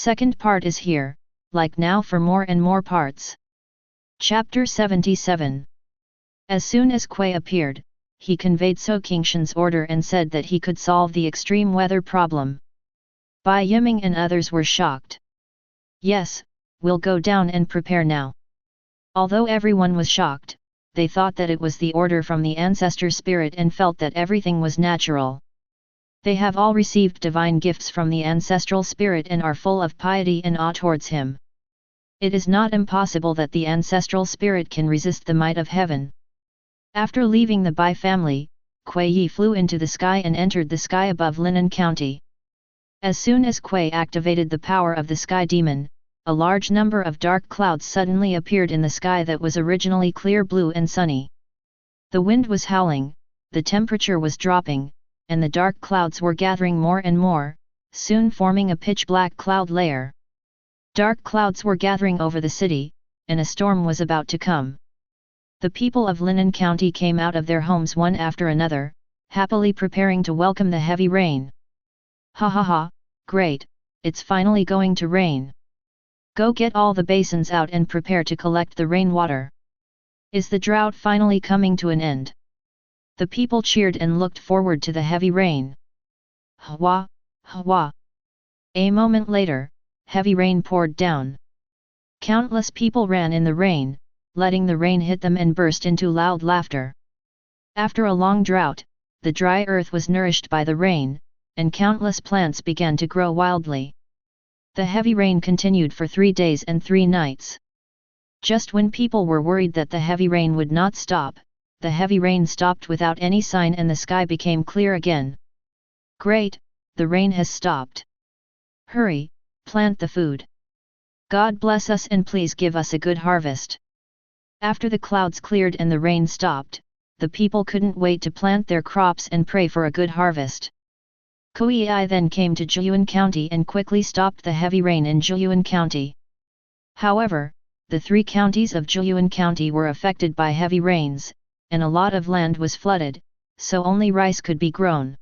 Second part is here, like now for more and more parts. Chapter 77. As soon as Kuei appeared, he conveyed Qingshan's order and said that he could solve the extreme weather problem. Bai Yiming and others were shocked. Yes, we'll go down and prepare now. Although everyone was shocked, they thought that it was the order from the Ancestor spirit and felt that everything was natural. They have all received divine gifts from the ancestral spirit and are full of piety and awe towards him. It is not impossible that the ancestral spirit can resist the might of heaven. After leaving the Bai family, Kuei Yi flew into the sky and entered the sky above Linan County. As soon as Kuei activated the power of the sky demon, a large number of dark clouds suddenly appeared in the sky that was originally clear blue and sunny. The wind was howling, the temperature was dropping, and the dark clouds were gathering more and more, soon forming a pitch-black cloud layer. Dark clouds were gathering over the city, and a storm was about to come. The people of Linan County came out of their homes one after another, happily preparing to welcome the heavy rain. Ha ha ha, great, it's finally going to rain. Go get all the basins out and prepare to collect the rainwater. Is the drought finally coming to an end? The people cheered and looked forward to the heavy rain. Hwa, hwa. A moment later, heavy rain poured down. Countless people ran in the rain, letting the rain hit them and burst into loud laughter. After a long drought, the dry earth was nourished by the rain, and countless plants began to grow wildly. The heavy rain continued for 3 days and 3 nights. Just when people were worried that the heavy rain would not stop, the heavy rain stopped without any sign and the sky became clear again. Great, the rain has stopped. Hurry, plant the food. God bless us and please give us a good harvest. After the clouds cleared and the rain stopped, the people couldn't wait to plant their crops and pray for a good harvest. Kuei then came to Jiyuan County and quickly stopped the heavy rain in Jiyuan County. However, the 3 counties of Jiyuan County were affected by heavy rains, and a lot of land was flooded, so only rice could be grown.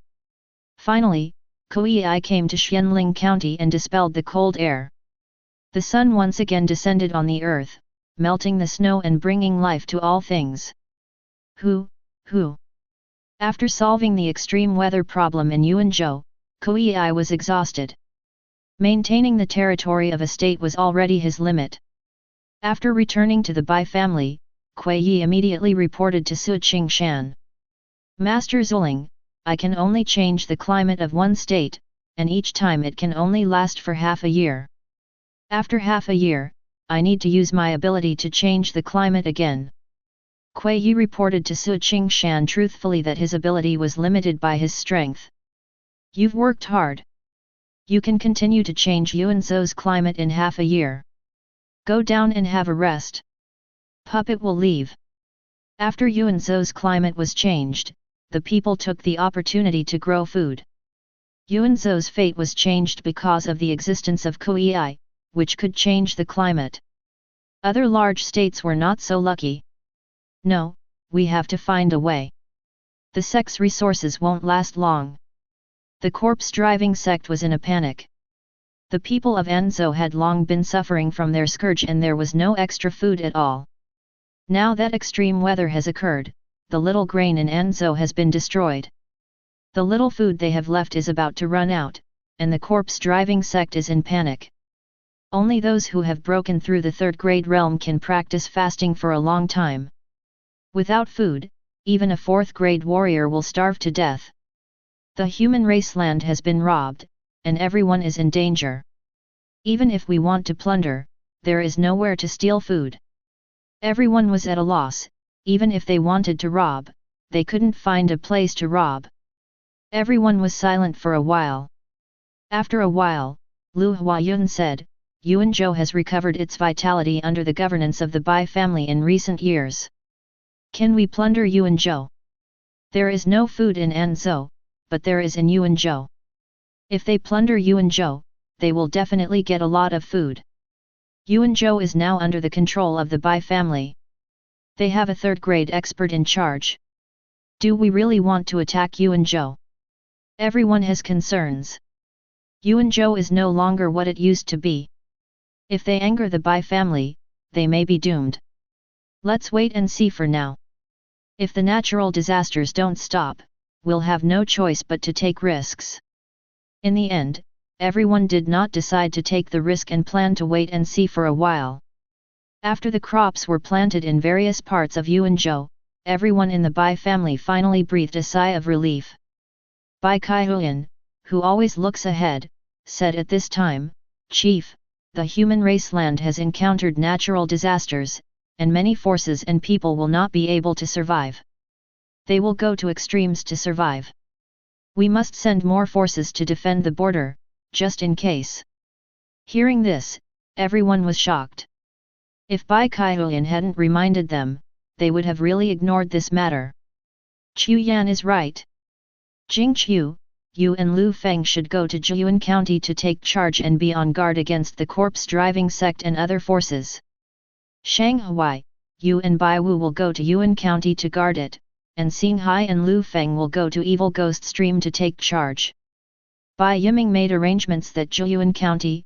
Finally, Kuei came to Xianling County and dispelled the cold air. The sun once again descended on the earth, melting the snow and bringing life to all things. Who? After solving the extreme weather problem in Yuanzhou, Kuei was exhausted. Maintaining the territory of a state was already his limit. After returning to the Bai family, Kuei immediately reported to Qingshan. Master Zuling, I can only change the climate of one state, and each time it can only last for half a year. After half a year, I need to use my ability to change the climate again. Kuei reported to Qingshan truthfully that his ability was limited by his strength. You've worked hard. You can continue to change Yuanzhou's climate in half a year. Go down and have a rest. Puppet will leave. After Yuanzhou's climate was changed, the people took the opportunity to grow food. Yuanzhou's fate was changed because of the existence of Kuei, which could change the climate. Other large states were not so lucky. No, we have to find a way. The sect's resources won't last long. The corpse-driving sect was in a panic. The people of Anzhou had long been suffering from their scourge and there was no extra food at all. Now that extreme weather has occurred, the little grain in Anzhou has been destroyed. The little food they have left is about to run out, and the corpse-driving sect is in panic. Only those who have broken through the 3rd grade realm can practice fasting for a long time. Without food, even a 4th grade warrior will starve to death. The human race land has been robbed, and everyone is in danger. Even if we want to plunder, there is nowhere to steal food. Everyone was at a loss, even if they wanted to rob, they couldn't find a place to rob. Everyone was silent for a while. After a while, Lu Huayun said, Yuanzhou has recovered its vitality under the governance of the Bai family in recent years. Can we plunder Yuanzhou? There is no food in Anzhou, but there is in Yuanzhou. If they plunder Yuanzhou, they will definitely get a lot of food. Yuanzhou is now under the control of the Bai family. They have a 3rd grade expert in charge. Do we really want to attack Yuanzhou? Everyone has concerns. Yuanzhou is no longer what it used to be. If they anger the Bai family, they may be doomed. Let's wait and see for now. If the natural disasters don't stop, we'll have no choice but to take risks. In the end, everyone did not decide to take the risk and plan to wait and see for a while. After the crops were planted in various parts of Yuanzhou, everyone in the Bai family finally breathed a sigh of relief. Bai Kaihuan, who always looks ahead, said at this time, "Chief, the human race land has encountered natural disasters, and many forces and people will not be able to survive. They will go to extremes to survive. We must send more forces to defend the border, just in case." Hearing this, everyone was shocked. If Bai Kaihuan hadn't reminded them, they would have really ignored this matter. Chu Yan is right. Jing Chu, you and Lu Feng should go to Jiuan County to take charge and be on guard against the corpse-driving sect and other forces. Shanghai, you and Bai Wu will go to Yuan County to guard it, and Xinghai and Lu Feng will go to Evil Ghost Stream to take charge. Bai Yiming made arrangements that Yuan County,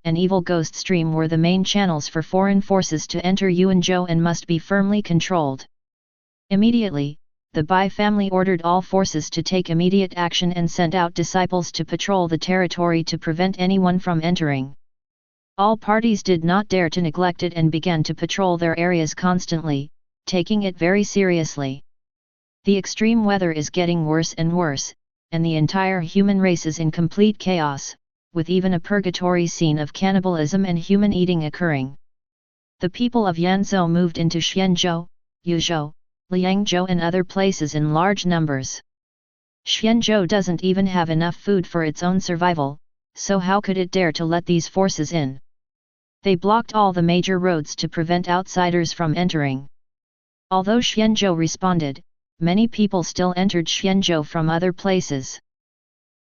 and Evil Ghost Stream were the main channels for foreign forces to enter Yuanzhou and must be firmly controlled. Immediately, the Bai family ordered all forces to take immediate action and sent out disciples to patrol the territory to prevent anyone from entering. All parties did not dare to neglect it and began to patrol their areas constantly, taking it very seriously. The extreme weather is getting worse and worse, and the entire human race is in complete chaos, with even a purgatory scene of cannibalism and human eating occurring. The people of Yanzhou moved into Xianzhou, Yuzhou, Liangzhou and other places in large numbers. Xianzhou doesn't even have enough food for its own survival, so how could it dare to let these forces in? They blocked all the major roads to prevent outsiders from entering. Although Xianzhou responded, many people still entered Xianzhou from other places.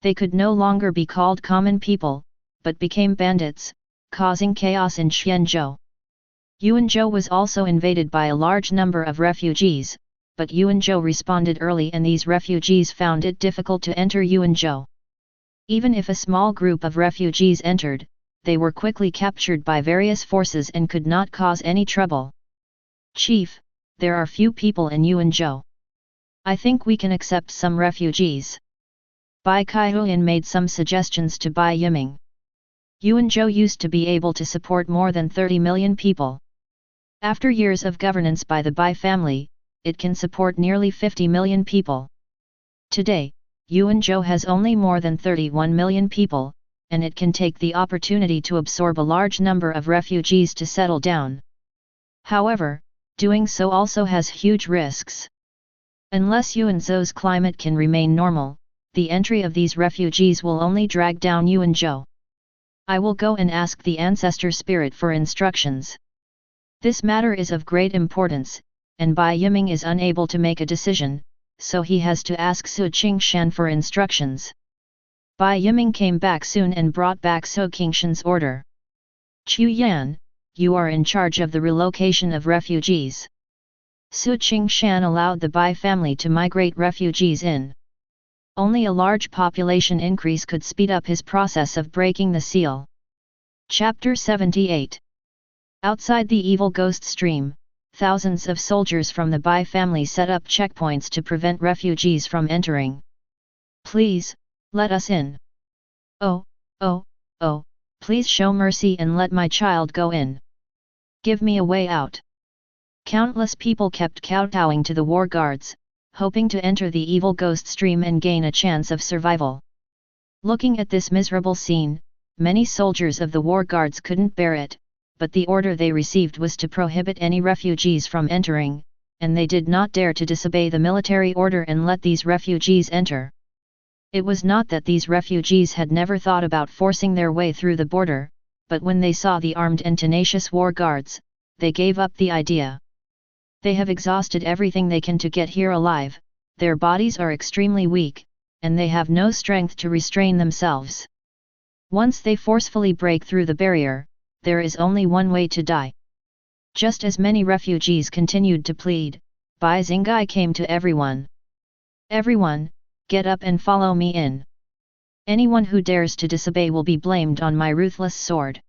They could no longer be called common people, but became bandits, causing chaos in Xianzhou. Yuanzhou was also invaded by a large number of refugees, but Yuanzhou responded early and these refugees found it difficult to enter Yuanzhou. Even if a small group of refugees entered, they were quickly captured by various forces and could not cause any trouble. "Chief, there are few people in Yuanzhou. I think we can accept some refugees." Bai Kaihuan made some suggestions to Bai Yiming. Yuanzhou used to be able to support more than 30 million people. After years of governance by the Bai family, it can support nearly 50 million people. Today, Yuanzhou has only more than 31 million people, and it can take the opportunity to absorb a large number of refugees to settle down. However, doing so also has huge risks. Unless Yuanzhou's climate can remain normal, the entry of these refugees will only drag down Yuanzhou. I will go and ask the Ancestor spirit for instructions. This matter is of great importance, and Bai Yiming is unable to make a decision, so he has to ask Su Qingshan for instructions. Bai Yiming came back soon and brought back Su Qingshan's order. "Chu Yan, you are in charge of the relocation of refugees." Su Qingshan allowed the Bai family to migrate refugees in. Only a large population increase could speed up his process of breaking the seal. Chapter 78. Outside the Evil Ghost Stream, thousands of soldiers from the Bai family set up checkpoints to prevent refugees from entering. "Please, let us in. Oh, oh, oh, please show mercy and let my child go in. Give me a way out." Countless people kept kowtowing to the war guards, hoping to enter the Evil Ghost Stream and gain a chance of survival. Looking at this miserable scene, many soldiers of the war guards couldn't bear it, but the order they received was to prohibit any refugees from entering, and they did not dare to disobey the military order and let these refugees enter. It was not that these refugees had never thought about forcing their way through the border, but when they saw the armed and tenacious war guards, they gave up the idea. They have exhausted everything they can to get here alive, their bodies are extremely weak, and they have no strength to restrain themselves. Once they forcefully break through the barrier, there is only one way to die. Just as many refugees continued to plead, Bai Xingai came to everyone. "Everyone, get up and follow me in. Anyone who dares to disobey will be blamed on my ruthless sword."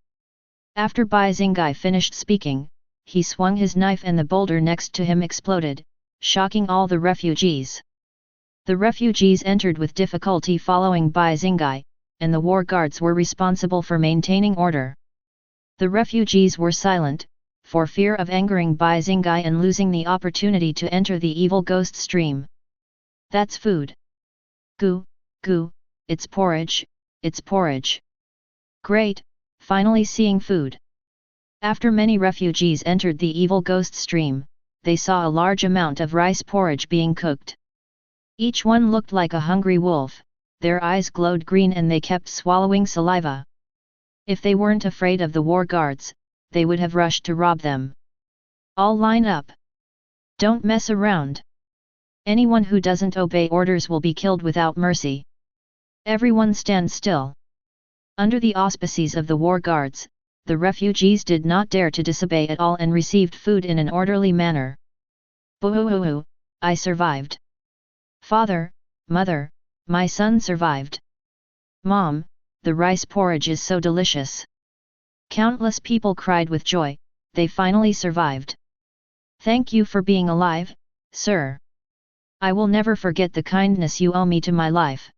After Bai Xingai finished speaking, he swung his knife and the boulder next to him exploded, shocking all the refugees. The refugees entered with difficulty following Bai Xingai, and the war guards were responsible for maintaining order. The refugees were silent, for fear of angering Bai Xingai and losing the opportunity to enter the evil ghost stream. "That's food. Goo, goo, it's porridge, it's porridge. Great, finally seeing food." After many refugees entered the evil ghost stream, they saw a large amount of rice porridge being cooked. Each one looked like a hungry wolf, their eyes glowed green and they kept swallowing saliva. If they weren't afraid of the war guards, they would have rushed to rob them. "All line up. Don't mess around. Anyone who doesn't obey orders will be killed without mercy. Everyone stand still." Under the auspices of the war guards, the refugees did not dare to disobey at all and received food in an orderly manner. "Boo-hoo-hoo, I survived. Father, mother, my son survived. Mom, the rice porridge is so delicious." Countless people cried with joy, they finally survived. "Thank you for being alive, sir. I will never forget the kindness you owe me to my life.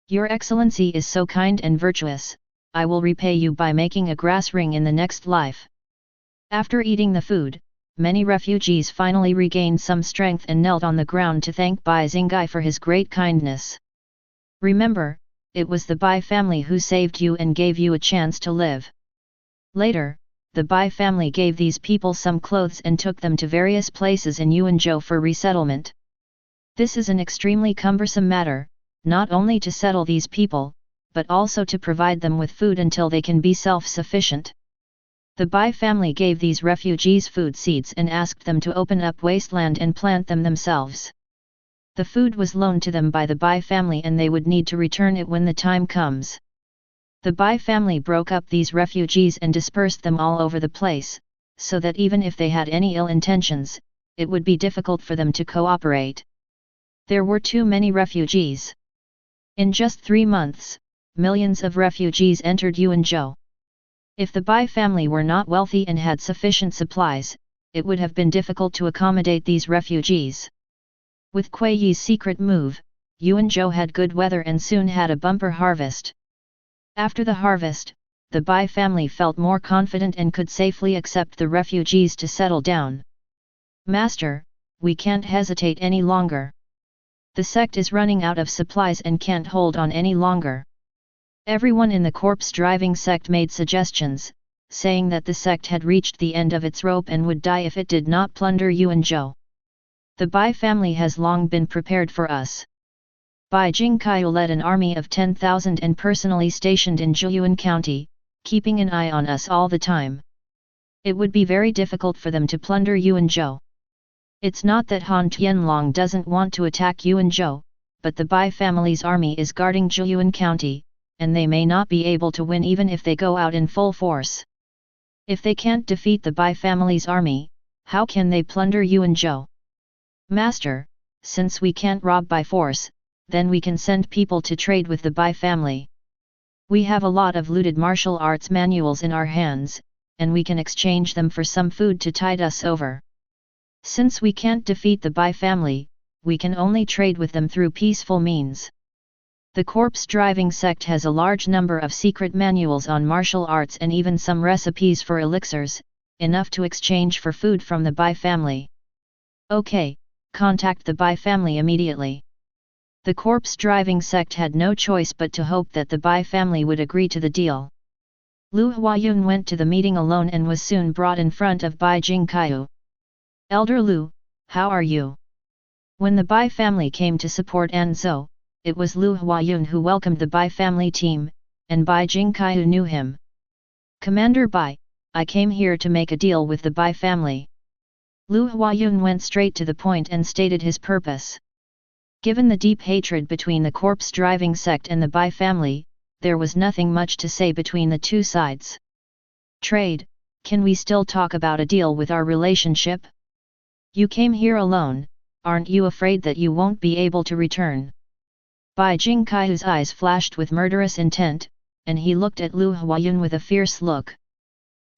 Your Excellency is so kind and virtuous, I will repay you by making a grass ring in the next life." After eating the food, many refugees finally regained some strength and knelt on the ground to thank Bai Xingai for his great kindness. "Remember, it was the Bai family who saved you and gave you a chance to live." Later, the Bai family gave these people some clothes and took them to various places in Yuanzhou for resettlement. This is an extremely cumbersome matter, not only to settle these people, but also to provide them with food until they can be self-sufficient. The Bai family gave these refugees food seeds and asked them to open up wasteland and plant them themselves. The food was loaned to them by the Bai family and they would need to return it when the time comes. The Bai family broke up these refugees and dispersed them all over the place, so that even if they had any ill intentions, it would be difficult for them to cooperate. There were too many refugees. In just 3 months, millions of refugees entered Yuanzhou. If the Bai family were not wealthy and had sufficient supplies, it would have been difficult to accommodate these refugees. With Kuei Yi's secret move, Yuanzhou had good weather and soon had a bumper harvest. After the harvest, the Bai family felt more confident and could safely accept the refugees to settle down. "Master, we can't hesitate any longer. The sect is running out of supplies and can't hold on any longer." Everyone in the corpse-driving sect made suggestions, saying that the sect had reached the end of its rope and would die if it did not plunder Yuanzhou. "The Bai family has long been prepared for us. Bai Jingkai led an army of 10,000 and personally stationed in Zhuoyuan County, keeping an eye on us all the time. It would be very difficult for them to plunder Yuanzhou. It's not that Han Tianlong doesn't want to attack Yuanzhou, but the Bai family's army is guarding Zhuoyuan County, and they may not be able to win even if they go out in full force. If they can't defeat the Bai family's army, how can they plunder Yuanzhou? Master, since we can't rob by force, then we can send people to trade with the Bai family. We have a lot of looted martial arts manuals in our hands, and we can exchange them for some food to tide us over. Since we can't defeat the Bai family, we can only trade with them through peaceful means. The corpse-driving sect has a large number of secret manuals on martial arts and even some recipes for elixirs, enough to exchange for food from the Bai family. Okay, contact the Bai family immediately." The corpse-driving sect had no choice but to hope that the Bai family would agree to the deal. Lu Huayun went to the meeting alone and was soon brought in front of Bai Jingkai. "Elder Lu, how are you?" When the Bai family came to support Anzhou, it was Lu Huayun who welcomed the Bai family team, and Bai Jingkai knew him. "Commander Bai, I came here to make a deal with the Bai family." Lu Huayun went straight to the point and stated his purpose. Given the deep hatred between the corpse-driving sect and the Bai family, there was nothing much to say between the two sides. "Trade, can we still talk about a deal with our relationship? You came here alone, aren't you afraid that you won't be able to return?" Bai Jingkai's eyes flashed with murderous intent, and he looked at Lu Huayun with a fierce look.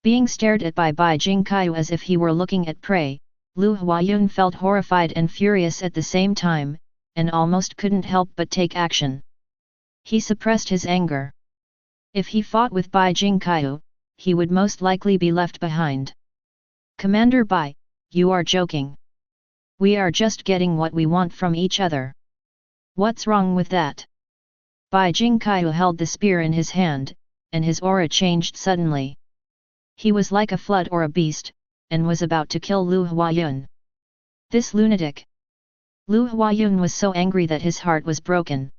Being stared at by Bai Jingkai as if he were looking at prey, Lu Huayun felt horrified and furious at the same time, and almost couldn't help but take action. He suppressed his anger. If he fought with Bai Jingkai, he would most likely be left behind. Commander Bai, you are joking. We are just getting what we want from each other. What's wrong with that? Bai Jingkai held the spear in his hand, and his aura changed suddenly. He was like a flood or a beast, and was about to kill Lu Huayun. This lunatic! Lu Huayun was so angry that his heart was broken.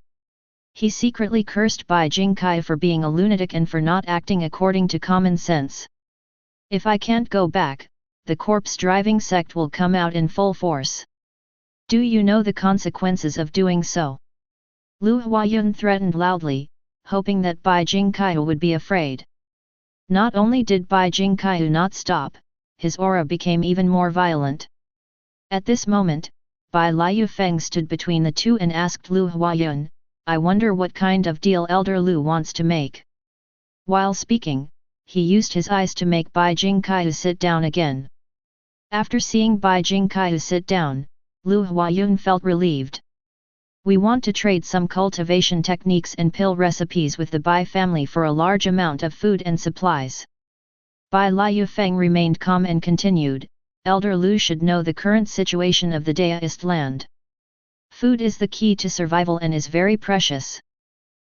He secretly cursed Bai Jingkai for being a lunatic and for not acting according to common sense. If I can't go back, the corpse-driving sect will come out in full force. Do you know the consequences of doing so? Lu Huayun threatened loudly, hoping that Bai Jingkai would be afraid. Not only did Bai Jingkai not stop, his aura became even more violent. At this moment, Bai Liu Feng stood between the two and asked Lu Huayun, I wonder what kind of deal Elder Lu wants to make. While speaking, he used his eyes to make Bai Jingkai sit down again. After seeing Bai Jingkai sit down, Lu Huayun felt relieved. We want to trade some cultivation techniques and pill recipes with the Bai family for a large amount of food and supplies. Bai Liu Feng remained calm and continued, Elder Lu should know the current situation of the Daoist land. Food is the key to survival and is very precious.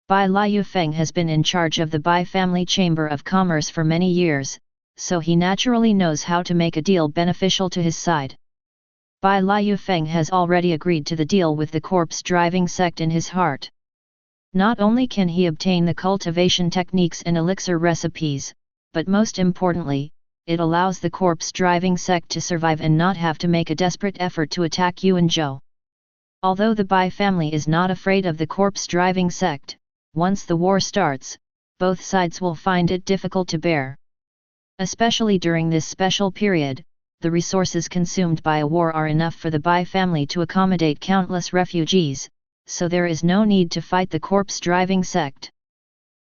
Bai Liu Feng has been in charge of the Bai family Chamber of Commerce for many years, so he naturally knows how to make a deal beneficial to his side. Bai Liu Feng has already agreed to the deal with the corpse-driving sect in his heart. Not only can he obtain the cultivation techniques and elixir recipes, but most importantly, it allows the corpse-driving sect to survive and not have to make a desperate effort to attack Yuanzhou. Although the Bai family is not afraid of the corpse-driving sect, once the war starts, both sides will find it difficult to bear. Especially during this special period, the resources consumed by a war are enough for the Bai family to accommodate countless refugees, so there is no need to fight the corpse-driving sect.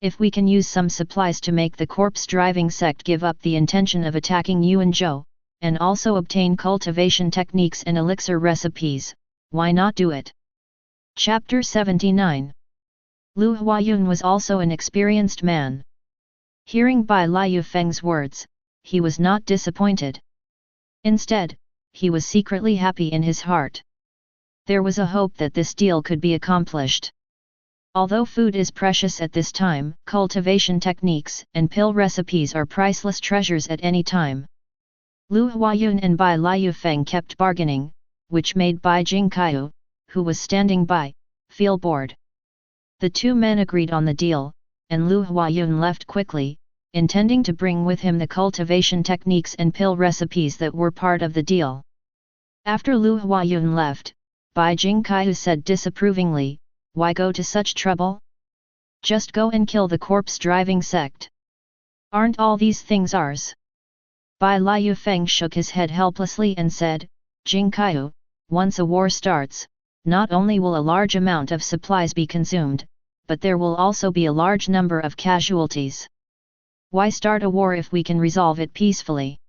If we can use some supplies to make the corpse-driving sect give up the intention of attacking Yuanzhou, and also obtain cultivation techniques and elixir recipes, why not do it? Chapter 79. Lu Huayun was also an experienced man. Hearing Bai Liu Feng's words, he was not disappointed. Instead, he was secretly happy in his heart. There was a hope that this deal could be accomplished. Although food is precious at this time, cultivation techniques and pill recipes are priceless treasures at any time. Lu Huayun and Bai Liu Feng kept bargaining, which made Bai Jingkai, who was standing by, feel bored. The two men agreed on the deal, and Lu Huayun left quickly, intending to bring with him the cultivation techniques and pill recipes that were part of the deal. After Lu Huayun left, Bai Jingkai said disapprovingly, why go to such trouble? Just go and kill the corpse-driving sect. Aren't all these things ours? Bai Liu Feng shook his head helplessly and said, Jingkai, once a war starts, not only will a large amount of supplies be consumed, but there will also be a large number of casualties. Why start a war if we can resolve it peacefully?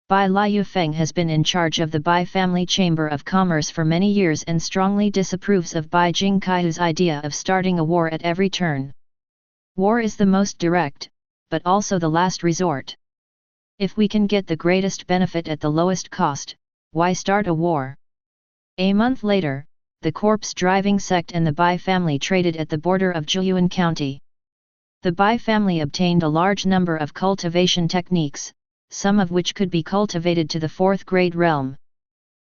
Bai Liu Feng has been in charge of the Bai family Chamber of Commerce for many years and strongly disapproves of Bai Jingkai's idea of starting a war at every turn. War is the most direct, but also the last resort. If we can get the greatest benefit at the lowest cost, why start a war? A month later, the corpse-driving sect and the Bai family traded at the border of Zhuoyuan County. The Bai family obtained a large number of cultivation techniques, some of which could be cultivated to the 4th grade realm.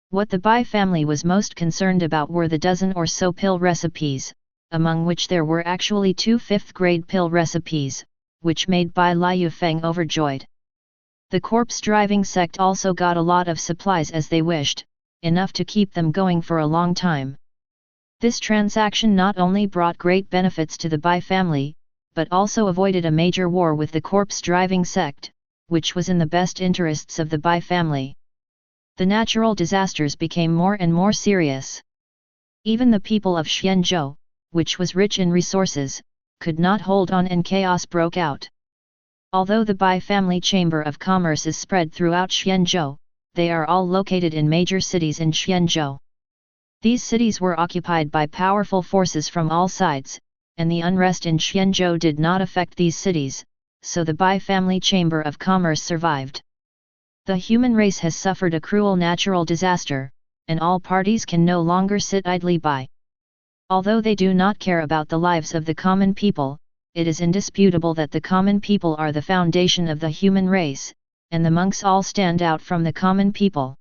What the Bai family was most concerned about were the dozen or so pill recipes, among which there were actually 2 5th grade pill recipes, which made Bai Liu Feng overjoyed. The corpse-driving sect also got a lot of supplies as they wished, enough to keep them going for a long time. This transaction not only brought great benefits to the Bai family, but also avoided a major war with the corpse-driving sect, which was in the best interests of the Bai family. The natural disasters became more and more serious. Even the people of Xianzhou, which was rich in resources, could not hold on and chaos broke out. Although the Bai family chamber of commerce is spread throughout Xianzhou, they are all located in major cities in Xianzhou. These cities were occupied by powerful forces from all sides, and the unrest in Xianzhou did not affect these cities, so the Bai family chamber of commerce survived. The human race has suffered a cruel natural disaster, and all parties can no longer sit idly by. Although they do not care about the lives of the common people, it is indisputable that the common people are the foundation of the human race, and the monks all stand out from the common people.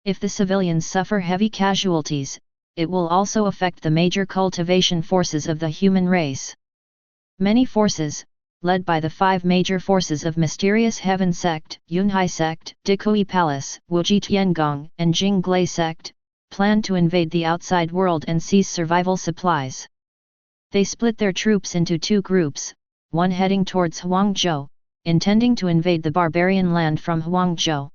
If the civilians suffer heavy casualties, it will also affect the major cultivation forces of the human race. Many forces, led by the 5 major forces of Mysterious Heaven Sect, Yunhai Sect, Dikui Palace, Wuji Tiangong, and Jingglei Sect, plan to invade the outside world and seize survival supplies. They split their troops into 2 groups, one heading towards Huangzhou, intending to invade the barbarian land from Huangzhou.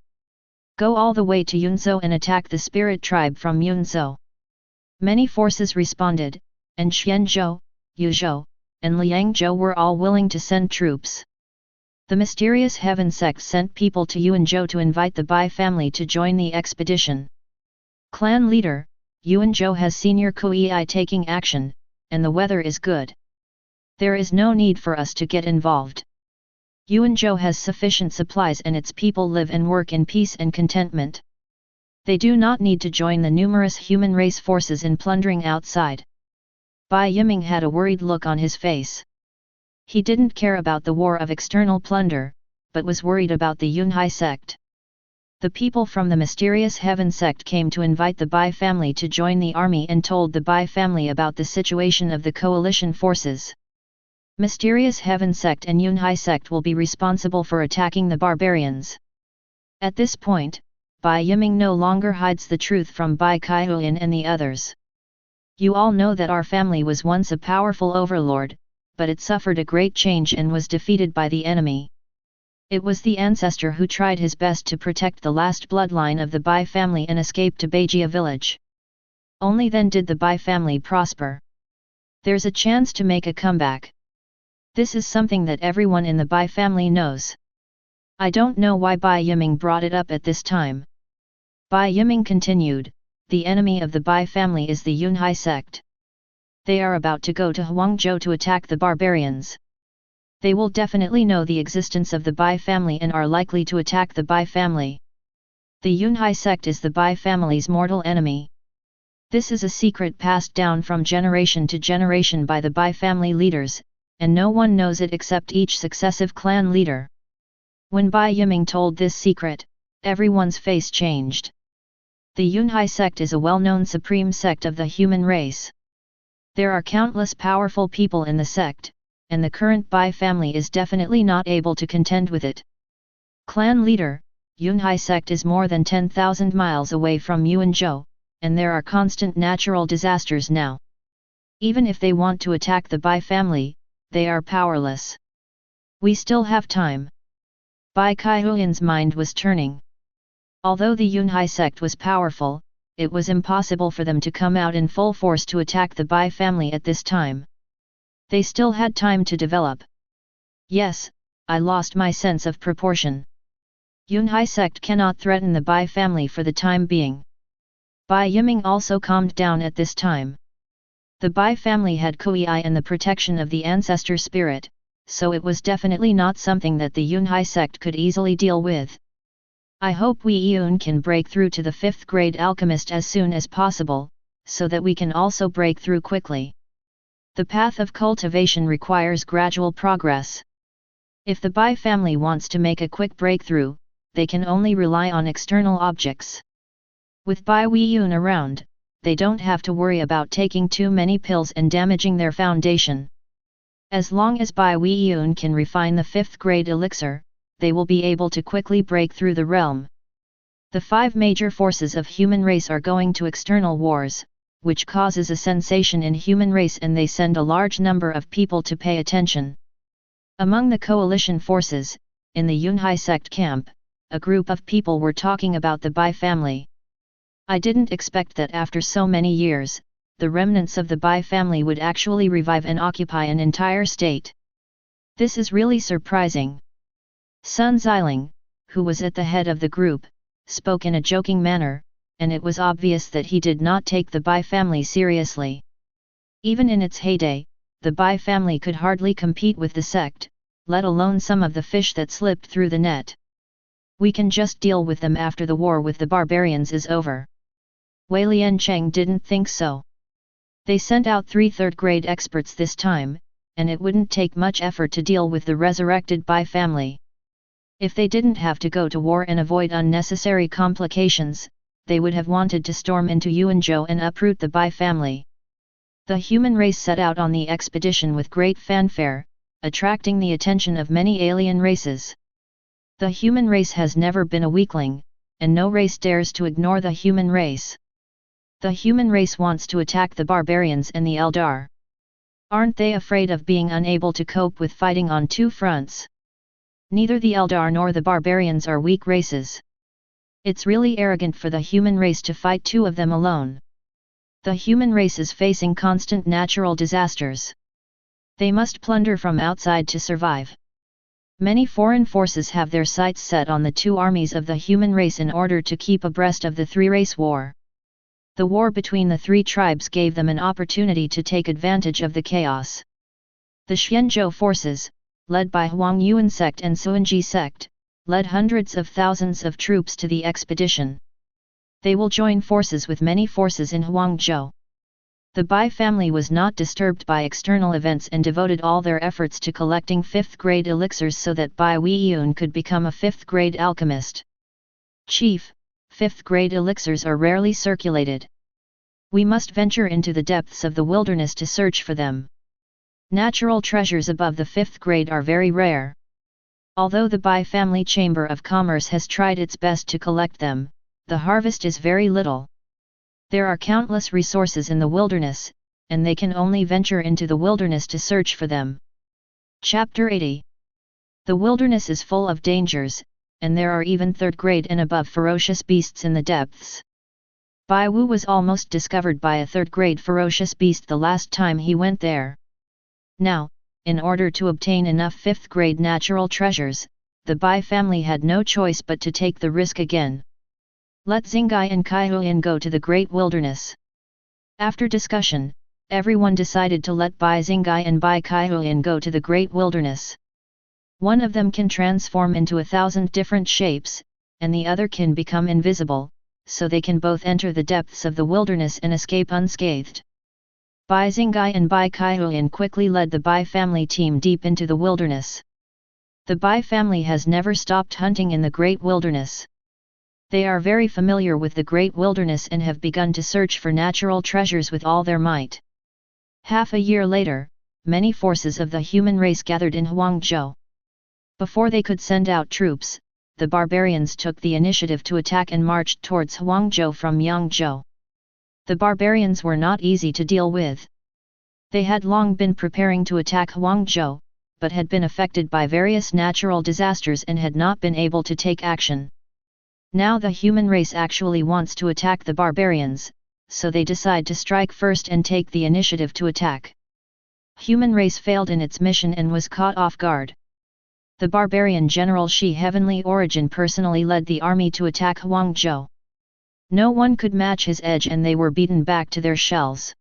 Go all the way to Yunzhou and attack the spirit tribe from Yunzhou. Many forces responded, and Xianzhou, Yuzhou, and Liangzhou were all willing to send troops. The Mysterious Heaven Sect sent people to Yuanzhou to invite the Bai family to join the expedition. Clan leader, Yuanzhou has senior Kuei taking action, and the weather is good. There is no need for us to get involved. Yuanzhou has sufficient supplies and its people live and work in peace and contentment. They do not need to join the numerous human race forces in plundering outside. Bai Yiming had a worried look on his face. He didn't care about the war of external plunder, but was worried about the Yunhai sect. The people from the Mysterious Heaven sect came to invite the Bai family to join the army and told the Bai family about the situation of the coalition forces. Mysterious Heaven sect and Yunhai sect will be responsible for attacking the barbarians. At this point, Bai Yiming no longer hides the truth from Bai Kaihuyan and the others. You all know that our family was once a powerful overlord, but it suffered a great change and was defeated by the enemy. It was the Ancestor who tried his best to protect the last bloodline of the Bai family and escape to Beijia village. Only then did the Bai family prosper. There's a chance to make a comeback. This is something that everyone in the Bai family knows. I don't know why Bai Yiming brought it up at this time. Bai Yiming continued, the enemy of the Bai family is the Yunhai sect. They are about to go to Huangzhou to attack the barbarians. They will definitely know the existence of the Bai family and are likely to attack the Bai family. The Yunhai sect is the Bai family's mortal enemy. This is a secret passed down from generation to generation by the Bai family leaders, and no one knows it except each successive clan leader. When Bai Yiming told this secret, everyone's face changed. The Yunhai sect is a well-known supreme sect of the human race. There are countless powerful people in the sect, and the current Bai family is definitely not able to contend with it. Clan leader, Yunhai sect is more than 10,000 miles away from Yuanzhou, and there are constant natural disasters now. Even if they want to attack the Bai family, they are powerless. We still have time. Bai Kaihuyan's mind was turning. Although the Yunhai sect was powerful, it was impossible for them to come out in full force to attack the Bai family at this time. They still had time to develop. Yes, I lost my sense of proportion. Yunhai sect cannot threaten the Bai family for the time being. Bai Yiming also calmed down at this time. The Bai family had Kuei and the protection of the Ancestor spirit, so it was definitely not something that the Yunhai sect could easily deal with. I hope Wei Yun can break through to the 5th grade alchemist as soon as possible, so that we can also break through quickly. The path of cultivation requires gradual progress. If the Bai family wants to make a quick breakthrough, they can only rely on external objects. With Bai Wei Yun around, they don't have to worry about taking too many pills and damaging their foundation. As long as Bai Wei Yun can refine the 5th grade elixir, they will be able to quickly break through the realm. The 5 major forces of human race are going to external wars, which causes a sensation in human race, and they send a large number of people to pay attention. Among the coalition forces, in the Yunhai sect camp, a group of people were talking about the Bai family. I didn't expect that after so many years, the remnants of the Bai family would actually revive and occupy an entire state. This is really surprising. Sun Xiling, who was at the head of the group, spoke in a joking manner, and it was obvious that he did not take the Bai family seriously. Even in its heyday, the Bai family could hardly compete with the sect, let alone some of the fish that slipped through the net. We can just deal with them after the war with the barbarians is over. Wei Liancheng didn't think so. They sent out 3 third-grade experts this time, and it wouldn't take much effort to deal with the resurrected Bai family. If they didn't have to go to war and avoid unnecessary complications, they would have wanted to storm into Yuanzhou and uproot the Bai family. The human race set out on the expedition with great fanfare, attracting the attention of many alien races. The human race has never been a weakling, and no race dares to ignore the human race. The human race wants to attack the barbarians and the Eldar. Aren't they afraid of being unable to cope with fighting on 2 fronts? Neither the Eldar nor the barbarians are weak races. It's really arrogant for the human race to fight 2 of them alone. The human race is facing constant natural disasters. They must plunder from outside to survive. Many foreign forces have their sights set on the 2 armies of the human race in order to keep abreast of the 3-race war. The war between the 3 tribes gave them an opportunity to take advantage of the chaos. The Xianzhou forces, led by Huang Yuan sect and Suanji sect, led hundreds of thousands of troops to the expedition. They will join forces with many forces in Huangzhou. The Bai family was not disturbed by external events and devoted all their efforts to collecting 5th-grade elixirs so that Bai Weiyun could become a 5th-grade alchemist. Chief, 5th-grade elixirs are rarely circulated. We must venture into the depths of the wilderness to search for them. Natural treasures above the 5th grade are very rare. Although the Bai family Chamber of Commerce has tried its best to collect them, the harvest is very little. There are countless resources in the wilderness, and they can only venture into the wilderness to search for them. Chapter 80. The wilderness is full of dangers, and there are even 3rd grade and above ferocious beasts in the depths. Bai Wu was almost discovered by a 3rd grade ferocious beast the last time he went there. Now, in order to obtain enough 5th grade natural treasures, the Bai family had no choice but to take the risk again. Let Xingai and Kaihuan go to the great wilderness. After discussion, everyone decided to let Bai Xingai and Bai Kaihuan go to the great wilderness. One of them can transform into 1,000 different shapes, and the other can become invisible, so they can both enter the depths of the wilderness and escape unscathed. Bai Xingai and Bai Kaihuan quickly led the Bai family team deep into the wilderness. The Bai family has never stopped hunting in the great wilderness. They are very familiar with the great wilderness and have begun to search for natural treasures with all their might. Half a year later, many forces of the human race gathered in Huangzhou. Before they could send out troops, the barbarians took the initiative to attack and marched towards Huangzhou from Yangzhou. The barbarians were not easy to deal with. They had long been preparing to attack Huangzhou, but had been affected by various natural disasters and had not been able to take action. Now the human race actually wants to attack the barbarians, so they decide to strike first and take the initiative to attack. Human race failed in its mission and was caught off guard. The barbarian general Shi Heavenly Origin personally led the army to attack Huangzhou. No one could match his edge and they were beaten back to their shells.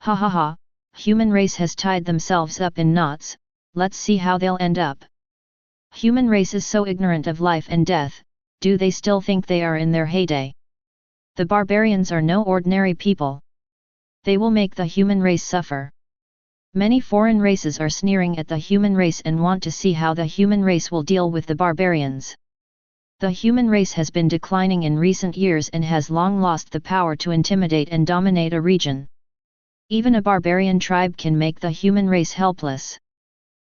Ha ha ha, human race has tied themselves up in knots, let's see how they'll end up. Human race is so ignorant of life and death, do they still think they are in their heyday? The barbarians are no ordinary people. They will make the human race suffer. Many foreign races are sneering at the human race and want to see how the human race will deal with the barbarians. The human race has been declining in recent years and has long lost the power to intimidate and dominate a region. Even a barbarian tribe can make the human race helpless.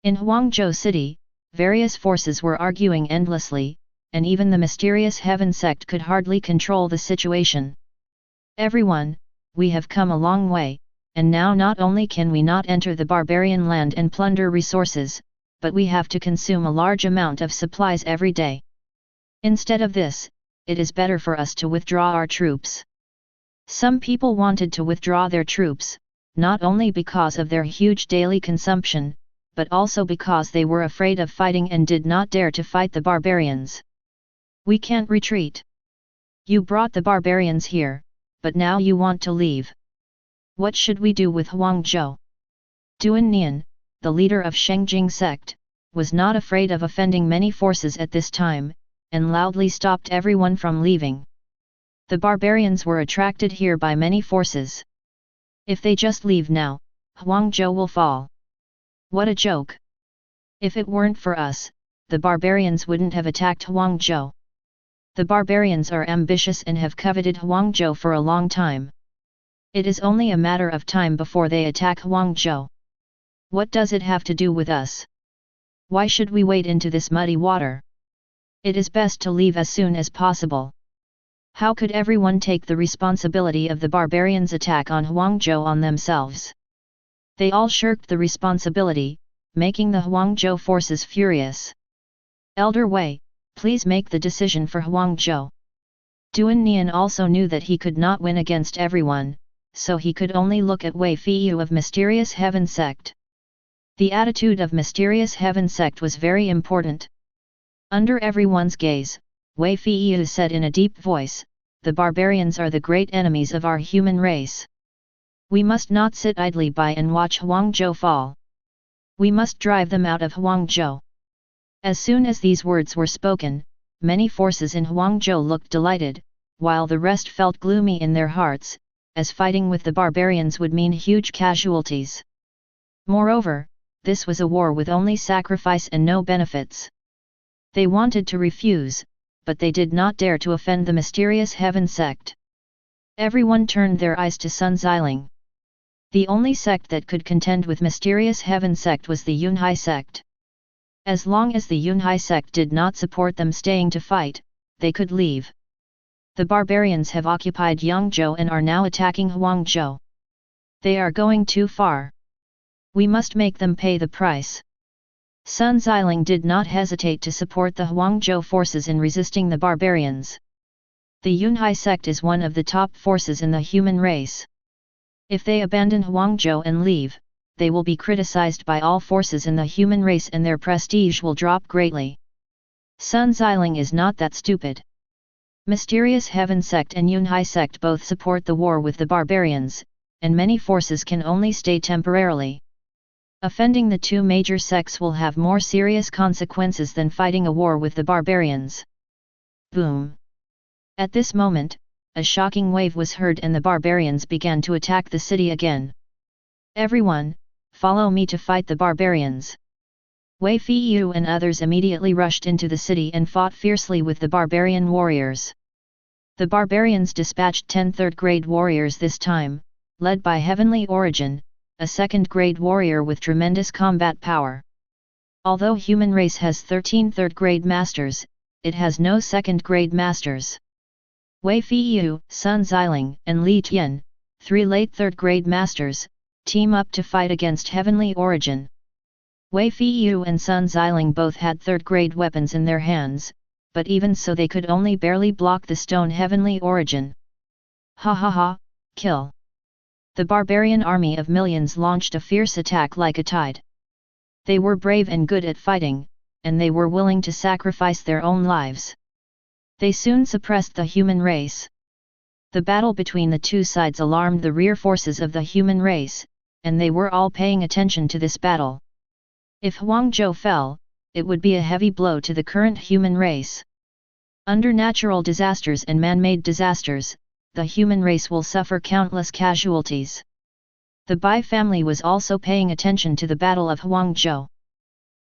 In Huangzhou city, various forces were arguing endlessly, and even the mysterious Heaven sect could hardly control the situation. Everyone, we have come a long way, and now not only can we not enter the barbarian land and plunder resources, but we have to consume a large amount of supplies every day. Instead of this, it is better for us to withdraw our troops. Some people wanted to withdraw their troops, not only because of their huge daily consumption, but also because they were afraid of fighting and did not dare to fight the barbarians. We can't retreat. You brought the barbarians here, but now you want to leave. What should we do with Huangzhou? Duan Nian, the leader of Shengjing sect, was not afraid of offending many forces at this time, and loudly stopped everyone from leaving. The barbarians were attracted here by many forces. If they just leave now, Huangzhou will fall. What a joke! If it weren't for us, the barbarians wouldn't have attacked Huangzhou. The barbarians are ambitious and have coveted Huangzhou for a long time. It is only a matter of time before they attack Huangzhou. What does it have to do with us? Why should we wade into this muddy water? It is best to leave as soon as possible. How could everyone take the responsibility of the barbarians' attack on Huangzhou on themselves? They all shirked the responsibility, making the Huangzhou forces furious. Elder Wei, please make the decision for Huangzhou. Duan Nian also knew that he could not win against everyone, so he could only look at Wei Feiyu of Mysterious Heaven Sect. The attitude of Mysterious Heaven Sect was very important. Under everyone's gaze, Wei Feiyu said in a deep voice, "The barbarians are the great enemies of our human race. We must not sit idly by and watch Huangzhou fall. We must drive them out of Huangzhou." As soon as these words were spoken, many forces in Huangzhou looked delighted, while the rest felt gloomy in their hearts, as fighting with the barbarians would mean huge casualties. Moreover, this was a war with only sacrifice and no benefits. They wanted to refuse, but they did not dare to offend the Mysterious Heaven Sect. Everyone turned their eyes to Sun Xiling. The only sect that could contend with Mysterious Heaven Sect was the Yunhai sect. As long as the Yunhai sect did not support them staying to fight, they could leave. The barbarians have occupied Yangzhou and are now attacking Huangzhou. They are going too far. We must make them pay the price. Sun Xiling did not hesitate to support the Huangzhou forces in resisting the barbarians. The Yunhai sect is one of the top forces in the human race. If they abandon Huangzhou and leave, they will be criticized by all forces in the human race and their prestige will drop greatly. Sun Xiling is not that stupid. Mysterious Heaven Sect and Yunhai Sect both support the war with the barbarians, and many forces can only stay temporarily. Offending the two major sects will have more serious consequences than fighting a war with the barbarians. Boom! At this moment, a shocking wave was heard and the barbarians began to attack the city again. Everyone, follow me to fight the barbarians. Wei Feiyu and others immediately rushed into the city and fought fiercely with the barbarian warriors. The barbarians dispatched 10 third-grade warriors this time, led by Heavenly Origin, a second-grade warrior with tremendous combat power. Although human race has 13 third-grade masters, it has no second-grade masters. Wei Feiyu, Sun Xiling, and Li Tian, 3 late third-grade masters, team up to fight against Heavenly Origin. Wei Feiyu and Sun Xiling both had third-grade weapons in their hands, but even so they could only barely block the stone Heavenly Origin. Ha ha ha, kill! The barbarian army of millions launched a fierce attack like a tide. They were brave and good at fighting, and they were willing to sacrifice their own lives. They soon suppressed the human race. The battle between the two sides alarmed the rear forces of the human race, and they were all paying attention to this battle. If Huangzhou fell, it would be a heavy blow to the current human race. Under natural disasters and man-made disasters, the human race will suffer countless casualties. The Bai family was also paying attention to the Battle of Huangzhou.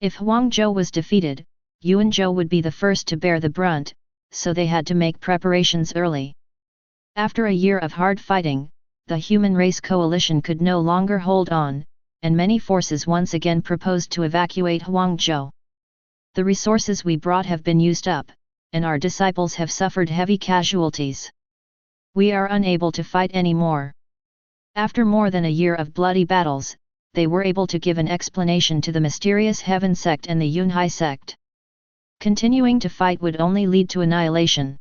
If Huangzhou was defeated, Yuanzhou would be the first to bear the brunt, so they had to make preparations early. After a year of hard fighting, the human race coalition could no longer hold on, and many forces once again proposed to evacuate Huangzhou. The resources we brought have been used up, and our disciples have suffered heavy casualties. We are unable to fight anymore. After more than a year of bloody battles, they were able to give an explanation to the Mysterious Heaven Sect and the Yunhai Sect. Continuing to fight would only lead to annihilation.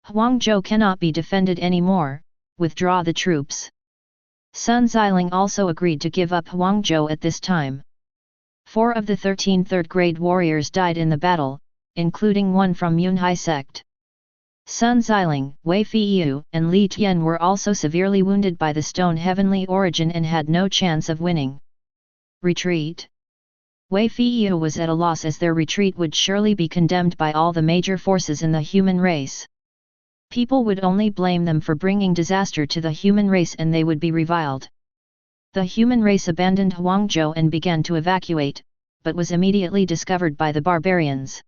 Huangzhou cannot be defended anymore, withdraw the troops. Sun Xiling also agreed to give up Huangzhou at this time. 4 of the 13 third-grade warriors died in the battle, including one from Yunhai sect. Sun Xiling, Wei Feiyu, and Li Tian were also severely wounded by the stone heavenly origin and had no chance of winning. Retreat. Wei Feiyu was at a loss as their retreat would surely be condemned by all the major forces in the human race. People would only blame them for bringing disaster to the human race and they would be reviled. The human race abandoned Huangzhou and began to evacuate, but was immediately discovered by the barbarians.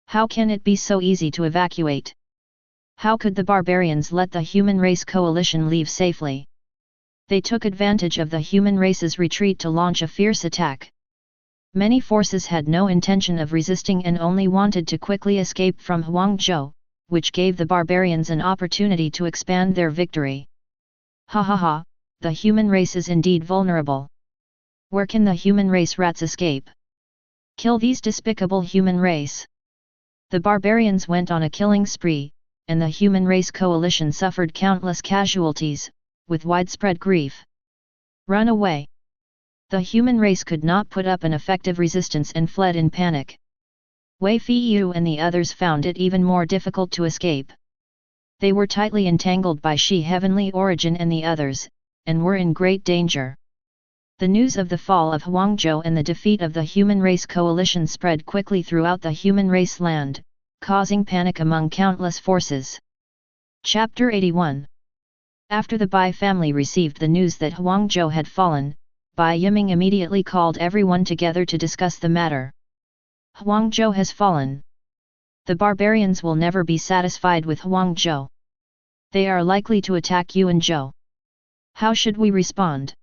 How can it be so easy to evacuate? How could the barbarians let the human race coalition leave safely? They took advantage of the human race's retreat to launch a fierce attack. Many forces had no intention of resisting and only wanted to quickly escape from Huangzhou, which gave the barbarians an opportunity to expand their victory. Ha ha ha, the human race is indeed vulnerable. Where can the human race rats escape? Kill these despicable human race. The barbarians went on a killing spree, and the human race coalition suffered countless casualties, with widespread grief. Run away. The human race could not put up an effective resistance and fled in panic. Wei Feiyu and the others found it even more difficult to escape. They were tightly entangled by Shi heavenly origin and the others, and were in great danger. The news of the fall of Huangzhou and the defeat of the human race coalition spread quickly throughout the human race land, causing panic among countless forces. Chapter 81. After the Bai family received the news that Huangzhou had fallen, Bai Yiming immediately called everyone together to discuss the matter. Huangzhou has fallen. The barbarians will never be satisfied with Huangzhou. They are likely to attack Yuanzhou. How should we respond?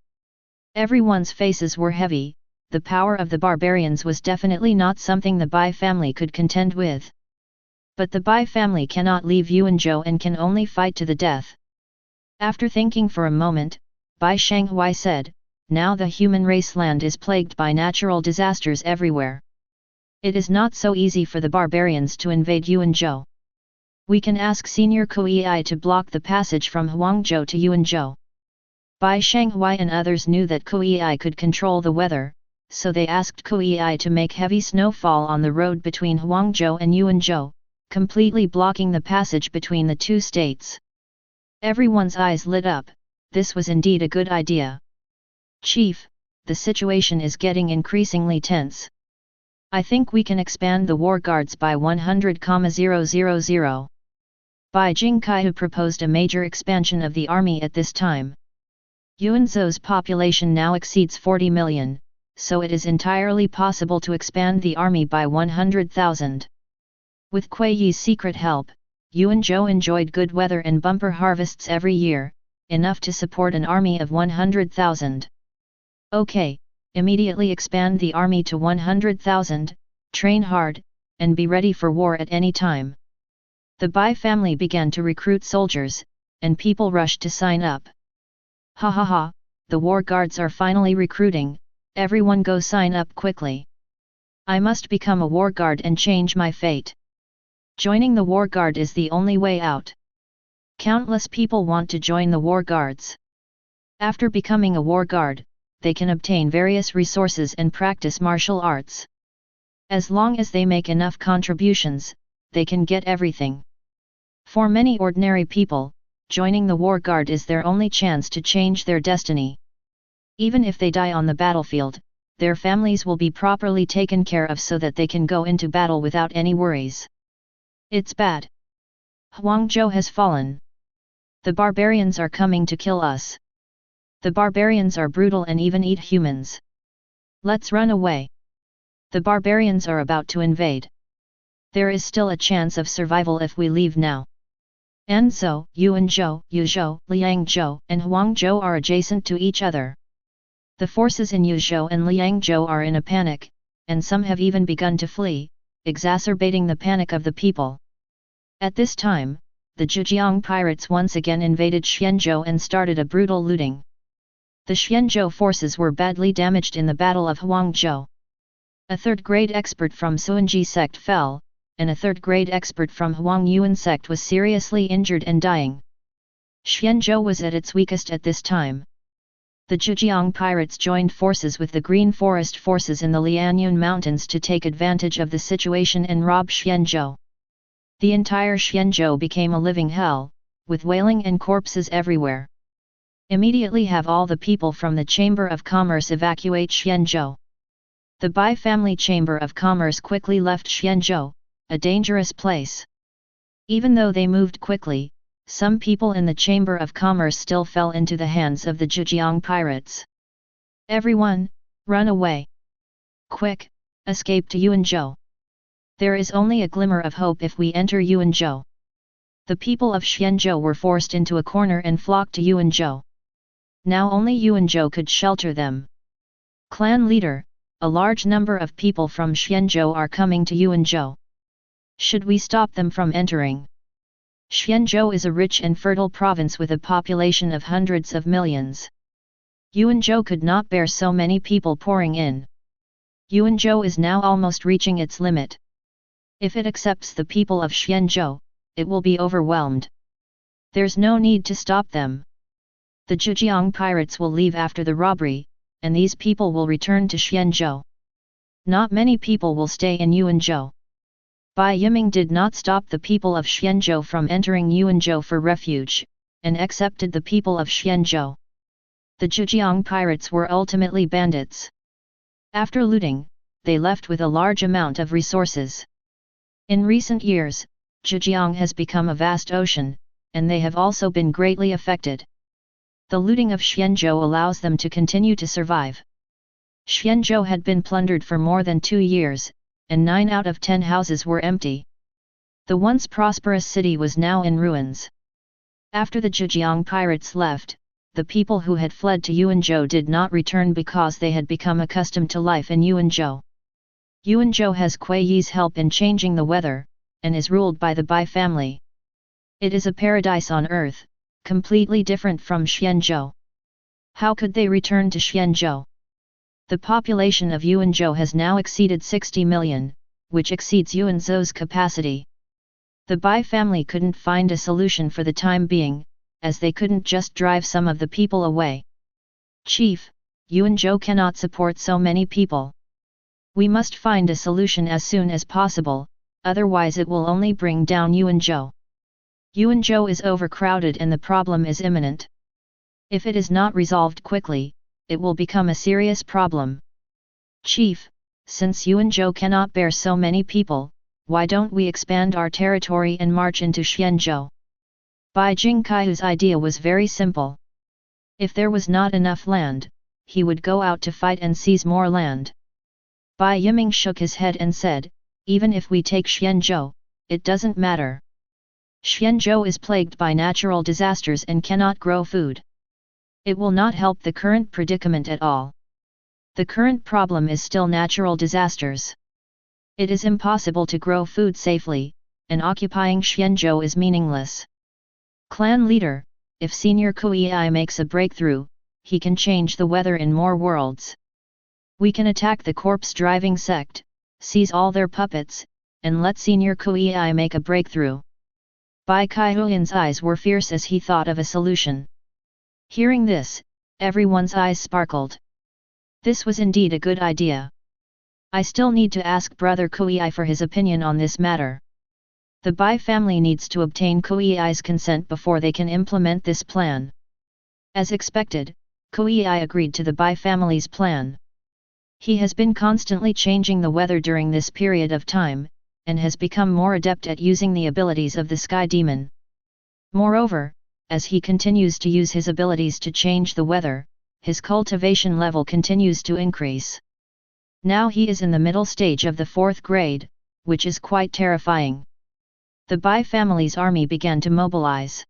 Everyone's faces were heavy. The power of the barbarians was definitely not something the Bai family could contend with. But the Bai family cannot leave Yuanzhou and can only fight to the death. After thinking for a moment, Bai Shanghui said, "Now the human race land is plagued by natural disasters everywhere. It is not so easy for the barbarians to invade Yuanzhou. We can ask Senior Kuei to block the passage from Huangzhou to Yuanzhou." Bai Shanghui and others knew that Kuei could control the weather, so they asked Kuei to make heavy snowfall on the road between Huangzhou and Yuanzhou, completely blocking the passage between the two states. Everyone's eyes lit up. This was indeed a good idea. "Chief, the situation is getting increasingly tense. I think we can expand the war guards by 100,000. Bai Jingkai proposed a major expansion of the army at this time. Yuanzhou's population now exceeds 40 million, so it is entirely possible to expand the army by 100,000. With Kuei Yi's secret help, Yuanzhou enjoyed good weather and bumper harvests every year, enough to support an army of 100,000. Okay, immediately expand the army to 100,000, train hard, and be ready for war at any time." The Bai family began to recruit soldiers, and people rushed to sign up. Ha ha ha, the war guards are finally recruiting, everyone go sign up quickly. I must become a war guard and change my fate. Joining the war guard is the only way out. Countless people want to join the war guards. After becoming a war guard, they can obtain various resources and practice martial arts. As long as they make enough contributions, they can get everything. For many ordinary people, joining the war guard is their only chance to change their destiny. Even if they die on the battlefield, their families will be properly taken care of so that they can go into battle without any worries. It's bad. Huangzhou has fallen. The barbarians are coming to kill us. The barbarians are brutal and even eat humans. Let's run away. The barbarians are about to invade. There is still a chance of survival if we leave now. Anzhou, Yuanzhou, Yuzhou, Liangzhou, and Huangzhou are adjacent to each other. The forces in Yuzhou and Liangzhou are in a panic, and some have even begun to flee, exacerbating the panic of the people. At this time, the Zhejiang pirates once again invaded Xianzhou and started a brutal looting. The Xianzhou forces were badly damaged in the Battle of Huangzhou. A third-grade expert from Suanji sect fell, and a third-grade expert from Huang Yuan sect was seriously injured and dying. Xianzhou was at its weakest at this time. The Zhejiang pirates joined forces with the Green Forest forces in the Lianyun Mountains to take advantage of the situation and rob Xianzhou. The entire Xianzhou became a living hell, with wailing and corpses everywhere. Immediately have all the people from the Chamber of Commerce evacuate Xianzhou. The Bai family Chamber of Commerce quickly left Xianzhou, a dangerous place. Even though they moved quickly, some people in the Chamber of Commerce still fell into the hands of the Zhejiang pirates. Everyone, run away! Quick, escape to Yuanzhou! There is only a glimmer of hope if we enter Yuanzhou. The people of Xianzhou were forced into a corner and flocked to Yuanzhou. Now only Yuanzhou could shelter them. Clan leader, a large number of people from Xianzhou are coming to Yuanzhou. Should we stop them from entering? Xianzhou is a rich and fertile province with a population of hundreds of millions. Yuanzhou could not bear so many people pouring in. Yuanzhou is now almost reaching its limit. If it accepts the people of Xianzhou, it will be overwhelmed. There's no need to stop them. The Zhejiang pirates will leave after the robbery, and these people will return to Xianzhou. Not many people will stay in Yuanzhou. Bai Yiming did not stop the people of Xianzhou from entering Yuanzhou for refuge, and accepted the people of Xianzhou. The Zhejiang pirates were ultimately bandits. After looting, they left with a large amount of resources. In recent years, Zhejiang has become a vast ocean, and they have also been greatly affected. The looting of Xianzhou allows them to continue to survive. Xianzhou had been plundered for more than 2 years, and 9 out of 10 houses were empty. The once prosperous city was now in ruins. After the Zhejiang pirates left, the people who had fled to Yuanzhou did not return because they had become accustomed to life in Yuanzhou. Yuanzhou has Kuei Yi's help in changing the weather, and is ruled by the Bai family. It is a paradise on earth, completely different from Xianzhou. How could they return to Xianzhou? The population of Yuanzhou has now exceeded 60 million, which exceeds Yuanzhou's capacity. The Bai family couldn't find a solution for the time being, as they couldn't just drive some of the people away. Chief, Yuanzhou cannot support so many people. We must find a solution as soon as possible, otherwise it will only bring down Yuanzhou. Yuanzhou is overcrowded and the problem is imminent. If it is not resolved quickly, it will become a serious problem. Chief, since Yuanzhou cannot bear so many people, why don't we expand our territory and march into Xianzhou? Bai Jingkai's idea was very simple. If there was not enough land, he would go out to fight and seize more land. Bai Yiming shook his head and said, even if we take Xianzhou, it doesn't matter. Xianzhou is plagued by natural disasters and cannot grow food. It will not help the current predicament at all. The current problem is still natural disasters. It is impossible to grow food safely, and occupying Xianzhou is meaningless. Clan leader, if Senior Kuei makes a breakthrough, he can change the weather in more worlds. We can attack the corpse-driving sect, seize all their puppets, and let Senior Kuei make a breakthrough. Bai Kaihuyan's eyes were fierce as he thought of a solution. Hearing this, everyone's eyes sparkled. This was indeed a good idea. I still need to ask Brother Kuei for his opinion on this matter. The Bai family needs to obtain Kuei's consent before they can implement this plan. As expected, Kuei agreed to the Bai family's plan. He has been constantly changing the weather during this period of time, and has become more adept at using the abilities of the Sky Demon. Moreover, as he continues to use his abilities to change the weather, his cultivation level continues to increase. Now he is in the middle stage of the 4th grade, which is quite terrifying. The Bai family's army began to mobilize.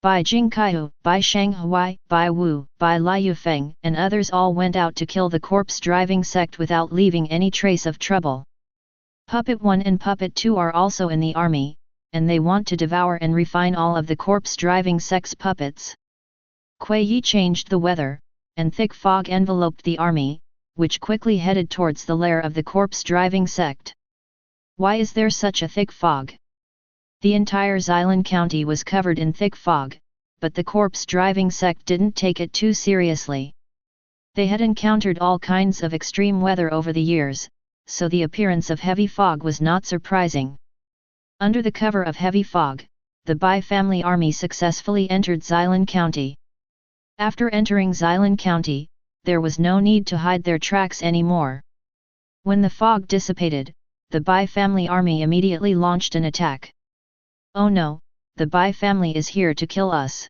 Bai Jingkaihu, Bai Shanghuai, Bai Wu, Bai Liufeng and others all went out to kill the corpse-driving sect without leaving any trace of trouble. Puppet 1 and Puppet 2 are also in the army, and they want to devour and refine all of the corpse-driving sect's puppets. Kuei Yi changed the weather, and thick fog enveloped the army, which quickly headed towards the lair of the corpse-driving sect. Why is there such a thick fog? The entire Xilan County was covered in thick fog, but the corpse-driving sect didn't take it too seriously. They had encountered all kinds of extreme weather over the years, so the appearance of heavy fog was not surprising. Under the cover of heavy fog, the Bai family army successfully entered Qingshan County. After entering Qingshan County, there was no need to hide their tracks anymore. When the fog dissipated, the Bai family army immediately launched an attack. "Oh no, the Bai family is here to kill us.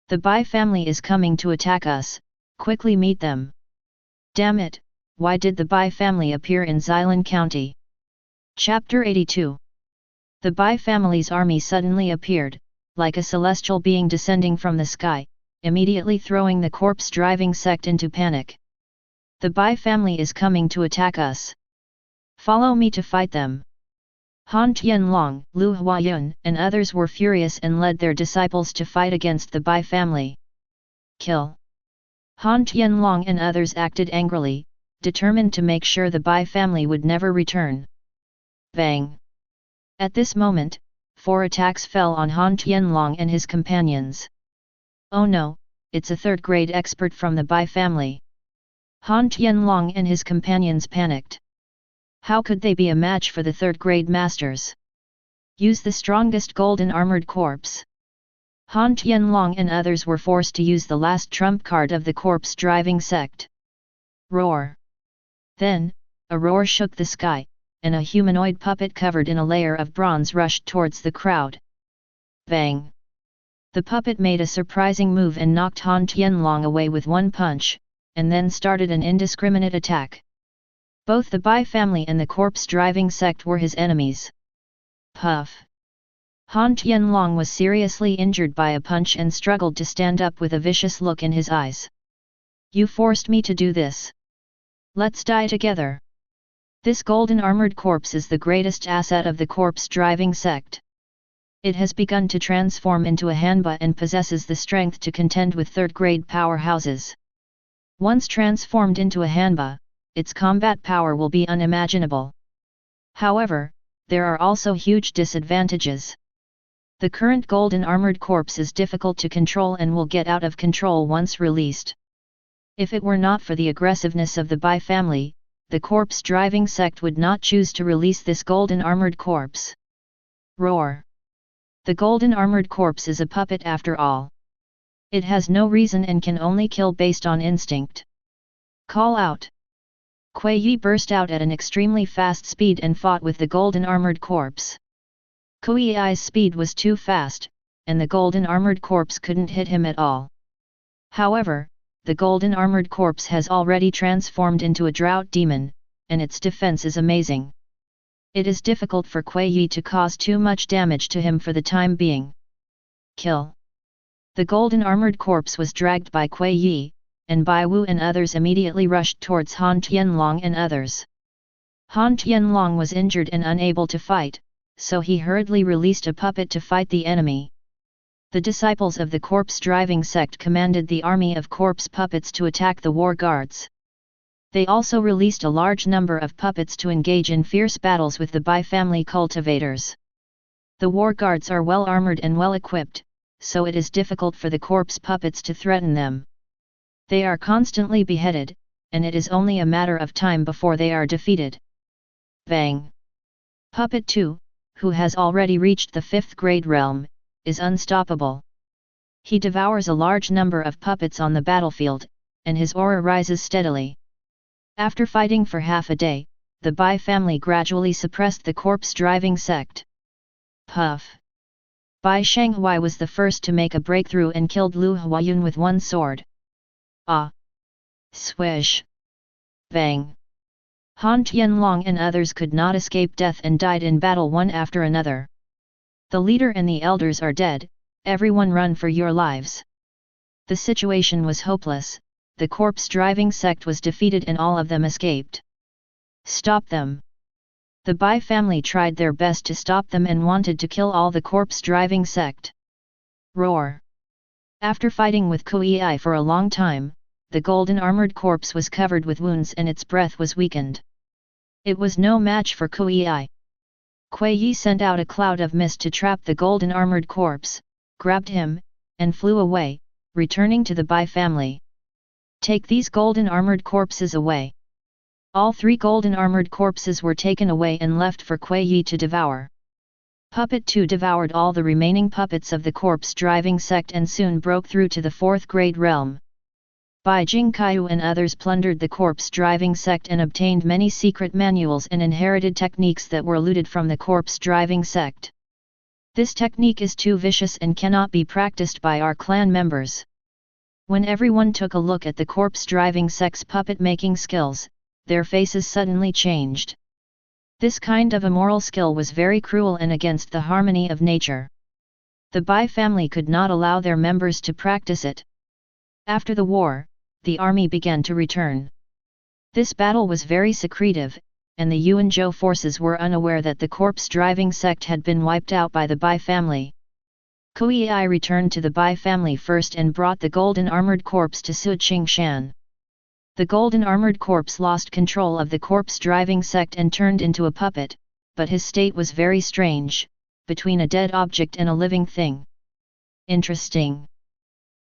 The Bai family is coming to attack us, quickly meet them. Damn it, why did the Bai family appear in Qingshan County?" Chapter 82. The Bai family's army suddenly appeared, like a celestial being descending from the sky, immediately throwing the corpse-driving sect into panic. "The Bai family is coming to attack us. Follow me to fight them." Han Tianlong, Lu Huayun, and others were furious and led their disciples to fight against the Bai family. Kill. Han Tianlong and others acted angrily, determined to make sure the Bai family would never return. Bang! At this moment, 4 attacks fell on Han Tianlong and his companions. "Oh no, it's a third-grade expert from the Bai family." Han Tianlong and his companions panicked. How could they be a match for the third-grade masters? Use the strongest golden armored corpse. Han Tianlong and others were forced to use the last trump card of the corpse-driving sect. Roar! Then, a roar shook the sky, and a humanoid puppet covered in a layer of bronze rushed towards the crowd. Bang! The puppet made a surprising move and knocked Han Tianlong away with one punch, and then started an indiscriminate attack. Both the Bai family and the corpse-driving sect were his enemies. Puff! Han Tianlong was seriously injured by a punch and struggled to stand up with a vicious look in his eyes. "You forced me to do this. Let's die together." This golden armored corpse is the greatest asset of the corpse-driving sect. It has begun to transform into a Hanba and possesses the strength to contend with third-grade powerhouses. Once transformed into a Hanba, its combat power will be unimaginable. However, there are also huge disadvantages. The current golden armored corpse is difficult to control and will get out of control once released. If it were not for the aggressiveness of the Bai family, the corpse-driving sect would not choose to release this golden armored corpse. Roar! The golden armored corpse is a puppet after all. It has no reason and can only kill based on instinct. Call out! Kuei Yi burst out at an extremely fast speed and fought with the golden armored corpse. Kuei Yi's speed was too fast, and the golden armored corpse couldn't hit him at all. However, the golden armored corpse has already transformed into a drought demon, and its defense is amazing. It is difficult for Kuei Yi to cause too much damage to him for the time being. Kill! The golden armored corpse was dragged by Kuei Yi, and Bai Wu and others immediately rushed towards Han Tianlong and others. Han Tianlong was injured and unable to fight, so he hurriedly released a puppet to fight the enemy. The disciples of the corpse-driving sect commanded the army of corpse puppets to attack the war guards. They also released a large number of puppets to engage in fierce battles with the Bai family cultivators. The war guards are well armored and well equipped, so it is difficult for the corpse puppets to threaten them. They are constantly beheaded, and it is only a matter of time before they are defeated. Bang! Puppet 2, who has already reached the 5th grade realm, is unstoppable. He devours a large number of puppets on the battlefield, and his aura rises steadily. After fighting for half a day, the Bai family gradually suppressed the corpse-driving sect. Puff! Bai Shanghui was the first to make a breakthrough and killed Lu Huayun with one sword. Ah! Swish! Bang! Han Tianlong and others could not escape death and died in battle one after another. The leader and the elders are dead, everyone run for your lives. The situation was hopeless, the corpse-driving sect was defeated and all of them escaped. Stop them! The Bai family tried their best to stop them and wanted to kill all the corpse-driving sect. Roar! After fighting with Kuei Yi for a long time, the golden armored corpse was covered with wounds and its breath was weakened. It was no match for Kuei Yi. Kuei Yi sent out a cloud of mist to trap the golden armored corpse, grabbed him, and flew away, returning to the Bai family. "Take these golden armored corpses away." All 3 golden armored corpses were taken away and left for Kuei Yi to devour. Puppet 2 devoured all the remaining puppets of the corpse-driving sect and soon broke through to the 4th grade realm. Bai Jingqiu and others plundered the corpse-driving sect and obtained many secret manuals and inherited techniques that were looted from the corpse-driving sect. This technique is too vicious and cannot be practiced by our clan members. When everyone took a look at the corpse-driving sect's puppet-making skills, their faces suddenly changed. This kind of immoral skill was very cruel and against the harmony of nature. The Bai family could not allow their members to practice it. After the war, the army began to return. This battle was very secretive, and the Yuanzhou forces were unaware that the corpse-driving sect had been wiped out by the Bai family. Kuei Yi returned to the Bai family first and brought the golden armored corpse to Qingshan. The golden armored corpse lost control of the corpse-driving sect and turned into a puppet, but his state was very strange, between a dead object and a living thing. Interesting.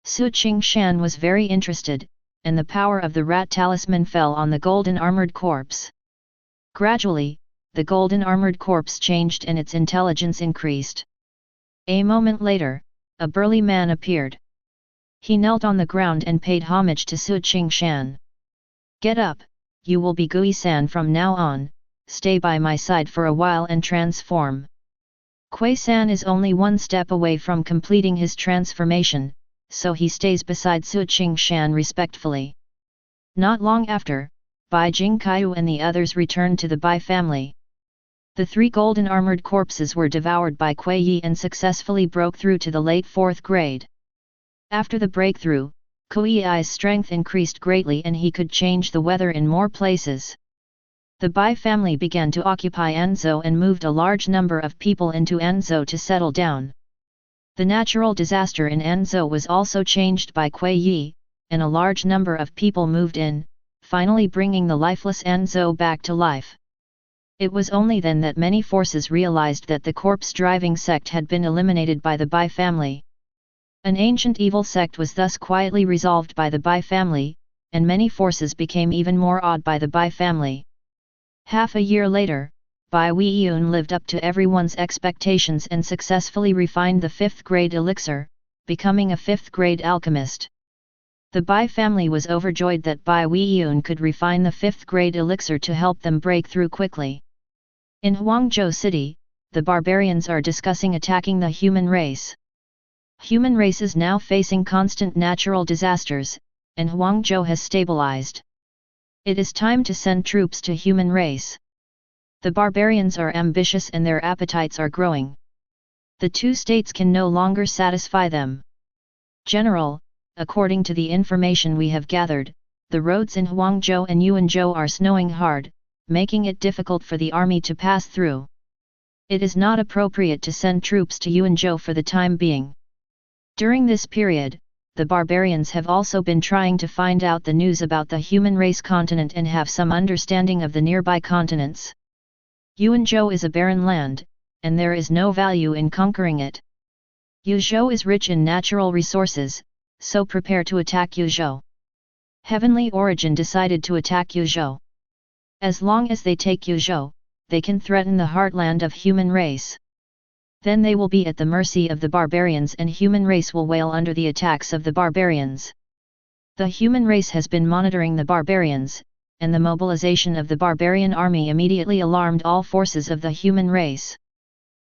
Qingshan was very interested, and the power of the rat talisman fell on the golden armored corpse. Gradually, the golden armored corpse changed and its intelligence increased. A moment later, a burly man appeared. He knelt on the ground and paid homage to Qingshan. "Get up, you will be Gui-san from now on, stay by my side for a while and transform." Kui-san is only one step away from completing his transformation, so he stays beside Qingshan respectfully. Not long after, Bai Jingqiu and the others returned to the Bai family. The 3 golden armored corpses were devoured by Kuei Yi and successfully broke through to the late 4th grade. After the breakthrough, Kuei Yi's strength increased greatly and he could change the weather in more places. The Bai family began to occupy Anzhou and moved a large number of people into Anzhou to settle down. The natural disaster in Anzhou was also changed by Kuei Yi, and a large number of people moved in, finally bringing the lifeless Anzhou back to life. It was only then that many forces realized that the corpse-driving sect had been eliminated by the Bai family. An ancient evil sect was thus quietly resolved by the Bai family, and many forces became even more awed by the Bai family. Half a year later, Bai Weiyun lived up to everyone's expectations and successfully refined the 5th grade elixir, becoming a 5th grade alchemist. The Bai family was overjoyed that Bai Weiyun could refine the 5th grade elixir to help them break through quickly. In Huangzhou City, the barbarians are discussing attacking the human race. Human race is now facing constant natural disasters, and Huangzhou has stabilized. It is time to send troops to human race. The barbarians are ambitious and their appetites are growing. The 2 states can no longer satisfy them. General, according to the information we have gathered, the roads in Huangzhou and Yuanzhou are snowing hard, making it difficult for the army to pass through. It is not appropriate to send troops to Yuanzhou for the time being. During this period, the barbarians have also been trying to find out the news about the human race continent and have some understanding of the nearby continents. Yuanzhou is a barren land, and there is no value in conquering it. Yuzhou is rich in natural resources, so prepare to attack Yuzhou. Heavenly Origin decided to attack Yuzhou. As long as they take Yuzhou, they can threaten the heartland of human race. Then they will be at the mercy of the barbarians and human race will wail under the attacks of the barbarians. The human race has been monitoring the barbarians, and the mobilization of the barbarian army immediately alarmed all forces of the human race.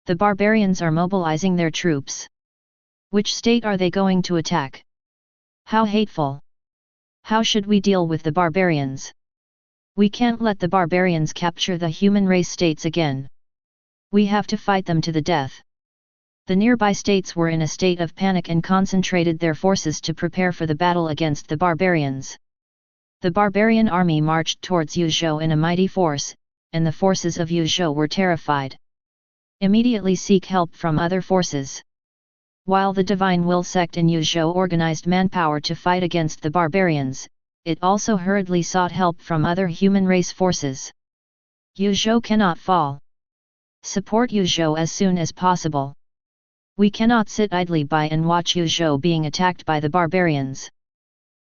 The barbarians are mobilizing their troops. Which state are they going to attack? How hateful! How should we deal with the barbarians? We can't let the barbarians capture the human race states again. We have to fight them to the death. The nearby states were in a state of panic and concentrated their forces to prepare for the battle against the barbarians. The barbarian army marched towards Yuzhou in a mighty force, and the forces of Yuzhou were terrified. Immediately seek help from other forces. While the Divine Will sect in Yuzhou organized manpower to fight against the barbarians, it also hurriedly sought help from other human race forces. Yuzhou cannot fall. Support Yuzhou as soon as possible. We cannot sit idly by and watch Yuzhou being attacked by the barbarians.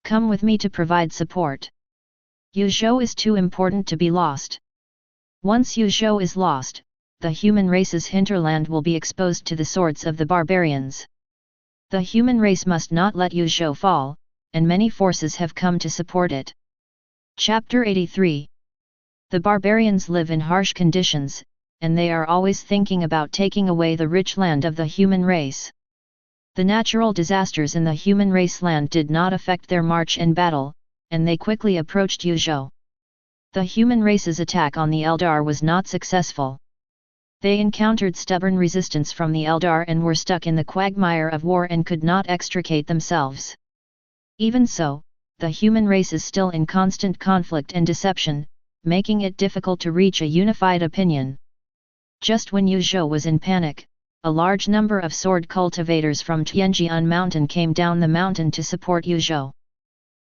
Come with me to provide support. Yuzhou is too important to be lost. Once Yuzhou is lost, the human race's hinterland will be exposed to the swords of the barbarians. The human race must not let Yuzhou fall, and many forces have come to support it. Chapter 83. The barbarians live in harsh conditions, and they are always thinking about taking away the rich land of the human race. The natural disasters in the human race land did not affect their march and battle, and they quickly approached Yuzhou. The human race's attack on the Eldar was not successful. They encountered stubborn resistance from the Eldar and were stuck in the quagmire of war and could not extricate themselves. Even so, the human race is still in constant conflict and deception, making it difficult to reach a unified opinion. Just when Yuzhou was in panic, a large number of sword cultivators from Qingshan mountain came down the mountain to support Yuzhou.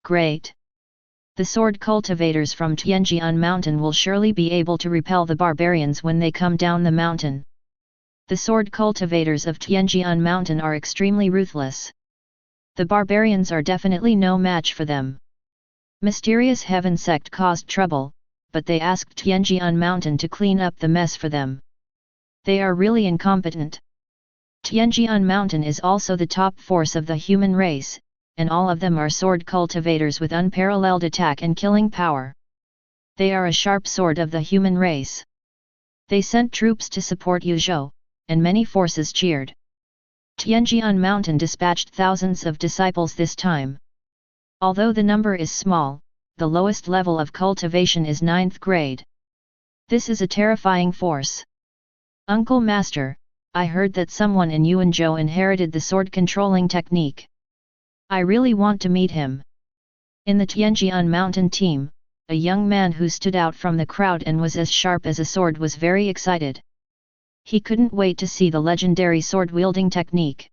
Great! The sword cultivators from Qingshan mountain will surely be able to repel the barbarians when they come down the mountain. The sword cultivators of Qingshan mountain are extremely ruthless. The barbarians are definitely no match for them. Mysterious Heaven sect caused trouble, but they asked Qingshan mountain to clean up the mess for them. They are really incompetent. Qingshan mountain is also the top force of the human race, and all of them are sword cultivators with unparalleled attack and killing power. They are a sharp sword of the human race. They sent troops to support Yuzhou, and many forces cheered. Qingshan mountain dispatched thousands of disciples this time. Although the number is small, the lowest level of cultivation is 9th grade. This is a terrifying force. Uncle Master, I heard that someone in Yuanzhou inherited the sword controlling technique. I really want to meet him. In the Qingshan mountain team, a young man who stood out from the crowd and was as sharp as a sword was very excited. He couldn't wait to see the legendary sword-wielding technique.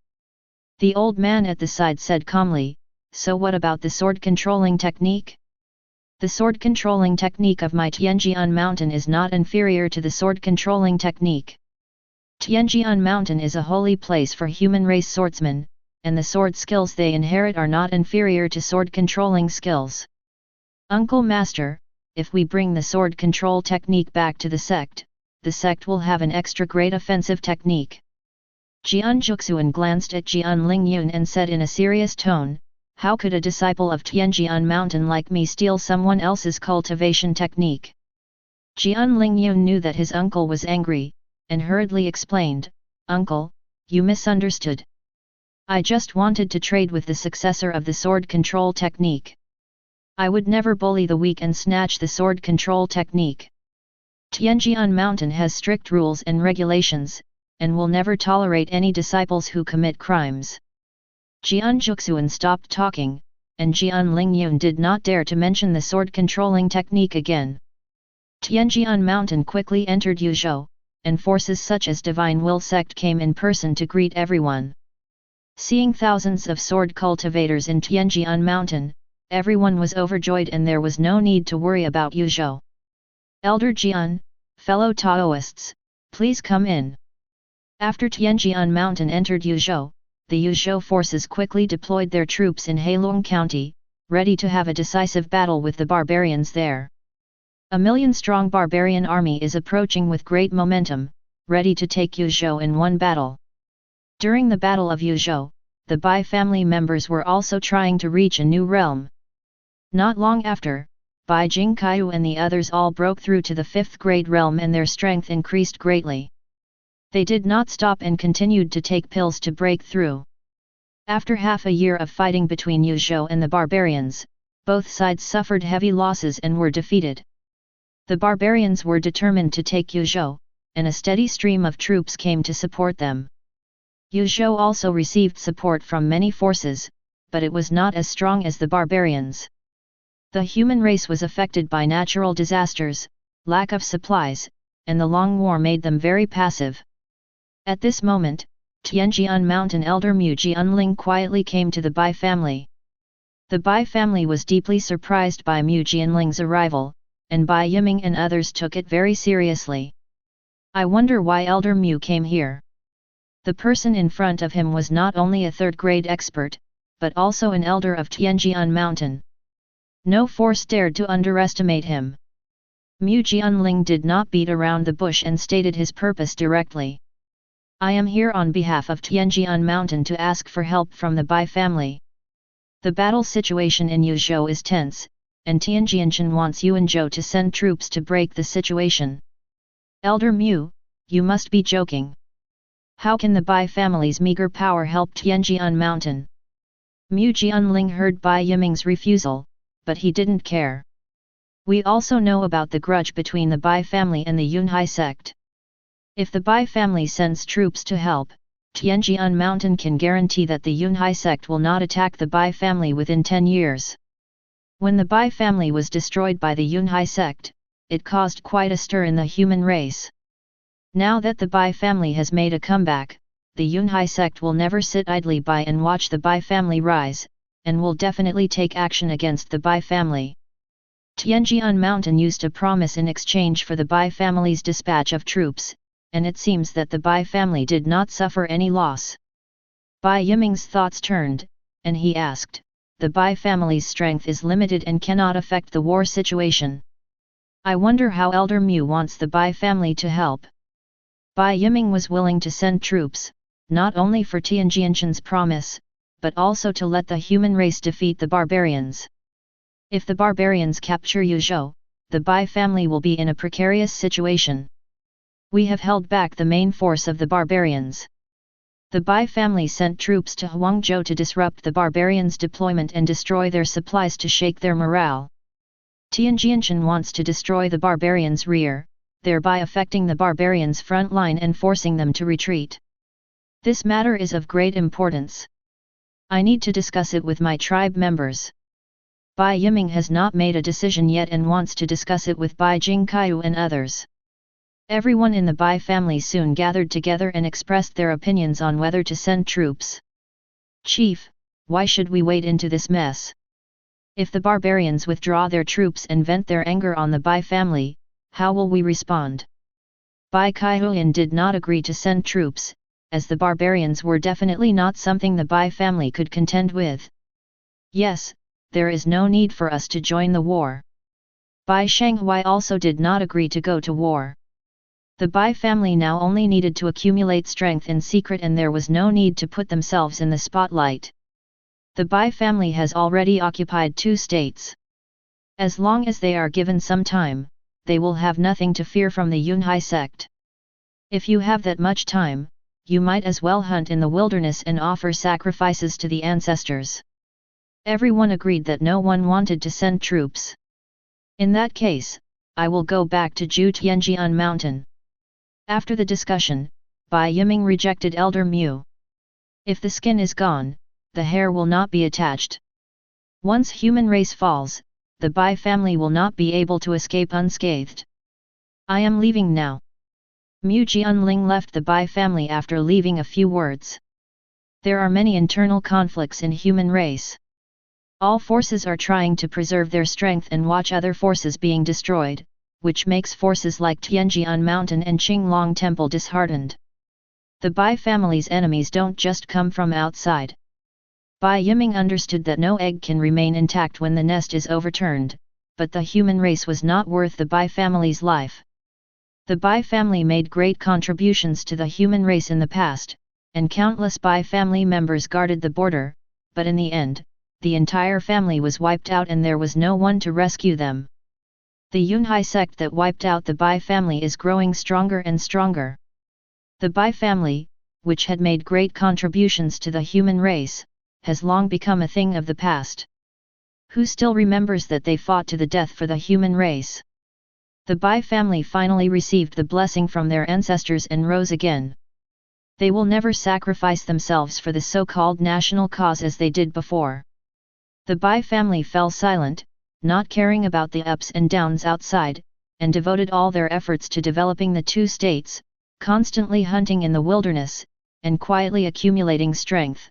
The old man at the side said calmly, "So what about the sword-controlling technique?" "The sword-controlling technique of my Qingshan mountain is not inferior to the sword-controlling technique. Qingshan mountain is a holy place for human race swordsmen, and the sword skills they inherit are not inferior to sword-controlling skills. Uncle Master, if we bring the sword control technique back to the sect will have an extra great offensive technique." Jian Juxuan glanced at Jian Lingyun and said in a serious tone, "How could a disciple of Qingshan mountain like me steal someone else's cultivation technique?" Jian Lingyun knew that his uncle was angry, and hurriedly explained, "Uncle, you misunderstood. I just wanted to trade with the successor of the sword control technique. I would never bully the weak and snatch the sword control technique. Qingshan mountain has strict rules and regulations, and will never tolerate any disciples who commit crimes." Jian Juxuan stopped talking, and Jian Lingyun did not dare to mention the sword controlling technique again. Qingshan mountain quickly entered Yuzhou, and forces such as Divine Will sect came in person to greet everyone. Seeing thousands of sword cultivators in Qingshan mountain, everyone was overjoyed and there was no need to worry about Yuzhou. "Elder Jian, fellow Taoists, please come in." After Qingshan mountain entered Yuzhou, the Yuzhou forces quickly deployed their troops in Heilong County, ready to have a decisive battle with the barbarians there. A million-strong barbarian army is approaching with great momentum, ready to take Yuzhou in one battle. During the Battle of Yuzhou, the Bai family members were also trying to reach a new realm. Not long after, Bai Jingqiu and the others all broke through to the 5th grade realm and their strength increased greatly. They did not stop and continued to take pills to break through. After half a year of fighting between Yuzhou and the barbarians, both sides suffered heavy losses and were defeated. The barbarians were determined to take Yuzhou, and a steady stream of troops came to support them. Yuzhou also received support from many forces, but it was not as strong as the barbarians. The human race was affected by natural disasters, lack of supplies, and the long war made them very passive. At this moment, Qingshan mountain elder Mu Jianling quietly came to the Bai family. The Bai family was deeply surprised by Mu Jianling's arrival, and Bai Yiming and others took it very seriously. "I wonder why Elder Mu came here. The person in front of him was not only a third-grade expert, but also an elder of Qingshan Mountain. No force dared to underestimate him. Mu Jianling did not beat around the bush and stated his purpose directly. I am here on behalf of Qingshan Mountain to ask for help from the Bai family. The battle situation in Yuzhou is tense, and Qingshan wants Yuanzhou to send troops to break the situation. Elder Mu, you must be joking. How can the Bai family's meager power help Qingshan Mountain? Mu Jianling heard Bai Yiming's refusal, but he didn't care. We also know about the grudge between the Bai family and the Yunhai sect. If the Bai family sends troops to help, Qingshan Mountain can guarantee that the Yunhai sect will not attack the Bai family within 10 years. When the Bai family was destroyed by the Yunhai sect, it caused quite a stir in the human race. Now that the Bai family has made a comeback, the Yunhai sect will never sit idly by and watch the Bai family rise, and will definitely take action against the Bai family. Qingshan Mountain used a promise in exchange for the Bai family's dispatch of troops, and it seems that the Bai family did not suffer any loss. Bai Yiming's thoughts turned, and he asked, the Bai family's strength is limited and cannot affect the war situation. I wonder how Elder Mu wants the Bai family to help. Bai Yiming was willing to send troops, not only for Qingshan's promise, but also to let the human race defeat the barbarians. If the barbarians capture Yuzhou, the Bai family will be in a precarious situation. We have held back the main force of the barbarians. The Bai family sent troops to Huangzhou to disrupt the barbarians' deployment and destroy their supplies to shake their morale. Qingshan wants to destroy the barbarians' rear, thereby affecting the barbarians' front line and forcing them to retreat. This matter is of great importance. I need to discuss it with my tribe members. Bai Yiming has not made a decision yet and wants to discuss it with Bai Jingqiu and others. Everyone in the Bai family soon gathered together and expressed their opinions on whether to send troops. Chief, why should we wade into this mess? If the barbarians withdraw their troops and vent their anger on the Bai family, how will we respond? Bai Kaihuyan did not agree to send troops, as the barbarians were definitely not something the Bai family could contend with. Yes, there is no need for us to join the war. Bai Shanghui also did not agree to go to war. The Bai family now only needed to accumulate strength in secret and there was no need to put themselves in the spotlight. The Bai family has already occupied 2 states. As long as they are given some time, they will have nothing to fear from the Yunhai sect. If you have that much time, you might as well hunt in the wilderness and offer sacrifices to the ancestors. Everyone agreed that no one wanted to send troops. In that case, I will go back to Qingshan Mountain. After the discussion, Bai Yiming rejected Elder Mu. If the skin is gone, the hair will not be attached. Once human race falls, the Bai family will not be able to escape unscathed. I am leaving now. Mu Jianling left the Bai family after leaving a few words. There are many internal conflicts in human race. All forces are trying to preserve their strength and watch other forces being destroyed, which makes forces like Qingshan Mountain and Qinglong Temple disheartened. The Bai family's enemies don't just come from outside. Bai Yiming understood that no egg can remain intact when the nest is overturned, but the human race was not worth the Bai family's life. The Bai family made great contributions to the human race in the past, and countless Bai family members guarded the border, but in the end, the entire family was wiped out and there was no one to rescue them. The Yunhai sect that wiped out the Bai family is growing stronger and stronger. The Bai family, which had made great contributions to the human race, has long become a thing of the past. Who still remembers that they fought to the death for the human race? The Bai family finally received the blessing from their ancestors and rose again. They will never sacrifice themselves for the so-called national cause as they did before. The Bai family fell silent, not caring about the ups and downs outside, and devoted all their efforts to developing the 2 states, constantly hunting in the wilderness, and quietly accumulating strength.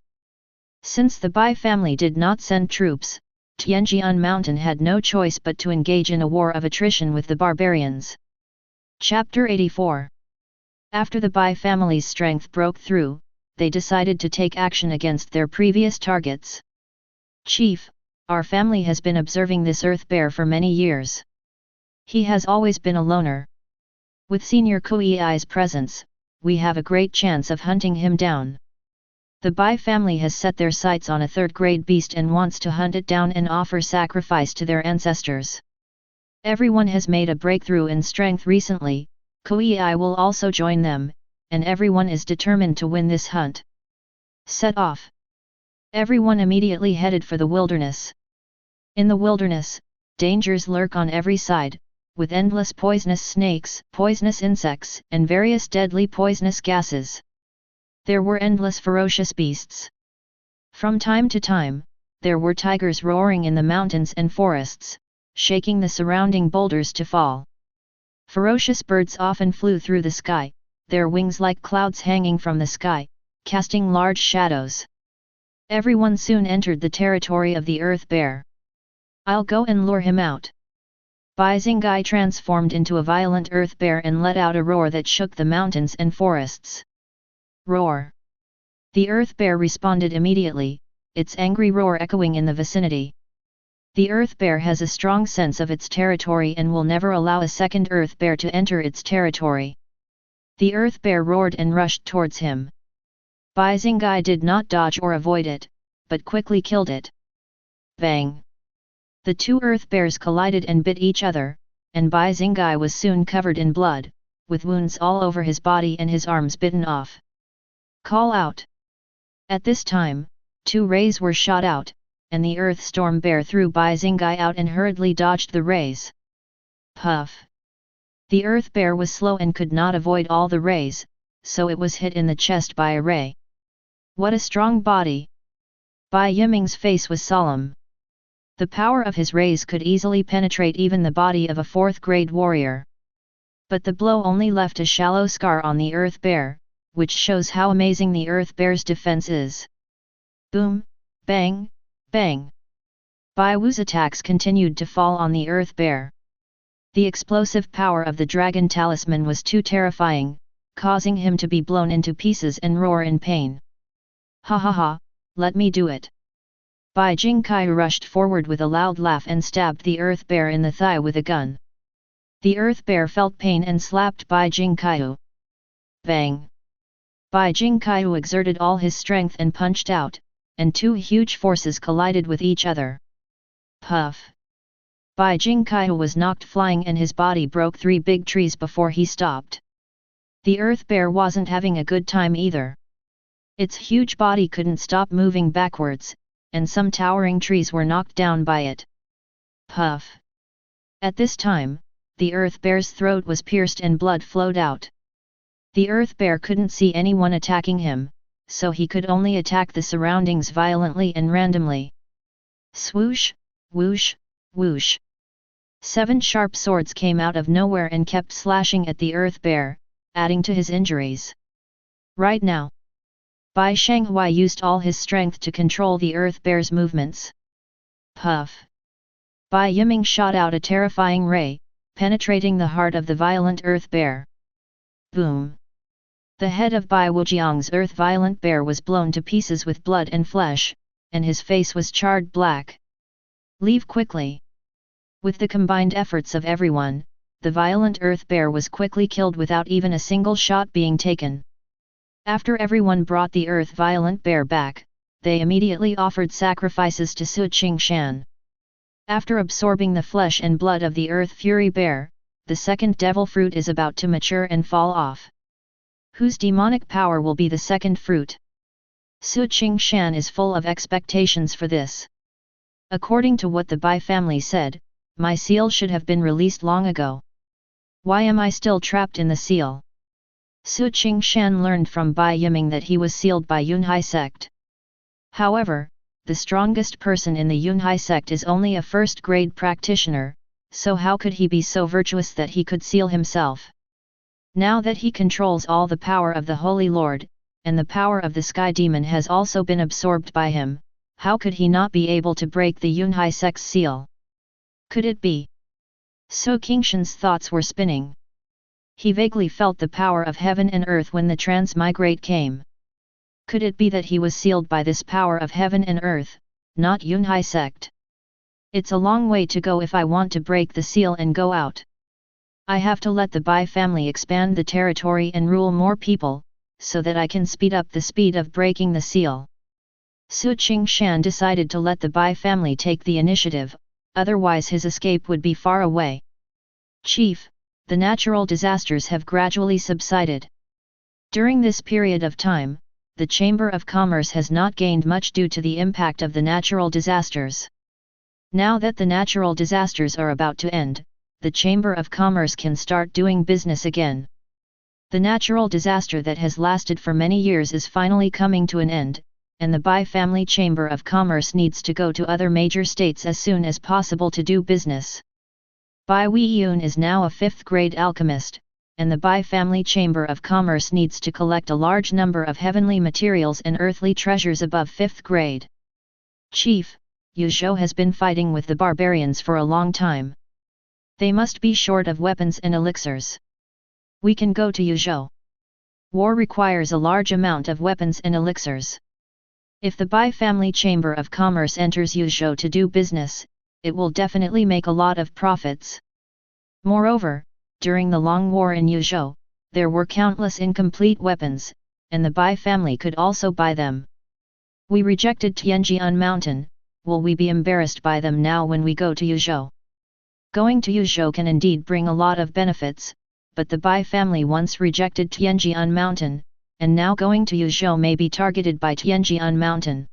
Since the Bai family did not send troops, Qingshan Mountain had no choice but to engage in a war of attrition with the barbarians. Chapter 84. After the Bai family's strength broke through, they decided to take action against their previous targets. Chief, our family has been observing this earth bear for many years. He has always been a loner. With Senior Kuei's presence, we have a great chance of hunting him down. The Bai family has set their sights on a third-grade beast and wants to hunt it down and offer sacrifice to their ancestors. Everyone has made a breakthrough in strength recently, Kuei will also join them, and everyone is determined to win this hunt. Set off. Everyone immediately headed for the wilderness. In the wilderness, dangers lurk on every side, with endless poisonous snakes, poisonous insects, and various deadly poisonous gases. There were endless ferocious beasts. From time to time, there were tigers roaring in the mountains and forests, shaking the surrounding boulders to fall. Ferocious birds often flew through the sky, their wings like clouds hanging from the sky, casting large shadows. Everyone soon entered the territory of the earth bear. I'll go and lure him out. Bai Xingai transformed into a violent earth bear and let out a roar that shook the mountains and forests. Roar! The earth bear responded immediately, its angry roar echoing in the vicinity. The earth bear has a strong sense of its territory and will never allow a second earth bear to enter its territory. The earth bear roared and rushed towards him. Bai Xingai did not dodge or avoid it, but quickly killed it. Bang! The two earth bears collided and bit each other, and Bai Xingai was soon covered in blood, with wounds all over his body and his arms bitten off. Call out! At this time, two rays were shot out, and the earth storm bear threw Bai Xingai out and hurriedly dodged the rays. Puff! The earth bear was slow and could not avoid all the rays, so it was hit in the chest by a ray. What a strong body! Bai Yiming's face was solemn. The power of his rays could easily penetrate even the body of a fourth-grade warrior. But the blow only left a shallow scar on the earth bear, which shows how amazing the earth bear's defense is. Boom! Bang! Bang! Bai Wu's attacks continued to fall on the earth bear. The explosive power of the dragon talisman was too terrifying, causing him to be blown into pieces and roar in pain. Ha ha ha, let me do it! Bai Jingkai rushed forward with a loud laugh and stabbed the earth bear in the thigh with a gun. The earth bear felt pain and slapped Bai Jingkai. Bang! Bai Jingkai exerted all his strength and punched out, and two huge forces collided with each other. Puff! Bai Jingkai was knocked flying and his body broke three big trees before he stopped. The earth bear wasn't having a good time either. Its huge body couldn't stop moving backwards, and some towering trees were knocked down by it. Puff! At this time, the earth bear's throat was pierced and blood flowed out. The earth bear couldn't see anyone attacking him, so he could only attack the surroundings violently and randomly. Swoosh, whoosh, whoosh. 7 sharp swords came out of nowhere and kept slashing at the earth bear, adding to his injuries. Right now, Bai Shanghui used all his strength to control the earth bear's movements. Puff! Bai Yiming shot out a terrifying ray, penetrating the heart of the violent earth bear. Boom! The head of Bai Wujiang's earth violent bear was blown to pieces with blood and flesh, and his face was charred black. Leave quickly! With the combined efforts of everyone, the violent earth bear was quickly killed without even a single shot being taken. After everyone brought the earth violent bear back, they immediately offered sacrifices to Qingshan. After absorbing the flesh and blood of the earth fury bear, the second devil fruit is about to mature and fall off. Whose demonic power will be the second fruit? Qingshan is full of expectations for this. According to what the Bai family said, my seal should have been released long ago. Why am I still trapped in the seal? Qingshan learned from Bai Yiming that he was sealed by Yunhai sect. However, the strongest person in the Yunhai sect is only a first-grade practitioner, so how could he be so virtuous that he could seal himself? Now that he controls all the power of the Holy Lord, and the power of the Sky Demon has also been absorbed by him, how could he not be able to break the Yunhai sect's seal? Could it be? So Qingshan's thoughts were spinning. He vaguely felt the power of heaven and earth when the transmigrate came. Could it be that he was sealed by this power of heaven and earth, not Yunhai sect? It's a long way to go if I want to break the seal and go out. I have to let the Bai family expand the territory and rule more people, so that I can speed up the speed of breaking the seal. Su Qingshan decided to let the Bai family take the initiative, otherwise his escape would be far away. Chief, the natural disasters have gradually subsided. During this period of time, the Chamber of Commerce has not gained much due to the impact of the natural disasters. Now that the natural disasters are about to end, the Chamber of Commerce can start doing business again. The natural disaster that has lasted for many years is finally coming to an end, and the Bai Family Chamber of Commerce needs to go to other major states as soon as possible to do business. Bai Weiyun is now a 5th grade alchemist, and the Bai Family Chamber of Commerce needs to collect a large number of heavenly materials and earthly treasures above 5th grade. Chief, Yuzhou has been fighting with the barbarians for a long time. They must be short of weapons and elixirs. We can go to Yuzhou. War requires a large amount of weapons and elixirs. If the Bai Family Chamber of Commerce enters Yuzhou to do business, it will definitely make a lot of profits. Moreover, during the long war in Yuzhou, there were countless incomplete weapons, and the Bai family could also buy them. We rejected Tianjian Mountain, will we be embarrassed by them now when we go to Yuzhou? Going to Yuzhou can indeed bring a lot of benefits, but the Bai family once rejected Tianjian Mountain, and now going to Yuzhou may be targeted by Tianjian Mountain.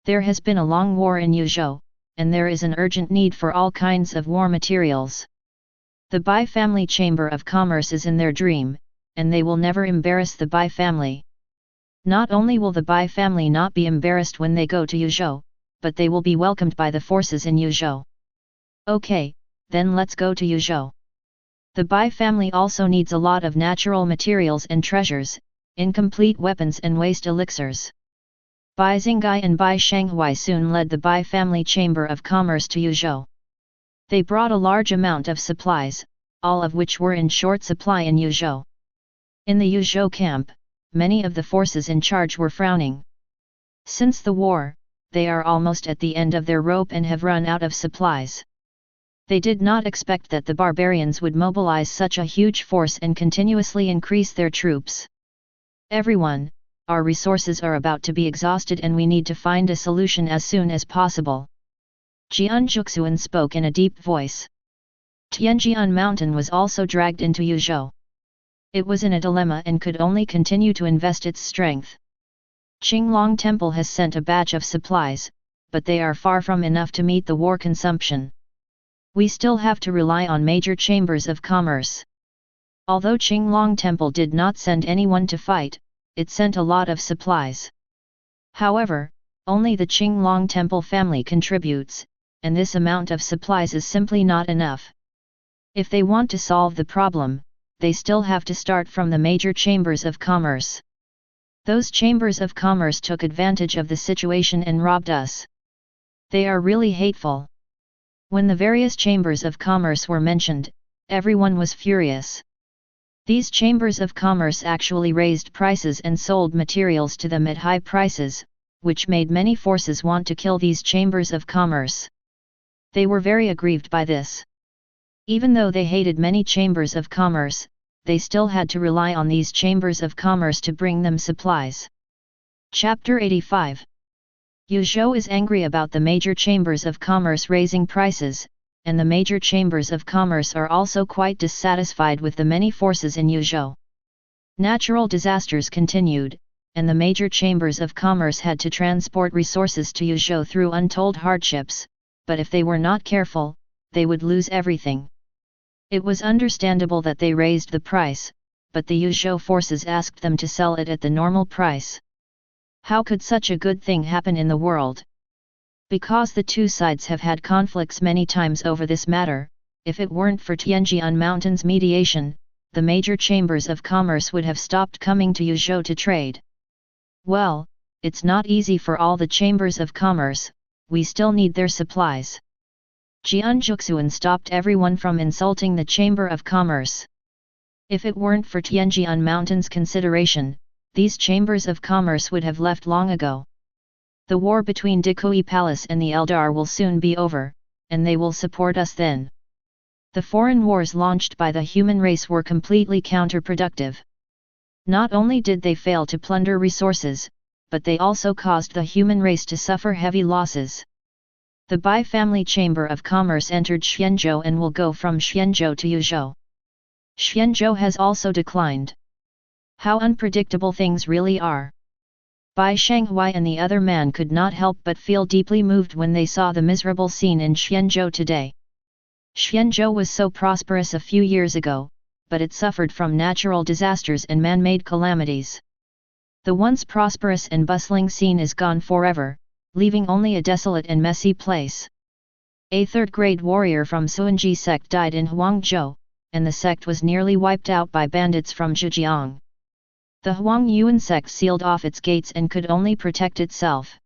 There has been a long war in Yuzhou, and there is an urgent need for all kinds of war materials. The Bai Family Chamber of Commerce is in their dream, and they will never embarrass the Bai family. Not only will the Bai family not be embarrassed when they go to Yuzhou, but they will be welcomed by the forces in Yuzhou. Okay, then let's go to Yuzhou. The Bai family also needs a lot of natural materials and treasures, incomplete weapons and waste elixirs. Bai Xingai and Bai Shanghui soon led the Bai Family Chamber of Commerce to Yuzhou. They brought a large amount of supplies, all of which were in short supply in Yuzhou. In the Yuzhou camp, many of the forces in charge were frowning. Since the war, they are almost at the end of their rope and have run out of supplies. They did not expect that the barbarians would mobilize such a huge force and continuously increase their troops. Everyone, our resources are about to be exhausted and we need to find a solution as soon as possible. Jian Juxuan spoke in a deep voice. Tianjian Mountain was also dragged into Yuzhou. It was in a dilemma and could only continue to invest its strength. Qinglong Temple has sent a batch of supplies, but they are far from enough to meet the war consumption. We still have to rely on major chambers of commerce. Although Qinglong Temple did not send anyone to fight, it sent a lot of supplies. However, only the Qinglong Temple family contributes, and this amount of supplies is simply not enough. If they want to solve the problem, they still have to start from the major chambers of commerce. Those chambers of commerce took advantage of the situation and robbed us. They are really hateful. When the various chambers of commerce were mentioned, everyone was furious. These chambers of commerce actually raised prices and sold materials to them at high prices, which made many forces want to kill these chambers of commerce. They were very aggrieved by this. Even though they hated many chambers of commerce, they still had to rely on these chambers of commerce to bring them supplies. Chapter 85. Yuzhou is angry about the major chambers of commerce raising prices, and the major chambers of commerce are also quite dissatisfied with the many forces in Yuzhou. Natural disasters continued, and the major chambers of commerce had to transport resources to Yuzhou through untold hardships, but if they were not careful, they would lose everything. It was understandable that they raised the price, but the Yuzhou forces asked them to sell it at the normal price. How could such a good thing happen in the world? Because the two sides have had conflicts many times over this matter, if it weren't for Tianjian Mountain's mediation, the major chambers of commerce would have stopped coming to Yuzhou to trade. Well, it's not easy for all the chambers of commerce, we still need their supplies. Jian Juxuan stopped everyone from insulting the Chamber of Commerce. If it weren't for Tianjian Mountain's consideration, these chambers of commerce would have left long ago. The war between Dikui Palace and the Eldar will soon be over, and they will support us then. The foreign wars launched by the human race were completely counterproductive. Not only did they fail to plunder resources, but they also caused the human race to suffer heavy losses. The Bai family chamber of commerce entered Xianzhou and will go from Xianzhou to Yuzhou. Xianzhou has also declined. How unpredictable things really are. Bai Shanghui and the other man could not help but feel deeply moved when they saw the miserable scene in Xianzhou today. Xianzhou was so prosperous a few years ago, but it suffered from natural disasters and man-made calamities. The once prosperous and bustling scene is gone forever, leaving only a desolate and messy place. A third-grade warrior from Suanji sect died in Huangzhou, and the sect was nearly wiped out by bandits from Zhejiang. The Huang Yuan sect sealed off its gates and could only protect itself.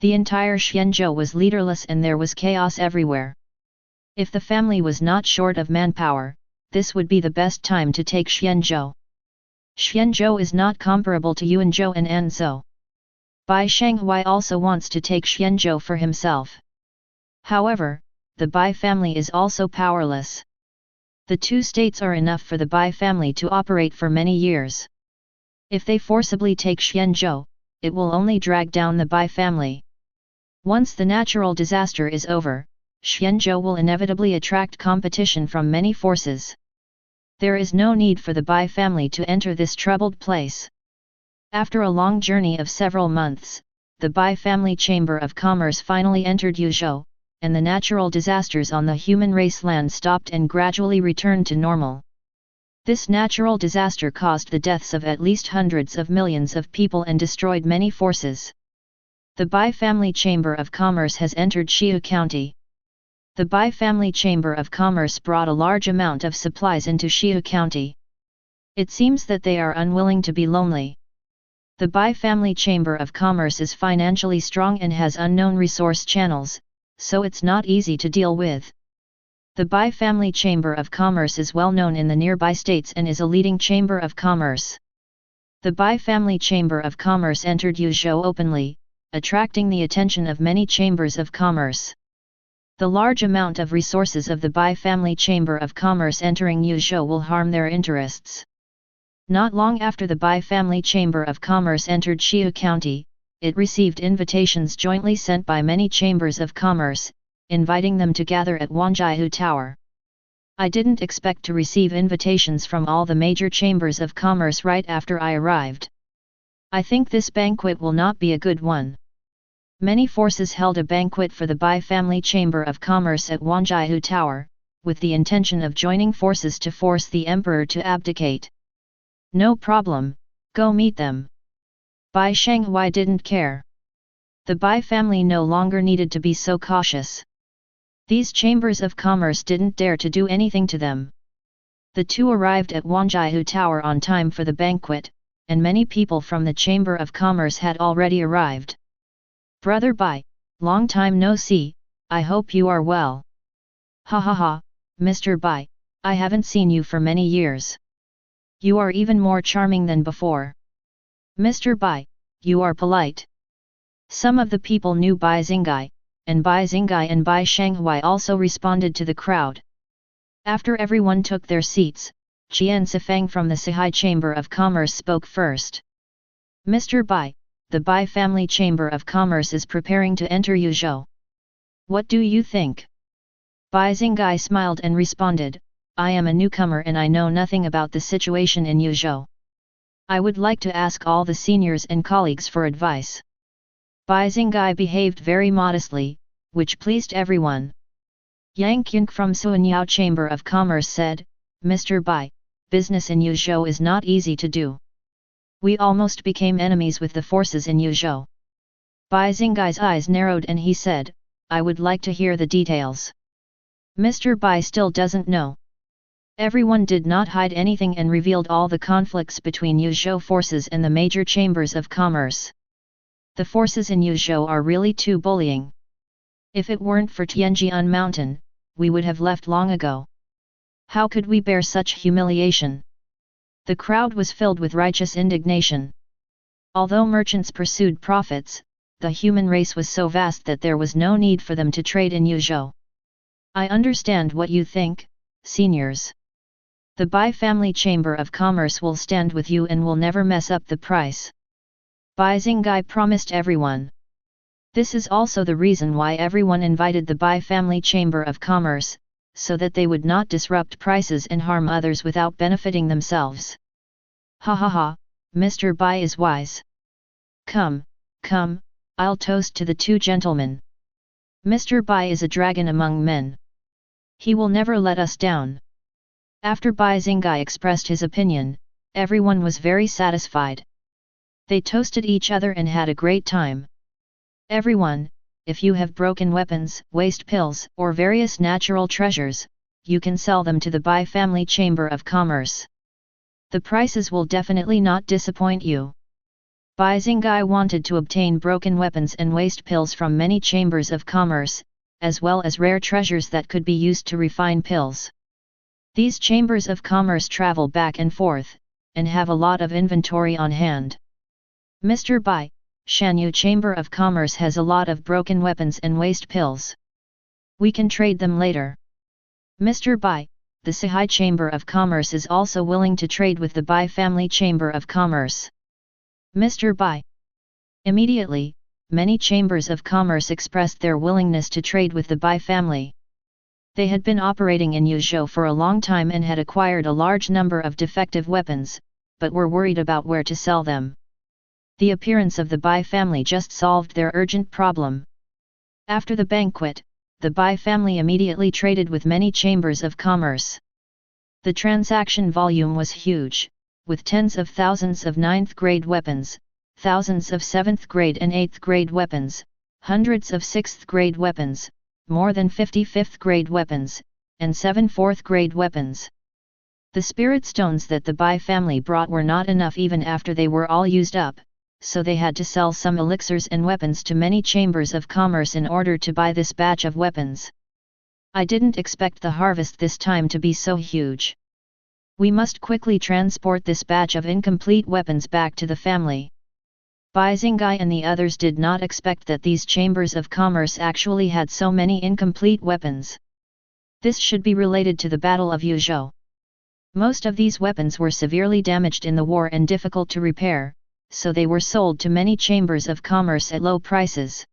The entire Xianzhou was leaderless and there was chaos everywhere. If the family was not short of manpower, this would be the best time to take Xianzhou. Xianzhou is not comparable to Yuanzhou and Anzhou. Bai Shanghui also wants to take Xianzhou for himself. However, the Bai family is also powerless. The two states are enough for the Bai family to operate for many years. If they forcibly take Xianzhou, it will only drag down the Bai family. Once the natural disaster is over, Xianzhou will inevitably attract competition from many forces. There is no need for the Bai family to enter this troubled place. After a long journey of several months, the Bai family chamber of commerce finally entered Yuzhou, and the natural disasters on the human race land stopped and gradually returned to normal. This natural disaster caused the deaths of at least hundreds of millions of people and destroyed many forces. The Bai family chamber of commerce has entered Xiu County. The Bai family chamber of commerce brought a large amount of supplies into Xiu County. It seems that they are unwilling to be lonely. The Bai family chamber of commerce is financially strong and has unknown resource channels, so it's not easy to deal with. The Bai family chamber of commerce is well known in the nearby states and is a leading chamber of commerce. The Bai family chamber of commerce entered Yuzhou openly, attracting the attention of many chambers of commerce. The large amount of resources of the Bai family chamber of commerce entering Yuzhou will harm their interests. Not long after the Bai family chamber of commerce entered Xiu County, it received invitations jointly sent by many chambers of commerce, inviting them to gather at Wanjihu Tower. I didn't expect to receive invitations from all the major chambers of commerce right after I arrived. I think this banquet will not be a good one. Many forces held a banquet for the Bai family chamber of commerce at Wanjihu Tower, with the intention of joining forces to force the emperor to abdicate. No problem, go meet them. Bai Shanghui didn't care. The Bai family no longer needed to be so cautious. These chambers of commerce didn't dare to do anything to them. The two arrived at Wanjihu Tower on time for the banquet, and many people from the Chamber of Commerce had already arrived. Brother Bai, long time no see, I hope you are well. Ha ha ha, Mr. Bai, I haven't seen you for many years. You are even more charming than before. Mr. Bai, you are polite. Some of the people knew Bai Xingai, and Bai Xingai and Bai Shanghui also responded to the crowd. After everyone took their seats, Qian Sifang from the Sihai Chamber of Commerce spoke first. Mr. Bai, the Bai family Chamber of Commerce is preparing to enter Yuzhou. What do you think? Bai Xingai smiled and responded, I am a newcomer and I know nothing about the situation in Yuzhou. I would like to ask all the seniors and colleagues for advice. Bai Xingai behaved very modestly, which pleased everyone. Yang Qing from Suanyao Chamber of Commerce said, Mr. Bai, business in Yuzhou is not easy to do. We almost became enemies with the forces in Yuzhou. Bai Xingai's eyes narrowed and he said, I would like to hear the details. Mr. Bai still doesn't know. Everyone did not hide anything and revealed all the conflicts between Yuzhou forces and the major chambers of commerce. The forces in Yuzhou are really too bullying. If it weren't for Tianjian Mountain, we would have left long ago. How could we bear such humiliation? The crowd was filled with righteous indignation. Although merchants pursued profits, the human race was so vast that there was no need for them to trade in Yuzhou. I understand what you think, seniors. The Bai Family Chamber of Commerce will stand with you and will never mess up the price. Bai Xingai promised everyone. This is also the reason why everyone invited the Bai Family Chamber of Commerce, so that they would not disrupt prices and harm others without benefiting themselves. Ha ha ha, Mr. Bai is wise. Come, come, I'll toast to the two gentlemen. Mr. Bai is a dragon among men. He will never let us down. After Bai Xingai expressed his opinion, everyone was very satisfied. They toasted each other and had a great time. Everyone, if you have broken weapons, waste pills, or various natural treasures, you can sell them to the Bai Family Chamber of Commerce. The prices will definitely not disappoint you. Bai Xingai wanted to obtain broken weapons and waste pills from many chambers of commerce, as well as rare treasures that could be used to refine pills. These chambers of commerce travel back and forth, and have a lot of inventory on hand. Mr. Bai, Shanyu Chamber of Commerce has a lot of broken weapons and waste pills. We can trade them later. Mr. Bai, the Sihai Chamber of Commerce is also willing to trade with the Bai Family Chamber of Commerce. Mr. Bai. Immediately, many chambers of commerce expressed their willingness to trade with the Bai family. They had been operating in Yuzhou for a long time and had acquired a large number of defective weapons, but were worried about where to sell them. The appearance of the Bai family just solved their urgent problem. After the banquet, the Bai family immediately traded with many chambers of commerce. The transaction volume was huge, with tens of thousands of 9th grade weapons, thousands of 7th grade and 8th grade weapons, hundreds of 6th grade weapons, more than 50 5th grade weapons, and 7 4th grade weapons. The spirit stones that the Bai family brought were not enough even after they were all used up, so they had to sell some elixirs and weapons to many chambers of commerce in order to buy this batch of weapons. I didn't expect the harvest this time to be so huge. We must quickly transport this batch of incomplete weapons back to the family. Bai Xingai and the others did not expect that these chambers of commerce actually had so many incomplete weapons. This should be related to the Battle of Yuzhou. Most of these weapons were severely damaged in the war and difficult to repair, so they were sold to many chambers of commerce at low prices.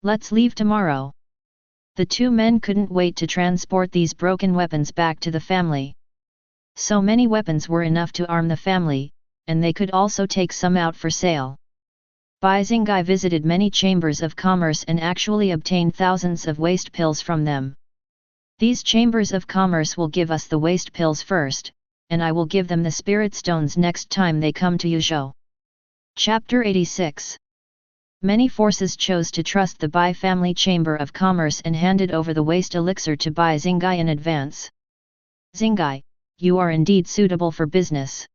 Let's leave tomorrow. The two men couldn't wait to transport these broken weapons back to the family. So many weapons were enough to arm the family, and they could also take some out for sale. Bai Xingai visited many chambers of commerce and actually obtained thousands of waste pills from them. These chambers of commerce will give us the waste pills first, and I will give them the spirit stones next time they come to Yuzhou. Chapter 86. Many forces chose to trust the Bai Family Chamber of Commerce and handed over the waste elixir to Bai Xingai in advance. Xingai, you are indeed suitable for business.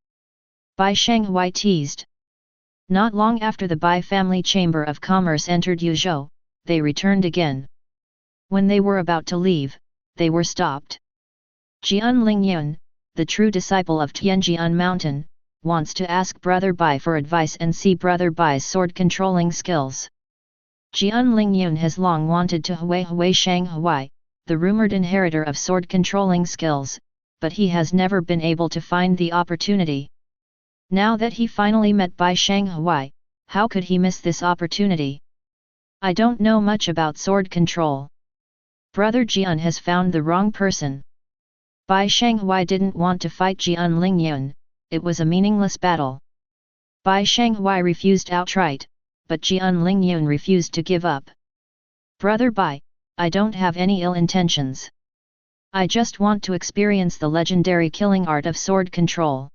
Bai Shanghui teased. Not long after the Bai Family Chamber of Commerce entered Yuzhou, they returned again. When they were about to leave, they were stopped. Jian Lingyun, the true disciple of Tianjian Mountain, wants to ask Brother Bai for advice and see Brother Bai's sword-controlling skills. Jian Lingyun has long wanted to Hui Shanghui, the rumored inheritor of sword-controlling skills, but he has never been able to find the opportunity. Now that he finally met Bai Shanghui, how could he miss this opportunity? I don't know much about sword control. Brother Jian has found the wrong person. Bai Shanghui didn't want to fight Jian Lingyun, it was a meaningless battle. Bai Shanghui refused outright, but Jian Lingyun refused to give up. Brother Bai, I don't have any ill intentions. I just want to experience the legendary killing art of sword control.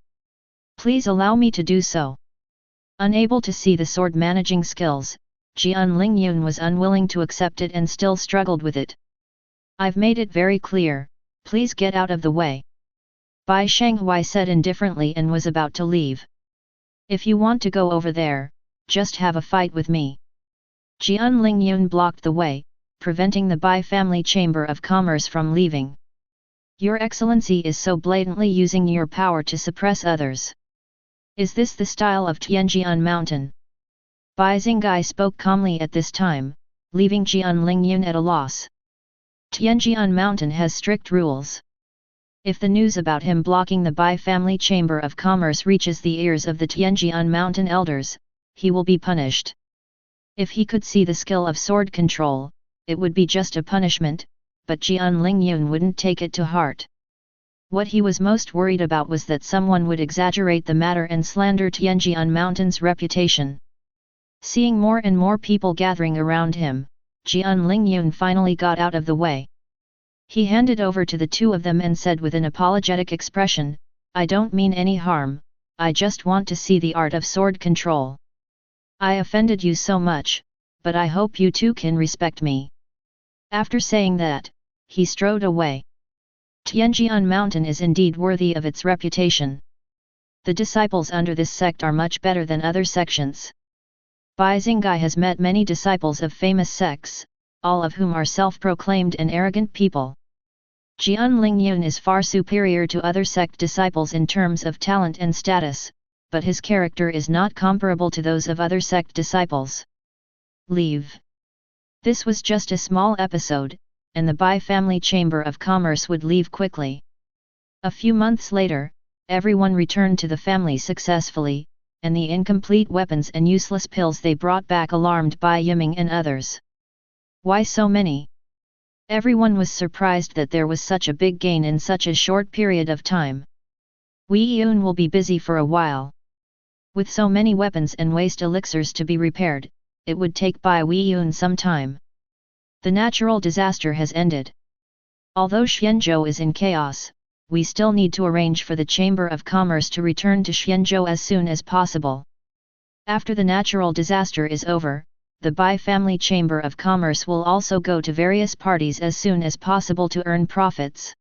Please allow me to do so. Unable to see the sword managing skills, Jian Lingyun was unwilling to accept it and still struggled with it. I've made it very clear, please get out of the way. Bai Shanghui said indifferently and was about to leave. If you want to go over there, just have a fight with me. Jian Lingyun blocked the way, preventing the Bai Family Chamber of Commerce from leaving. Your Excellency is so blatantly using your power to suppress others. Is this the style of Qingshan Mountain? Bai Xinggai spoke calmly at this time, leaving Jian Lingyun at a loss. Qingshan Mountain has strict rules. If the news about him blocking the Bai family chamber of commerce reaches the ears of the Qingshan Mountain elders, he will be punished. If he could see the skill of sword control, it would be just a punishment, but Jian Lingyun wouldn't take it to heart. What he was most worried about was that someone would exaggerate the matter and slander Qingshan Mountain's reputation. Seeing more and more people gathering around him, Jian Lingyun finally got out of the way. He handed over to the two of them and said with an apologetic expression, "I don't mean any harm, I just want to see the art of sword control. I offended you so much, but I hope you two can respect me." After saying that, he strode away. Qingshan Mountain is indeed worthy of its reputation. The disciples under this sect are much better than other sections. Bai Xinggai has met many disciples of famous sects, all of whom are self-proclaimed and arrogant people. Jian Lingyun is far superior to other sect disciples in terms of talent and status, but his character is not comparable to those of other sect disciples. Leave. This was just a small episode, and the Bai family chamber of commerce would leave quickly. A few months later, everyone returned to the family successfully, and the incomplete weapons and useless pills they brought back alarmed Bai Yiming and others. Why so many? Everyone was surprised that there was such a big gain in such a short period of time. Wei Yun will be busy for a while. With so many weapons and waste elixirs to be repaired, it would take Bai Wei Yun some time. The natural disaster has ended. Although Xianzhou is in chaos, we still need to arrange for the Chamber of Commerce to return to Xianzhou as soon as possible. After the natural disaster is over, the Bai family Chamber of Commerce will also go to various parties as soon as possible to earn profits.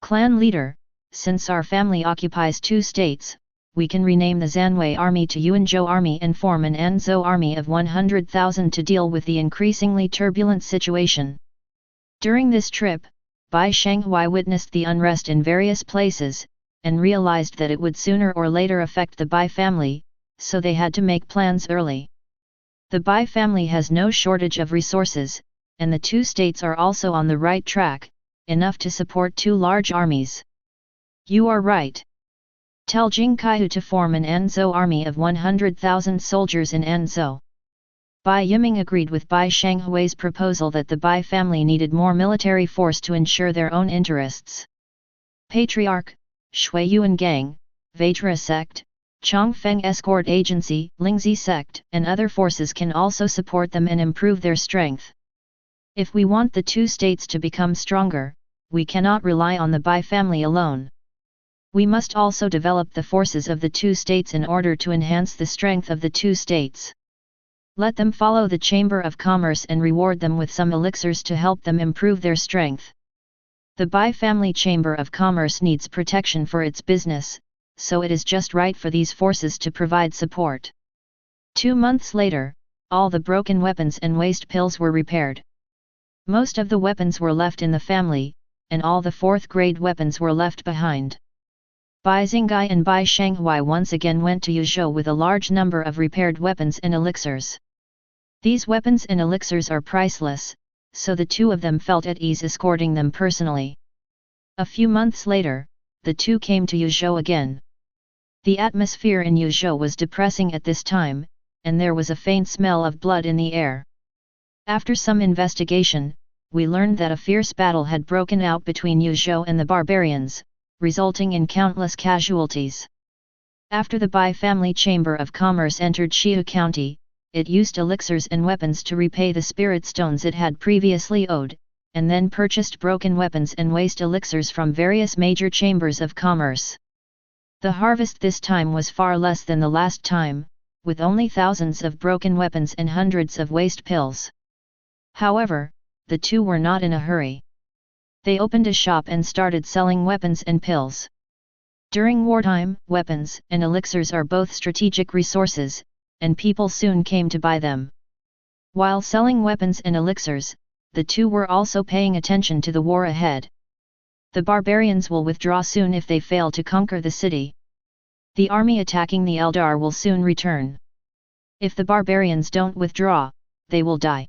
Clan leader, since our family occupies 2 states, we can rename the Zanwei army to Yuanzhou army and form an Anzhou army of 100,000 to deal with the increasingly turbulent situation. During this trip, Bai Shanghui witnessed the unrest in various places, and realized that it would sooner or later affect the Bai family, so they had to make plans early. The Bai family has no shortage of resources, and the 2 states are also on the right track, enough to support 2 large armies. You are right. Tell Jing Kaihu to form an Anzhou army of 100,000 soldiers in Anzhou. Bai Yiming agreed with Bai Shanghui's proposal that the Bai family needed more military force to ensure their own interests. Patriarch, Shui Yuan Gang, Vajra sect, Chongfeng escort agency, Lingzi sect, and other forces can also support them and improve their strength. If we want the 2 states to become stronger, we cannot rely on the Bai family alone. We must also develop the forces of the 2 states in order to enhance the strength of the 2 states. Let them follow the Chamber of Commerce and reward them with some elixirs to help them improve their strength. The Bai family Chamber of Commerce needs protection for its business, so it is just right for these forces to provide support. 2 months later, all the broken weapons and waste pills were repaired. Most of the weapons were left in the family, and all the 4th-grade weapons were left behind. Bai Xinggai and Bai Shanghui once again went to Yuzhou with a large number of repaired weapons and elixirs. These weapons and elixirs are priceless, so the 2 of them felt at ease escorting them personally. A few months later, the 2 came to Yuzhou again. The atmosphere in Yuzhou was depressing at this time, and there was a faint smell of blood in the air. After some investigation, we learned that a fierce battle had broken out between Yuzhou and the barbarians, resulting in countless casualties. After the Bai family Chamber of Commerce entered Xiu County, it used elixirs and weapons to repay the spirit stones it had previously owed, and then purchased broken weapons and waste elixirs from various major chambers of commerce. The harvest this time was far less than the last time, with only thousands of broken weapons and hundreds of waste pills. However, the 2 were not in a hurry. They opened a shop and started selling weapons and pills. During wartime, weapons and elixirs are both strategic resources, and people soon came to buy them. While selling weapons and elixirs, the 2 were also paying attention to the war ahead. The barbarians will withdraw soon if they fail to conquer the city. The army attacking the Eldar will soon return. If the barbarians don't withdraw, they will die.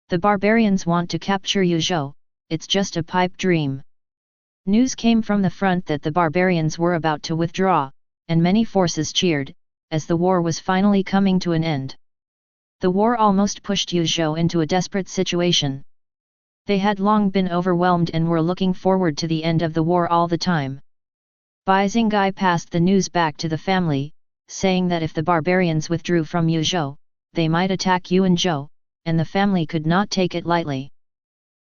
The barbarians want to capture Yuzhou, it's just a pipe dream. News came from the front that the barbarians were about to withdraw, and many forces cheered, as the war was finally coming to an end. The war almost pushed Yuzhou into a desperate situation. They had long been overwhelmed and were looking forward to the end of the war all the time. Bai Xingai passed the news back to the family, saying that if the barbarians withdrew from Yuzhou, they might attack Yuanzhou, and the family could not take it lightly.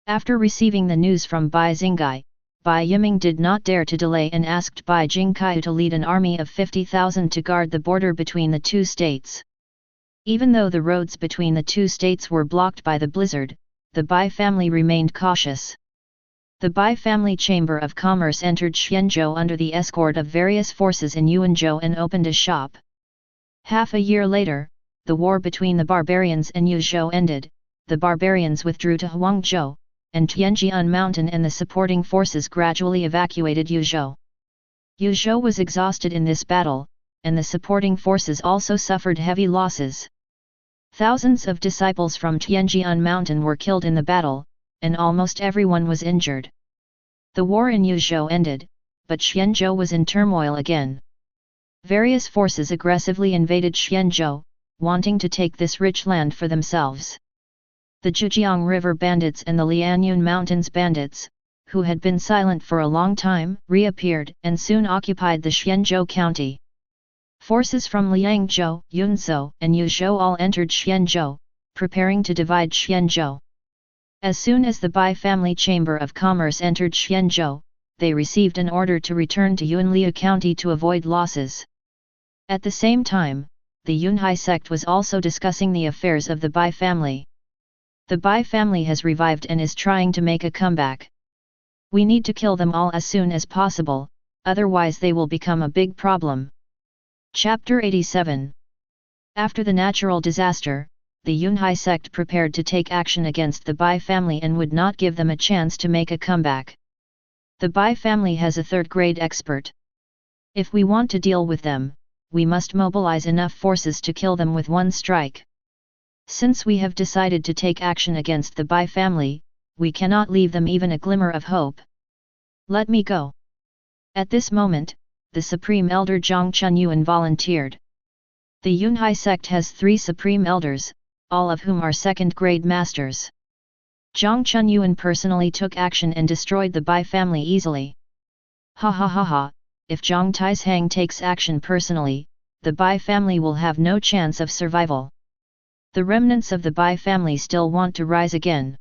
After receiving the news from Bai Xingai, Bai Yiming did not dare to delay and asked Bai Jingkai to lead an army of 50,000 to guard the border between the two states. Even though the roads between the two states were blocked by the blizzard, the Bai family remained cautious. The Bai family Chamber of Commerce entered Xianzhou under the escort of various forces in Yuanzhou and opened a shop. Half a year later, the war between the barbarians and Yuzhou ended, the barbarians withdrew to Huangzhou, and Tianjian Mountain and the supporting forces gradually evacuated Yuzhou. Yuzhou was exhausted in this battle, and the supporting forces also suffered heavy losses. Thousands of disciples from Tianjian Mountain were killed in the battle, and almost everyone was injured. The war in Yuzhou ended, but Xianzhou was in turmoil again. Various forces aggressively invaded Xianzhou, wanting to take this rich land for themselves. The Zhejiang River bandits and the Lianyun Mountains bandits, who had been silent for a long time, reappeared and soon occupied the Xianzhou county. Forces from Liangzhou, Yunzhou, and Yuzhou all entered Xianzhou, preparing to divide Xianzhou. As soon as the Bai family Chamber of Commerce entered Xianzhou, they received an order to return to Yunliu County to avoid losses. At the same time, the Yunhai sect was also discussing the affairs of the Bai family. The Bai family has revived and is trying to make a comeback. We need to kill them all as soon as possible, otherwise they will become a big problem. Chapter 87. After the natural disaster, the Yunhai sect prepared to take action against the Bai family and would not give them a chance to make a comeback. The Bai family has a third-grade expert. If we want to deal with them, we must mobilize enough forces to kill them with one strike. Since we have decided to take action against the Bai family, we cannot leave them even a glimmer of hope. Let me go. At this moment, the Supreme Elder Zhang Chunyuan volunteered. The Yunhai sect has 3 Supreme Elders, all of whom are second-grade masters. Zhang Chunyuan personally took action and destroyed the Bai family easily. Ha ha ha ha, if Zhang Taishang takes action personally, the Bai family will have no chance of survival. The remnants of the Bai family still want to rise again.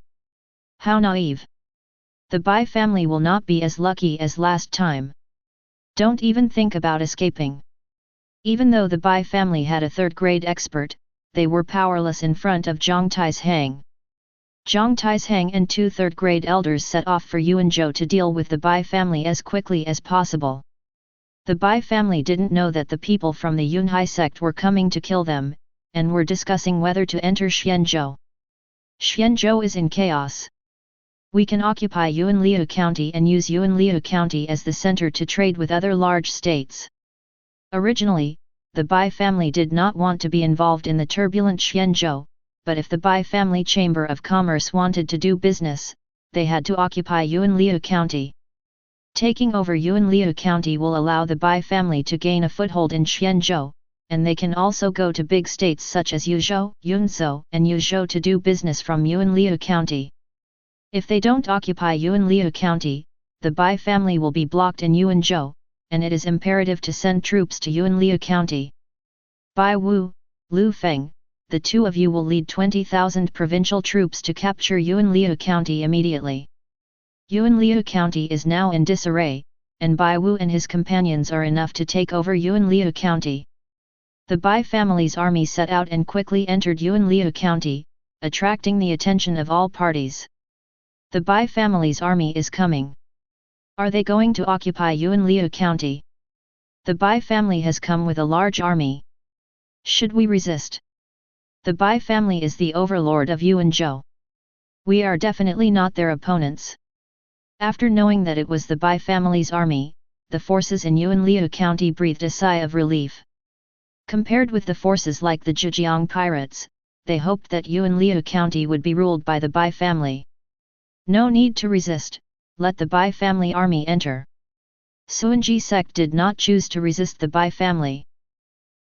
How naive! The Bai family will not be as lucky as last time. Don't even think about escaping. Even though the Bai family had a third-grade expert, they were powerless in front of Zhang Taishang. Zhang Taishang and 2 third-grade elders set off for Yuanzhou to deal with the Bai family as quickly as possible. The Bai family didn't know that the people from the Yunhai sect were coming to kill them, and were discussing whether to enter Xianzhou. Xianzhou is in chaos. We can occupy Yuanliu County and use Yuanliu County as the center to trade with other large states. Originally, the Bai family did not want to be involved in the turbulent Xianzhou, but if the Bai family Chamber of Commerce wanted to do business, they had to occupy Yuanliu County. Taking over Yuanliu County will allow the Bai family to gain a foothold in Xianzhou, and they can also go to big states such as Yuzhou, Yunzhou, and Yuzhou to do business from Yuanliu County. If they don't occupy Yuanliu County, the Bai family will be blocked in Yuanzhou, and it is imperative to send troops to Yuanliu County. Bai Wu, Lu Feng, the 2 of you will lead 20,000 provincial troops to capture Yuanliu County immediately. Yuanliu County is now in disarray, and Bai Wu and his companions are enough to take over Yuanliu County. The Bai family's army set out and quickly entered Yuanliu County, attracting the attention of all parties. The Bai family's army is coming. Are they going to occupy Yuanliu County? The Bai family has come with a large army. Should we resist? The Bai family is the overlord of Yuanzhou. We are definitely not their opponents. After knowing that it was the Bai family's army, the forces in Yunliu County breathed a sigh of relief. Compared with the forces like the Zhejiang pirates, they hoped that Yunliu County would be ruled by the Bai family. No need to resist, let the Bai family army enter. Suanji sect did not choose to resist the Bai family.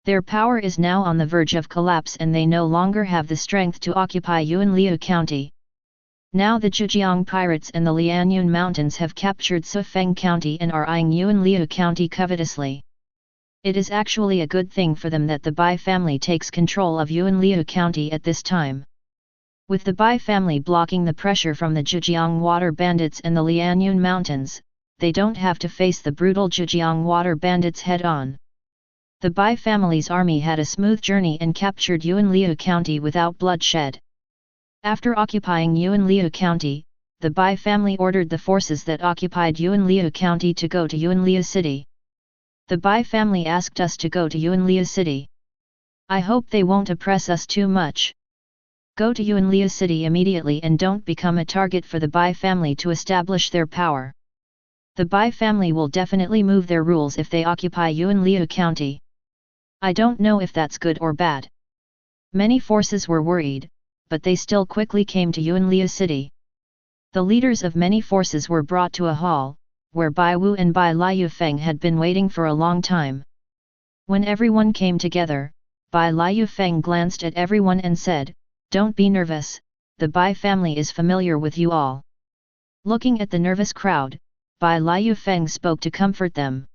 Their power is now on the verge of collapse and they no longer have the strength to occupy Yunliu County. Now the Zhejiang pirates and the Lianyun Mountains have captured Sufeng County and are eyeing Yunliu County covetously. It is actually a good thing for them that the Bai family takes control of Yunliu County at this time. With the Bai family blocking the pressure from the Zhejiang water bandits and the Lianyun Mountains, they don't have to face the brutal Zhejiang water bandits head-on. The Bai family's army had a smooth journey and captured Yunliu County without bloodshed. After occupying Yunliu County, the Bai family ordered the forces that occupied Yunliu County to go to Yunliu City. The Bai family asked us to go to Yunliu City. I hope they won't oppress us too much. Go to Yunliu City immediately and don't become a target for the Bai family to establish their power. The Bai family will definitely move their rules if they occupy Yunliu County. I don't know if that's good or bad. Many forces were worried, but they still quickly came to Yunliu City. The leaders of many forces were brought to a hall, where Bai Wu and Bai Liufeng had been waiting for a long time. When everyone came together, Bai Liufeng glanced at everyone and said, "Don't be nervous, the Bai family is familiar with you all." Looking at the nervous crowd, Bai Liufeng spoke to comfort them.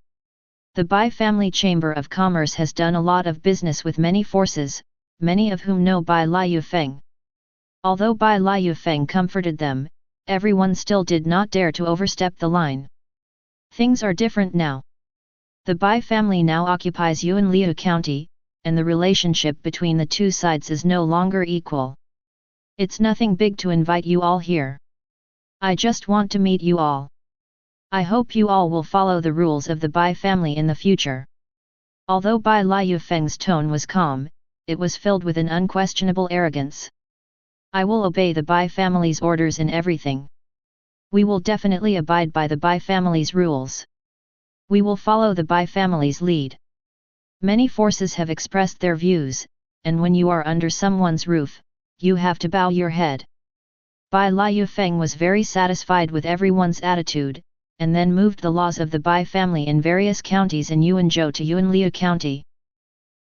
The Bai family Chamber of Commerce has done a lot of business with many forces, many of whom know Bai Liufeng. Although Bai Liufeng comforted them, everyone still did not dare to overstep the line. Things are different now. The Bai family now occupies Yunliu County, and the relationship between the two sides is no longer equal. It's nothing big to invite you all here. I just want to meet you all. I hope you all will follow the rules of the Bai family in the future. Although Bai Liufeng's tone was calm, it was filled with an unquestionable arrogance. I will obey the Bai family's orders in everything. We will definitely abide by the Bai family's rules. We will follow the Bai family's lead. Many forces have expressed their views, and when you are under someone's roof, you have to bow your head. Bai Liufeng was very satisfied with everyone's attitude, and then moved the laws of the Bai family in various counties in Yuanzhou to Yunliu County.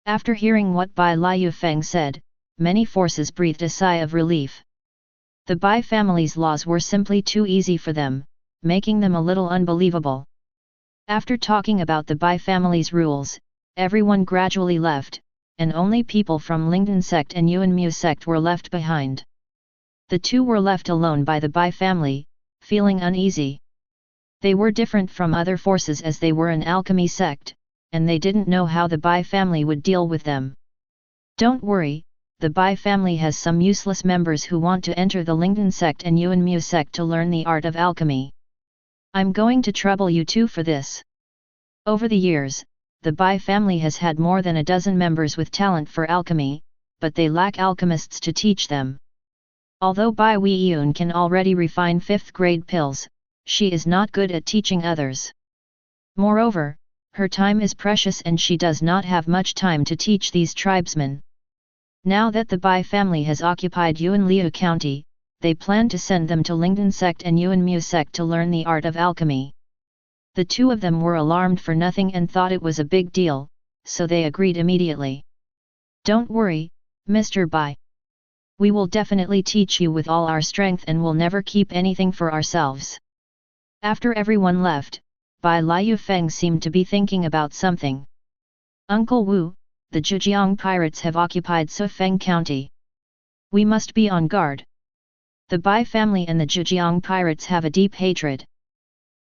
After hearing what Bai Liufeng said, many forces breathed a sigh of relief. The Bai family's laws were simply too easy for them, making them a little unbelievable. After talking about the Bai family's rules, everyone gradually left, and only people from Lingdan sect and Yuanmu sect were left behind. The two were left alone by the Bai family, feeling uneasy. They were different from other forces as they were an alchemy sect, and they didn't know how the Bai family would deal with them. Don't worry, the Bai family has some useless members who want to enter the Lingdan sect and Yuanmu sect to learn the art of alchemy. I'm going to trouble you two for this. Over the years, the Bai family has had more than a dozen members with talent for alchemy, but they lack alchemists to teach them. Although Bai Weiyun can already refine 5th grade pills, she is not good at teaching others. Moreover, her time is precious and she does not have much time to teach these tribesmen. Now that the Bai family has occupied Yunliu County, they plan to send them to Lingdan sect and Yuanmu sect to learn the art of alchemy. The two of them were alarmed for nothing and thought it was a big deal, so they agreed immediately. Don't worry, Mr. Bai. We will definitely teach you with all our strength and will never keep anything for ourselves. After everyone left, Bai Liufeng seemed to be thinking about something. Uncle Wu, the Zhejiang pirates have occupied Sufeng County. We must be on guard. The Bai family and the Zhejiang pirates have a deep hatred.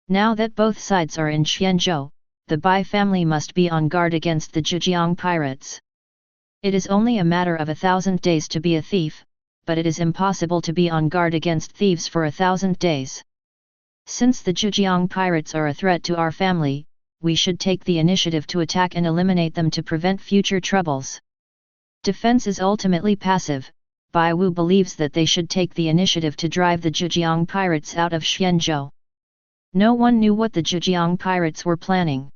Now that both sides are in Qianzhou, the Bai family must be on guard against the Zhejiang pirates. It is only a matter of 1,000 days to be a thief, but it is impossible to be on guard against thieves for 1,000 days. Since the Zhejiang pirates are a threat to our family, we should take the initiative to attack and eliminate them to prevent future troubles. Defense is ultimately passive. Bai Wu believes that they should take the initiative to drive the Zhejiang pirates out of Qianzhou. No one knew what the Zhejiang pirates were planning.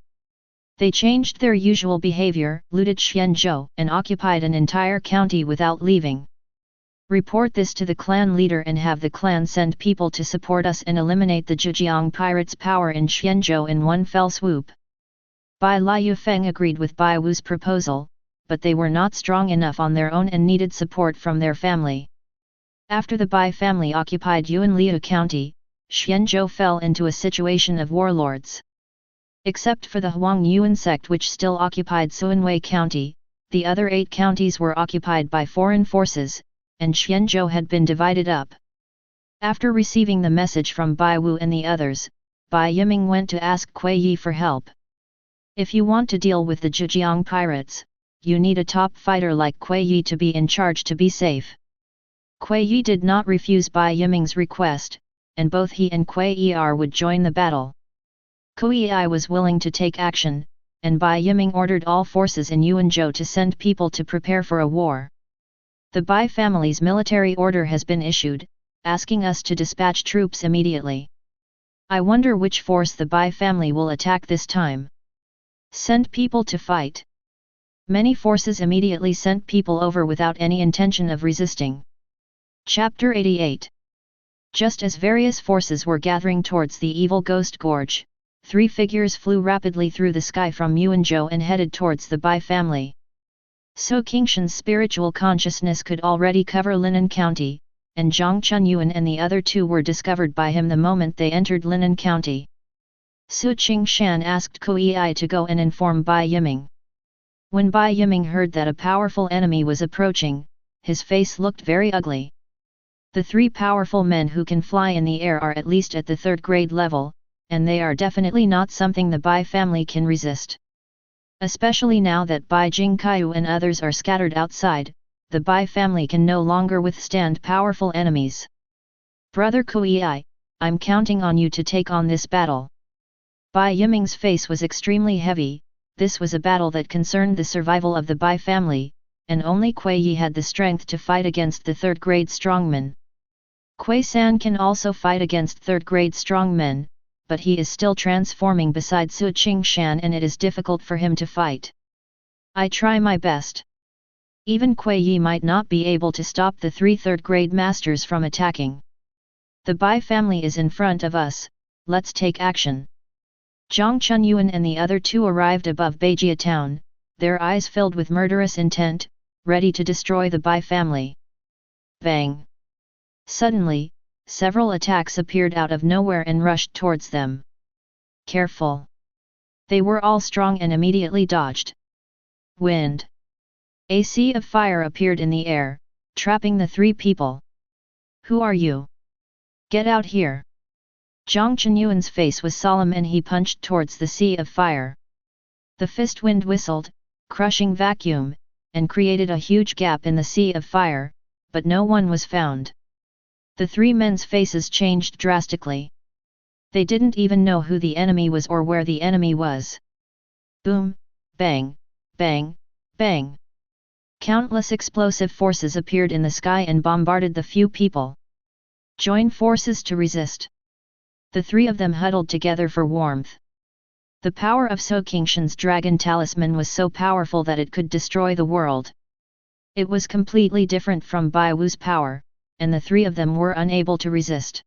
They changed their usual behavior, looted Xianzhou, and occupied an entire county without leaving. Report this to the clan leader and have the clan send people to support us and eliminate the Zhejiang pirates' power in Xianzhou in one fell swoop. Bai Liu Feng agreed with Bai Wu's proposal, but they were not strong enough on their own and needed support from their family. After the Bai family occupied Yunliu County, Xianzhou fell into a situation of warlords. Except for the Huang Yuan sect which still occupied Suanwei County, the other 8 counties were occupied by foreign forces, and Xianzhou had been divided up. After receiving the message from Bai Wu and the others, Bai Yiming went to ask Kuei Yi for help. If you want to deal with the Zhejiang pirates, you need a top fighter like Kuei Yi to be in charge to be safe. Kuei Yi did not refuse Bai Yiming's request, and both he and Kuei Yi would join the battle. Kuei Yi was willing to take action, and Bai Yiming ordered all forces in Yuanzhou to send people to prepare for a war. The Bai family's military order has been issued, asking us to dispatch troops immediately. I wonder which force the Bai family will attack this time. Send people to fight. Many forces immediately sent people over without any intention of resisting. Chapter 88. Just as various forces were gathering towards the evil Ghost Gorge, 3 figures flew rapidly through the sky from Yuanzhou and headed towards the Bai family. So Qingshan's spiritual consciousness could already cover Linan County, and Zhang Chunyuan and the other 2 were discovered by him the moment they entered Linan County. Su Qingshan asked Kuei Yi to go and inform Bai Yiming. When Bai Yiming heard that a powerful enemy was approaching, his face looked very ugly. The 3 powerful men who can fly in the air are at least at the 3rd grade level, and they are definitely not something the Bai family can resist. Especially now that Bai Jingkaiyu and others are scattered outside, the Bai family can no longer withstand powerful enemies. Brother Kuei Yi, I'm counting on you to take on this battle. Bai Yiming's face was extremely heavy. This was a battle that concerned the survival of the Bai family, and only Kuei Yi had the strength to fight against the 3rd grade strongmen. Kuei San can also fight against 3rd grade strongmen, but he is still transforming beside Su Qingshan and it is difficult for him to fight. I try my best. Even Kuei Yi might not be able to stop the 3 3rd grade masters from attacking. The Bai family is in front of us, let's take action. Zhang Chunyuan and the other 2 arrived above Beijia town, their eyes filled with murderous intent, ready to destroy the Bai family. Bang! Suddenly, several attacks appeared out of nowhere and rushed towards them. Careful! They were all strong and immediately dodged. Wind! A sea of fire appeared in the air, trapping the 3 people. Who are you? Get out here! Zhang Chunyuan's face was solemn and he punched towards the sea of fire. The fist wind whistled, crushing vacuum, and created a huge gap in the sea of fire, but no one was found. The 3 men's faces changed drastically. They didn't even know who the enemy was or where the enemy was. Boom, bang, bang, bang. Countless explosive forces appeared in the sky and bombarded the few people. Join forces to resist. The 3 of them huddled together for warmth. The power of So Qingshan's dragon talisman was so powerful that it could destroy the world. It was completely different from Bai Wu's power, and the 3 of them were unable to resist.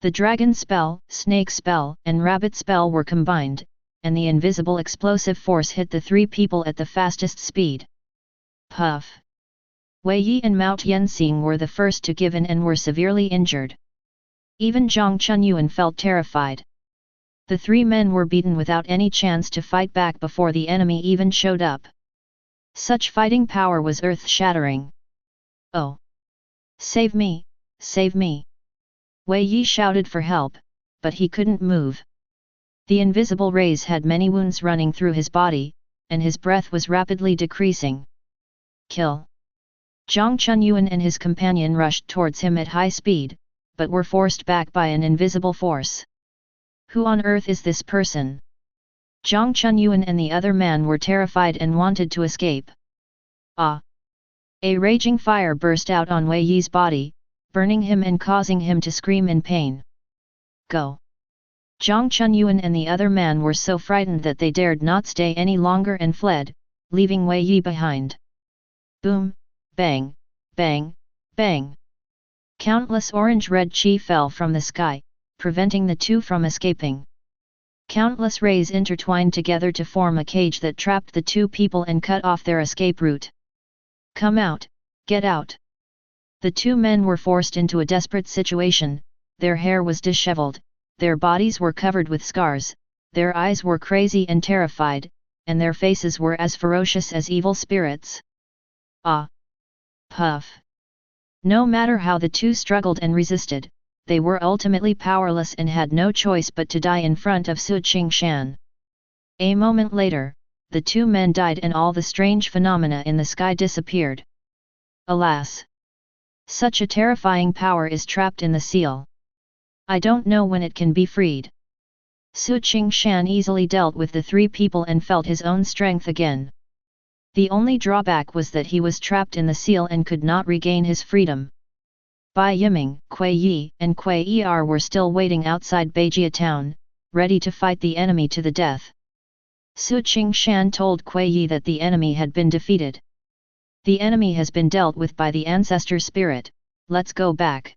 The dragon spell, snake spell, and rabbit spell were combined, and the invisible explosive force hit the 3 people at the fastest speed. Puff! Wei Yi and Mao Tianxing were the first to give in and were severely injured. Even Zhang Chunyuan felt terrified. The 3 men were beaten without any chance to fight back before the enemy even showed up. Such fighting power was earth-shattering. Oh! Save me! Save me! Wei Yi shouted for help, but he couldn't move. The invisible rays had many wounds running through his body, and his breath was rapidly decreasing. Kill! Zhang Chunyuan and his companion rushed towards him at high speed, but were forced back by an invisible force. Who on earth is this person? Zhang Chunyuan and the other man were terrified and wanted to escape. Ah! A raging fire burst out on Wei Yi's body, burning him and causing him to scream in pain. Go! Zhang Chunyuan and the other man were so frightened that they dared not stay any longer and fled, leaving Wei Yi behind. Boom, bang, bang, bang. Countless orange-red chi fell from the sky, preventing the two from escaping. Countless rays intertwined together to form a cage that trapped the two people and cut off their escape route. Come out, get out. The two men were forced into a desperate situation, their hair was disheveled, their bodies were covered with scars, their eyes were crazy and terrified, and their faces were as ferocious as evil spirits. Ah! Puff! No matter how the two struggled and resisted, they were ultimately powerless and had no choice but to die in front of Qingshan. A moment later, the two men died and all the strange phenomena in the sky disappeared. Alas! Such a terrifying power is trapped in the seal. I don't know when it can be freed. Qingshan easily dealt with the three people and felt his own strength again. The only drawback was that he was trapped in the seal and could not regain his freedom. Bai Yiming, Kuei Yi, and Kuei Er were still waiting outside Beijia town, ready to fight the enemy to the death. Qingshan told Kuei Yi that the enemy had been defeated. The enemy has been dealt with by the Ancestor spirit, let's go back.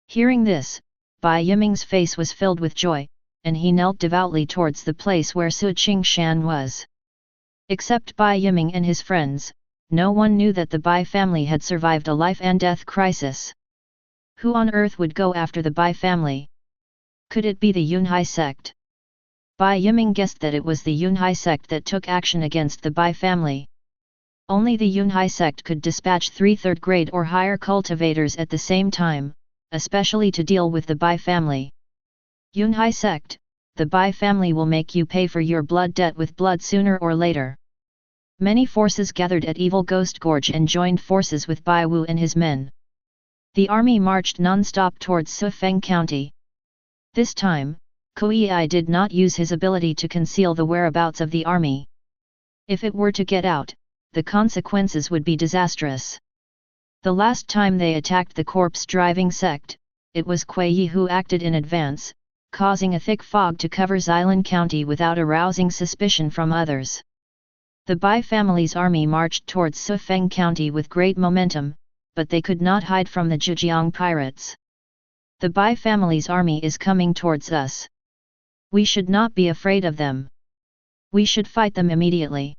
Hearing this, Bai Yiming's face was filled with joy, and he knelt devoutly towards the place where Qingshan was. Except Bai Yiming and his friends, no one knew that the Bai family had survived a life and death crisis. Who on earth would go after the Bai family? Could it be the Yunhai sect? Bai Yiming guessed that it was the Yunhai sect that took action against the Bai family. Only the Yunhai sect could dispatch 3 third-grade or higher cultivators at the same time, especially to deal with the Bai family. Yunhai sect, the Bai family will make you pay for your blood debt with blood sooner or later. Many forces gathered at Evil Ghost Gorge and joined forces with Bai Wu and his men. The army marched non-stop towards Sufeng County. This time, Kuei did not use his ability to conceal the whereabouts of the army. If it were to get out, the consequences would be disastrous. The last time they attacked the corpse-driving sect, it was Kuei who acted in advance, causing a thick fog to cover Xilan County without arousing suspicion from others. The Bai family's army marched towards Sufeng County with great momentum, but they could not hide from the Zhejiang pirates. The Bai family's army is coming towards us. We should not be afraid of them. We should fight them immediately.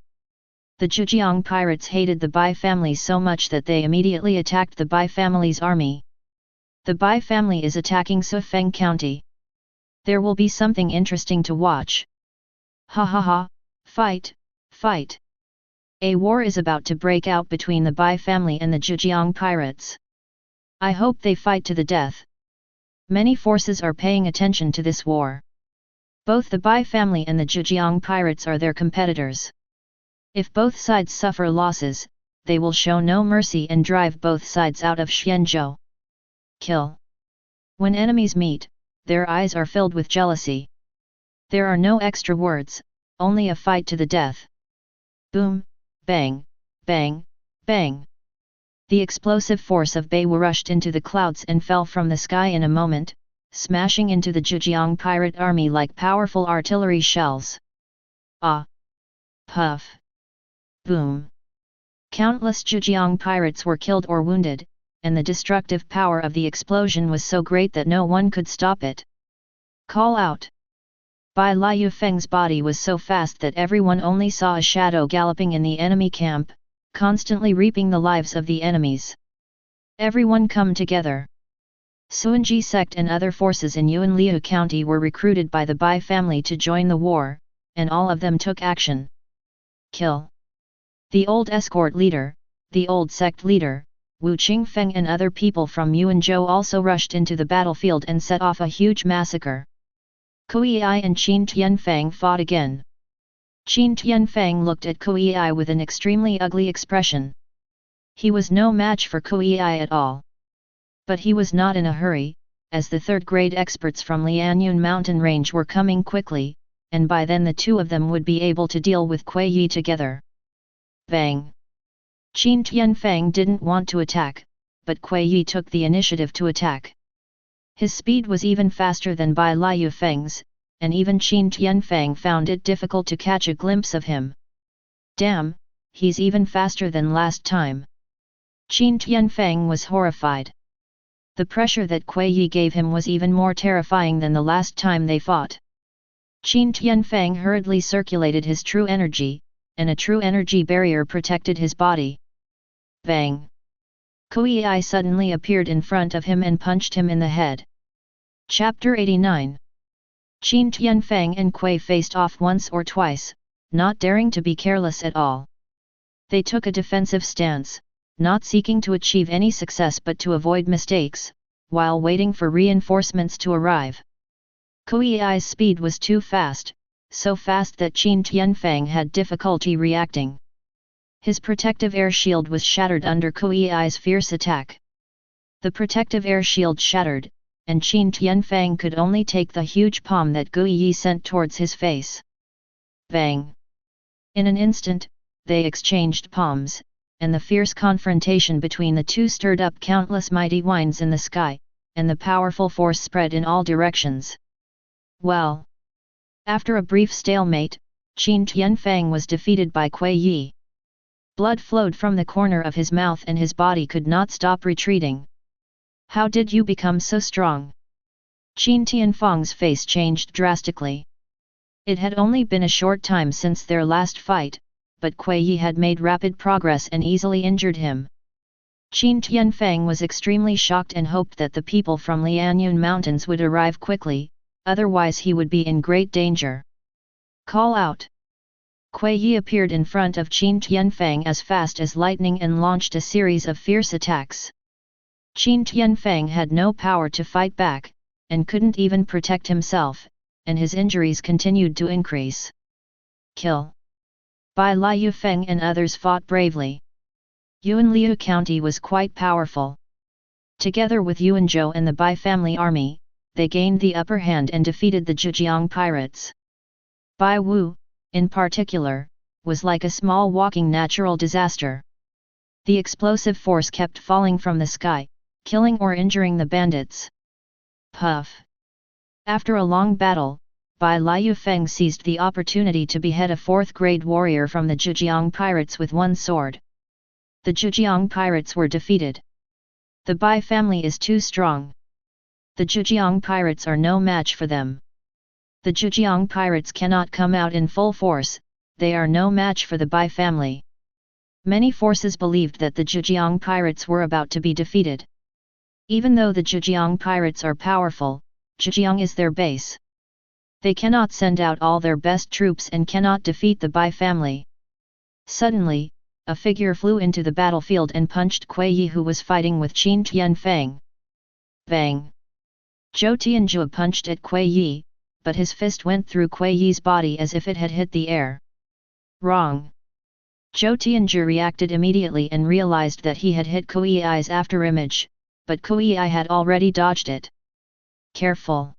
The Zhejiang pirates hated the Bai family so much that they immediately attacked the Bai family's army. The Bai family is attacking Sufeng County. There will be something interesting to watch. Ha ha ha, fight, fight. A war is about to break out between the Bai family and the Zhejiang pirates. I hope they fight to the death. Many forces are paying attention to this war. Both the Bai family and the Zhejiang pirates are their competitors. If both sides suffer losses, they will show no mercy and drive both sides out of Xianzhou. Kill. When enemies meet, their eyes are filled with jealousy. There are no extra words, only a fight to the death. Boom, bang, bang, bang. The explosive force of Bai Wu rushed into the clouds and fell from the sky in a moment, smashing into the Zhejiang pirate army like powerful artillery shells. Ah! Puff! Boom! Countless Zhejiang pirates were killed or wounded, and the destructive power of the explosion was so great that no one could stop it. Call out! Bai Liu Feng's body was so fast that everyone only saw a shadow galloping in the enemy camp, constantly reaping the lives of the enemies. Everyone come together. Suanji sect and other forces in Yunliu County were recruited by the Bai family to join the war, and all of them took action. Kill. The old escort leader, the old sect leader, Wu Qingfeng and other people from Yuanzhou also rushed into the battlefield and set off a huge massacre. Kuei and Qin Tianfang fought again. Qin Tianfang looked at Kuei with an extremely ugly expression. He was no match for Kuei at all. But he was not in a hurry, as the third-grade experts from Lianyun mountain range were coming quickly, and by then the two of them would be able to deal with Kuei together. Bang! Qin Tianfang didn't want to attack, but Kuei took the initiative to attack. His speed was even faster than Bai Liu Feng's, and even Qin Tianfang found it difficult to catch a glimpse of him. Damn, he's even faster than last time. Qin Tianfang was horrified. The pressure that Kuei Yi gave him was even more terrifying than the last time they fought. Qin Tianfang hurriedly circulated his true energy, and a true energy barrier protected his body. Bang! Kuei Yi suddenly appeared in front of him and punched him in the head. Chapter 89. Qin Tianfang and Kuei faced off once or twice, not daring to be careless at all. They took a defensive stance, not seeking to achieve any success but to avoid mistakes, while waiting for reinforcements to arrive. Kuei Yi's speed was too fast, so fast that Qin Tianfang had difficulty reacting. His protective air shield was shattered under Kuei Yi's fierce attack. The protective air shield shattered, and Qin Tianfang could only take the huge palm that Kuei Yi sent towards his face. Bang! In an instant, they exchanged palms, and the fierce confrontation between the two stirred up countless mighty winds in the sky, and the powerful force spread in all directions. Well, after a brief stalemate, Qin Tianfang was defeated by Kuei Yi. Blood flowed from the corner of his mouth and his body could not stop retreating. How did you become so strong? Qin Tianfang's face changed drastically. It had only been a short time since their last fight, but Kuei Yi had made rapid progress and easily injured him. Qin Tianfang was extremely shocked and hoped that the people from Lianyun Mountains would arrive quickly, otherwise he would be in great danger. Call out! Kuei Yi appeared in front of Qin Tianfang as fast as lightning and launched a series of fierce attacks. Qin Tianfang had no power to fight back, and couldn't even protect himself, and his injuries continued to increase. Kill! Bai Liu Feng and others fought bravely. Yuanliu County was quite powerful. Together with Yuanzhou and the Bai family army, they gained the upper hand and defeated the Zhejiang pirates. Bai Wu, in particular, was like a small walking natural disaster. The explosive force kept falling from the sky, killing or injuring the bandits. Puff! After a long battle, Bai Liu Feng seized the opportunity to behead a 4th-grade warrior from the Zhejiang pirates with one sword. The Zhejiang pirates were defeated. The Bai family is too strong. The Zhejiang pirates are no match for them. The Zhejiang pirates cannot come out in full force, they are no match for the Bai family. Many forces believed that the Zhejiang pirates were about to be defeated. Even though the Zhejiang pirates are powerful, Zhejiang is their base. They cannot send out all their best troops and cannot defeat the Bai family. Suddenly, a figure flew into the battlefield and punched Kuei Yi, who was fighting with Qin Tianfang. Bang! Zhou Tianzhu punched at Kuei Yi, but his fist went through Kuei Yi's body as if it had hit the air. Wrong! Zhou Tianzhu reacted immediately and realized that he had hit Kuei Yi's afterimage, but Kuei Yi had already dodged it. Careful!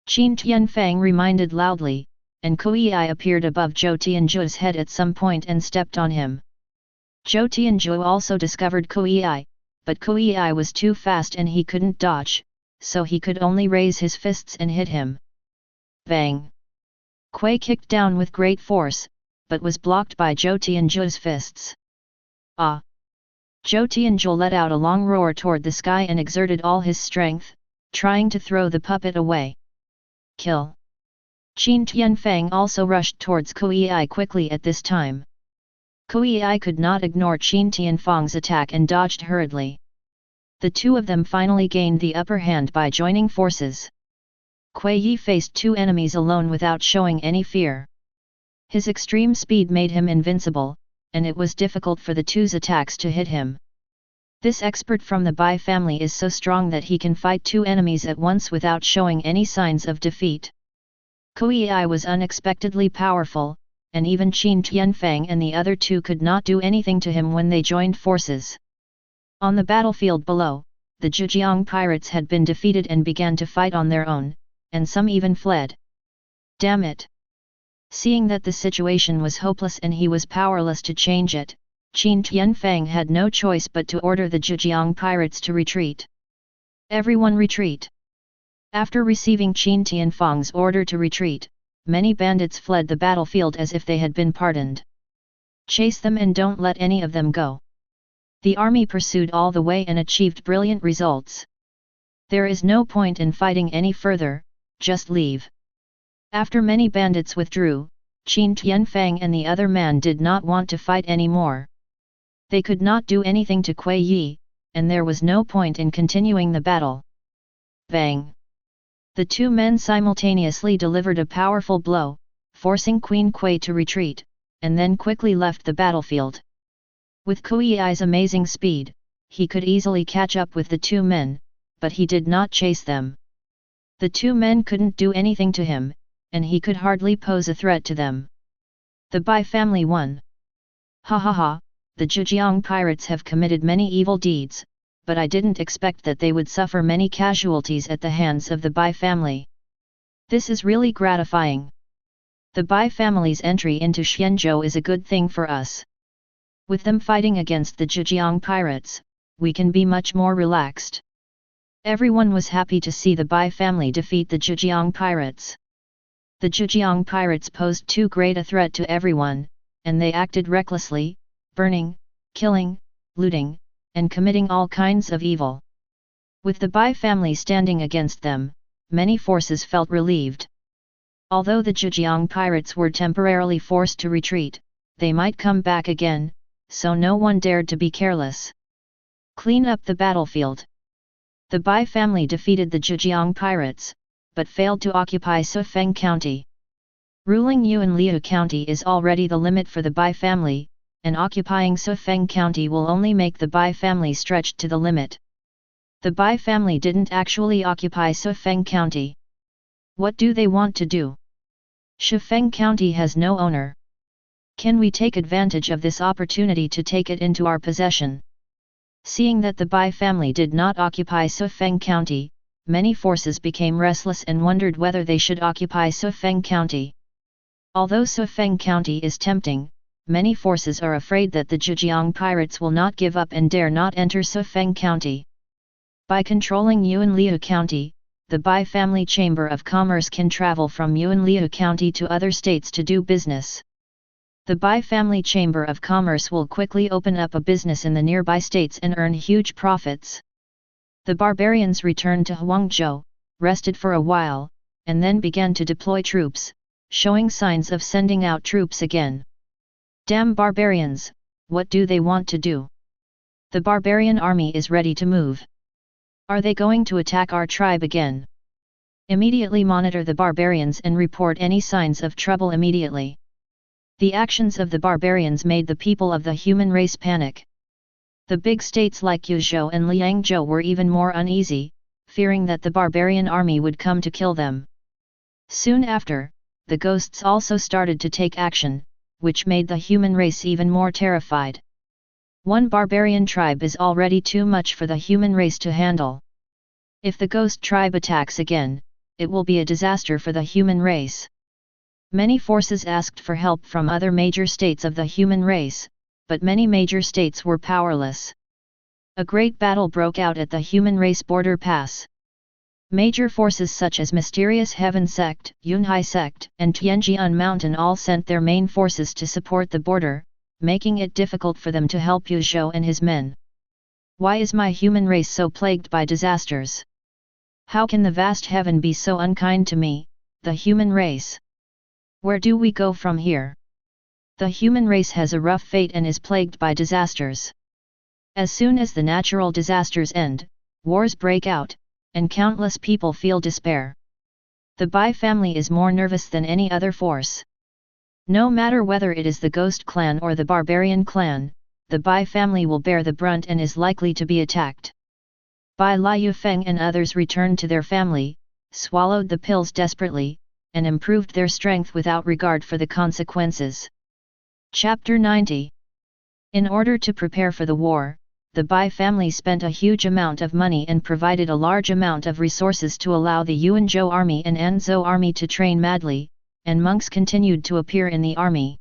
Qin Tianfang reminded loudly, and Kuei Yi appeared above Zhou Tianzhu's head at some point and stepped on him. Zhou Tianzhu also discovered Kuei Yi, but Kuei Yi was too fast and he couldn't dodge, so he could only raise his fists and hit him. Bang! Kuei kicked down with great force, but was blocked by Zhou Tianzhu's fists. Ah! Zhou Tianzhu let out a long roar toward the sky and exerted all his strength, trying to throw the puppet away. Kill! Qin Tianfang also rushed towards Kuei Yi quickly at this time. Kuei Yi could not ignore Qin Tianfang's attack and dodged hurriedly. The two of them finally gained the upper hand by joining forces. Kuei Yi faced two enemies alone without showing any fear. His extreme speed made him invincible, and it was difficult for the two's attacks to hit him. This expert from the Bai family is so strong that he can fight two enemies at once without showing any signs of defeat. Kuei Yi was unexpectedly powerful, and even Qin Tianfang and the other two could not do anything to him when they joined forces. On the battlefield below, the Zhejiang pirates had been defeated and began to fight on their own, and some even fled. Damn it! Seeing that the situation was hopeless and he was powerless to change it, Qin Tianfang had no choice but to order the Zhejiang pirates to retreat. Everyone retreat! After receiving Qin Tianfang's order to retreat, many bandits fled the battlefield as if they had been pardoned. Chase them and don't let any of them go. The army pursued all the way and achieved brilliant results. There is no point in fighting any further, just leave. After many bandits withdrew, Qin Tianfang and the other man did not want to fight anymore. They could not do anything to Kuei Yi, and there was no point in continuing the battle. Bang! The two men simultaneously delivered a powerful blow, forcing Queen Kuei to retreat, and then quickly left the battlefield. With Kuei Yi's amazing speed, he could easily catch up with the two men, but he did not chase them. The two men couldn't do anything to him, and he could hardly pose a threat to them. The Bai family won. Ha ha ha, the Zhejiang pirates have committed many evil deeds, but I didn't expect that they would suffer many casualties at the hands of the Bai family. This is really gratifying. The Bai family's entry into Xianzhou is a good thing for us. With them fighting against the Zhejiang pirates, we can be much more relaxed. Everyone was happy to see the Bai family defeat the Zhejiang pirates. The Zhejiang pirates posed too great a threat to everyone, and they acted recklessly, burning, killing, looting, and committing all kinds of evil. With the Bai family standing against them, many forces felt relieved. Although the Zhejiang pirates were temporarily forced to retreat, they might come back again, so no one dared to be careless. Clean up the battlefield. The Bai family defeated the Zhejiang pirates, but failed to occupy Sufeng County. Ruling Yuanliu County is already the limit for the Bai family, and occupying Sufeng County will only make the Bai family stretched to the limit. The Bai family didn't actually occupy Sufeng County. What do they want to do? Shifeng County has no owner. Can we take advantage of this opportunity to take it into our possession? Seeing that the Bai family did not occupy Sufeng County, many forces became restless and wondered whether they should occupy Sufeng County. Although Sufeng County is tempting, many forces are afraid that the Zhejiang pirates will not give up and dare not enter Sufeng County. By controlling Yuanliu County, the Bai Family Chamber of Commerce can travel from Yuanliu County to other states to do business. The Bai Family Chamber of Commerce will quickly open up a business in the nearby states and earn huge profits. The barbarians returned to Huangzhou, rested for a while, and then began to deploy troops, showing signs of sending out troops again. Damn barbarians, what do they want to do? The barbarian army is ready to move. Are they going to attack our tribe again? Immediately monitor the barbarians and report any signs of trouble immediately. The actions of the barbarians made the people of the human race panic. The big states like Yuzhou and Liangzhou were even more uneasy, fearing that the barbarian army would come to kill them. Soon after, the ghosts also started to take action, which made the human race even more terrified. One barbarian tribe is already too much for the human race to handle. If the ghost tribe attacks again, it will be a disaster for the human race. Many forces asked for help from other major states of the human race, but many major states were powerless. A great battle broke out at the human race border pass. Major forces such as Mysterious Heaven Sect, Yunhai Sect, and Tianjian Mountain all sent their main forces to support the border, making it difficult for them to help Yuzhou and his men. Why is my human race so plagued by disasters? How can the vast heaven be so unkind to me, the human race? Where do we go from here? The human race has a rough fate and is plagued by disasters. As soon as the natural disasters end, wars break out, and countless people feel despair. The Bai family is more nervous than any other force. No matter whether it is the Ghost clan or the Barbarian clan, the Bai family will bear the brunt and is likely to be attacked. Bai Liu Feng and others returned to their family, swallowed the pills desperately, and improved their strength without regard for the consequences. Chapter 90. In order to prepare for the war, the Bai family spent a huge amount of money and provided a large amount of resources to allow the Yuanzhou army and Anzhou army to train madly, and monks continued to appear in the army.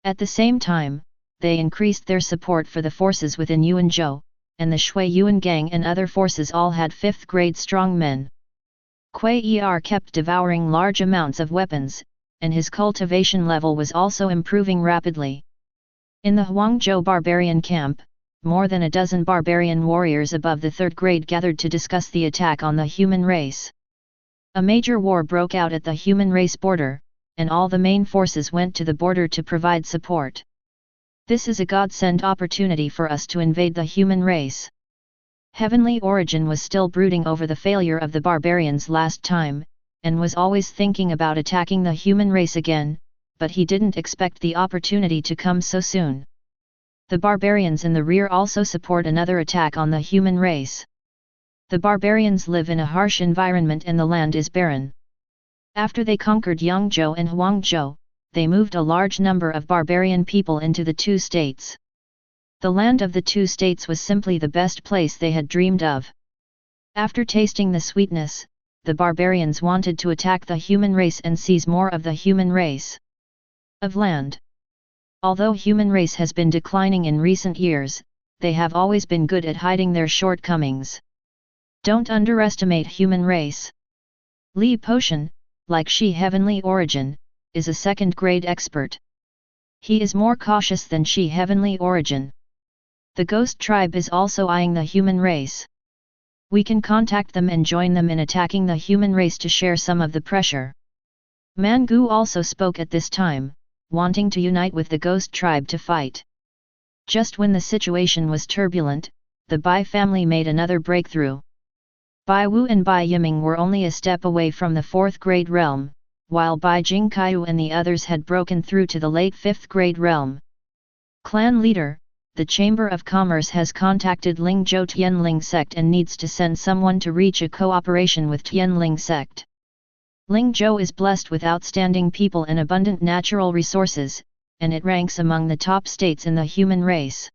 At the same time, they increased their support for the forces within Yuanzhou, and the Shui Yuan gang and other forces all had 5th-grade strong men. Kuei kept devouring large amounts of weapons, and his cultivation level was also improving rapidly. In the Huangzhou barbarian camp, more than a dozen barbarian warriors above the 3rd grade gathered to discuss the attack on the human race. A major war broke out at the human race border, and all the main forces went to the border to provide support. This is a godsend opportunity for us to invade the human race. Heavenly Origin was still brooding over the failure of the barbarians last time, and was always thinking about attacking the human race again, but he didn't expect the opportunity to come so soon. The barbarians in the rear also support another attack on the human race. The barbarians live in a harsh environment and the land is barren. After they conquered Yangzhou and Huangzhou, they moved a large number of barbarian people into the 2 states. The land of the 2 states was simply the best place they had dreamed of. After tasting the sweetness, the barbarians wanted to attack the human race and seize more of the human race of land. Although human race has been declining in recent years, they have always been good at hiding their shortcomings. Don't underestimate human race. Li Potion, like Shi Heavenly Origin, is a 2nd grade expert. He is more cautious than Shi Heavenly Origin. The ghost tribe is also eyeing the human race. We can contact them and join them in attacking the human race to share some of the pressure. Mangu also spoke at this time, wanting to unite with the ghost tribe to fight. Just when the situation was turbulent, the Bai family made another breakthrough. Bai Wu and Bai Yiming were only a step away from the 4th grade realm, while Bai Jingkaiu and the others had broken through to the late 5th grade realm. Clan leader, the Chamber of Commerce has contacted Lingzhou Tianling sect and needs to send someone to reach a cooperation with Tianling sect. Lingzhou is blessed with outstanding people and abundant natural resources, and it ranks among the top states in the human race.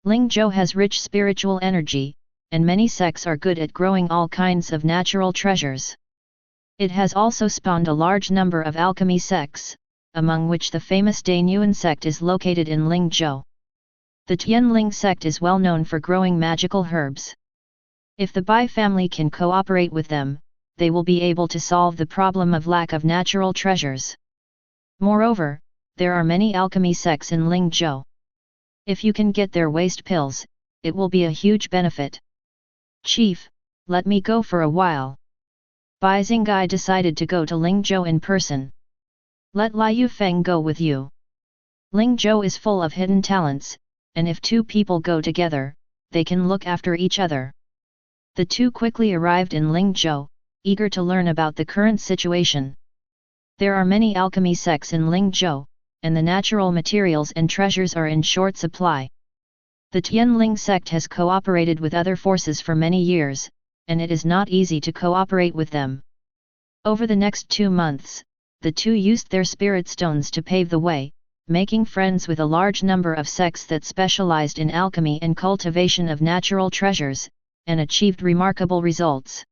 Lingzhou has rich spiritual energy, and many sects are good at growing all kinds of natural treasures. It has also spawned a large number of alchemy sects, among which the famous Danyuan sect is located in Lingzhou. The Tianling sect is well known for growing magical herbs. If the Bai family can cooperate with them, they will be able to solve the problem of lack of natural treasures. Moreover, there are many alchemy sects in Lingzhou. If you can get their waste pills, it will be a huge benefit. Chief, let me go for a while. Bai Xingai decided to go to Lingzhou in person. Let Liu Feng go with you. Lingzhou is full of hidden talents, and if 2 people go together, they can look after each other. The 2 quickly arrived in Lingzhou, eager to learn about the current situation. There are many alchemy sects in Lingzhou, and the natural materials and treasures are in short supply. The Tianling sect has cooperated with other forces for many years, and it is not easy to cooperate with them. Over the next 2 months, the 2 used their spirit stones to pave the way, making friends with a large number of sects that specialized in alchemy and cultivation of natural treasures, and achieved remarkable results.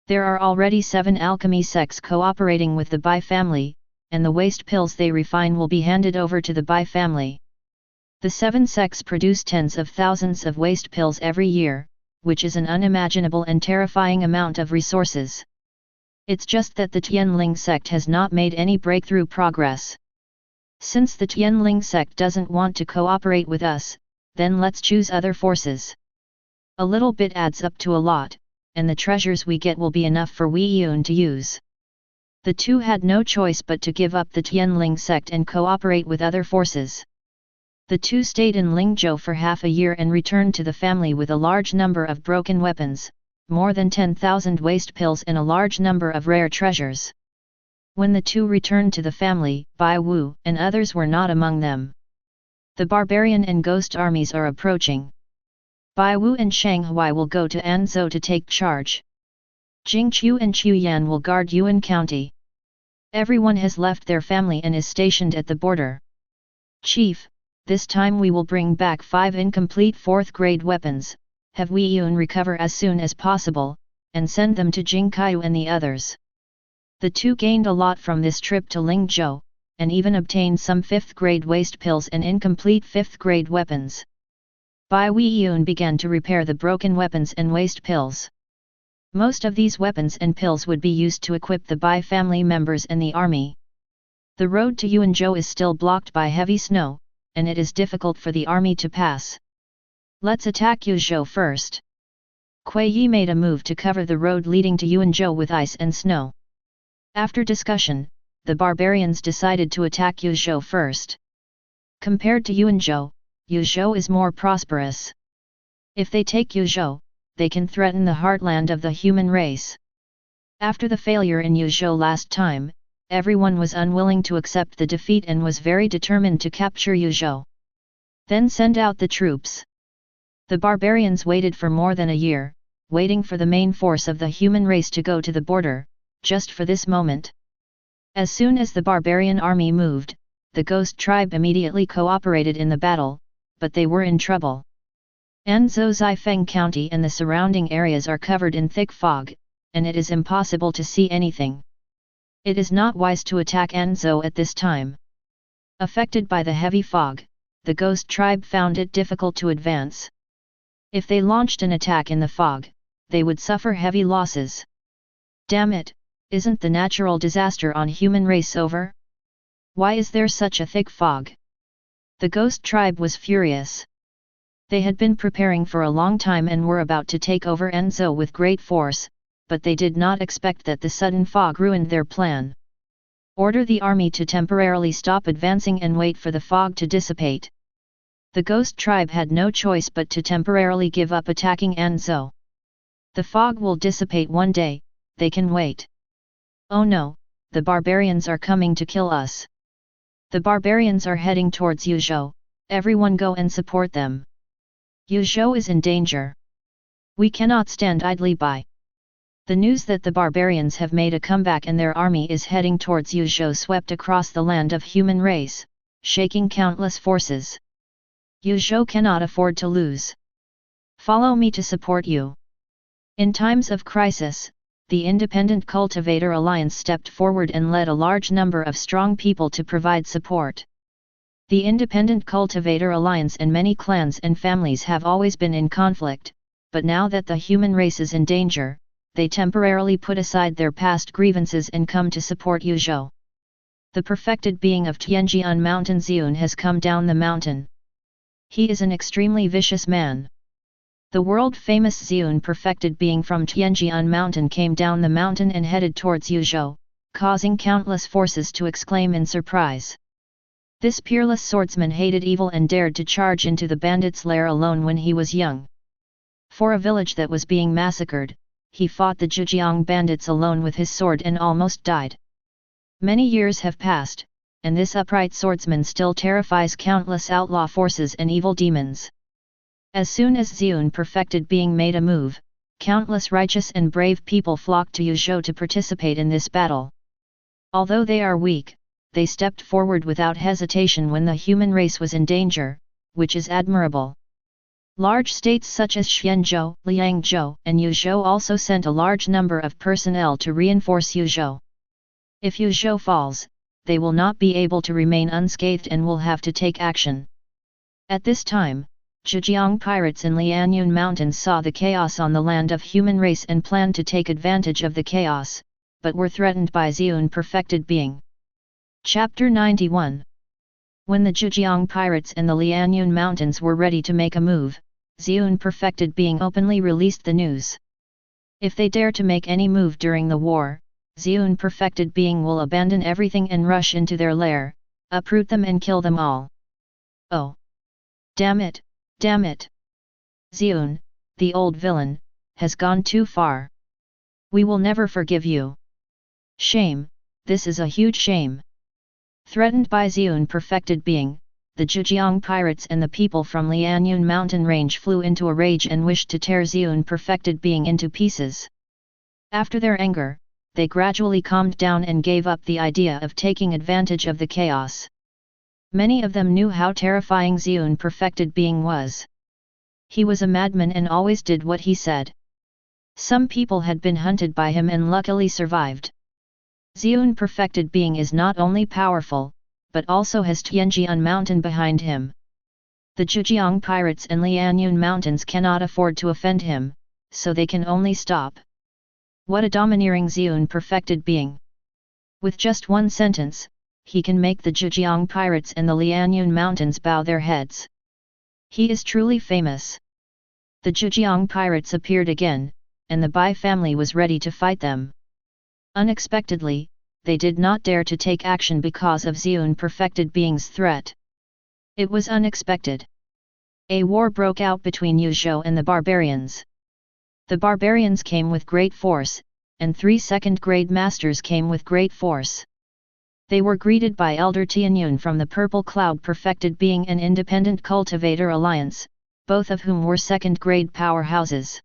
There are already 7 alchemy sects cooperating with the Bai family, and the waste pills they refine will be handed over to the Bai family. The 7 sects produce tens of thousands of waste pills every year, which is an unimaginable and terrifying amount of resources. It's just that the Tianling sect has not made any breakthrough progress. Since the Tianling sect doesn't want to cooperate with us, then let's choose other forces. A little bit adds up to a lot, and the treasures we get will be enough for Wei Yun to use. The 2 had no choice but to give up the Tianling sect and cooperate with other forces. The 2 stayed in Lingzhou for half a year and returned to the family with a large number of broken weapons, more than 10,000 waste pills and a large number of rare treasures. When the 2 returned to the family, Bai Wu and others were not among them. The barbarian and ghost armies are approaching. Bai Wu and Shanghai will go to Anzhou to take charge. Jingqiu and Qiuyan will guard Yuan County. Everyone has left their family and is stationed at the border. Chief, this time we will bring back 5 incomplete 4th grade weapons, have Wei Yun recover as soon as possible, and send them to Jingqiu and the others. The 2 gained a lot from this trip to Lingzhou, and even obtained some 5th grade waste pills and incomplete 5th grade weapons. Bai Wei Yun began to repair the broken weapons and waste pills. Most of these weapons and pills would be used to equip the Bai family members and the army. The road to Yuanzhou is still blocked by heavy snow, and it is difficult for the army to pass. Let's attack Yuzhou first. Kuei Yi made a move to cover the road leading to Yuanzhou with ice and snow. After discussion, the barbarians decided to attack Yuzhou first. Compared to Yuanzhou, Yuzhou is more prosperous. If they take Yuzhou, they can threaten the heartland of the human race. After the failure in Yuzhou last time, everyone was unwilling to accept the defeat and was very determined to capture Yuzhou. Then send out the troops. The barbarians waited for more than a year, waiting for the main force of the human race to go to the border, just for this moment. As soon as the barbarian army moved, the ghost tribe immediately cooperated in the battle, but they were in trouble. Anzhou Zifeng County and the surrounding areas are covered in thick fog, and it is impossible to see anything. It is not wise to attack Anzhou at this time. Affected by the heavy fog, the ghost tribe found it difficult to advance. If they launched an attack in the fog, they would suffer heavy losses. Damn it, isn't the natural disaster on human race over? Why is there such a thick fog? The ghost tribe was furious. They had been preparing for a long time and were about to take over Anzhou with great force, but they did not expect that the sudden fog ruined their plan. Order the army to temporarily stop advancing and wait for the fog to dissipate. The ghost tribe had no choice but to temporarily give up attacking Anzhou. The fog will dissipate one day, they can wait. Oh no, the barbarians are coming to kill us. The barbarians are heading towards Yuzhou, everyone go and support them. Yuzhou is in danger. We cannot stand idly by. The news that the barbarians have made a comeback and their army is heading towards Yuzhou swept across the land of human race, shaking countless forces. Yuzhou cannot afford to lose. Follow me to support you. In times of crisis, the Independent Cultivator Alliance stepped forward and led a large number of strong people to provide support. The Independent Cultivator Alliance and many clans and families have always been in conflict, but now that the human race is in danger, they temporarily put aside their past grievances and come to support Yuzhou. The perfected being of Tianjian Mountain Ziyun has come down the mountain. He is an extremely vicious man. The world-famous Ziyun perfected being from Tianjian Mountain came down the mountain and headed towards Yuzhou, causing countless forces to exclaim in surprise. This peerless swordsman hated evil and dared to charge into the bandits' lair alone when he was young. For a village that was being massacred, he fought the Zhejiang bandits alone with his sword and almost died. Many years have passed, and this upright swordsman still terrifies countless outlaw forces and evil demons. As soon as Ziyun perfected being made a move, countless righteous and brave people flocked to Yuzhou to participate in this battle. Although they are weak, they stepped forward without hesitation when the human race was in danger, which is admirable. Large states such as Xianzhou, Liangzhou, and Yuzhou also sent a large number of personnel to reinforce Yuzhou. If Yuzhou falls, they will not be able to remain unscathed and will have to take action. At this time, Zhejiang pirates in Lianyun Mountains saw the chaos on the land of human race and planned to take advantage of the chaos, but were threatened by Ziyun perfected being. Chapter 91. When the Zhejiang pirates and the Lianyun Mountains were ready to make a move, Ziyun perfected being openly released the news. If they dare to make any move during the war, Ziyun perfected being will abandon everything and rush into their lair, uproot them and kill them all. Oh! Damn it! Damn it! Ziyun, the old villain, has gone too far. We will never forgive you. Shame, this is a huge shame. Threatened by Ziyun perfected being, the Zhejiang pirates and the people from Lianyun mountain range flew into a rage and wished to tear Ziyun perfected being into pieces. After their anger, they gradually calmed down and gave up the idea of taking advantage of the chaos. Many of them knew how terrifying Ziyun perfected being was. He was a madman and always did what he said. Some people had been hunted by him and luckily survived. Ziyun perfected being is not only powerful, but also has Tianjian Mountain behind him. The Zhejiang pirates and Lianyun Mountains cannot afford to offend him, so they can only stop. What a domineering Ziyun perfected being! With just one sentence, he can make the Zhejiang pirates and the Lianyun mountains bow their heads. He is truly famous. The Zhejiang pirates appeared again, and the Bai family was ready to fight them. Unexpectedly, they did not dare to take action because of Ziyun perfected being's threat. It was unexpected. A war broke out between Yuzhou and the barbarians. The barbarians came with great force, and 3 second-grade masters came with great force. They were greeted by Elder Tianyun from the Purple Cloud perfected being and Independent Cultivator Alliance, both of whom were second-grade powerhouses.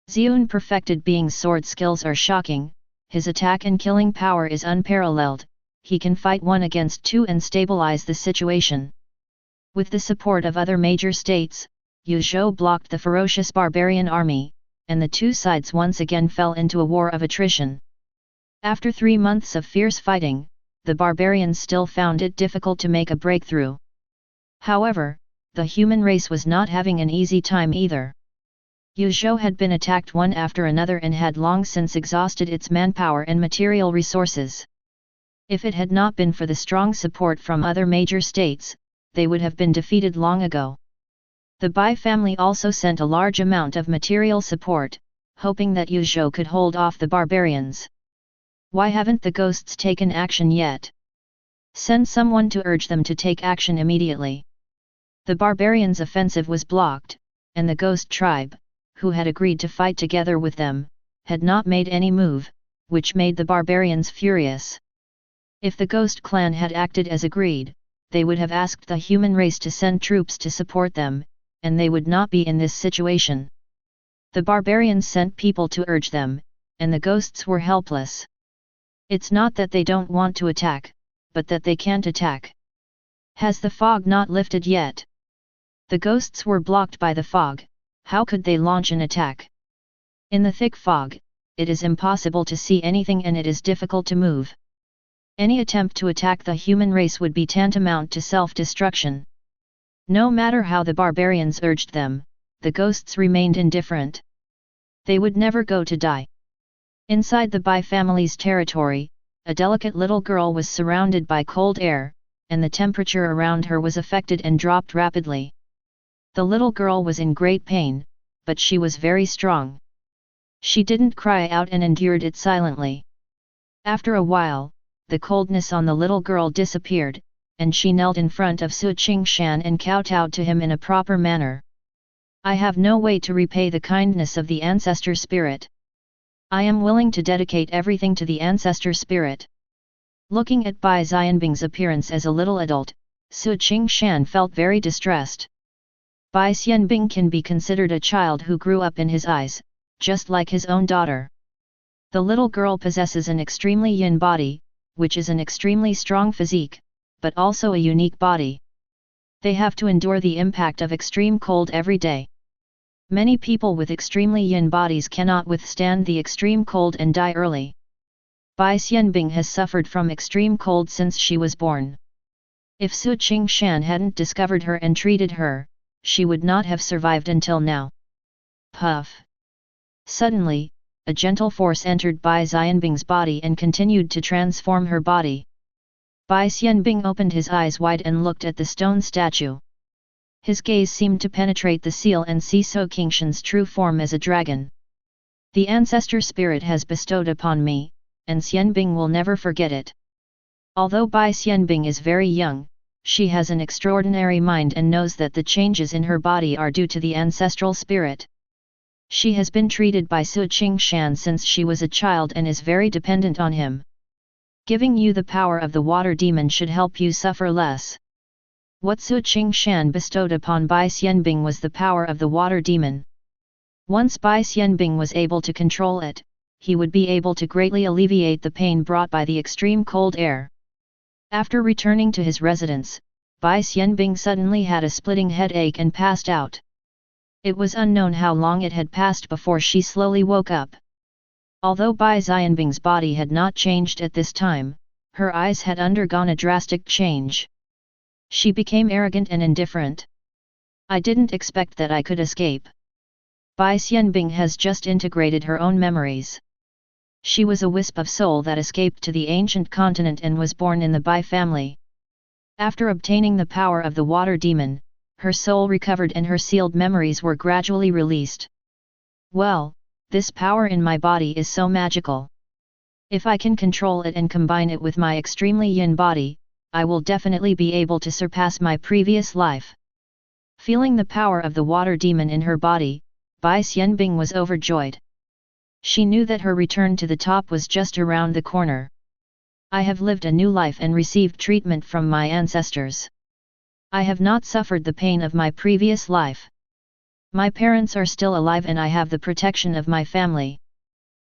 Ziyun perfected being's sword skills are shocking, his attack and killing power is unparalleled, he can fight 1 against 2 and stabilize the situation. With the support of other major states, Yuzhou blocked the ferocious barbarian army, and the 2 sides once again fell into a war of attrition. After 3 months of fierce fighting, the barbarians still found it difficult to make a breakthrough. However, the human race was not having an easy time either. Yuzhou had been attacked one after another and had long since exhausted its manpower and material resources. If it had not been for the strong support from other major states, they would have been defeated long ago. The Bai family also sent a large amount of material support, hoping that Yuzhou could hold off the barbarians. Why haven't the ghosts taken action yet? Send someone to urge them to take action immediately. The barbarians' offensive was blocked, and the ghost tribe, who had agreed to fight together with them, had not made any move, which made the barbarians furious. If the ghost clan had acted as agreed, they would have asked the human race to send troops to support them, and they would not be in this situation. The barbarians sent people to urge them, and the ghosts were helpless. It's not that they don't want to attack, but that they can't attack. Has the fog not lifted yet? The ghosts were blocked by the fog, how could they launch an attack? In the thick fog, it is impossible to see anything and it is difficult to move. Any attempt to attack the human race would be tantamount to self-destruction. No matter how the barbarians urged them, the ghosts remained indifferent. They would never go to die. Inside the Bai family's territory, a delicate little girl was surrounded by cold air, and the temperature around her was affected and dropped rapidly. The little girl was in great pain, but she was very strong. She didn't cry out and endured it silently. After a while, the coldness on the little girl disappeared, and she knelt in front of Qingshan and kowtowed to him in a proper manner. I have no way to repay the kindness of the Ancestor spirit. I am willing to dedicate everything to the Ancestor spirit. Looking at Bai Xianbing's appearance as a little adult, Qingshan felt very distressed. Bai Xianbing can be considered a child who grew up in his eyes, just like his own daughter. The little girl possesses an extremely yin body, which is an extremely strong physique, but also a unique body. They have to endure the impact of extreme cold every day. Many people with extremely yin bodies cannot withstand the extreme cold and die early. Bai Xianbing has suffered from extreme cold since she was born. If Qingshan hadn't discovered her and treated her, she would not have survived until now. Puff! Suddenly, a gentle force entered Bai Xianbing's body and continued to transform her body. Bai Xianbing opened his eyes wide and looked at the stone statue. His gaze seemed to penetrate the seal and see Qingshan's true form as a dragon. The Ancestor spirit has bestowed upon me, and Xianbing will never forget it. Although Bai Xianbing is very young, she has an extraordinary mind and knows that the changes in her body are due to the ancestral spirit. She has been treated by Qingshan since she was a child and is very dependent on him. Giving you the power of the water demon should help you suffer less. What Qingshan bestowed upon Bai Xianbing was the power of the water demon. Once Bai Xianbing was able to control it, he would be able to greatly alleviate the pain brought by the extreme cold air. After returning to his residence, Bai Xianbing suddenly had a splitting headache and passed out. It was unknown how long it had passed before she slowly woke up. Although Bai Xianbing's body had not changed at this time, her eyes had undergone a drastic change. She became arrogant and indifferent. I didn't expect that I could escape. Bai Xianbing has just integrated her own memories. She was a wisp of soul that escaped to the ancient continent and was born in the Bai family. After obtaining the power of the water demon, her soul recovered and her sealed memories were gradually released. Well, this power in my body is so magical. If I can control it and combine it with my extremely yin body, I will definitely be able to surpass my previous life. Feeling the power of the water demon in her body, Bai Xianbing was overjoyed. She knew that her return to the top was just around the corner. I have lived a new life and received treatment from my ancestors. I have not suffered the pain of my previous life. My parents are still alive and I have the protection of my family.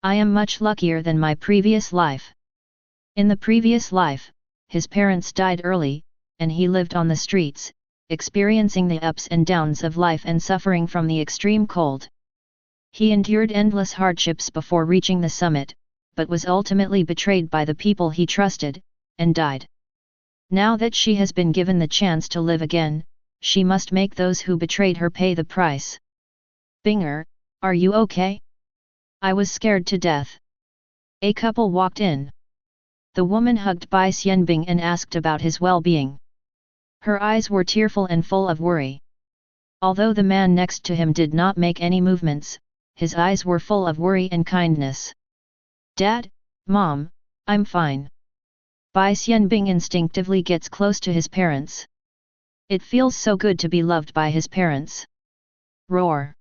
I am much luckier than my previous life. In the previous life, his parents died early, and he lived on the streets, experiencing the ups and downs of life and suffering from the extreme cold. He endured endless hardships before reaching the summit, but was ultimately betrayed by the people he trusted, and died. Now that she has been given the chance to live again, she must make those who betrayed her pay the price. Binger, are you okay? I was scared to death. A couple walked in. The woman hugged Bai Xianbing and asked about his well-being. Her eyes were tearful and full of worry. Although the man next to him did not make any movements, his eyes were full of worry and kindness. Dad, Mom, I'm fine. Bai Xianbing instinctively gets close to his parents. It feels so good to be loved by his parents. Roar.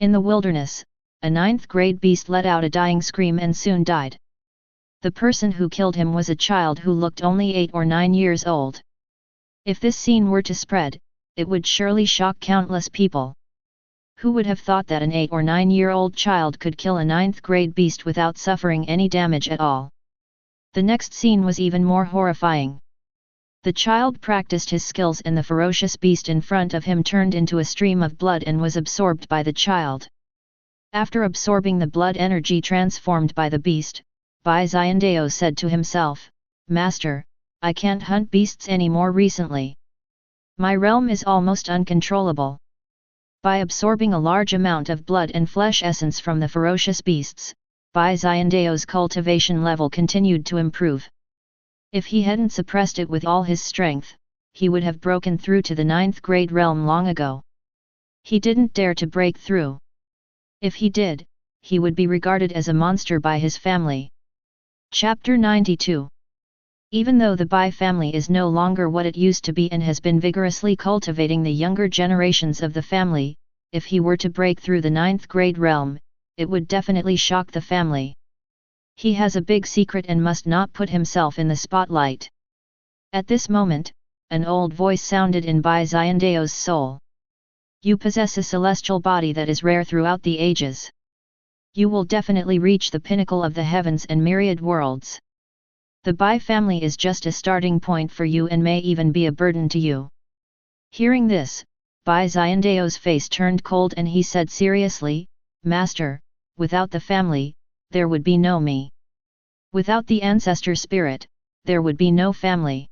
In the wilderness, a 9th-grade beast let out a dying scream and soon died. The person who killed him was a child who looked only 8 or 9 years old. If this scene were to spread, it would surely shock countless people. Who would have thought that an 8 or 9-year-old child could kill a 9th-grade beast without suffering any damage at all? The next scene was even more horrifying. The child practiced his skills and the ferocious beast in front of him turned into a stream of blood and was absorbed by the child. After absorbing the blood energy transformed by the beast, Bai Xiandao said to himself, "Master, I can't hunt beasts anymore recently. My realm is almost uncontrollable." By absorbing a large amount of blood and flesh essence from the ferocious beasts, Bai Xiandao's cultivation level continued to improve. If he hadn't suppressed it with all his strength, he would have broken through to the 9th-grade realm long ago. He didn't dare to break through. If he did, he would be regarded as a monster by his family. Chapter 92. Even though the Bai family is no longer what it used to be and has been vigorously cultivating the younger generations of the family, if he were to break through the 9th-grade realm, it would definitely shock the family. He has a big secret and must not put himself in the spotlight. At this moment, an old voice sounded in Bai Xiandao's soul. You possess a celestial body that is rare throughout the ages. You will definitely reach the pinnacle of the heavens and myriad worlds. The Bai family is just a starting point for you and may even be a burden to you. Hearing this, Bai Xiandao's face turned cold and he said seriously, Master, without the family, there would be no me. Without the ancestor spirit, there would be no family.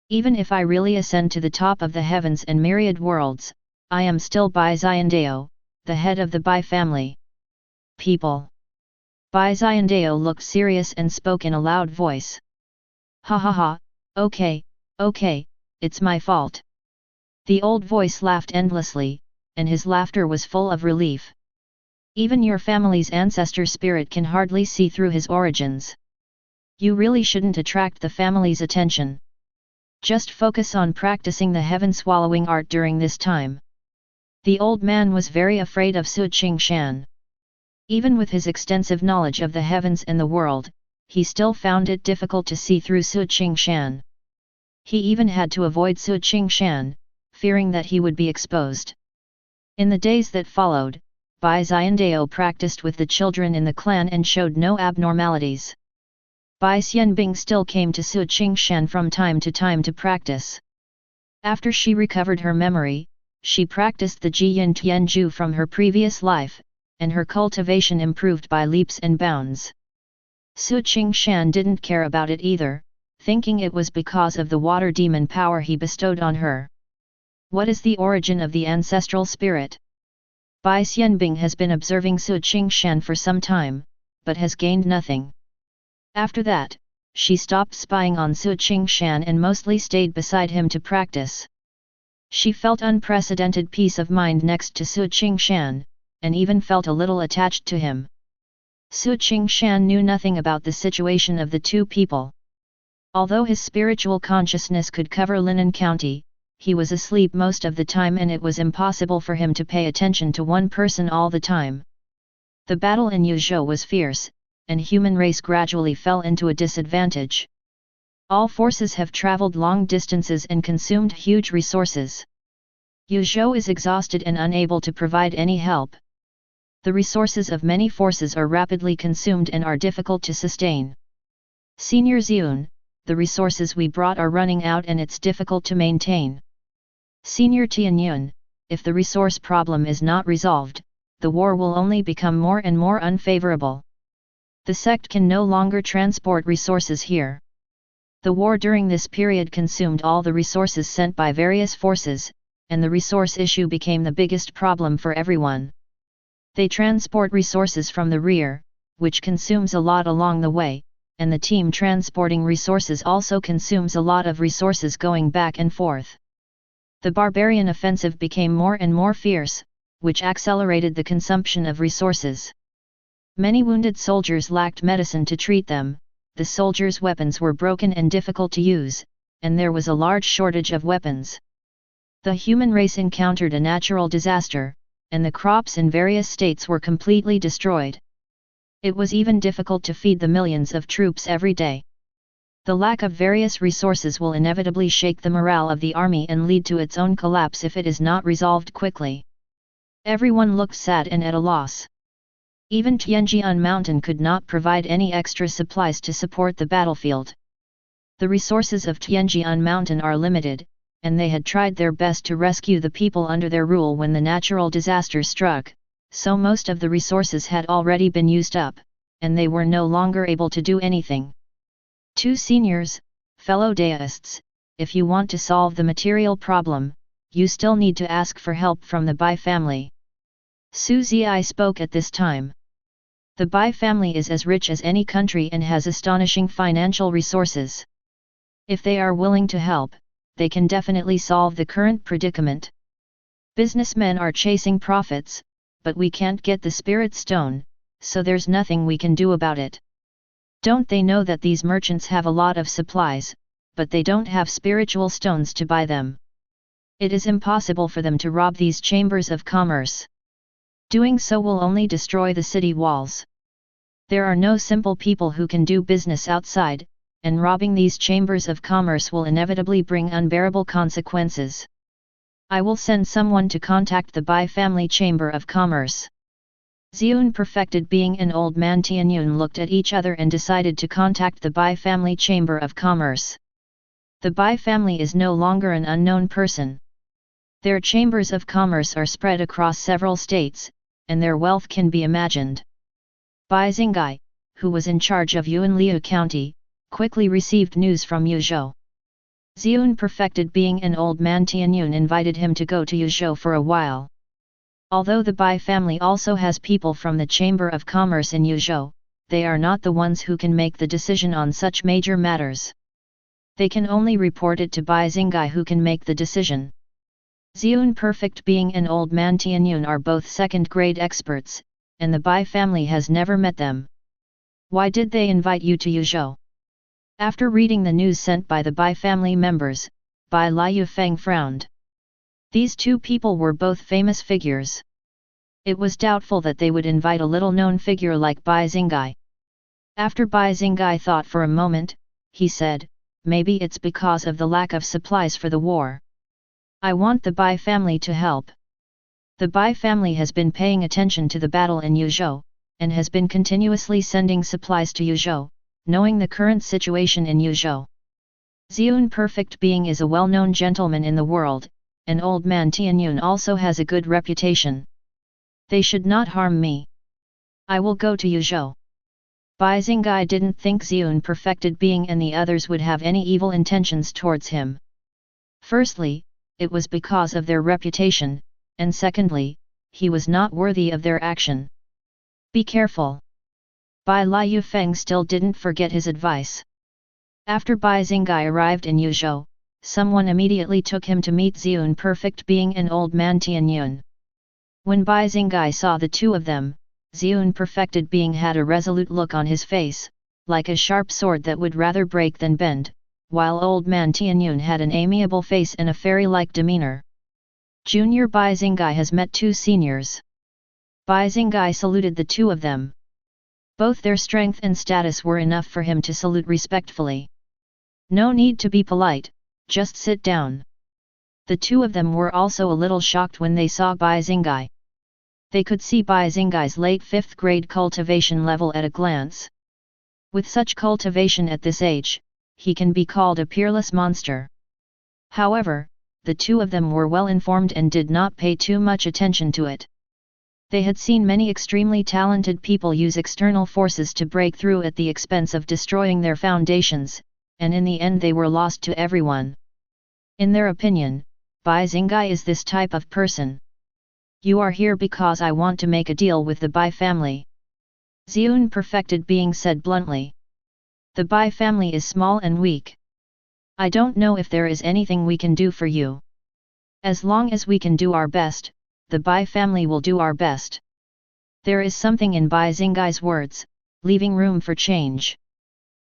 Even if I really ascend to the top of the heavens and myriad worlds, I am still Bai Xiandao, the head of the Bai family. People. Bai Xiandao looked serious and spoke in a loud voice. Ha ha ha, okay, it's my fault. The old voice laughed endlessly, and his laughter was full of relief. Even your family's ancestor spirit can hardly see through his origins. You really shouldn't attract the family's attention. Just focus on practicing the heaven-swallowing art during this time. The old man was very afraid of Qingshan. Even with his extensive knowledge of the heavens and the world, he still found it difficult to see through Qingshan. He even had to avoid Qingshan, fearing that he would be exposed. In the days that followed, Bai Xiandao practiced with the children in the clan and showed no abnormalities. Bai Xianbing still came to Qingshan from time to practice. After she recovered her memory, she practiced the Jiyan Tianju from her previous life, and her cultivation improved by leaps and bounds. Qingshan didn't care about it either, thinking it was because of the water demon power he bestowed on her. What is the origin of the ancestral spirit? Bai Xianbing has been observing Qingshan for some time, but has gained nothing. After that, she stopped spying on Qingshan and mostly stayed beside him to practice. She felt unprecedented peace of mind next to Qingshan, and even felt a little attached to him. Qingshan knew nothing about the situation of the two people. Although his spiritual consciousness could cover Linan County, he was asleep most of the time and it was impossible for him to pay attention to one person all the time. The battle in Yuzhou was fierce, and human race gradually fell into a disadvantage. All forces have traveled long distances and consumed huge resources. Yuzhou is exhausted and unable to provide any help. The resources of many forces are rapidly consumed and are difficult to sustain. Senior Xiun, the resources we brought are running out and it's difficult to maintain. Senior Tianyun, if the resource problem is not resolved, the war will only become more and more unfavorable. The sect can no longer transport resources here. The war during this period consumed all the resources sent by various forces, and the resource issue became the biggest problem for everyone. They transport resources from the rear, which consumes a lot along the way, and the team transporting resources also consumes a lot of resources going back and forth. The barbarian offensive became more and more fierce, which accelerated the consumption of resources. Many wounded soldiers lacked medicine to treat them, the soldiers' weapons were broken and difficult to use, and there was a large shortage of weapons. The human race encountered a natural disaster, and the crops in various states were completely destroyed. It was even difficult to feed the millions of troops every day. The lack of various resources will inevitably shake the morale of the army and lead to its own collapse if it is not resolved quickly. Everyone looked sad and at a loss. Even Qingshan Mountain could not provide any extra supplies to support the battlefield. The resources of Qingshan Mountain are limited, and they had tried their best to rescue the people under their rule when the natural disaster struck, so most of the resources had already been used up, and they were no longer able to do anything. Two seniors, fellow deists, if you want to solve the material problem, you still need to ask for help from the Bai family. Su Zi spoke at this time. The Bai family is as rich as any country and has astonishing financial resources. If they are willing to help, they can definitely solve the current predicament. Businessmen are chasing profits, but we can't get the spirit stone, so there's nothing we can do about it. Don't they know that these merchants have a lot of supplies, but they don't have spiritual stones to buy them? It is impossible for them to rob these chambers of commerce. Doing so will only destroy the city walls. There are no simple people who can do business outside, and robbing these chambers of commerce will inevitably bring unbearable consequences. I will send someone to contact the Bai family chamber of commerce. Xiun perfected being and old man Tianyun looked at each other and decided to contact the Bai family chamber of commerce. The Bai family is no longer an unknown person. Their chambers of commerce are spread across several states, and their wealth can be imagined. Bai Xingai, who was in charge of Yunliu County, quickly received news from Yuzhou. Xiun perfected being and old man Tianyun invited him to go to Yuzhou for a while. Although the Bai family also has people from the Chamber of Commerce in Yuzhou, they are not the ones who can make the decision on such major matters. They can only report it to Bai Xingai, who can make the decision. Xiun perfect being and old man Tianyun are both second-grade experts, and the Bai family has never met them. Why did they invite you to Yuzhou? After reading the news sent by the Bai family members, Bai Liu Feng frowned. These two people were both famous figures. It was doubtful that they would invite a little-known figure like Bai Xingai. After Bai Xingai thought for a moment, he said, maybe it's because of the lack of supplies for the war. I want the Bai family to help. The Bai family has been paying attention to the battle in Yuzhou, and has been continuously sending supplies to Yuzhou, knowing the current situation in Yuzhou. Xiun perfect being is a well-known gentleman in the world, and old man Tianyun also has a good reputation. They should not harm me. I will go to Yuzhou. Bai Xingai didn't think Xiun perfected being and the others would have any evil intentions towards him. Firstly, it was because of their reputation, and secondly, he was not worthy of their action. Be careful. Bai Lai Yufeng still didn't forget his advice. After Bai Xingai arrived in Yuzhou, someone immediately took him to meet Ziyun Perfect Being and Old Man Tianyun. When Bai Xingai saw the two of them, Ziyun Perfected Being had a resolute look on his face, like a sharp sword that would rather break than bend, while Old Man Tianyun had an amiable face and a fairy-like demeanor. Junior Bai Xingai has met two seniors. Bai Xingai saluted the two of them. Both their strength and status were enough for him to salute respectfully. No need to be polite, just sit down. The two of them were also a little shocked when they saw Bai Xingai. They could see Bai Xingai's late 5th grade cultivation level at a glance. With such cultivation at this age, he can be called a peerless monster. However, the two of them were well informed and did not pay too much attention to it. They had seen many extremely talented people use external forces to break through at the expense of destroying their foundations, and in the end they were lost to everyone. In their opinion, Bai Xingai is this type of person. You are here because I want to make a deal with the Bai family. Ziyun Perfected Being said bluntly. The Bai family is small and weak. I don't know if there is anything we can do for you. As long as we can do our best, the Bai family will do our best. There is something in Bai Xingai's words, leaving room for change.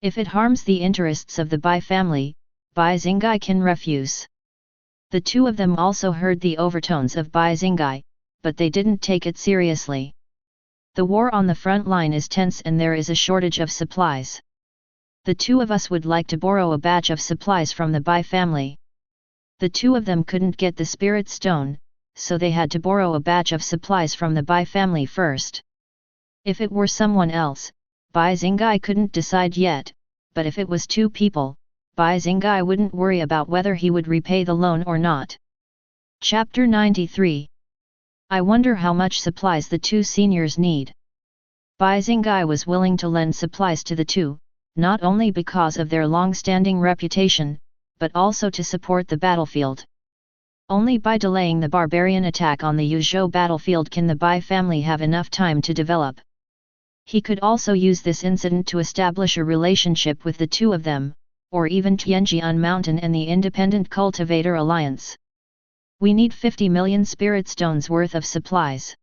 If it harms the interests of the Bai family, Bai Xingai can refuse. The two of them also heard the overtones of Bai Xingai, but they didn't take it seriously. The war on the front line is tense and there is a shortage of supplies. The two of us would like to borrow a batch of supplies from the Bai family. The two of them couldn't get the spirit stone, so they had to borrow a batch of supplies from the Bai family first. If it were someone else, Bai Xingai couldn't decide yet, but if it was two people, Bai Xingai wouldn't worry about whether he would repay the loan or not. Chapter 93. I wonder how much supplies the two seniors need. Bai Xingai was willing to lend supplies to the two, not only because of their long-standing reputation, but also to support the battlefield. Only by delaying the barbarian attack on the Yuzhou battlefield can the Bai family have enough time to develop. He could also use this incident to establish a relationship with the two of them, or even Tianjian Mountain and the Independent Cultivator Alliance. We need 50 million spirit stones worth of supplies.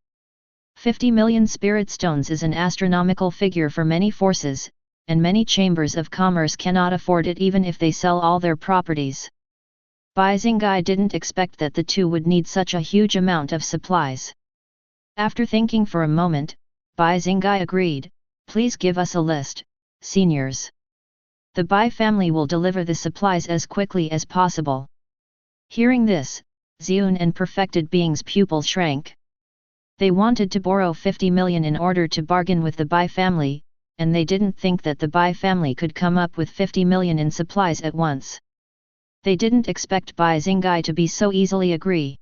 50 million spirit stones is an astronomical figure for many forces, and many chambers of commerce cannot afford it even if they sell all their properties. Bai Xingai didn't expect that the two would need such a huge amount of supplies. After thinking for a moment, Bai Xingai agreed, please give us a list, seniors. The Bai family will deliver the supplies as quickly as possible. Hearing this, Ziyun and Perfected Being's pupils shrank. They wanted to borrow 50 million in order to bargain with the Bai family, and they didn't think that the Bai family could come up with 50 million in supplies at once. They didn't expect Bai Xingai to be so easily agree.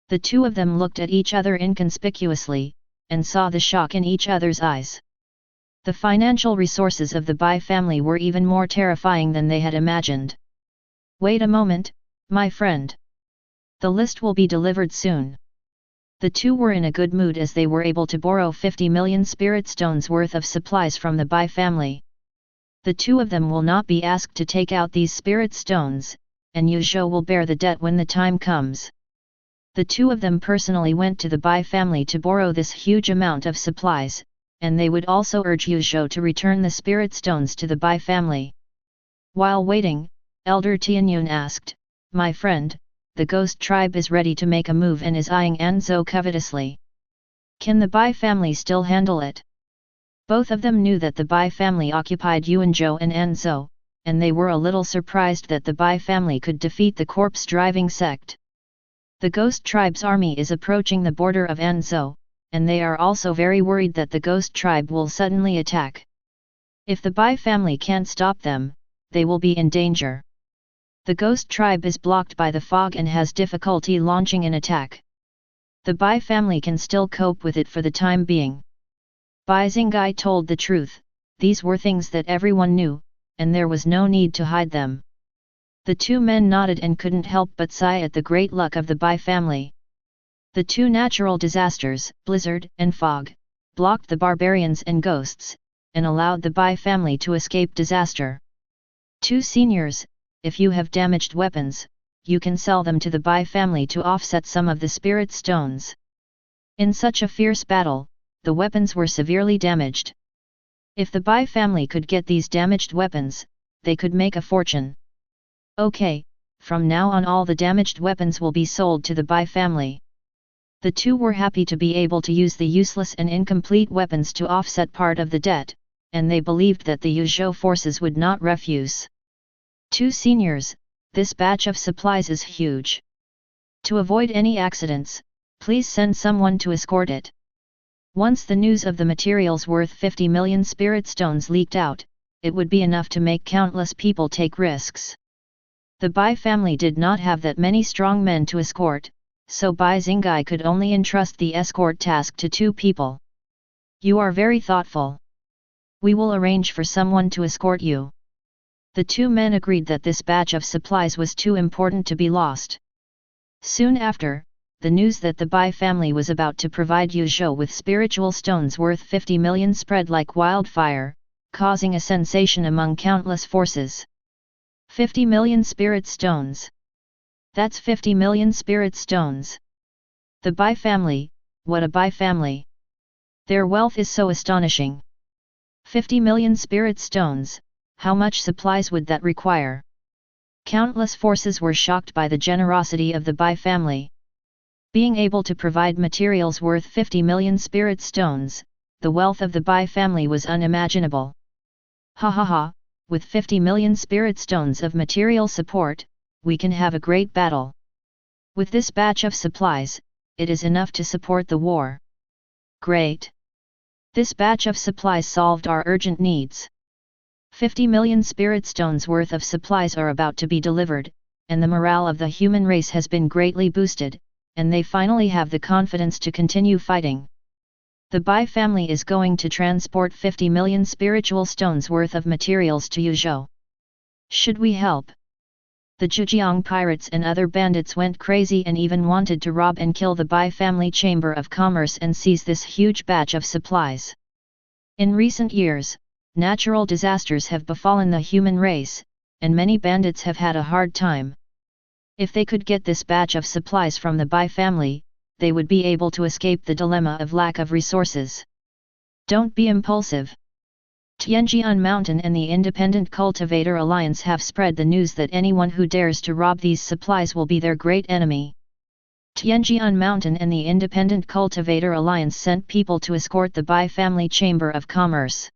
The two of them looked at each other inconspicuously, and saw the shock in each other's eyes. The financial resources of the Bai family were even more terrifying than they had imagined. Wait a moment, my friend. The list will be delivered soon. The two were in a good mood as they were able to borrow 50 million spirit stones worth of supplies from the Bai family. The two of them will not be asked to take out these spirit stones, and Yuzhou will bear the debt when the time comes. The two of them personally went to the Bai family to borrow this huge amount of supplies, and they would also urge Yuzhou to return the spirit stones to the Bai family. While waiting, Elder Tianyun asked, my friend, the ghost tribe is ready to make a move and is eyeing Anzhou covetously. Can the Bai family still handle it? Both of them knew that the Bai family occupied Yuanzhou and Anzhou, and they were a little surprised that the Bai family could defeat the corpse-driving sect. The ghost tribe's army is approaching the border of Anzhou, and they are also very worried that the ghost tribe will suddenly attack. If the Bai family can't stop them, they will be in danger. The ghost tribe is blocked by the fog and has difficulty launching an attack. The Bai family can still cope with it for the time being. Bai Xingai told the truth, these were things that everyone knew, and there was no need to hide them. The two men nodded and couldn't help but sigh at the great luck of the Bai family. The two natural disasters, blizzard and fog, blocked the barbarians and ghosts, and allowed the Bai family to escape disaster. 2 seniors, if you have damaged weapons, you can sell them to the Bai family to offset some of the spirit stones. In such a fierce battle, the weapons were severely damaged. If the Bai family could get these damaged weapons, they could make a fortune. Okay, from now on all the damaged weapons will be sold to the Bai family. The two were happy to be able to use the useless and incomplete weapons to offset part of the debt, and they believed that the Yuzhou forces would not refuse. 2 seniors, this batch of supplies is huge. To avoid any accidents, please send someone to escort it. Once the news of the materials worth 50 million spirit stones leaked out, it would be enough to make countless people take risks. The Bai family did not have that many strong men to escort, so Bai Xingai could only entrust the escort task to 2 people. You are very thoughtful. We will arrange for someone to escort you. The 2 men agreed that this batch of supplies was too important to be lost. Soon after, the news that the Bai family was about to provide Yuzhou with spiritual stones worth 50 million spread like wildfire, causing a sensation among countless forces. 50 million spirit stones. That's 50 million spirit stones. The Bai family, what a Bai family! Their wealth is so astonishing. 50 million spirit stones, how much supplies would that require? Countless forces were shocked by the generosity of the Bai family. Being able to provide materials worth 50 million spirit stones, the wealth of the Bai family was unimaginable. Ha ha ha, with 50 million spirit stones of material support, we can have a great battle. With this batch of supplies, it is enough to support the war. Great! This batch of supplies solved our urgent needs. 50 million spirit stones worth of supplies are about to be delivered, and the morale of the human race has been greatly boosted, and they finally have the confidence to continue fighting. The Bai family is going to transport 50 million spiritual stones worth of materials to Yuzhou. Should we help? The Zhejiang pirates and other bandits went crazy and even wanted to rob and kill the Bai family chamber of commerce and seize this huge batch of supplies. In recent years, natural disasters have befallen the human race, and many bandits have had a hard time. If they could get this batch of supplies from the Bai family, they would be able to escape the dilemma of lack of resources. Don't be impulsive. Tianjian Mountain and the Independent Cultivator Alliance have spread the news that anyone who dares to rob these supplies will be their great enemy. Tianjian Mountain and the Independent Cultivator Alliance sent people to escort the Bai family chamber of commerce.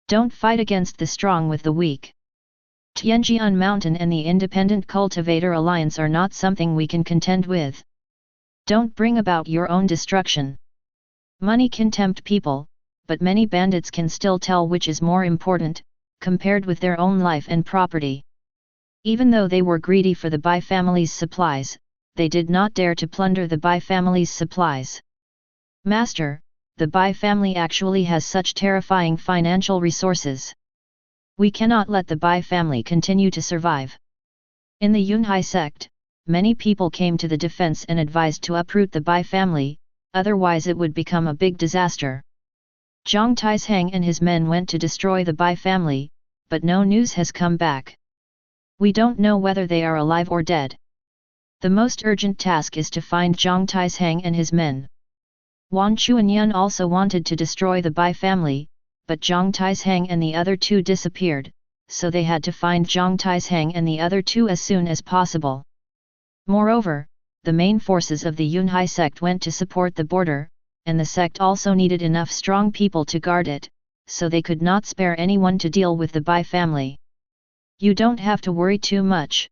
Don't fight against the strong with the weak. Qingshan Mountain and the Independent Cultivator Alliance are not something we can contend with. Don't bring about your own destruction. Money can tempt people, but many bandits can still tell which is more important, compared with their own life and property. Even though they were greedy for the Bai family's supplies, they did not dare to plunder the Bai family's supplies. Master, the Bai family actually has such terrifying financial resources. We cannot let the Bai family continue to survive. In the Yunhai sect, many people came to the defense and advised to uproot the Bai family, otherwise it would become a big disaster. Zhang Taisheng and his men went to destroy the Bai family, but no news has come back. We don't know whether they are alive or dead. The most urgent task is to find Zhang Taisheng and his men. Wan Chuanyun also wanted to destroy the Bai family, but Zhang Taisheng and the other 2 disappeared, so they had to find Zhang Taisheng and the other 2 as soon as possible. Moreover, the main forces of the Yunhai sect went to support the border, and the sect also needed enough strong people to guard it, so they could not spare anyone to deal with the Bai family. You don't have to worry too much.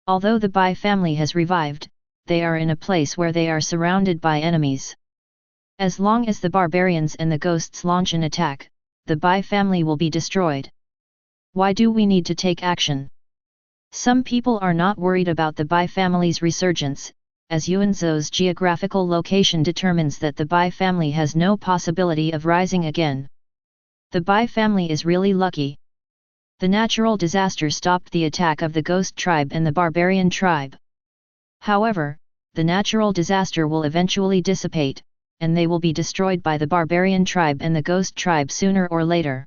Although the Bai family has revived, they are in a place where they are surrounded by enemies. As long as the barbarians and the ghosts launch an attack, the Bai family will be destroyed. Why do we need to take action? Some people are not worried about the Bai family's resurgence, as Yuanzhou's geographical location determines that the Bai family has no possibility of rising again. The Bai family is really lucky. The natural disaster stopped the attack of the ghost tribe and the barbarian tribe. However, the natural disaster will eventually dissipate, and they will be destroyed by the barbarian tribe and the ghost tribe sooner or later.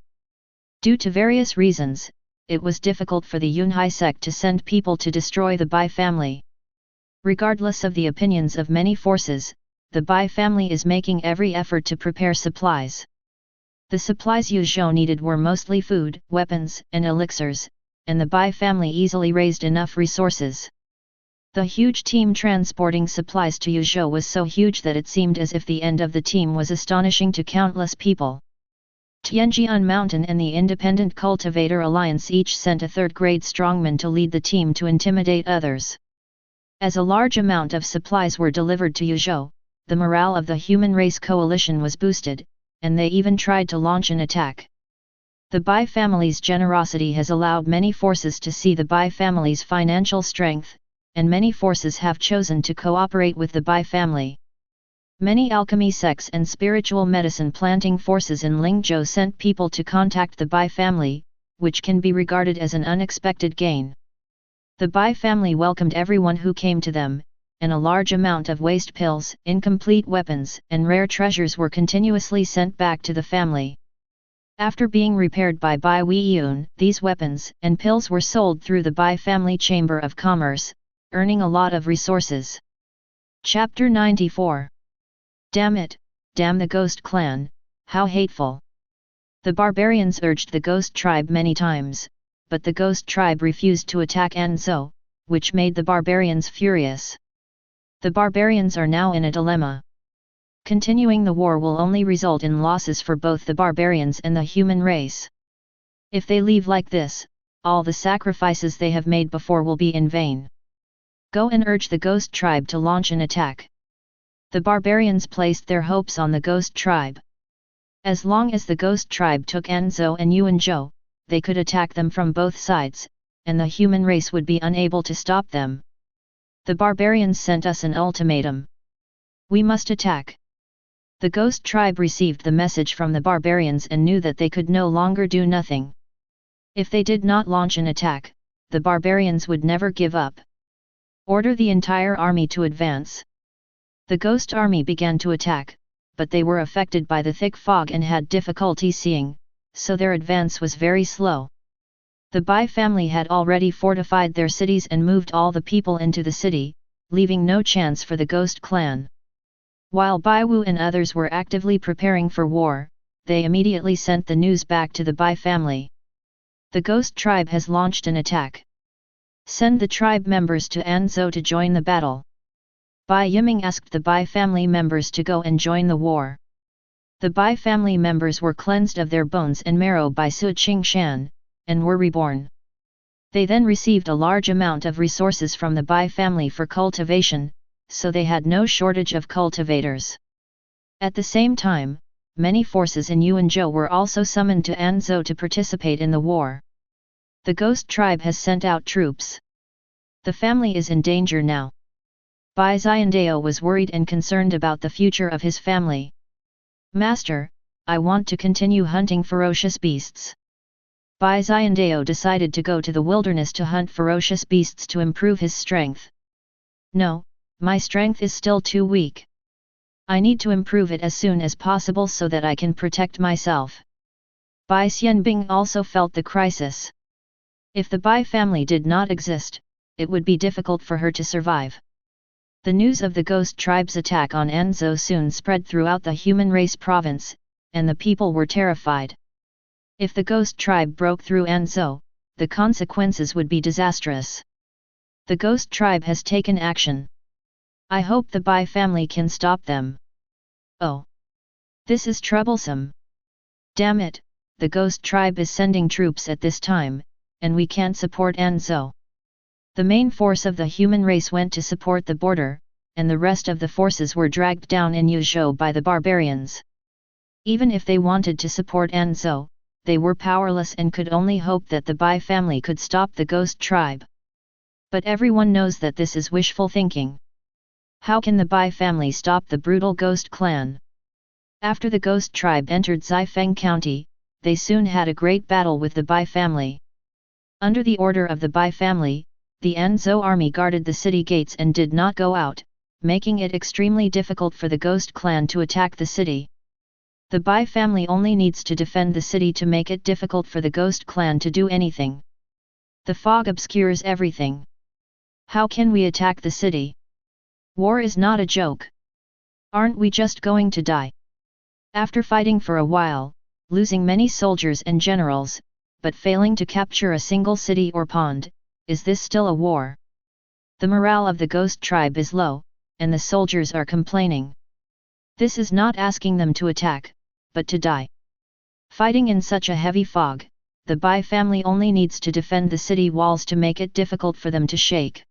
Due to various reasons, it was difficult for the Yunhai sect to send people to destroy the Bai family. Regardless of the opinions of many forces, the Bai family is making every effort to prepare supplies. The supplies Yuzhou needed were mostly food, weapons, and elixirs, and the Bai family easily raised enough resources. The huge team transporting supplies to Yuzhou was so huge that it seemed as if the end of the team was astonishing to countless people. Tianjian Mountain and the Independent Cultivator Alliance each sent a third-grade strongman to lead the team to intimidate others. As a large amount of supplies were delivered to Yuzhou, the morale of the human race coalition was boosted, and they even tried to launch an attack. The Bai family's generosity has allowed many forces to see the Bai family's financial strength, and many forces have chosen to cooperate with the Bai family. Many alchemy sects and spiritual medicine planting forces in Lingzhou sent people to contact the Bai family, which can be regarded as an unexpected gain. The Bai family welcomed everyone who came to them, and a large amount of waste pills, incomplete weapons, and rare treasures were continuously sent back to the family. After being repaired by Bai Weiyun, these weapons and pills were sold through the Bai family Chamber of Commerce, earning a lot of resources. Chapter 94. Damn it, damn the Ghost Clan, how hateful! The barbarians urged the Ghost Tribe many times, but the Ghost Tribe refused to attack Anzhou, which made the barbarians furious. The barbarians are now in a dilemma. Continuing the war will only result in losses for both the barbarians and the human race. If they leave like this, all the sacrifices they have made before will be in vain. Go and urge the Ghost Tribe to launch an attack. The barbarians placed their hopes on the Ghost Tribe. As long as the Ghost Tribe took Anzhou and Yuanzhou, they could attack them from both sides, and the human race would be unable to stop them. The barbarians sent us an ultimatum. We must attack. The Ghost Tribe received the message from the barbarians and knew that they could no longer do nothing. If they did not launch an attack, the barbarians would never give up. Order the entire army to advance. The Ghost Army began to attack, but they were affected by the thick fog and had difficulty seeing, so their advance was very slow. The Bai family had already fortified their cities and moved all the people into the city, leaving no chance for the Ghost Clan. While Bai Wu and others were actively preparing for war, they immediately sent the news back to the Bai family. The Ghost Tribe has launched an attack. Send the tribe members to Anzhou to join the battle. Bai Yiming asked the Bai family members to go and join the war. The Bai family members were cleansed of their bones and marrow by Su Qingshan, and were reborn. They then received a large amount of resources from the Bai family for cultivation, so they had no shortage of cultivators. At the same time, many forces in Yuanzhou were also summoned to Anzhou to participate in the war. The Ghost Tribe has sent out troops. The family is in danger now. Bai Xiandao was worried and concerned about the future of his family. Master, I want to continue hunting ferocious beasts. Bai Xiandao decided to go to the wilderness to hunt ferocious beasts to improve his strength. No, my strength is still too weak. I need to improve it as soon as possible so that I can protect myself. Bai Xianbing also felt the crisis. If the Bai family did not exist, it would be difficult for her to survive. The news of the Ghost Tribe's attack on Anzhou soon spread throughout the human race province, and the people were terrified. If the Ghost Tribe broke through Anzhou, the consequences would be disastrous. The Ghost Tribe has taken action. I hope the Bai family can stop them. Oh! This is troublesome. Damn it, the Ghost Tribe is sending troops at this time, and we can't support Anzhou. The main force of the human race went to support the border, and the rest of the forces were dragged down in Yuzhou by the barbarians. Even if they wanted to support Anzhou, they were powerless and could only hope that the Bai family could stop the Ghost Tribe. But everyone knows that this is wishful thinking. How can the Bai family stop the brutal Ghost Clan? After the Ghost Tribe entered Xifeng County, they soon had a great battle with the Bai family. Under the order of the Bai family, the Anzhou army guarded the city gates and did not go out, making it extremely difficult for the ghost clan to attack the city. The Bai family only needs to defend the city to make it difficult for the ghost clan to do anything. The fog obscures everything. How can we attack the city? War is not a joke. Aren't we just going to die? After fighting for a while, losing many soldiers and generals, but failing to capture a single city or pond, is this still a war? The morale of the ghost tribe is low, and the soldiers are complaining. This is not asking them to attack, but to die. Fighting in such a heavy fog, the Bai family only needs to defend the city walls to make it difficult for them to shake.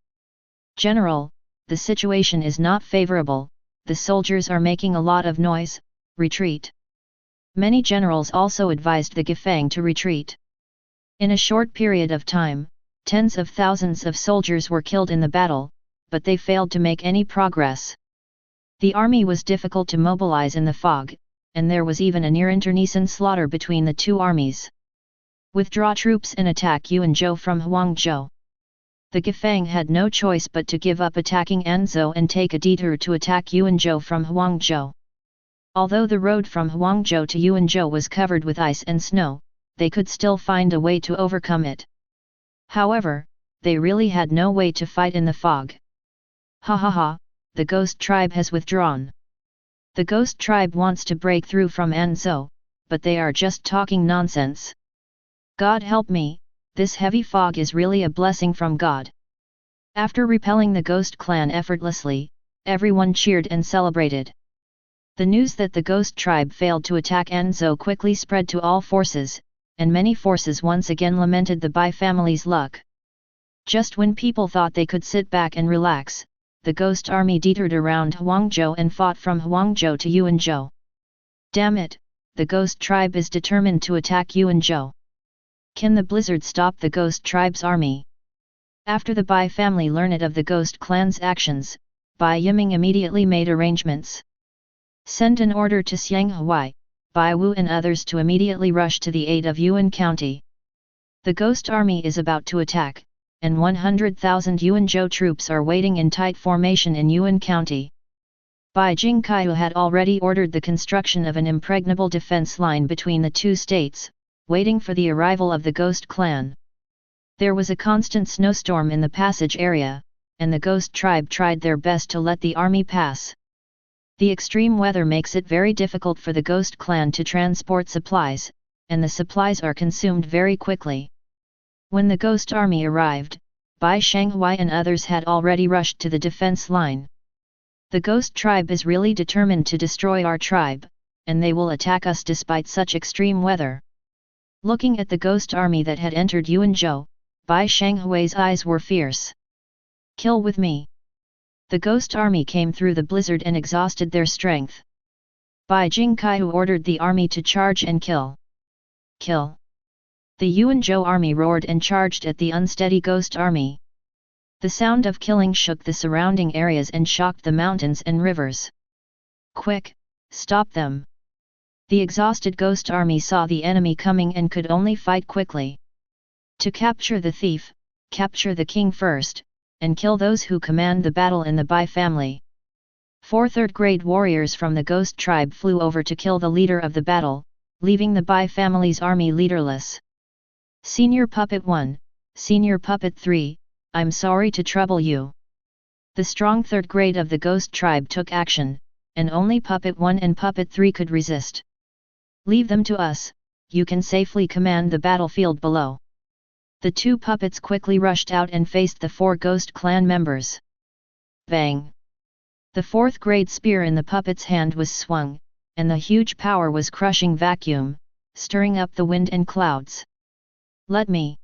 General, the situation is not favorable, the soldiers are making a lot of noise, retreat. Many generals also advised the Gifang to retreat. In a short period of time, tens of thousands of soldiers were killed in the battle, but they failed to make any progress. The army was difficult to mobilize in the fog, and there was even a near internecine slaughter between the two armies. Withdraw troops and attack Yuanzhou from Huangzhou. The Gifang had no choice but to give up attacking Anzhou and take a detour to attack Yuanzhou from Huangzhou. Although the road from Huangzhou to Yuanzhou was covered with ice and snow, they could still find a way to overcome it. However, they really had no way to fight in the fog. Ha ha ha, the ghost tribe has withdrawn. The ghost tribe wants to break through from Anzhou, but they are just talking nonsense. God help me, this heavy fog is really a blessing from God. After repelling the ghost clan effortlessly, everyone cheered and celebrated. The news that the ghost tribe failed to attack Anzhou quickly spread to all forces, and many forces once again lamented the Bai family's luck. Just when people thought they could sit back and relax, the ghost army detoured around Huangzhou and fought from Huangzhou to Yuanzhou. Damn it, the ghost tribe is determined to attack Yuanzhou. Can the blizzard stop the ghost tribe's army? After the Bai family learned of the ghost clan's actions, Bai Yiming immediately made arrangements. Send an order to Xianghuai, Bai Wu and others to immediately rush to the aid of Yuan County. The ghost army is about to attack, and 100,000 Yuanzhou troops are waiting in tight formation in Yuan County. Bai Jingkaiu had already ordered the construction of an impregnable defense line between the two states, waiting for the arrival of the ghost clan. There was a constant snowstorm in the passage area, and the ghost tribe tried their best to let the army pass. The extreme weather makes it very difficult for the ghost clan to transport supplies, and the supplies are consumed very quickly. When the ghost army arrived, Bai Shanghai and others had already rushed to the defense line. The ghost tribe is really determined to destroy our tribe, and they will attack us despite such extreme weather. Looking at the ghost army that had entered Yuanzhou, Bai Shanghui's eyes were fierce. Kill with me. The ghost army came through the blizzard and exhausted their strength. Bai Jingkaiu ordered the army to charge and kill. Kill. The Yuanzhou army roared and charged at the unsteady ghost army. The sound of killing shook the surrounding areas and shocked the mountains and rivers. Quick, stop them. The exhausted ghost army saw the enemy coming and could only fight quickly. To capture the thief, capture the king first, and kill those who command the battle in the Bai family. 4 third-grade warriors from the ghost tribe flew over to kill the leader of the battle, leaving the Bai family's army leaderless. Senior Puppet 1, Senior Puppet 3, I'm sorry to trouble you. The strong third grade of the ghost tribe took action, and only Puppet 1 and Puppet 3 could resist. Leave them to us, you can safely command the battlefield below. The 2 puppets quickly rushed out and faced the 4 ghost clan members. Bang! The 4th grade spear in the puppet's hand was swung, and the huge power was crushing vacuum, stirring up the wind and clouds. Let me!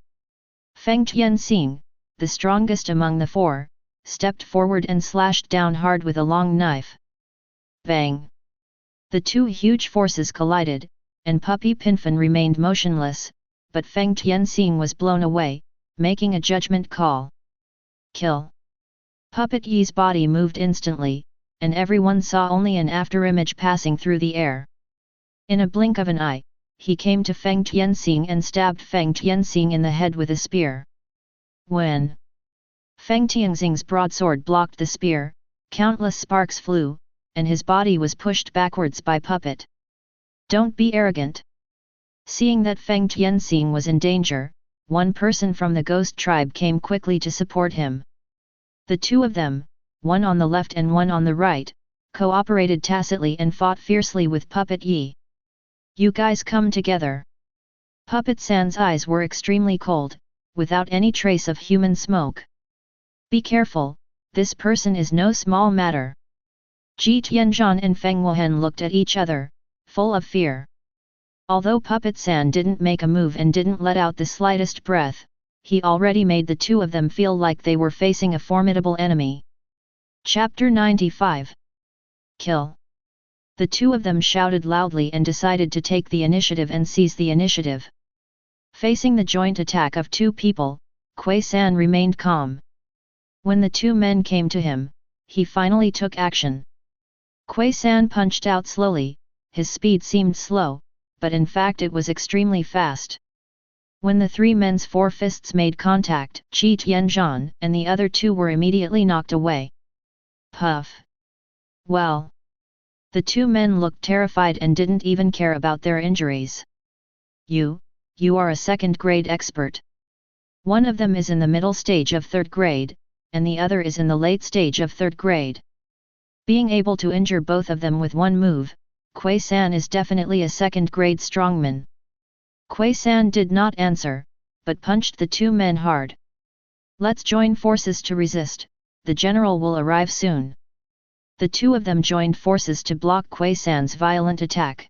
Feng Tianxing, the strongest among the 4, stepped forward and slashed down hard with a long knife. Bang! The 2 huge forces collided, and Puppy Pinfin remained motionless, but Feng Tianxing was blown away, making a judgment call. Kill! Puppet Yi's body moved instantly, and everyone saw only an afterimage passing through the air. In a blink of an eye, he came to Feng Tianxing and stabbed Feng Tianxing in the head with a spear. When Feng Tianxing's broadsword blocked the spear, Countless sparks flew, and his body was pushed backwards by Puppet. "Don't be arrogant." Seeing that Feng Tianxing was in danger, one person from the ghost tribe came quickly to support him. The two of them, one on the left and one on the right, cooperated tacitly and fought fiercely with Puppet Yi. "You guys come together." Puppet San's eyes were extremely cold, without any trace of human smoke. "Be careful, this person is no small matter." Ji Tianzhan and Feng Wuhan looked at each other, full of fear. Although Puppet San didn't make a move and didn't let out the slightest breath, he already made the two of them feel like they were facing a formidable enemy. Chapter 95. Kill. The two of them shouted loudly and decided to take the initiative and seize the initiative. Facing the joint attack of two people, Kuei San remained calm. When the two men came to him, he finally took action. Kuei San punched out slowly, his speed seemed slow, but in fact it was extremely fast. When the three men's four fists made contact, Ji Tianzhan and the other two were immediately knocked away. Puff. Well. The two men looked terrified and didn't even care about their injuries. You are a second-grade expert. One of them is in the middle stage of third grade, and the other is in the late stage of third grade. Being able to injure both of them with one move, Kuei San is definitely a second-grade strongman. Kuei San did not answer, but punched the two men hard. "Let's join forces to resist, the general will arrive soon." The two of them joined forces to block Kuei San's violent attack.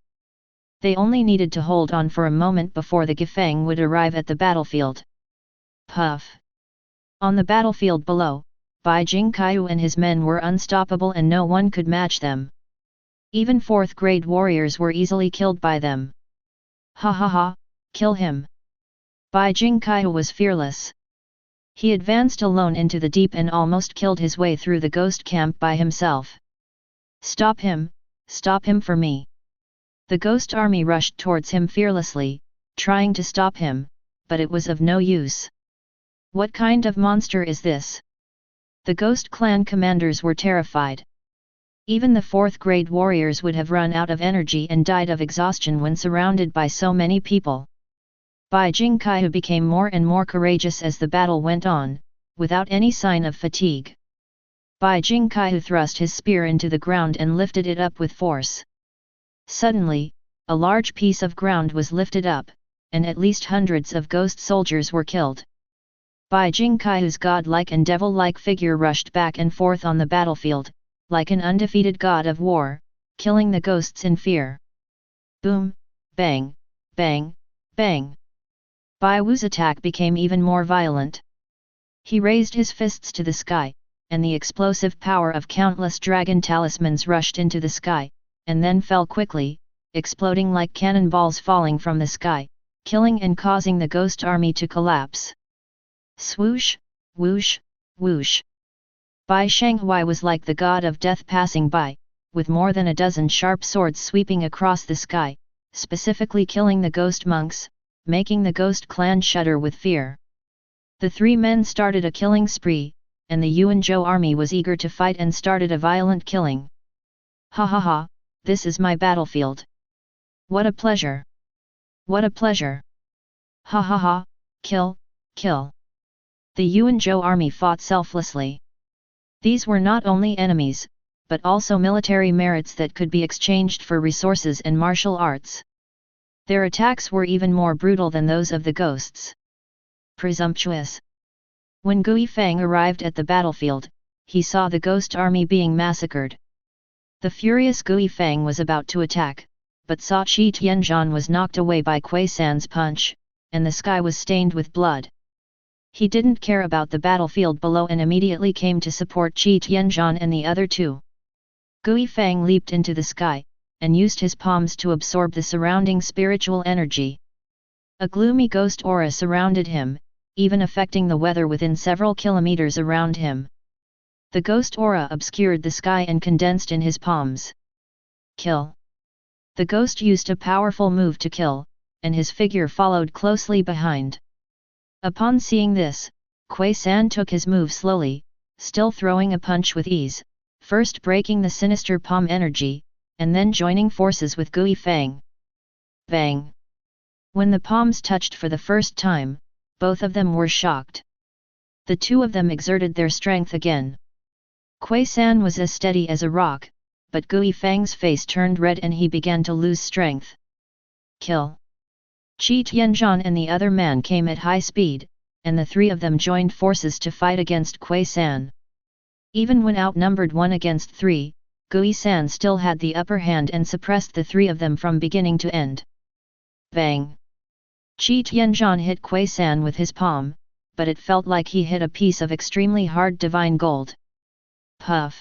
They only needed to hold on for a moment before the Gifeng would arrive at the battlefield. Puff. On the battlefield below, Bai Jingqiu and his men were unstoppable and no one could match them. Even fourth-grade warriors were easily killed by them. "Ha ha ha, kill him." Bai Jingqiu was fearless. He advanced alone into the deep and almost killed his way through the ghost camp by himself. Stop him for me." The ghost army rushed towards him fearlessly, trying to stop him, but it was of no use. "What kind of monster is this?" The ghost clan commanders were terrified. Even the fourth-grade warriors would have run out of energy and died of exhaustion when surrounded by so many people. Bai Jingqiu became more and more courageous as the battle went on, without any sign of fatigue. Bai Jingqiu thrust his spear into the ground and lifted it up with force. Suddenly, a large piece of ground was lifted up, and at least hundreds of ghost soldiers were killed. Bai Jingqiu's godlike and devil-like figure rushed back and forth on the battlefield, like an undefeated god of war, killing the ghosts in fear. Boom, bang, bang, bang. Bai Wu's attack became even more violent. He raised his fists to the sky, and the explosive power of countless dragon talismans rushed into the sky, and then fell quickly, exploding like cannonballs falling from the sky, killing and causing the ghost army to collapse. Swoosh, whoosh, whoosh. Bai Shanghui was like the god of death passing by, with more than a dozen sharp swords sweeping across the sky, specifically killing the ghost monks, making the ghost clan shudder with fear. The three men started a killing spree, and the Yuanzhou army was eager to fight and started a violent killing. "Ha ha ha, this is my battlefield. What a pleasure! What a pleasure! Ha ha ha, kill, kill!" The Yuanzhou army fought selflessly. These were not only enemies, but also military merits that could be exchanged for resources and martial arts. Their attacks were even more brutal than those of the ghosts. Presumptuous. When Gui Feng arrived at the battlefield, he saw the ghost army being massacred. The furious Gui Feng was about to attack, but saw Ji Tianzhan was knocked away by Kuei San's punch, and the sky was stained with blood. He didn't care about the battlefield below and immediately came to support Ji Tianzhan and the other two. Gui Feng leaped into the sky, and used his palms to absorb the surrounding spiritual energy. A gloomy ghost aura surrounded him, even affecting the weather within several kilometers around him. The ghost aura obscured the sky and condensed in his palms. Kill. The ghost used a powerful move to kill, and his figure followed closely behind. Upon seeing this, Kuei San took his move slowly, still throwing a punch with ease, first breaking the sinister palm energy, and then joining forces with Gui Fang. Bang! When the palms touched for the first time, both of them were shocked. The two of them exerted their strength again. Qingshan was as steady as a rock, but Gui Fang's face turned red and he began to lose strength. Kill! Qingshan and the other man came at high speed, and the three of them joined forces to fight against Qingshan. Even when outnumbered 1 against 3, Qingshan still had the upper hand and suppressed the three of them from beginning to end. Bang! Qingshan hit Qingshan with his palm, but it felt like he hit a piece of extremely hard divine gold. Puff!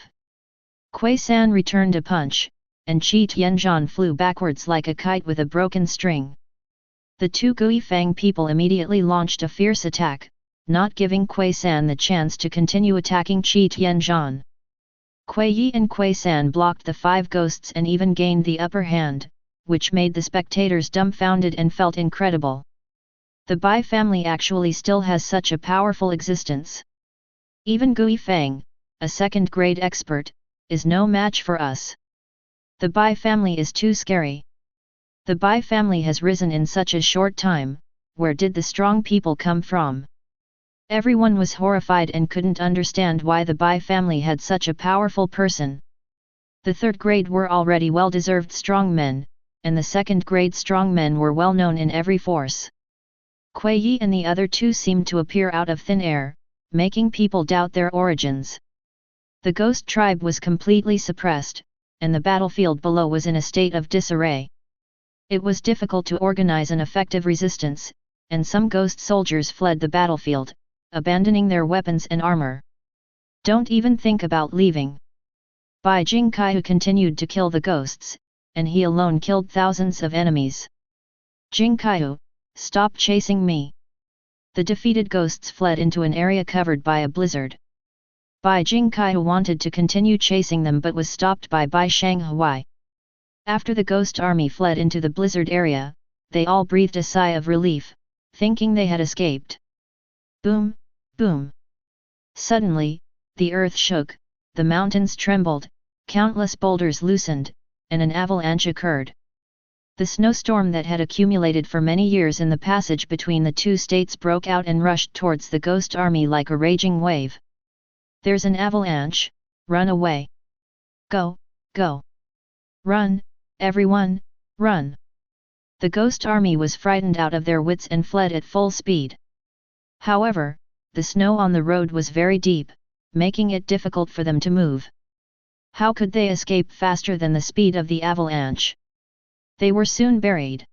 Qingshan returned a punch, and Qingshan flew backwards like a kite with a broken string. The two Gui Fang people immediately launched a fierce attack, not giving Qingshan the chance to continue attacking Qingshan. Kui Yi and Qingshan blocked the 5 ghosts and even gained the upper hand, which made the spectators dumbfounded and felt incredible. The Bai family actually still has such a powerful existence. Even Gui Fang, a second-grade expert, is no match for us. The Bai family is too scary. The Bai family has risen in such a short time, where did the strong people come from? Everyone was horrified and couldn't understand why the Bai family had such a powerful person. The third grade were already well-deserved strongmen, and the second-grade strongmen were well known in every force. Kui Yi and the other two seemed to appear out of thin air, making people doubt their origins. The ghost tribe was completely suppressed, and the battlefield below was in a state of disarray. It was difficult to organize an effective resistance, and some ghost soldiers fled the battlefield, abandoning their weapons and armor. Don't even think about leaving. Bai Jingkai continued to kill the ghosts, and he alone killed thousands of enemies. Jingkai, stop chasing me! The defeated ghosts fled into an area covered by a blizzard. Bai Jingkai wanted to continue chasing them but was stopped by Bai Shanghai. After the ghost army fled into the blizzard area, they all breathed a sigh of relief, thinking they had escaped. Boom, boom. Suddenly, the earth shook, the mountains trembled, countless boulders loosened, and an avalanche occurred. The snowstorm that had accumulated for many years in the passage between the two states broke out and rushed towards the ghost army like a raging wave. There's an avalanche, run away! Go, go! Run, everyone, run! The ghost army was frightened out of their wits and fled at full speed. However, the snow on the road was very deep, making it difficult for them to move. How could they escape faster than the speed of the avalanche? They were soon buried.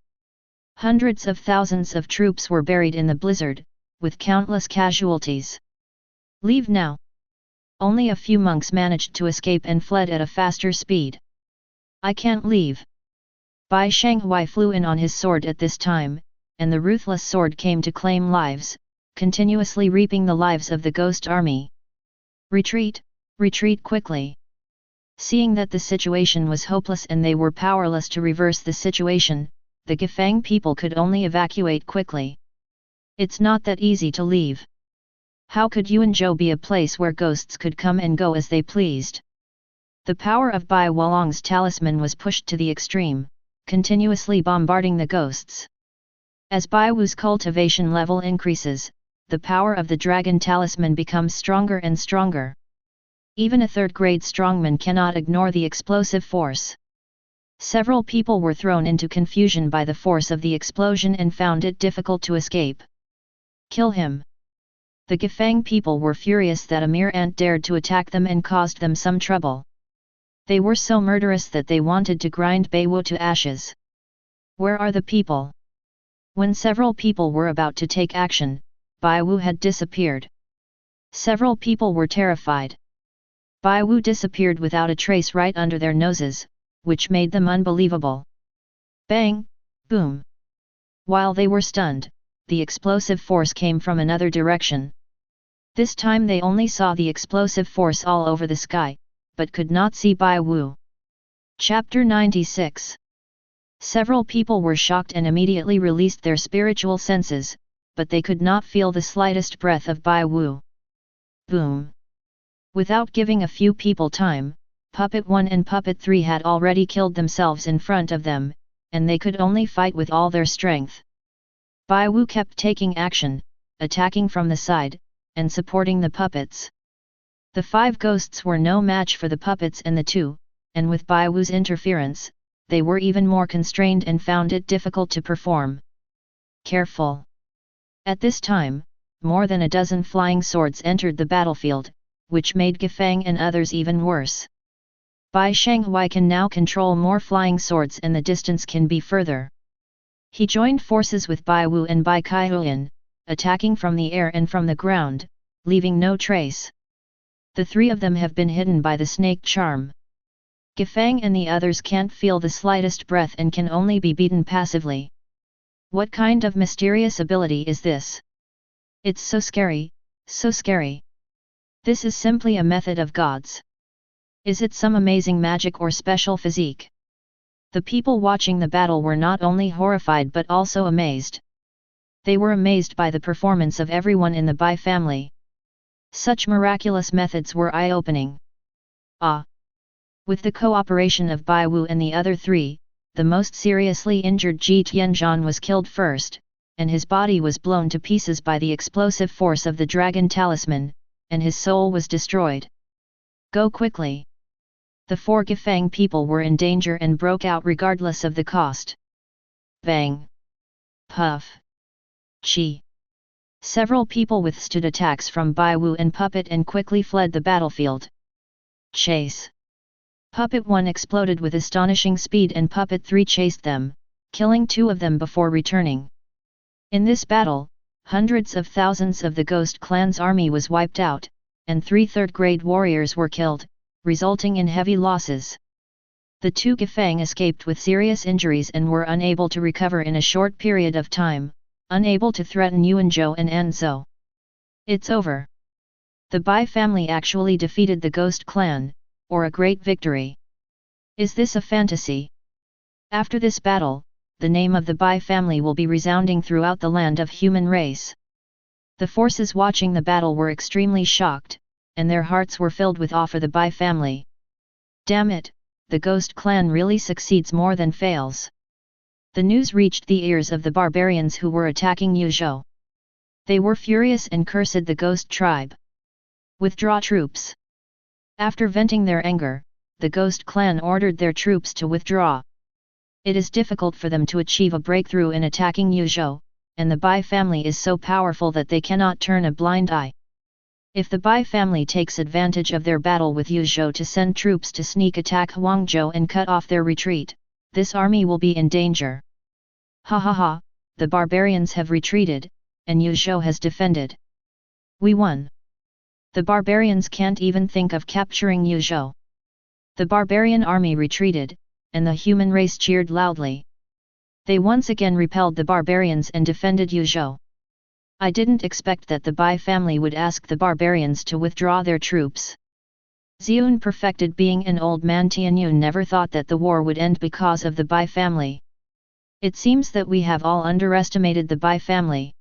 Hundreds of thousands of troops were buried in the blizzard, with countless casualties. Leave now! Only a few monks managed to escape and fled at a faster speed. I can't leave. Bai Shanghai flew in on his sword at this time, and the ruthless sword came to claim lives, continuously reaping the lives of the ghost army. Retreat, retreat quickly! Seeing that the situation was hopeless and they were powerless to reverse the situation, the Gifang people could only evacuate quickly. It's not that easy to leave. How could Yuanzhou be a place where ghosts could come and go as they pleased? The power of Bai Wuong's talisman was pushed to the extreme, continuously bombarding the ghosts. As Bai Wu's cultivation level increases, the power of the dragon talisman becomes stronger and stronger. Even a third-grade strongman cannot ignore the explosive force. Several people were thrown into confusion by the force of the explosion and found it difficult to escape. Kill him! The Gifang people were furious that a mere ant dared to attack them and caused them some trouble. They were so murderous that they wanted to grind Bai Wu to ashes. Where are the people? When several people were about to take action, Bai Wu had disappeared. Several people were terrified. Bai Wu disappeared without a trace right under their noses, which made them unbelievable. Bang! Boom! While they were stunned, the explosive force came from another direction. This time they only saw the explosive force all over the sky, but could not see Bai Wu. Chapter 96. Several people were shocked and immediately released their spiritual senses, but they could not feel the slightest breath of Bai Wu. Boom! Without giving a few people time, Puppet 1 and Puppet 3 had already killed themselves in front of them, and they could only fight with all their strength. Bai Wu kept taking action, attacking from the side, and supporting the puppets. The 5 ghosts were no match for the puppets and the 2, and with Bai Wu's interference, they were even more constrained and found it difficult to perform. Careful! At this time, more than a dozen flying swords entered the battlefield, which made Gifeng and others even worse. Bai Shanghui can now control more flying swords and the distance can be further. He joined forces with Bai Wu and Bai Kaihuan, attacking from the air and from the ground, leaving no trace. The 3 of them have been hidden by the snake charm. Gifeng and the others can't feel the slightest breath and can only be beaten passively. What kind of mysterious ability is this? It's so scary, so scary. This is simply a method of gods. Is it some amazing magic or special physique? The people watching the battle were not only horrified but also amazed. They were amazed by the performance of everyone in the Bai family. Such miraculous methods were eye-opening. Ah! With the cooperation of Bai Wu and the other 3, the most seriously injured Ji Tianzhan was killed first, and his body was blown to pieces by the explosive force of the dragon talisman, and his soul was destroyed. Go quickly! The 4 Gifeng people were in danger and broke out regardless of the cost. Bang! Puff! Chi! Several people withstood attacks from Bai Wu and Puppet and quickly fled the battlefield. Chase! Puppet 1 exploded with astonishing speed and Puppet 3 chased them, killing 2 of them before returning. In this battle, hundreds of thousands of the Ghost Clan's army was wiped out, and 3 third-grade warriors were killed, resulting in heavy losses. The 2 Gifeng escaped with serious injuries and were unable to recover in a short period of time, unable to threaten Yuanzhou and Anzhou. It's over. The Bai family actually defeated the Ghost Clan, or a great victory. Is this a fantasy? After this battle, the name of the Bai family will be resounding throughout the land of human race. The forces watching the battle were extremely shocked, and their hearts were filled with awe for the Bai family. Damn it, the Ghost Clan really succeeds more than fails. The news reached the ears of the barbarians who were attacking Yuzhou. They were furious and cursed the Ghost tribe. Withdraw troops. After venting their anger, the Ghost Clan ordered their troops to withdraw. It is difficult for them to achieve a breakthrough in attacking Yuzhou, and the Bai family is so powerful that they cannot turn a blind eye. If the Bai family takes advantage of their battle with Yuzhou to send troops to sneak attack Huangzhou and cut off their retreat, this army will be in danger. Ha ha ha, the barbarians have retreated, and Yuzhou has defended. We won. The barbarians can't even think of capturing Yuzhou. The barbarian army retreated, and the human race cheered loudly. They once again repelled the barbarians and defended Yuzhou. I didn't expect that the Bai family would ask the barbarians to withdraw their troops. Xiun perfected being an old man Tianyun never thought that the war would end because of the Bai family. It seems that we have all underestimated the Bai family.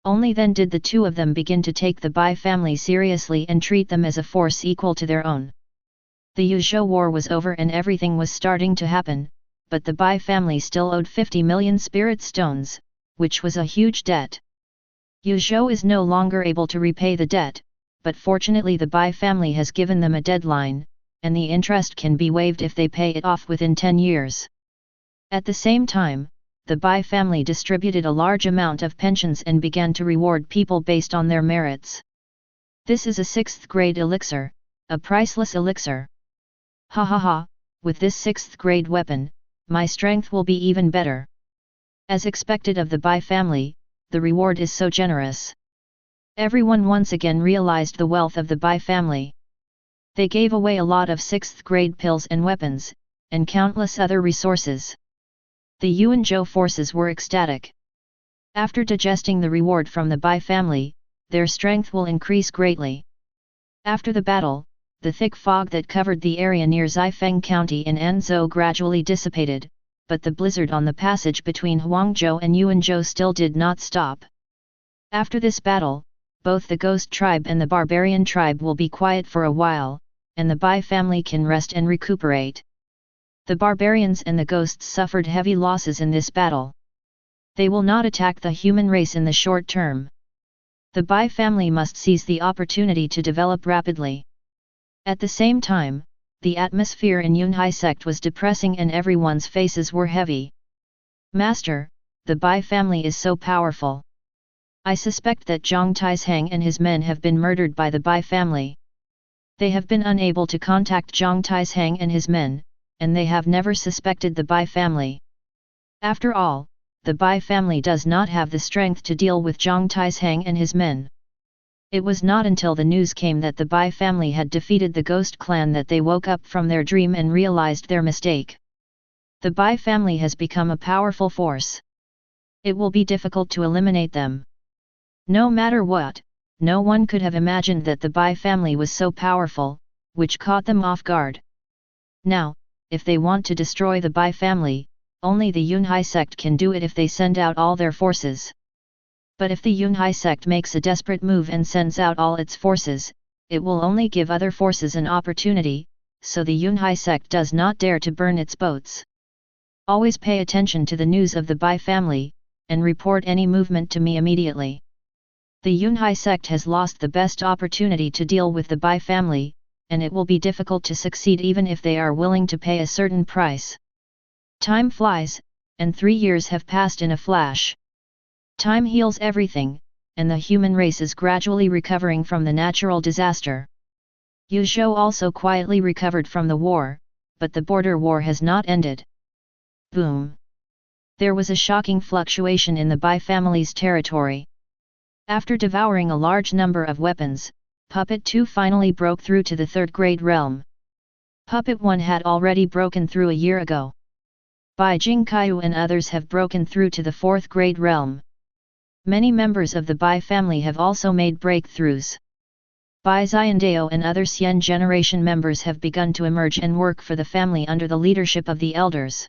Only then did the 2 of them begin to take the Bai family seriously and treat them as a force equal to their own. The Yuzhou war was over and everything was starting to happen, but the Bai family still owed 50 million spirit stones, which was a huge debt. Yuzhou is no longer able to repay the debt, but fortunately the Bai family has given them a deadline, and the interest can be waived if they pay it off within 10 years. At the same time, the Bai family distributed a large amount of pensions and began to reward people based on their merits. This is a 6th grade elixir, a priceless elixir. Ha ha ha, with this 6th grade weapon, my strength will be even better. As expected of the Bai family, the reward is so generous. Everyone once again realized the wealth of the Bai family. They gave away a lot of 6th grade pills and weapons, and countless other resources. The Yuanzhou forces were ecstatic. After digesting the reward from the Bai family, their strength will increase greatly. After the battle, the thick fog that covered the area near Zifeng County in Anzhou gradually dissipated, but the blizzard on the passage between Huangzhou and Yuanzhou still did not stop. After this battle, both the Ghost tribe and the Barbarian tribe will be quiet for a while, and the Bai family can rest and recuperate. The barbarians and the ghosts suffered heavy losses in this battle. They will not attack the human race in the short term. The Bai family must seize the opportunity to develop rapidly. At the same time, the atmosphere in Yunhai sect was depressing and everyone's faces were heavy. Master, the Bai family is so powerful. I suspect that Zhang Taishang and his men have been murdered by the Bai family. They have been unable to contact Zhang Taishang and his men, and they have never suspected the Bai family. After all, the Bai family does not have the strength to deal with Zhang Taishang and his men. It was not until the news came that the Bai family had defeated the Ghost clan that they woke up from their dream and realized their mistake. The Bai family has become a powerful force. It will be difficult to eliminate them. No matter what, no one could have imagined that the Bai family was so powerful, which caught them off guard. Now, if they want to destroy the Bai family, only the Yunhai sect can do it if they send out all their forces. But if the Yunhai sect makes a desperate move and sends out all its forces, it will only give other forces an opportunity, so the Yunhai sect does not dare to burn its boats. Always pay attention to the news of the Bai family, and report any movement to me immediately. The Yunhai sect has lost the best opportunity to deal with the Bai family, and it will be difficult to succeed even if they are willing to pay a certain price. Time flies, and 3 years have passed in a flash. Time heals everything, and the human race is gradually recovering from the natural disaster. Yu Zhou also quietly recovered from the war, but the border war has not ended. Boom! There was a shocking fluctuation in the Bai family's territory. After devouring a large number of weapons, Puppet 2 finally broke through to the 3rd grade realm. Puppet 1 had already broken through a year ago. Bai Jingkaiyu and others have broken through to the 4th grade realm. Many members of the Bai family have also made breakthroughs. Bai Xiandao and other Xian generation members have begun to emerge and work for the family under the leadership of the elders.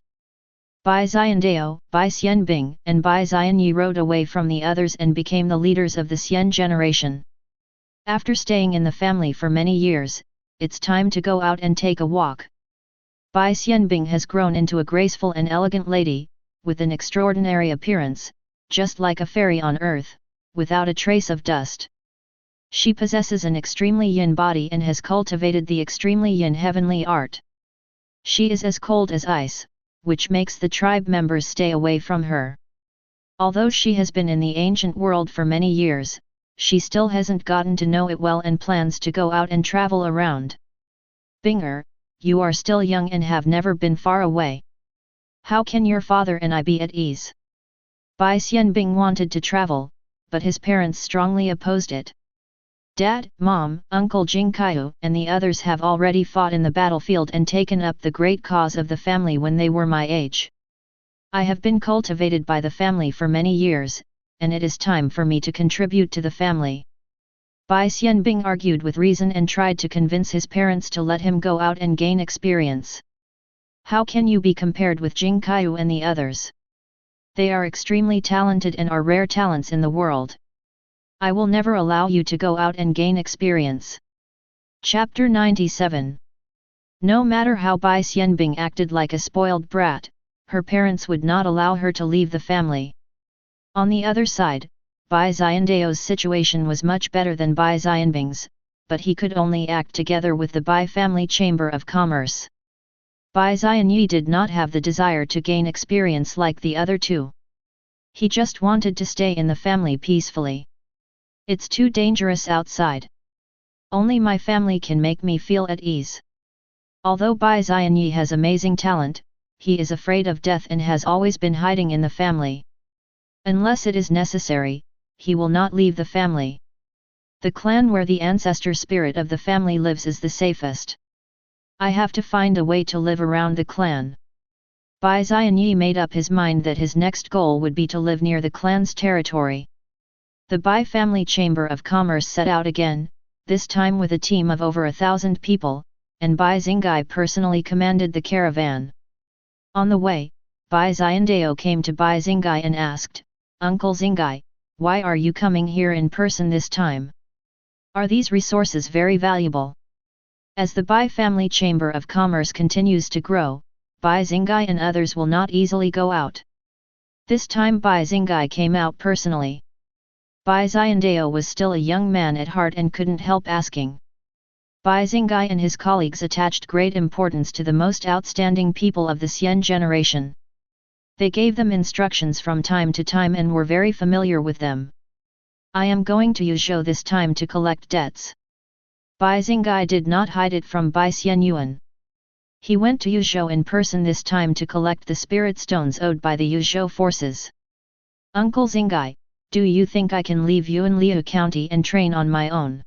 Bai Xiandao, Bai Xianbing, and Bai Xianyi rode away from the others and became the leaders of the Xian generation. After staying in the family for many years, it's time to go out and take a walk. Bai Xianbing has grown into a graceful and elegant lady, with an extraordinary appearance, just like a fairy on earth, without a trace of dust. She possesses an extremely yin body and has cultivated the extremely yin heavenly art. She is as cold as ice, which makes the tribe members stay away from her. Although she has been in the ancient world for many years, she still hasn't gotten to know it well and plans to go out and travel around. Binger, you are still young and have never been far away. How can your father and I be at ease? Bai Xianbing wanted to travel, but his parents strongly opposed it. Dad, Mom, Uncle Jingkaiyu and the others have already fought in the battlefield and taken up the great cause of the family when they were my age. I have been cultivated by the family for many years, and it is time for me to contribute to the family. Bai Xianbing argued with reason and tried to convince his parents to let him go out and gain experience. How can you be compared with Jingkaiyu and the others? They are extremely talented and are rare talents in the world. I will never allow you to go out and gain experience. Chapter 97. No matter how Bai Xianbing acted like a spoiled brat, her parents would not allow her to leave the family. On the other side, Bai Xiandao's situation was much better than Bai Xianbing's, but he could only act together with the Bai family chamber of commerce. Bai Xianyi did not have the desire to gain experience like the other two. He just wanted to stay in the family peacefully. It's too dangerous outside. Only my family can make me feel at ease. Although Bai Xianyi has amazing talent, he is afraid of death and has always been hiding in the family. Unless it is necessary, he will not leave the family. The clan where the ancestor spirit of the family lives is the safest. I have to find a way to live around the clan. Bai Xianyi made up his mind that his next goal would be to live near the clan's territory. The Bai family chamber of commerce set out again, this time with a team of over 1,000 people, and Bai Xingai personally commanded the caravan. On the way, Bai Xiandao came to Bai Xingai and asked, "Uncle Xingai, why are you coming here in person this time? Are these resources very valuable?" As the Bai family chamber of commerce continues to grow, Bai Xingai and others will not easily go out. This time Bai Xingai came out personally. Bai Xiandao was still a young man at heart and couldn't help asking. Bai Xingai and his colleagues attached great importance to the most outstanding people of the Xian generation. They gave them instructions from time to time and were very familiar with them. I am going to Yuzhou this time to collect debts. Bai Xingai did not hide it from Bai Xianyuan. He went to Yuzhou in person this time to collect the spirit stones owed by the Yuzhou forces. Uncle Xingai, do you think I can leave Yuanliu County and train on my own?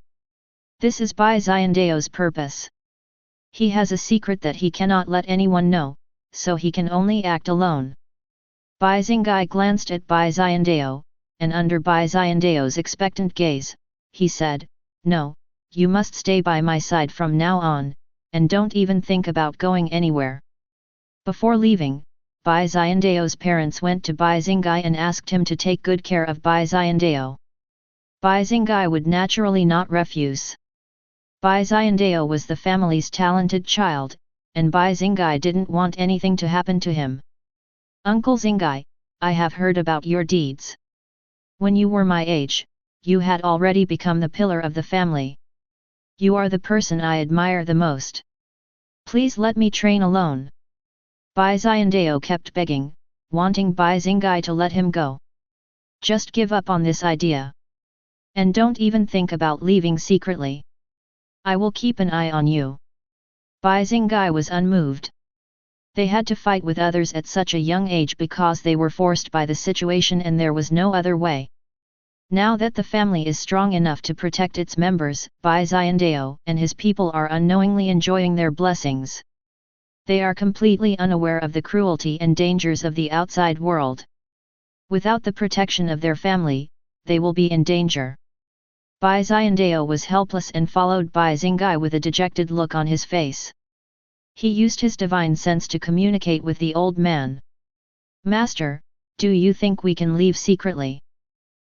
This is Bai Xiandao's purpose. He has a secret that he cannot let anyone know, so he can only act alone. Bai Xingai glanced at Bai Xiandao, and under Bai Xiandao's expectant gaze, he said, "No, you must stay by my side from now on, and don't even think about going anywhere." Before leaving, Bai Xiandao's parents went to Bai Xingai and asked him to take good care of Bai Xiandao. Bai Xingai would naturally not refuse. Bai Xiandao was the family's talented child, and Bai Xingai didn't want anything to happen to him. "Uncle Xingai, I have heard about your deeds. When you were my age, you had already become the pillar of the family. You are the person I admire the most. Please let me train alone." Bai Xiandao kept begging, wanting Bai Xingai to let him go. "Just give up on this idea. And don't even think about leaving secretly. I will keep an eye on you." Bai Xingai was unmoved. They had to fight with others at such a young age because they were forced by the situation and there was no other way. Now that the family is strong enough to protect its members, Bai Xiandao and his people are unknowingly enjoying their blessings. They are completely unaware of the cruelty and dangers of the outside world. Without the protection of their family, they will be in danger. Bai Xiandao was helpless and followed Bai Xingai with a dejected look on his face. He used his divine sense to communicate with the old man. "Master, do you think we can leave secretly?"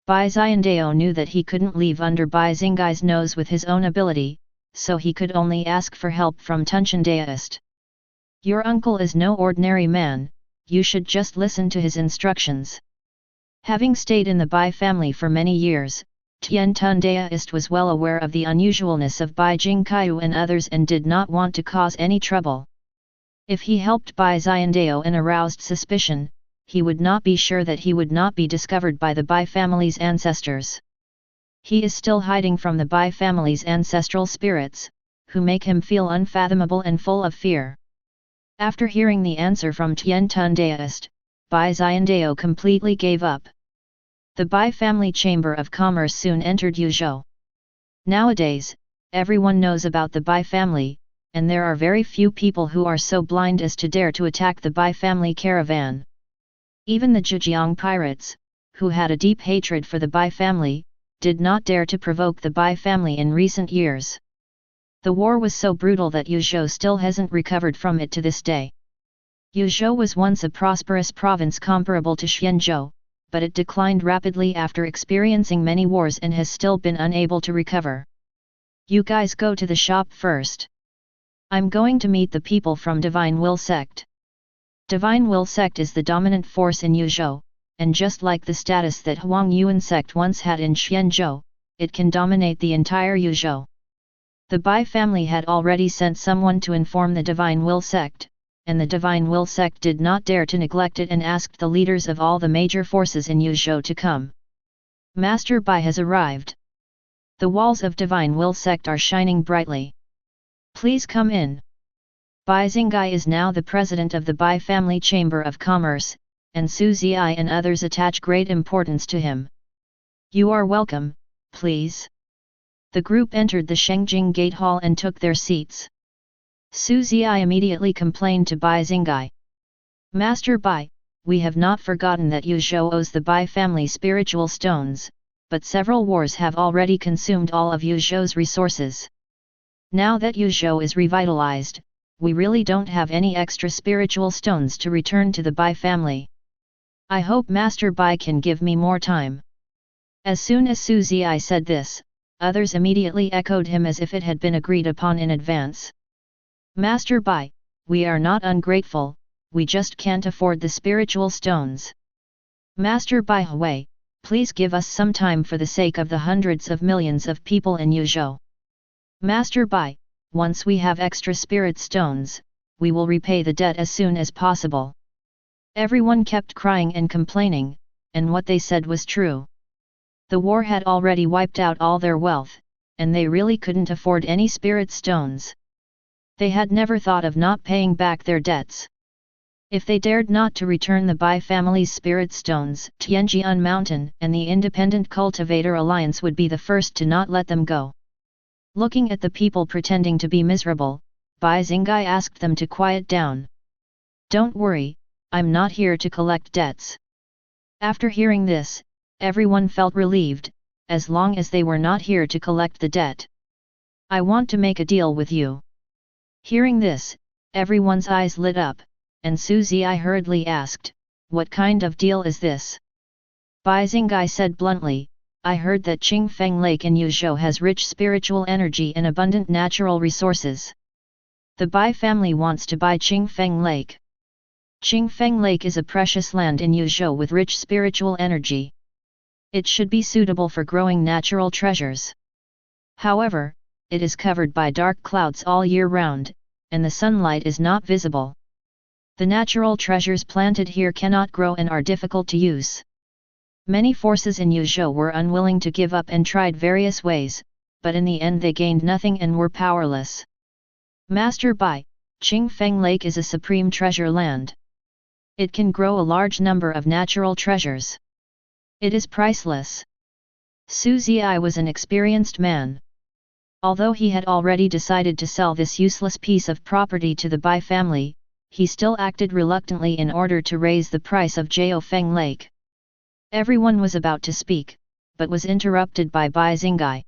Bai Xiandao knew that he couldn't leave under Bai Xingai's nose with his own ability, so he could only ask for help from Tunshan Daoist. "Your uncle is no ordinary man, you should just listen to his instructions." Having stayed in the Bai family for many years, Tian Tun Daoist was well aware of the unusualness of Bai Jingkaiu and others and did not want to cause any trouble. If he helped Bai Xiandao and aroused suspicion, he would not be sure that he would not be discovered by the Bai family's ancestors. He is still hiding from the Bai family's ancestral spirits, who make him feel unfathomable and full of fear. After hearing the answer from Tian Tun Daoist, Bai Xiandao completely gave up. The Bai family chamber of commerce soon entered Yuzhou. Nowadays, everyone knows about the Bai family, and there are very few people who are so blind as to dare to attack the Bai family caravan. Even the Zhejiang pirates, who had a deep hatred for the Bai family, did not dare to provoke the Bai family in recent years. The war was so brutal that Yuzhou still hasn't recovered from it to this day. Yuzhou was once a prosperous province comparable to Xianzhou, but it declined rapidly after experiencing many wars and has still been unable to recover. "You guys go to the shop first. I'm going to meet the people from Divine Will Sect." Divine Will Sect is the dominant force in Yuzhou, and just like the status that Huang Yuan Sect once had in Xianzhou, it can dominate the entire Yuzhou. The Bai family had already sent someone to inform the Divine Will Sect, and the Divine Will Sect did not dare to neglect it and asked the leaders of all the major forces in Yuzhou to come. "Master Bai has arrived. The walls of Divine Will Sect are shining brightly. Please come in." Bai Xingai is now the president of the Bai Family Chamber of Commerce, and Su Ziai and others attach great importance to him. "You are welcome, please." The group entered the Shengjing Gate Hall and took their seats. Su Ziai immediately complained to Bai Xingai. "Master Bai, we have not forgotten that Yuzhou owes the Bai family spiritual stones, but several wars have already consumed all of Yuzhou's resources. Now that Yuzhou is revitalized, we really don't have any extra spiritual stones to return to the Bai family. I hope Master Bai can give me more time." As soon as Su Ziai said this, others immediately echoed him as if it had been agreed upon in advance. Master Bai, we are not ungrateful, we just can't afford the spiritual stones. Master Bai Hui, please give us some time for the sake of the hundreds of millions of people in Yuzhou. Master Bai, once we have extra spirit stones, we will repay the debt as soon as possible. Everyone kept crying and complaining, and what they said was true. The war had already wiped out all their wealth, and they really couldn't afford any spirit stones. They had never thought of not paying back their debts. If they dared not to return the Bai family's spirit stones, Tianjian Mountain and the Independent Cultivator Alliance would be the first to not let them go. Looking at the people pretending to be miserable, Bai Xingai asked them to quiet down. Don't worry, I'm not here to collect debts. After hearing this, everyone felt relieved, as long as they were not here to collect the debt. I want to make a deal with you. Hearing this, everyone's eyes lit up, and Su Zhi hurriedly asked, what kind of deal is this? Bai Xingai said bluntly, I heard that Qingfeng Lake in Yuzhou has rich spiritual energy and abundant natural resources. The Bai family wants to buy Qingfeng Lake. Qingfeng Lake is a precious land in Yuzhou with rich spiritual energy. It should be suitable for growing natural treasures. However, it is covered by dark clouds all year round, and the sunlight is not visible. The natural treasures planted here cannot grow and are difficult to use. Many forces in Yuzhou were unwilling to give up and tried various ways, but in the end they gained nothing and were powerless. Master Bai, Qingfeng Lake is a supreme treasure land. It can grow a large number of natural treasures. It is priceless. Su Zhi was an experienced man. Although he had already decided to sell this useless piece of property to the Bai family, he still acted reluctantly in order to raise the price of Jiaofeng Lake. Everyone was about to speak, but was interrupted by Bai Xingai.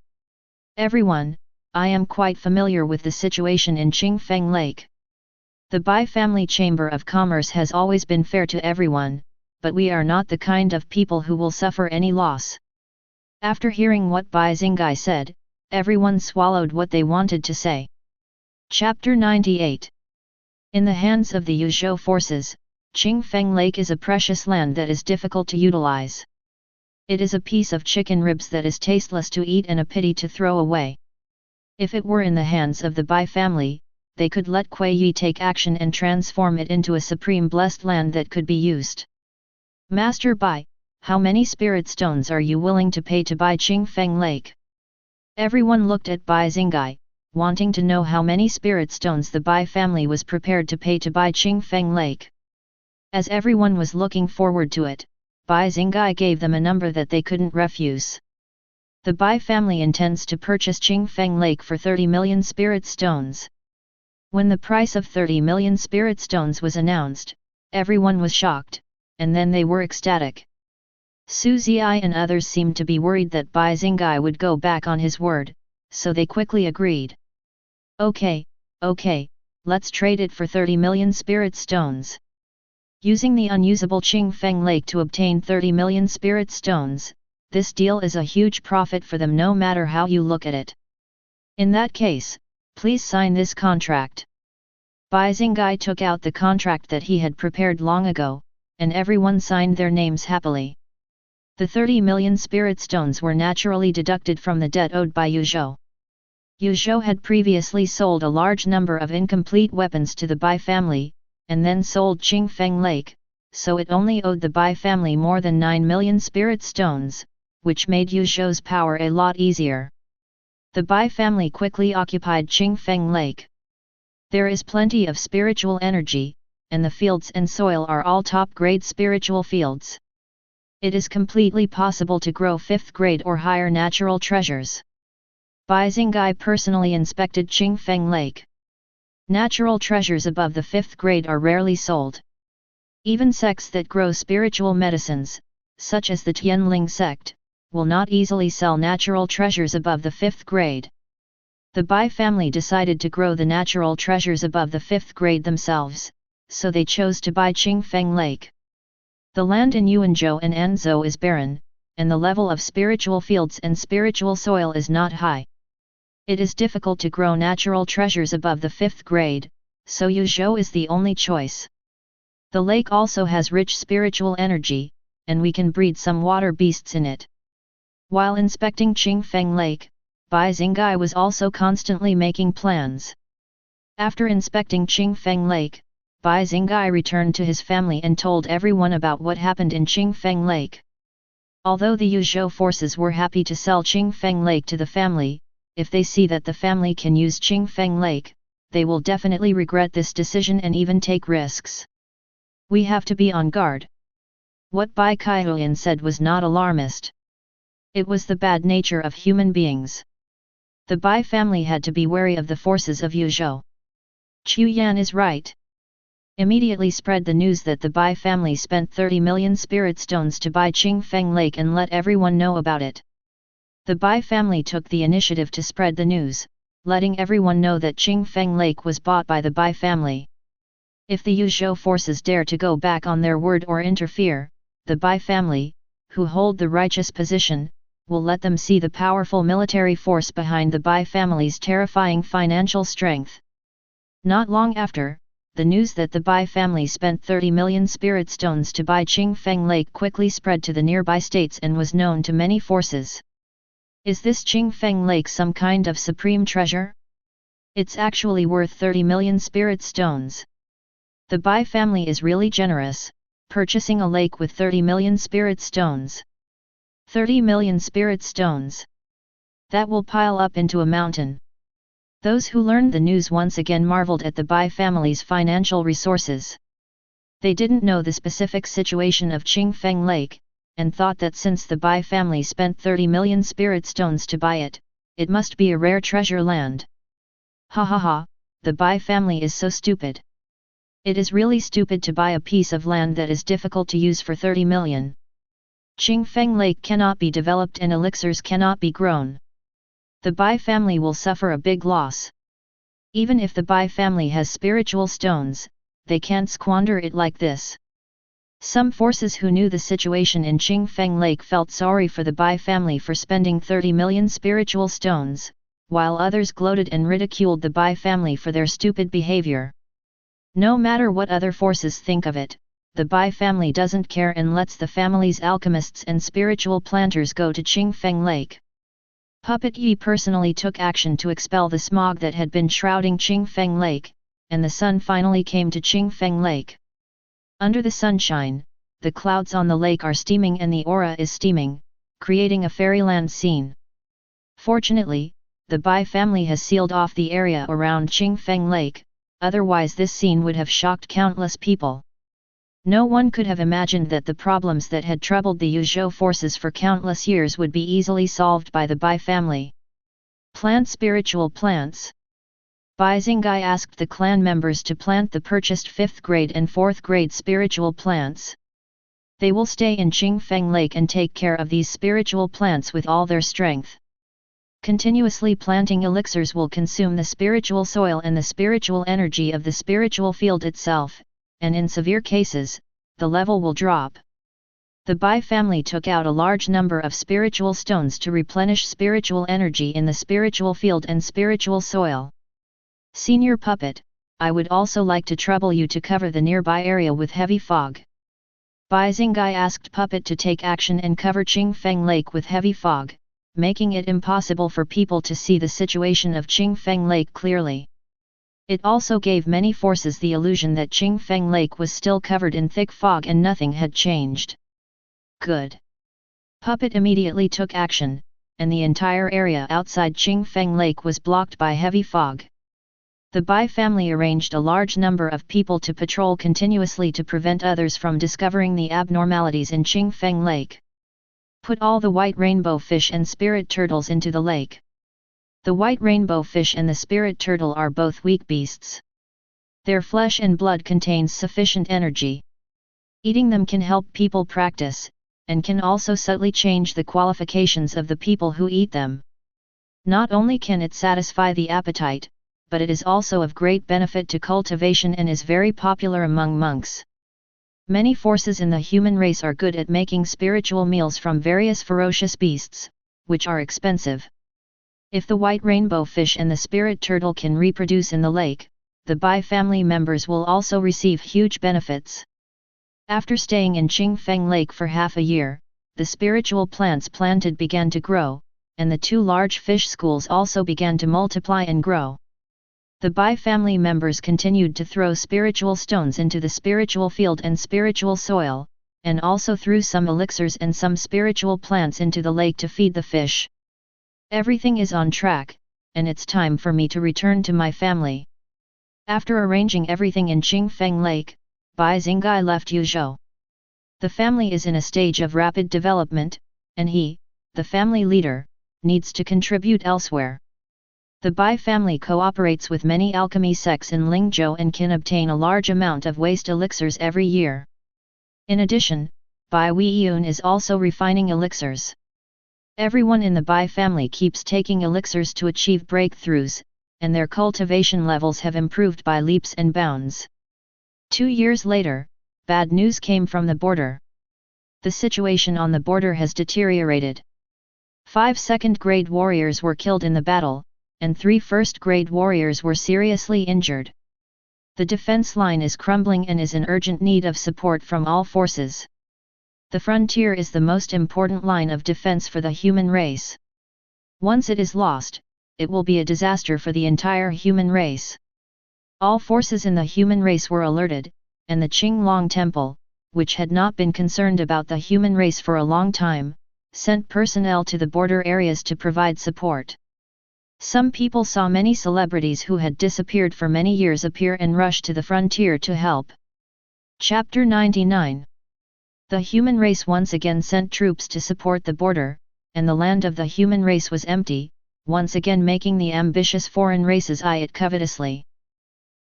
Everyone, I am quite familiar with the situation in Qingfeng Lake. The Bai family Chamber of Commerce has always been fair to everyone, but we are not the kind of people who will suffer any loss. After hearing what Bai Xingai said, everyone swallowed what they wanted to say. Chapter 98. In the hands of the Yuzhou forces, Qingfeng Lake is a precious land that is difficult to utilize. It is a piece of chicken ribs that is tasteless to eat and a pity to throw away. If it were in the hands of the Bai family, they could let Kuei Yi take action and transform it into a supreme blessed land that could be used. Master Bai, how many spirit stones are you willing to pay to buy Qingfeng Lake? Everyone looked at Bai Xingai, wanting to know how many spirit stones the Bai family was prepared to pay to buy Qingfeng Lake. As everyone was looking forward to it, Bai Xingai gave them a number that they couldn't refuse. The Bai family intends to purchase Qingfeng Lake for 30 million spirit stones. When the price of 30 million spirit stones was announced, everyone was shocked, and then they were ecstatic. Su Zhi and others seemed to be worried that Bai Xingai would go back on his word, so they quickly agreed. Okay, let's trade it for 30 million spirit stones. Using the unusable Qingfeng Lake to obtain 30 million spirit stones, this deal is a huge profit for them no matter how you look at it. In that case, please sign this contract. Bai Xingai took out the contract that he had prepared long ago, and everyone signed their names happily. The 30 million spirit stones were naturally deducted from the debt owed by Yuzhou. Yuzhou had previously sold a large number of incomplete weapons to the Bai family, and then sold Qingfeng Lake, so it only owed the Bai family more than 9 million spirit stones, which made Yuzhou's power a lot easier. The Bai family quickly occupied Qingfeng Lake. There is plenty of spiritual energy, and the fields and soil are all top-grade spiritual fields. It is completely possible to grow 5th grade or higher natural treasures. Bai Xingai personally inspected Qingfeng Lake. Natural treasures above the 5th grade are rarely sold. Even sects that grow spiritual medicines, such as the Tianling sect, will not easily sell natural treasures above the 5th grade. The Bai family decided to grow the natural treasures above the 5th grade themselves, so they chose to buy Qingfeng Lake. The land in Yuanzhou and Anzhou is barren, and the level of spiritual fields and spiritual soil is not high. It is difficult to grow natural treasures above the 5th grade, so Yuzhou is the only choice. The lake also has rich spiritual energy, and we can breed some water beasts in it. While inspecting Qingfeng Lake, Bai Xingai was also constantly making plans. After inspecting Qingfeng Lake, Bai Xingai returned to his family and told everyone about what happened in Qingfeng Lake. Although the Yuzhou forces were happy to sell Qingfeng Lake to the family, if they see that the family can use Qingfeng Lake, they will definitely regret this decision and even take risks. We have to be on guard. What Bai Kaihuan said was not alarmist. It was the bad nature of human beings. The Bai family had to be wary of the forces of Yuzhou. Chu Yan is right. Immediately spread the news that the Bai family spent 30 million spirit stones to buy Qingfeng Lake and let everyone know about it. The Bai family took the initiative to spread the news, letting everyone know that Qingfeng Lake was bought by the Bai family. If the Yuzhou forces dare to go back on their word or interfere, the Bai family, who hold the righteous position, will let them see the powerful military force behind the Bai family's terrifying financial strength. Not long after, the news that the Bai family spent 30 million spirit stones to buy Qingfeng Lake quickly spread to the nearby states and was known to many forces. Is this Qingfeng Lake some kind of supreme treasure? It's actually worth 30 million spirit stones. The Bai family is really generous, purchasing a lake with 30 million spirit stones. 30 million spirit stones. That will pile up into a mountain. Those who learned the news once again marveled at the Bai family's financial resources. They didn't know the specific situation of Qingfeng Lake, and thought that since the Bai family spent 30 million spirit stones to buy it, it must be a rare treasure land. Ha ha ha, the Bai family is so stupid. It is really stupid to buy a piece of land that is difficult to use for 30 million. Qingfeng Lake cannot be developed and elixirs cannot be grown. The Bai family will suffer a big loss. Even if the Bai family has spiritual stones, they can't squander it like this. Some forces who knew the situation in Qingfeng Lake felt sorry for the Bai family for spending 30 million spiritual stones, while others gloated and ridiculed the Bai family for their stupid behavior. No matter what other forces think of it, the Bai family doesn't care and lets the family's alchemists and spiritual planters go to Qingfeng Lake. Puppet Yi personally took action to expel the smog that had been shrouding Qingfeng Lake, and the sun finally came to Qingfeng Lake. Under the sunshine, the clouds on the lake are steaming and the aura is steaming, creating a fairyland scene. Fortunately, the Bai family has sealed off the area around Qingfeng Lake, otherwise this scene would have shocked countless people. No one could have imagined that the problems that had troubled the Yuzhou forces for countless years would be easily solved by the Bai family. Plant spiritual plants. Bai Xingai asked the clan members to plant the purchased 5th grade and 4th grade spiritual plants. They will stay in Qingfeng Lake and take care of these spiritual plants with all their strength. Continuously planting elixirs will consume the spiritual soil and the spiritual energy of the spiritual field itself, and in severe cases, the level will drop. The Bai family took out a large number of spiritual stones to replenish spiritual energy in the spiritual field and spiritual soil. Senior Puppet, I would also like to trouble you to cover the nearby area with heavy fog. Bai Xingai asked Puppet to take action and cover Qingfeng Lake with heavy fog, making it impossible for people to see the situation of Qingfeng Lake clearly. It also gave many forces the illusion that Qingfeng Lake was still covered in thick fog and nothing had changed. Good. Puppet immediately took action, and the entire area outside Qingfeng Lake was blocked by heavy fog. The Bai family arranged a large number of people to patrol continuously to prevent others from discovering the abnormalities in Qingfeng Lake. Put all the white rainbow fish and spirit turtles into the lake. The white rainbow fish and the spirit turtle are both weak beasts. Their flesh and blood contains sufficient energy. Eating them can help people practice, and can also subtly change the qualifications of the people who eat them. Not only can it satisfy the appetite, but it is also of great benefit to cultivation and is very popular among monks. Many forces in the human race are good at making spiritual meals from various ferocious beasts, which are expensive. If the white rainbow fish and the spirit turtle can reproduce in the lake, the Bai family members will also receive huge benefits. After staying in Qingfeng Lake for half a year, the spiritual plants planted began to grow, and the 2 large fish schools also began to multiply and grow. The Bai family members continued to throw spiritual stones into the spiritual field and spiritual soil, and also threw some elixirs and some spiritual plants into the lake to feed the fish. Everything is on track, and it's time for me to return to my family. After arranging everything in Qingfeng Lake, Bai Xingai left Yuzhou. The family is in a stage of rapid development, and he, the family leader, needs to contribute elsewhere. The Bai family cooperates with many alchemy sects in Lingzhou and can obtain a large amount of waste elixirs every year. In addition, Bai Weiyun is also refining elixirs. Everyone in the Bai family keeps taking elixirs to achieve breakthroughs, and their cultivation levels have improved by leaps and bounds. 2 years later, bad news came from the border. The situation on the border has deteriorated. 5 second-grade warriors were killed in the battle, and 3 first-grade warriors were seriously injured. The defense line is crumbling and is in urgent need of support from all forces. The frontier is the most important line of defense for the human race. Once it is lost, it will be a disaster for the entire human race. All forces in the human race were alerted, and the Qinglong Temple, which had not been concerned about the human race for a long time, sent personnel to the border areas to provide support. Some people saw many celebrities who had disappeared for many years appear and rush to the frontier to help. Chapter 99. The human race once again sent troops to support the border, and the land of the human race was empty, once again making the ambitious foreign races eye it covetously.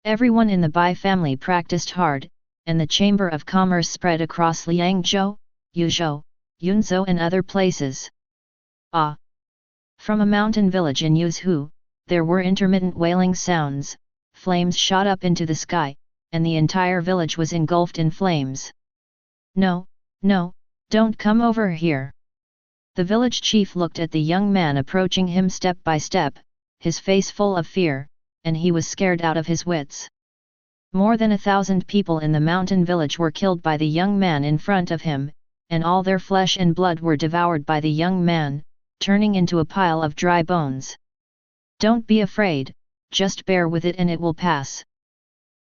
Everyone in the Bai family practiced hard, and the Chamber of Commerce spread across Liangzhou, Yuzhou, Yunzhou and other places. From a mountain village in Yuzhou, there were intermittent wailing sounds, flames shot up into the sky, and the entire village was engulfed in flames. No, don't come over here. The village chief looked at the young man approaching him step by step, his face full of fear, and he was scared out of his wits. More than 1,000 people in the mountain village were killed by the young man in front of him, and all their flesh and blood were devoured by the young man, turning into a pile of dry bones. Don't be afraid, just bear with it and it will pass.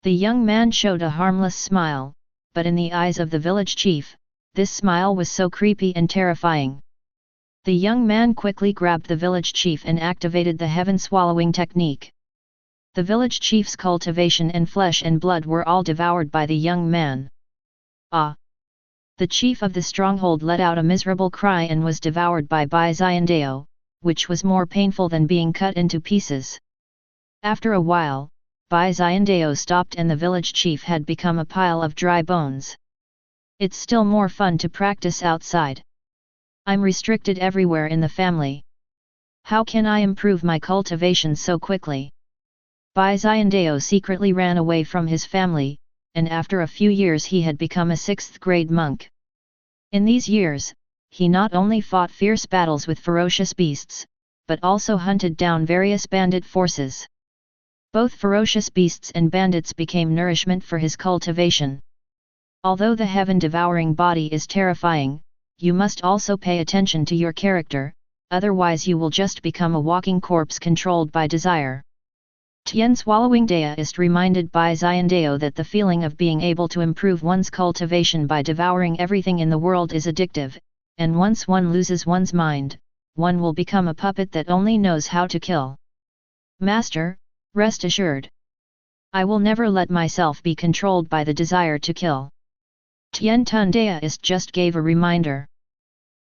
The young man showed a harmless smile, but in the eyes of the village chief, this smile was so creepy and terrifying. The young man quickly grabbed the village chief and activated the heaven-swallowing technique. The village chief's cultivation and flesh and blood were all devoured by the young man. The chief of the stronghold let out a miserable cry and was devoured by Bai Xiandao, which was more painful than being cut into pieces. After a while, Bai Xiandao stopped and the village chief had become a pile of dry bones. It's still more fun to practice outside. I'm restricted everywhere in the family. How can I improve my cultivation so quickly? Bai Xiandao secretly ran away from his family, and after a few years he had become a 6th-grade monk. In these years, he not only fought fierce battles with ferocious beasts, but also hunted down various bandit forces. Both ferocious beasts and bandits became nourishment for his cultivation. Although the heaven-devouring body is terrifying, you must also pay attention to your character, otherwise you will just become a walking corpse controlled by desire. Tian swallowing Daoist reminded Bai Xiandao that the feeling of being able to improve one's cultivation by devouring everything in the world is addictive, and once one loses one's mind, one will become a puppet that only knows how to kill. Master, rest assured. I will never let myself be controlled by the desire to kill. Tian Tun Daoist just gave a reminder.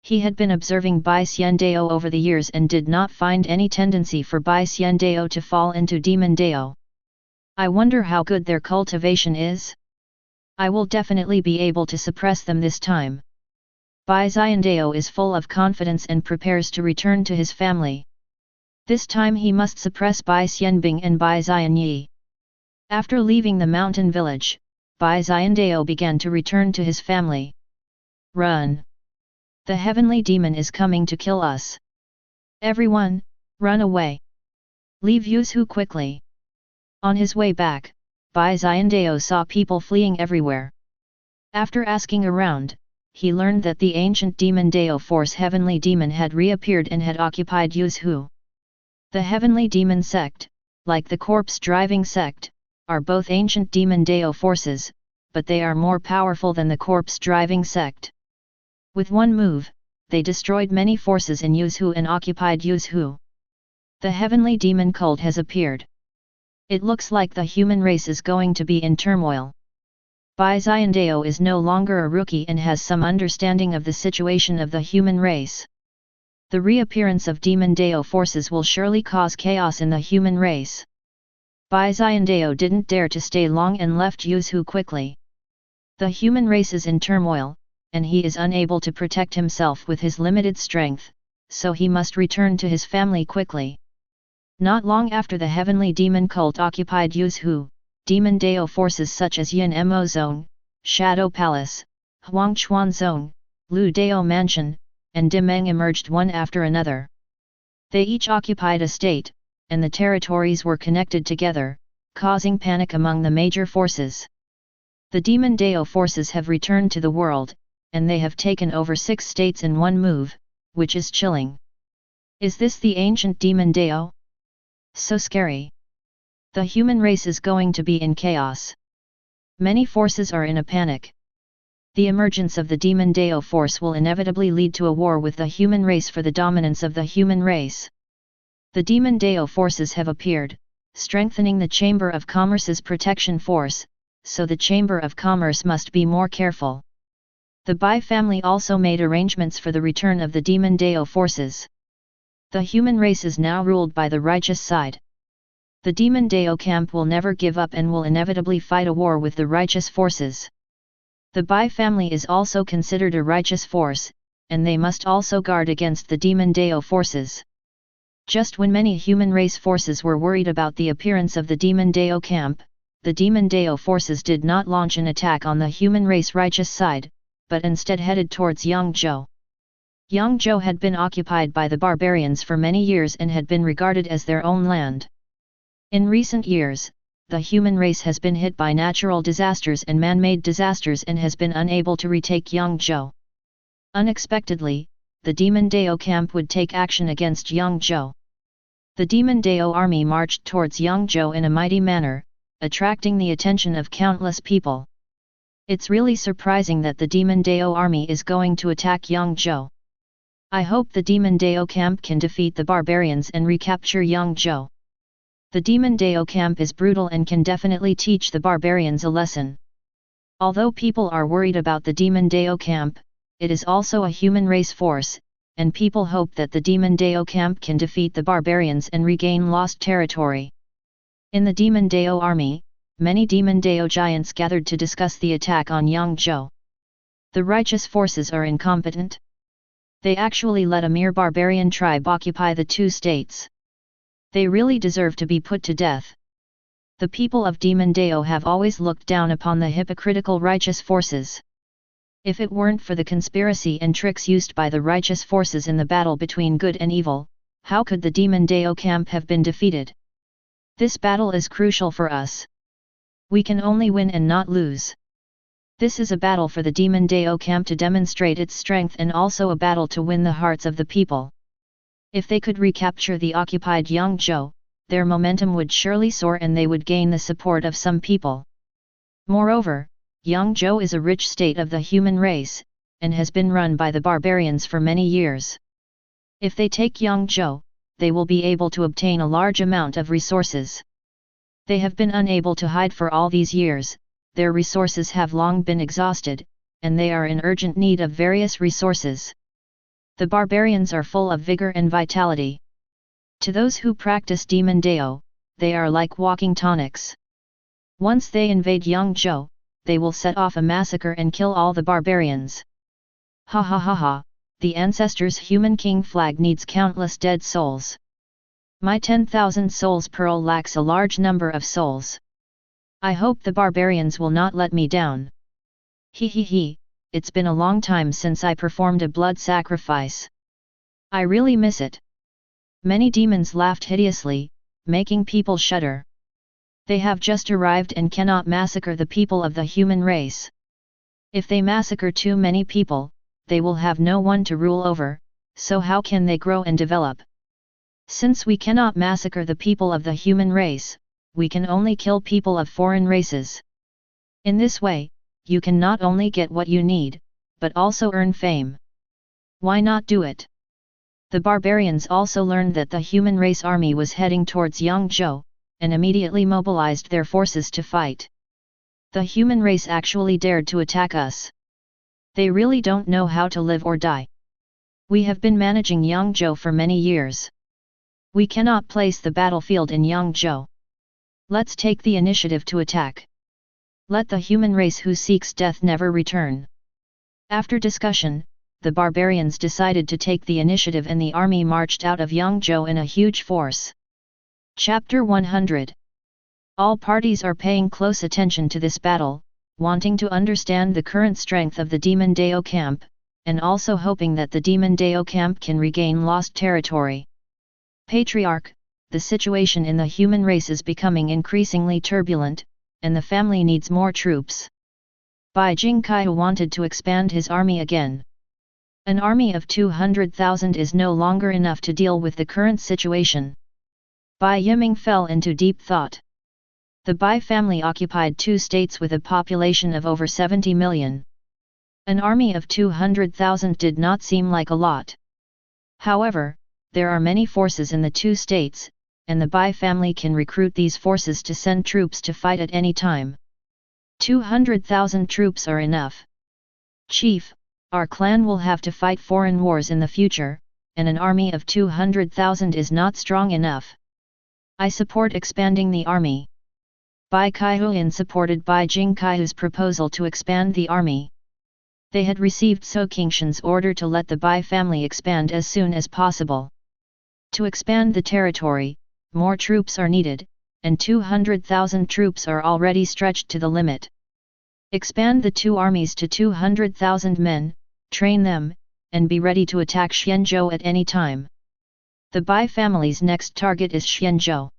He had been observing Bai Xiandao over the years and did not find any tendency for Bai Xiandao to fall into Demon Dao. I wonder how good their cultivation is? I will definitely be able to suppress them this time. Bai Xiandao is full of confidence and prepares to return to his family. This time he must suppress Bai Xianbing and Bai Xianyi. After leaving the mountain village, Bai Xiandao began to return to his family. Run! The heavenly demon is coming to kill us. Everyone, run away! Leave Yuzhu quickly! On his way back, Bai Xiandao saw people fleeing everywhere. After asking around, he learned that the ancient demon Dao Force heavenly demon had reappeared and had occupied Yuzhu. The heavenly demon sect, like the corpse-driving sect, are both ancient demon Dao forces, but they are more powerful than the corpse-driving sect. With one move, they destroyed many forces in Yuzhu and occupied Yuzhu. The heavenly demon cult has appeared. It looks like the human race is going to be in turmoil. Bai Xiandao is no longer a rookie and has some understanding of the situation of the human race. The reappearance of demon Dao forces will surely cause chaos in the human race. Bai Xiandao didn't dare to stay long and left Yuzhu quickly. The human race is in turmoil, and he is unable to protect himself with his limited strength, so he must return to his family quickly. Not long after the heavenly demon cult occupied Yuzhu, demon Dao forces such as Yin Mo Zone, Shadow Palace, Huangchuan Zone, Lu Dao Mansion, and Dimeng emerged one after another. They each occupied a state, and the territories were connected together, causing panic among the major forces. The demon Dao forces have returned to the world, and they have taken over 6 states in one move, which is chilling. Is this the ancient demon Dao? So scary. The human race is going to be in chaos. Many forces are in a panic. The emergence of the demon Dao force will inevitably lead to a war with the human race for the dominance of the human race. The demon Dao forces have appeared, strengthening the Chamber of Commerce's protection force, so the Chamber of Commerce must be more careful. The Bai family also made arrangements for the return of the demon Dao forces. The human race is now ruled by the righteous side. The demon Dao camp will never give up and will inevitably fight a war with the righteous forces. The Bai family is also considered a righteous force, and they must also guard against the demon Dao forces. Just when many human race forces were worried about the appearance of the demon Dao camp, the demon Dao forces did not launch an attack on the human race righteous side, but instead headed towards Yangzhou. Yangzhou had been occupied by the barbarians for many years and had been regarded as their own land. In recent years, the human race has been hit by natural disasters and man-made disasters and has been unable to retake Yangzhou. Unexpectedly, the demon Dao camp would take action against Yangzhou. The demon Dao army marched towards Yangzhou in a mighty manner, attracting the attention of countless people. It's really surprising that the demon Dao army is going to attack Yangzhou. I hope the demon Dao camp can defeat the barbarians and recapture Yangzhou. The demon Dao camp is brutal and can definitely teach the barbarians a lesson. Although people are worried about the demon Dao camp, it is also a human race force, and people hope that the demon Dao camp can defeat the barbarians and regain lost territory. In the demon Dao army, many demon Dao giants gathered to discuss the attack on Yangzhou. The righteous forces are incompetent. They actually let a mere barbarian tribe occupy the 2 states. They really deserve to be put to death. The people of demon Dao have always looked down upon the hypocritical righteous forces. If it weren't for the conspiracy and tricks used by the righteous forces in the battle between good and evil, how could the demon Dao camp have been defeated? This battle is crucial for us. We can only win and not lose. This is a battle for the demon Dao camp to demonstrate its strength and also a battle to win the hearts of the people. If they could recapture the occupied Yangzhou, their momentum would surely soar and they would gain the support of some people. Moreover, Yangzhou is a rich state of the human race, and has been run by the barbarians for many years. If they take Yangzhou, they will be able to obtain a large amount of resources. They have been unable to hide for all these years, their resources have long been exhausted, and they are in urgent need of various resources. The barbarians are full of vigor and vitality. To those who practice demon Dao, they are like walking tonics. Once they invade Yangzhou, they will set off a massacre and kill all the barbarians. Ha ha ha ha, the Ancestor's human king flag needs countless dead souls. My 10,000 souls pearl lacks a large number of souls. I hope the barbarians will not let me down. He, it's been a long time since I performed a blood sacrifice. I really miss it. Many demons laughed hideously, making people shudder. They have just arrived and cannot massacre the people of the human race. If they massacre too many people, they will have no one to rule over, so how can they grow and develop? Since we cannot massacre the people of the human race, we can only kill people of foreign races. In this way, you can not only get what you need, but also earn fame. Why not do it? The barbarians also learned that the human race army was heading towards Yangzhou, and immediately mobilized their forces to fight. The human race actually dared to attack us. They really don't know how to live or die. We have been managing Yangzhou for many years. We cannot place the battlefield in Yangzhou. Let's take the initiative to attack. Let the human race who seeks death never return. After discussion, the barbarians decided to take the initiative and the army marched out of Yangzhou in a huge force. Chapter 100. All parties are paying close attention to this battle, wanting to understand the current strength of the Demon Dao camp, and also hoping that the Demon Dao camp can regain lost territory. Patriarch, the situation in the human race is becoming increasingly turbulent, and the family needs more troops. Bai Jingkai wanted to expand his army again. An army of 200,000 is no longer enough to deal with the current situation. Bai Yiming fell into deep thought. The Bai family occupied 2 states with a population of over 70 million. An army of 200,000 did not seem like a lot. However, there are many forces in the 2 states, and the Bai family can recruit these forces to send troops to fight at any time. 200,000 troops are enough. Chief, our clan will have to fight foreign wars in the future, and an army of 200,000 is not strong enough. I support expanding the army. Bai Kaihuan supported Bai Jingkai's proposal to expand the army. They had received Qingshan's order to let the Bai family expand as soon as possible. To expand the territory, more troops are needed, and 200,000 troops are already stretched to the limit. Expand the 2 armies to 200,000 men, train them, and be ready to attack Xianzhou at any time. The Bai family's next target is Xianzhou.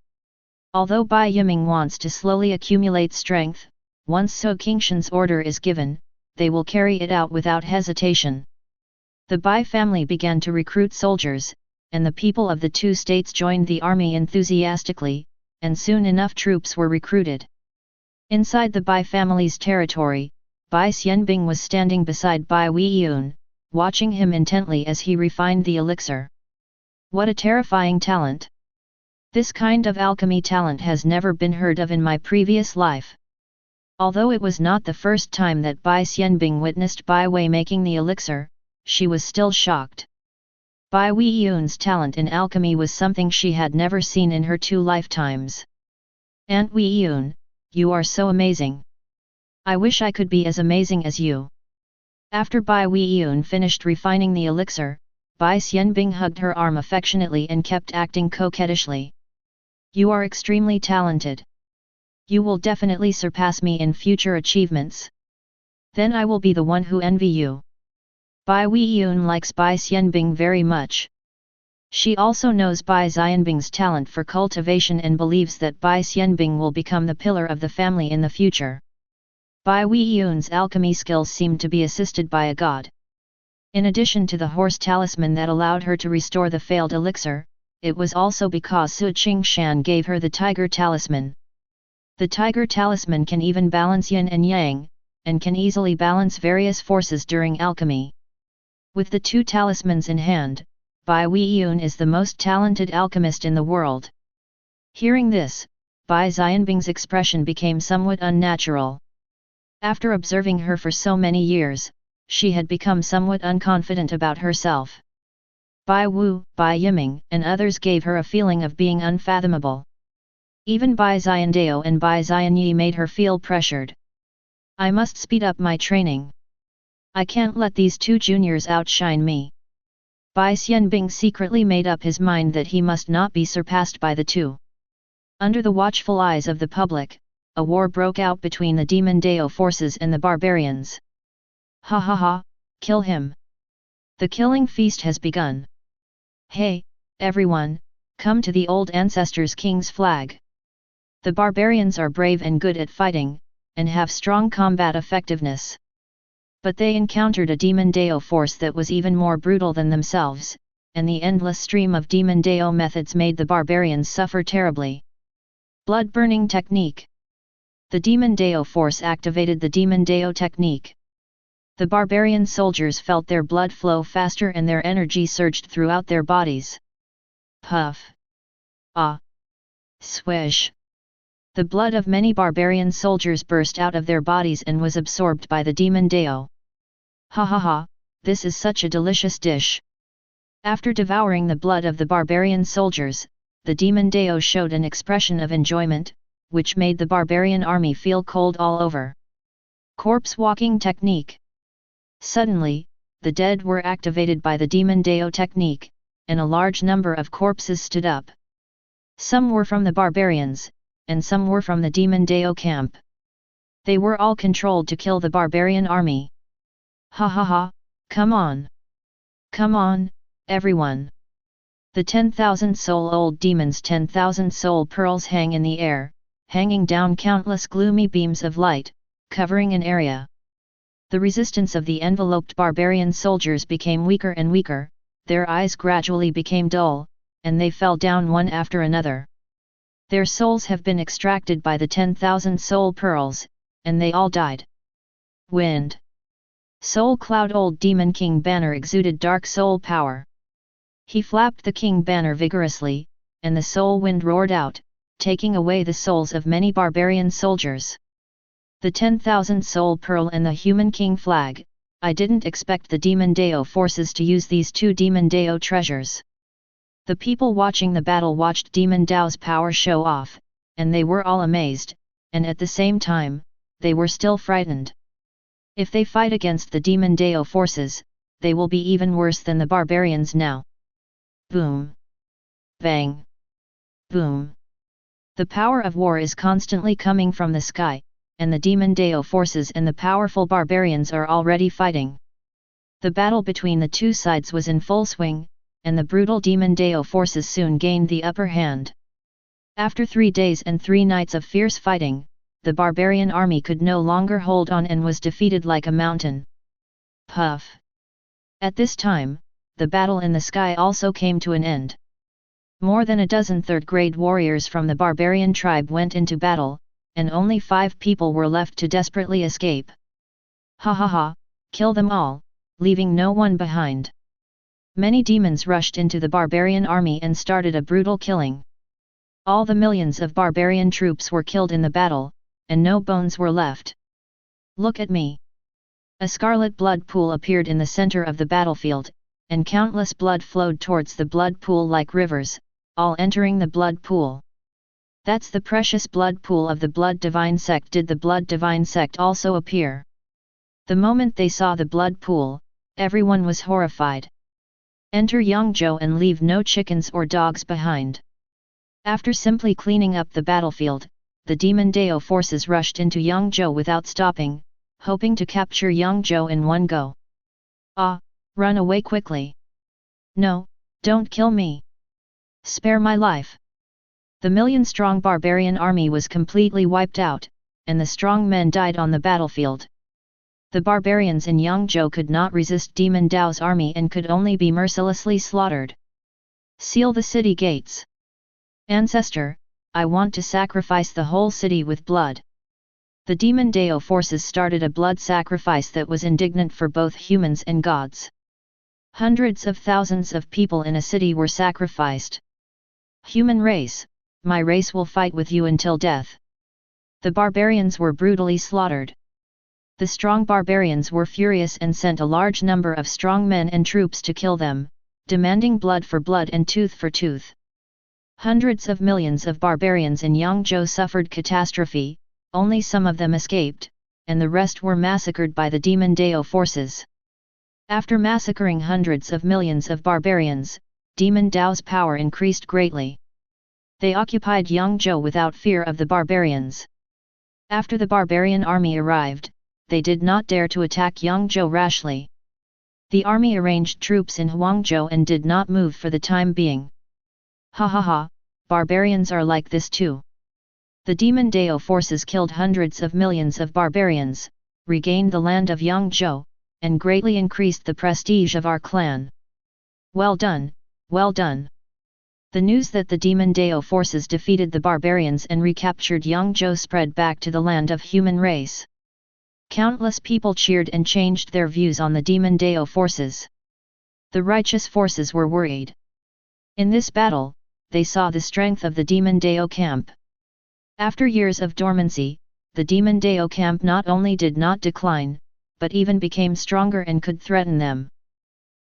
Although Bai Yiming wants to slowly accumulate strength, once Qingshan's order is given, they will carry it out without hesitation. The Bai family began to recruit soldiers, and the people of the 2 states joined the army enthusiastically, and soon enough troops were recruited. Inside the Bai family's territory, Bai Xianbing was standing beside Bai Weiyun, watching him intently as he refined the elixir. What a terrifying talent! This kind of alchemy talent has never been heard of in my previous life. Although it was not the first time that Bai Xianbing witnessed Bai Wei making the elixir, she was still shocked. Bai Weiyun's talent in alchemy was something she had never seen in her 2 lifetimes. Aunt Weiyun, you are so amazing. I wish I could be as amazing as you. After Bai Weiyun finished refining the elixir, Bai Xianbing hugged her arm affectionately and kept acting coquettishly. You are extremely talented. You will definitely surpass me in future achievements. Then I will be the one who envy you. Bai Weiyun likes Bai Xianbing very much. She also knows Bai Xianbing's talent for cultivation and believes that Bai Xianbing will become the pillar of the family in the future. Bai Weiyun's alchemy skills seemed to be assisted by a god. In addition to the horse talisman that allowed her to restore the failed elixir, it was also because Qingshan gave her the tiger talisman. The tiger talisman can even balance yin and yang, and can easily balance various forces during alchemy. With the 2 talismans in hand, Bai Weiyun is the most talented alchemist in the world. Hearing this, Bai Xianbing's expression became somewhat unnatural. After observing her for so many years, she had become somewhat unconfident about herself. Bai Wu, Bai Yiming, and others gave her a feeling of being unfathomable. Even Bai Xiandao and Bai Xianyi made her feel pressured. I must speed up my training. I can't let these 2 juniors outshine me. Bai Xianbing secretly made up his mind that he must not be surpassed by the 2. Under the watchful eyes of the public, a war broke out between the demon Dao forces and the barbarians. Ha ha ha, kill him! The killing feast has begun. Hey, everyone, come to the old ancestors' king's flag. The barbarians are brave and good at fighting, and have strong combat effectiveness. But they encountered a demon Dao force that was even more brutal than themselves, and the endless stream of demon Dao methods made the barbarians suffer terribly. Blood-burning technique. The demon Dao force activated the demon Dao technique. The barbarian soldiers felt their blood flow faster and their energy surged throughout their bodies. Puff! Ah! Swish! The blood of many barbarian soldiers burst out of their bodies and was absorbed by the demon Dao. Ha ha ha, this is such a delicious dish! After devouring the blood of the barbarian soldiers, the demon Dao showed an expression of enjoyment, which made the barbarian army feel cold all over. Corpse walking technique. Suddenly, the dead were activated by the demon Dao technique, and a large number of corpses stood up. Some were from the barbarians, and some were from the demon Dao camp. They were all controlled to kill the barbarian army. Ha ha ha, come on! Come on, everyone! The 10,000 soul-old demons' 10,000 soul pearls hang in the air, hanging down countless gloomy beams of light, covering an area. The resistance of the enveloped barbarian soldiers became weaker and weaker, their eyes gradually became dull, and they fell down one after another. Their souls have been extracted by the 10,000 soul pearls, and they all died. Wind. Soul Cloud Old Demon King Banner exuded dark soul power. He flapped the king banner vigorously, and the soul wind roared out, taking away the souls of many barbarian soldiers. The 10,000 soul pearl and the human king flag. I didn't expect the demon Dao forces to use these two demon Dao treasures. The people watching the battle watched demon Dao's power show off, and they were all amazed, and at the same time, they were still frightened. If they fight against the demon Dao forces, they will be even worse than the barbarians now. Boom! Bang! Boom! The power of war is constantly coming from the sky, and the demon Dao forces and the powerful barbarians are already fighting. The battle between the two sides was in full swing, and the brutal demon Dao forces soon gained the upper hand. After 3 days and 3 nights of fierce fighting, the barbarian army could no longer hold on and was defeated like a mountain. Puff! At this time, the battle in the sky also came to an end. More than a dozen third-grade warriors from the barbarian tribe went into battle, and only 5 people were left to desperately escape. Ha ha ha, kill them all, leaving no one behind. Many demons rushed into the barbarian army and started a brutal killing. All the millions of barbarian troops were killed in the battle, and no bones were left. Look at me! A scarlet blood pool appeared in the center of the battlefield, and countless blood flowed towards the blood pool like rivers, all entering the blood pool. That's the precious blood pool of the blood divine sect. Did the blood divine sect also appear? The moment they saw the blood pool, everyone was horrified. Enter Yangzhou and leave no chickens or dogs behind. After simply cleaning up the battlefield, the demon Dao forces rushed into Yangzhou without stopping, hoping to capture Yangzhou in one go. Ah, run away quickly! No, don't kill me! Spare my life! The million-strong barbarian army was completely wiped out, and the strong men died on the battlefield. The barbarians in Yangzhou could not resist Demon Dao's army and could only be mercilessly slaughtered. Seal the city gates. Ancestor, I want to sacrifice the whole city with blood. The Demon Dao forces started a blood sacrifice that was indignant for both humans and gods. Hundreds of thousands of people in a city were sacrificed. Human race, my race will fight with you until death. The barbarians were brutally slaughtered. The strong barbarians were furious and sent a large number of strong men and troops to kill them, demanding blood for blood and tooth for tooth. Hundreds of millions of barbarians in Yangzhou suffered catastrophe, only some of them escaped, and the rest were massacred by the Demon Dao forces. After massacring hundreds of millions of barbarians, Demon Dao's power increased greatly. They occupied Yangzhou without fear of the barbarians. After the barbarian army arrived, they did not dare to attack Yangzhou rashly. The army arranged troops in Huangzhou and did not move for the time being. Ha ha ha, barbarians are like this too. The demon Dao forces killed hundreds of millions of barbarians, regained the land of Yangzhou, and greatly increased the prestige of our clan. Well done, well done. The news that the demon Dao forces defeated the barbarians and recaptured Yangzhou spread back to the land of human race. Countless people cheered and changed their views on the demon Dao forces. The righteous forces were worried. In this battle, they saw the strength of the demon Dao camp. After years of dormancy, the demon Dao camp not only did not decline, but even became stronger and could threaten them.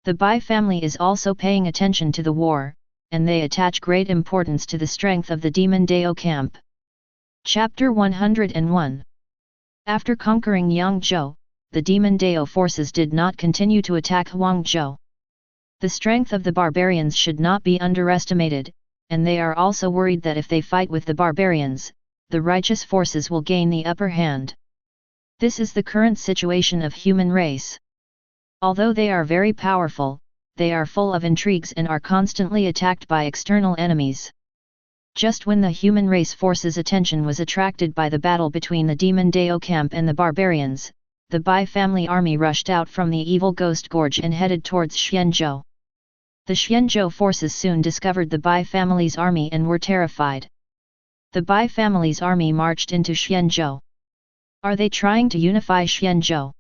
The Bai family is also paying attention to the war, and they attach great importance to the strength of the demon Dao camp. Chapter 101. After conquering Yangzhou, the demon Dao forces did not continue to attack Huangzhou. The strength of the barbarians should not be underestimated, and they are also worried that if they fight with the barbarians, the righteous forces will gain the upper hand. This is the current situation of human race. Although they are very powerful, they are full of intrigues and are constantly attacked by external enemies. Just when the human race force's attention was attracted by the battle between the demon Dao camp and the barbarians, the Bai family army rushed out from the evil Ghost Gorge and headed towards Xianzhou. The Xianzhou forces soon discovered the Bai family's army and were terrified. The Bai family's army marched into Xianzhou. Are they trying to unify Xianzhou?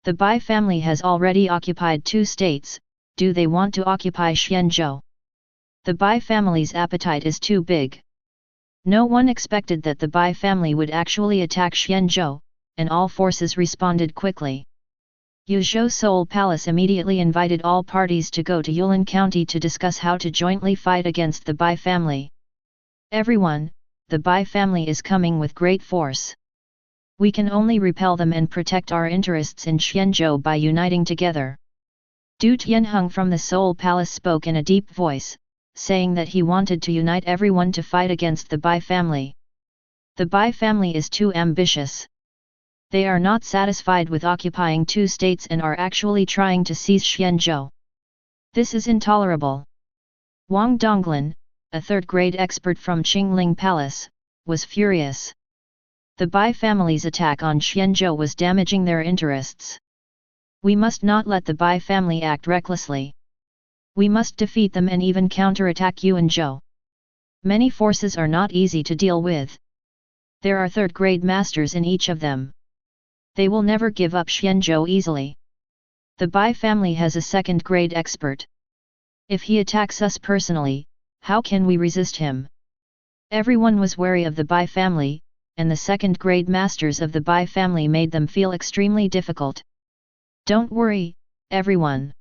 The Bai family has already occupied 2 states, do they want to occupy Xianzhou? The Bai family's appetite is too big. No one expected that the Bai family would actually attack Xianzhou, and all forces responded quickly. Yuzhou Seoul Palace immediately invited all parties to go to Yulin County to discuss how to jointly fight against the Bai family. Everyone, the Bai family is coming with great force. We can only repel them and protect our interests in Xianzhou by uniting together. Du Tianheng from the Seoul Palace spoke in a deep voice, saying that he wanted to unite everyone to fight against the Bai family. The Bai family is too ambitious. They are not satisfied with occupying 2 states and are actually trying to seize Xianzhou. This is intolerable. Wang Donglin, a 3rd-grade expert from Qingling Palace, was furious. The Bai family's attack on Xianzhou was damaging their interests. We must not let the Bai family act recklessly. We must defeat them and even counterattack Yuanzhou. Many forces are not easy to deal with. There are 3rd-grade masters in each of them. They will never give up Xianzhou easily. The Bai family has a 2nd-grade expert. If he attacks us personally, how can we resist him? Everyone was wary of the Bai family, and the 2nd-grade masters of the Bai family made them feel extremely difficult. Don't worry, everyone.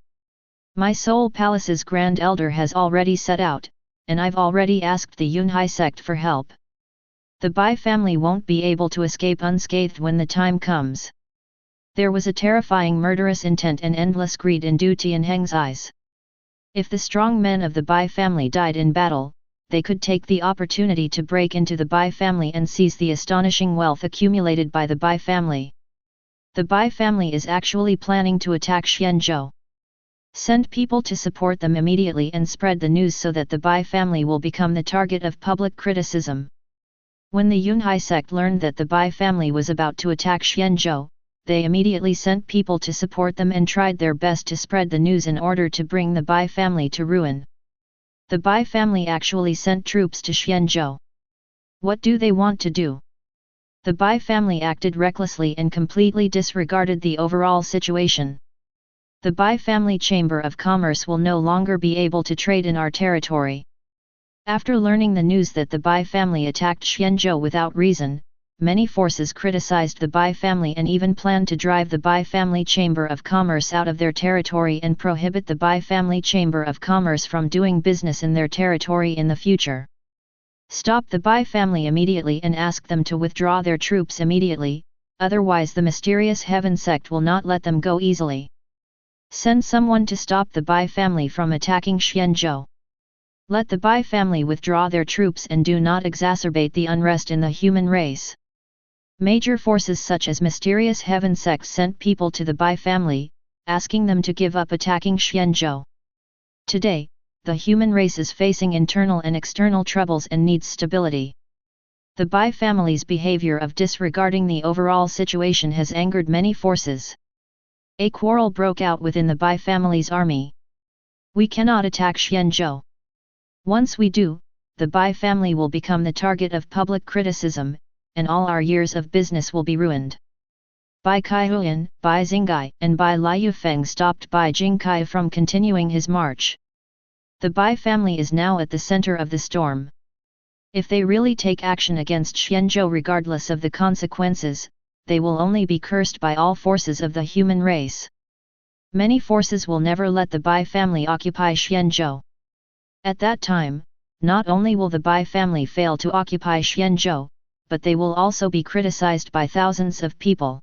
My Seoul Palace's Grand Elder has already set out, and I've already asked the Yunhai sect for help. The Bai family won't be able to escape unscathed when the time comes. There was a terrifying murderous intent and endless greed in Du Tianheng's eyes. If the strong men of the Bai family died in battle, they could take the opportunity to break into the Bai family and seize the astonishing wealth accumulated by the Bai family. The Bai family is actually planning to attack Xianzhou. Send people to support them immediately and spread the news so that the Bai family will become the target of public criticism. When the Yunhai sect learned that the Bai family was about to attack Xianzhou, they immediately sent people to support them and tried their best to spread the news in order to bring the Bai family to ruin. The Bai family actually sent troops to Xianzhou. What do they want to do? The Bai family acted recklessly and completely disregarded the overall situation. The Bai family Chamber of Commerce will no longer be able to trade in our territory. After learning the news that the Bai family attacked Xianzhou without reason, many forces criticized the Bai family and even planned to drive the Bai family Chamber of Commerce out of their territory and prohibit the Bai family Chamber of Commerce from doing business in their territory in the future. Stop the Bai family immediately and ask them to withdraw their troops immediately, otherwise the mysterious Heaven sect will not let them go easily. Send someone to stop the Bai family from attacking Xianzhou. Let the Bai family withdraw their troops and do not exacerbate the unrest in the human race. Major forces such as mysterious heaven sects sent people to the Bai family, asking them to give up attacking Xianzhou. Today, the human race is facing internal and external troubles and needs stability. The Bai family's behavior of disregarding the overall situation has angered many forces. A quarrel broke out within the Bai family's army. We cannot attack Xianzhou. Once we do, the Bai family will become the target of public criticism, and all our years of business will be ruined. Bai Kaihuan, Bai Xinggai, and Bai Liufeng stopped Bai Jingkai from continuing his march. The Bai family is now at the center of the storm. If they really take action against Xianzhou regardless of the consequences, they will only be cursed by all forces of the human race. Many forces will never let the Bai family occupy Xianzhou. At that time, not only will the Bai family fail to occupy Xianzhou, but they will also be criticized by thousands of people.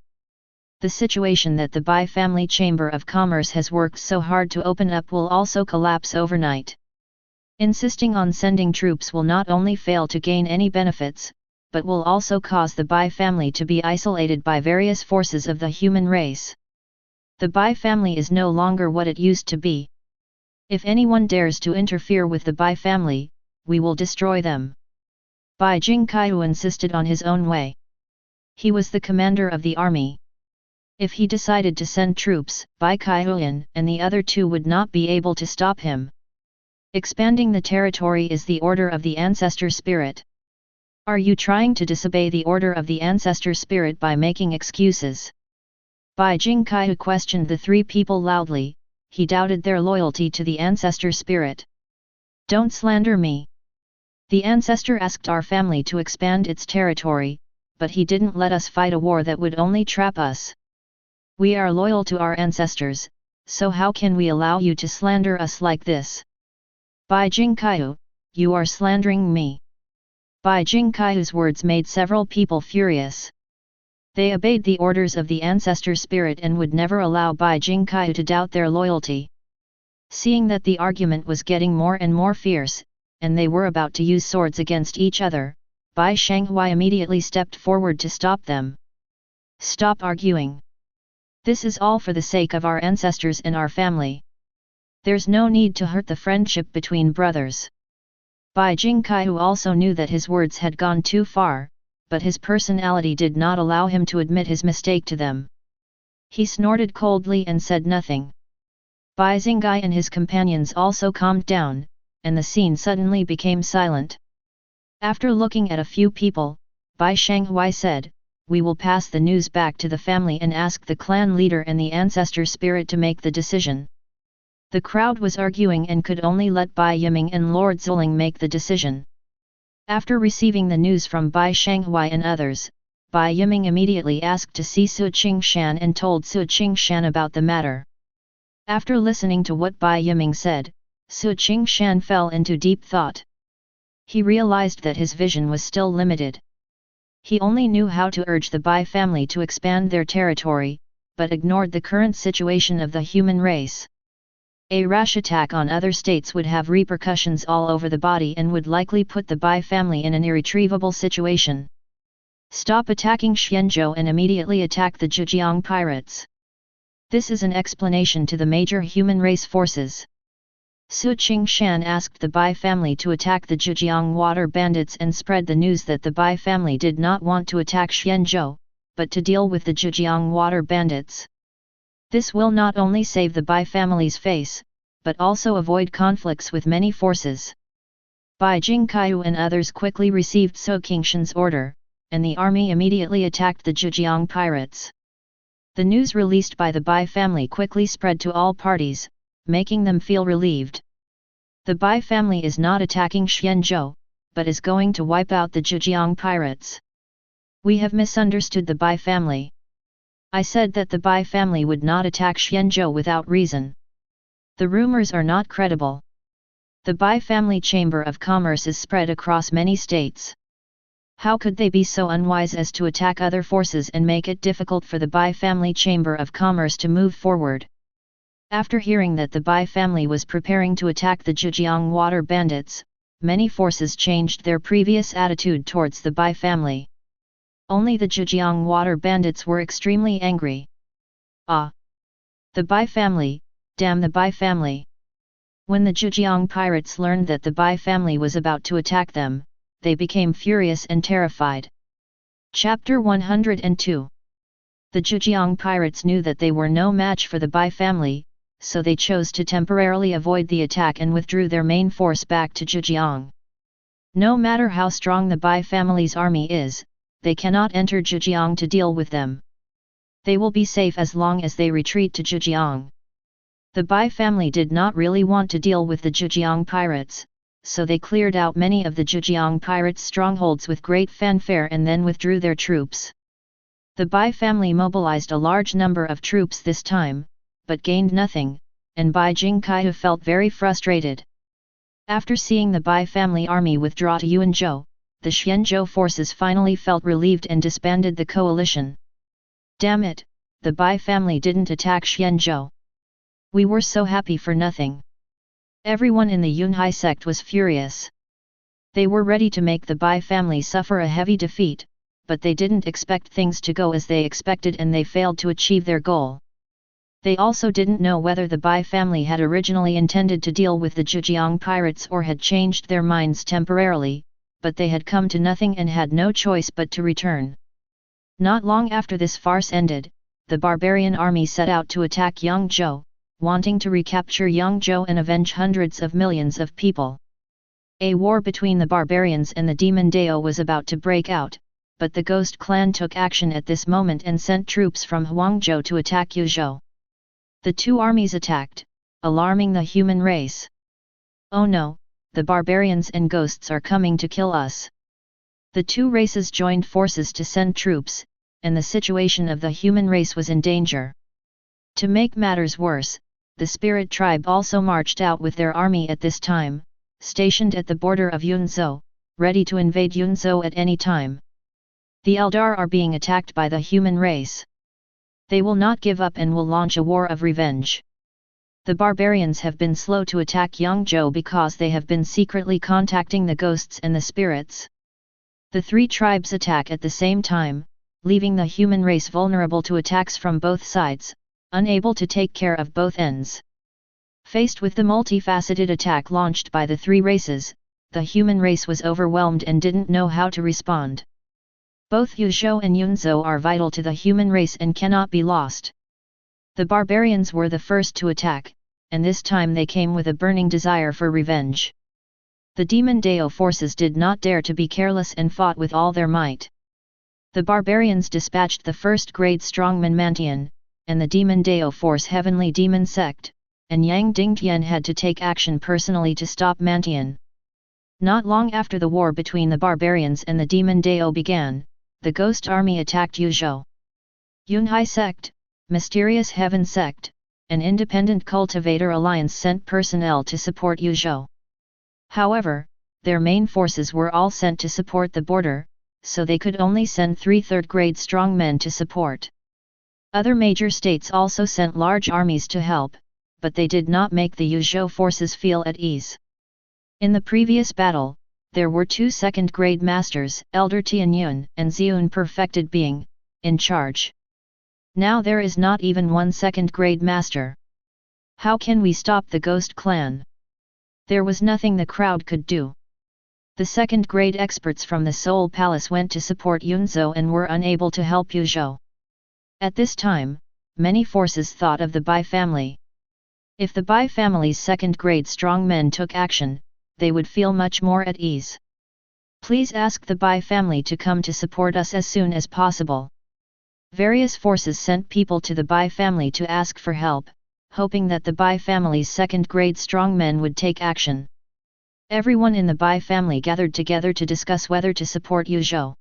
The situation that the Bai family Chamber of Commerce has worked so hard to open up will also collapse overnight. Insisting on sending troops will not only fail to gain any benefits, but will also cause the Bai family to be isolated by various forces of the human race. The Bai family is no longer what it used to be. If anyone dares to interfere with the Bai family, we will destroy them. Bai Jingkai insisted on his own way. He was the commander of the army. If he decided to send troops, Bai Kaihuan and the other two would not be able to stop him. Expanding the territory is the order of the Ancestor spirit. Are you trying to disobey the order of the Ancestor spirit by making excuses? Bai Jingkai questioned the three people loudly. He doubted their loyalty to the Ancestor spirit. Don't slander me. The Ancestor asked our family to expand its territory, but he didn't let us fight a war that would only trap us. We are loyal to our ancestors, so how can we allow you to slander us like this? Bai Jingkai, you are slandering me. Bai Jingkai's words made several people furious. They obeyed the orders of the Ancestor spirit and would never allow Bai Jingkai to doubt their loyalty. Seeing that the argument was getting more and more fierce, and they were about to use swords against each other, Bai Shanghai immediately stepped forward to stop them. Stop arguing. This is all for the sake of our ancestors and our family. There's no need to hurt the friendship between brothers. Bai Jingkai also knew that his words had gone too far, but his personality did not allow him to admit his mistake to them. He snorted coldly and said nothing. Bai Xinggai and his companions also calmed down, and the scene suddenly became silent. After looking at a few people, Bai Shanghai said, "We will pass the news back to the family and ask the clan leader and the Ancestor spirit to make the decision." The crowd was arguing and could only let Bai Yiming and Lord Zuling make the decision. After receiving the news from Bai Shanghai and others, Bai Yiming immediately asked to see Su Qingshan and told Su Qingshan about the matter. After listening to what Bai Yiming said, Su Qingshan fell into deep thought. He realized that his vision was still limited. He only knew how to urge the Bai family to expand their territory, but ignored the current situation of the human race. A rash attack on other states would have repercussions all over the body and would likely put the Bai family in an irretrievable situation. Stop attacking Xianzhou and immediately attack the Zhejiang pirates. This is an explanation to the major human race forces. Su Qingshan asked the Bai family to attack the Zhejiang water bandits and spread the news that the Bai family did not want to attack Xianzhou, but to deal with the Zhejiang water bandits. This will not only save the Bai family's face, but also avoid conflicts with many forces. Bai Jingkai and others quickly received Su Qingshan's order, and the army immediately attacked the Zhejiang pirates. The news released by the Bai family quickly spread to all parties, making them feel relieved. The Bai family is not attacking Xianzhou, but is going to wipe out the Zhejiang pirates. We have misunderstood the Bai family. I said that the Bai family would not attack Xianzhou without reason. The rumors are not credible. The Bai family Chamber of Commerce is spread across many states. How could they be so unwise as to attack other forces and make it difficult for the Bai family Chamber of Commerce to move forward? After hearing that the Bai family was preparing to attack the Zhejiang water bandits, many forces changed their previous attitude towards the Bai family. Only the Zhejiang water bandits were extremely angry. Ah! The Bai family, damn the Bai family! When the Zhejiang pirates learned that the Bai family was about to attack them, they became furious and terrified. Chapter 102. The Zhejiang pirates knew that they were no match for the Bai family, so they chose to temporarily avoid the attack and withdrew their main force back to Zhejiang. No matter how strong the Bai family's army is, they cannot enter Zhejiang to deal with them. They will be safe as long as they retreat to Zhejiang. The Bai family did not really want to deal with the Zhejiang pirates, so they cleared out many of the Zhejiang pirates' strongholds with great fanfare and then withdrew their troops. The Bai family mobilized a large number of troops this time, but gained nothing, and Bai Jingkai felt very frustrated. After seeing the Bai family army withdraw to Yuanzhou, the Xianzhou forces finally felt relieved and disbanded the coalition. Damn it, the Bai family didn't attack Xianzhou. We were so happy for nothing. Everyone in the Yunhai sect was furious. They were ready to make the Bai family suffer a heavy defeat, but they didn't expect things to go as they expected and they failed to achieve their goal. They also didn't know whether the Bai family had originally intended to deal with the Zhejiang pirates or had changed their minds temporarily, but they had come to nothing and had no choice but to return. Not long after this farce ended, the barbarian army set out to attack Yangzhou, wanting to recapture Yangzhou and avenge hundreds of millions of people. A war between the barbarians and the demon Dao was about to break out, but the Ghost clan took action at this moment and sent troops from Huangzhou to attack Yuzhou. The two armies attacked, alarming the human race. Oh no, the barbarians and ghosts are coming to kill us. The two races joined forces to send troops, and the situation of the human race was in danger. To make matters worse, the spirit tribe also marched out with their army at this time, stationed at the border of Yunzhou, ready to invade Yunzhou at any time. The Eldar are being attacked by the human race. They will not give up and will launch a war of revenge. The barbarians have been slow to attack Yangzhou because they have been secretly contacting the ghosts and the spirits. The three tribes attack at the same time, leaving the human race vulnerable to attacks from both sides, unable to take care of both ends. Faced with the multifaceted attack launched by the three races, the human race was overwhelmed and didn't know how to respond. Both Yuzhou and Yunzhou are vital to the human race and cannot be lost. The barbarians were the first to attack, and this time they came with a burning desire for revenge. The demon Dao forces did not dare to be careless and fought with all their might. The barbarians dispatched the first-grade strongman Mantian, and the demon Dao force Heavenly Demon Sect, and Yang Dingtian had to take action personally to stop Mantian. Not long after the war between the barbarians and the demon Dao began, the ghost army attacked Yuzhou. Yunhai Sect, Mysterious Heaven Sect, an independent cultivator alliance sent personnel to support Yuzhou. However, their main forces were all sent to support the border, so they could only send 3 third-grade strongmen to support. Other major states also sent large armies to help, but they did not make the Yuzhou forces feel at ease. In the previous battle, there were 2 second-grade masters, Elder Tianyun and Ziyun Perfected Being, in charge. Now there is not even 1 second-grade master. How can we stop the Ghost Clan? There was nothing the crowd could do. The second-grade experts from the Soul Palace went to support Yunzhou and were unable to help Yuzhou. At this time, many forces thought of the Bai family. If the Bai family's second-grade strongmen took action, they would feel much more at ease. Please ask the Bai family to come to support us as soon as possible. Various forces sent people to the Bai family to ask for help, hoping that the Bai family's second-grade strongmen would take action. Everyone in the Bai family gathered together to discuss whether to support Yuzhou.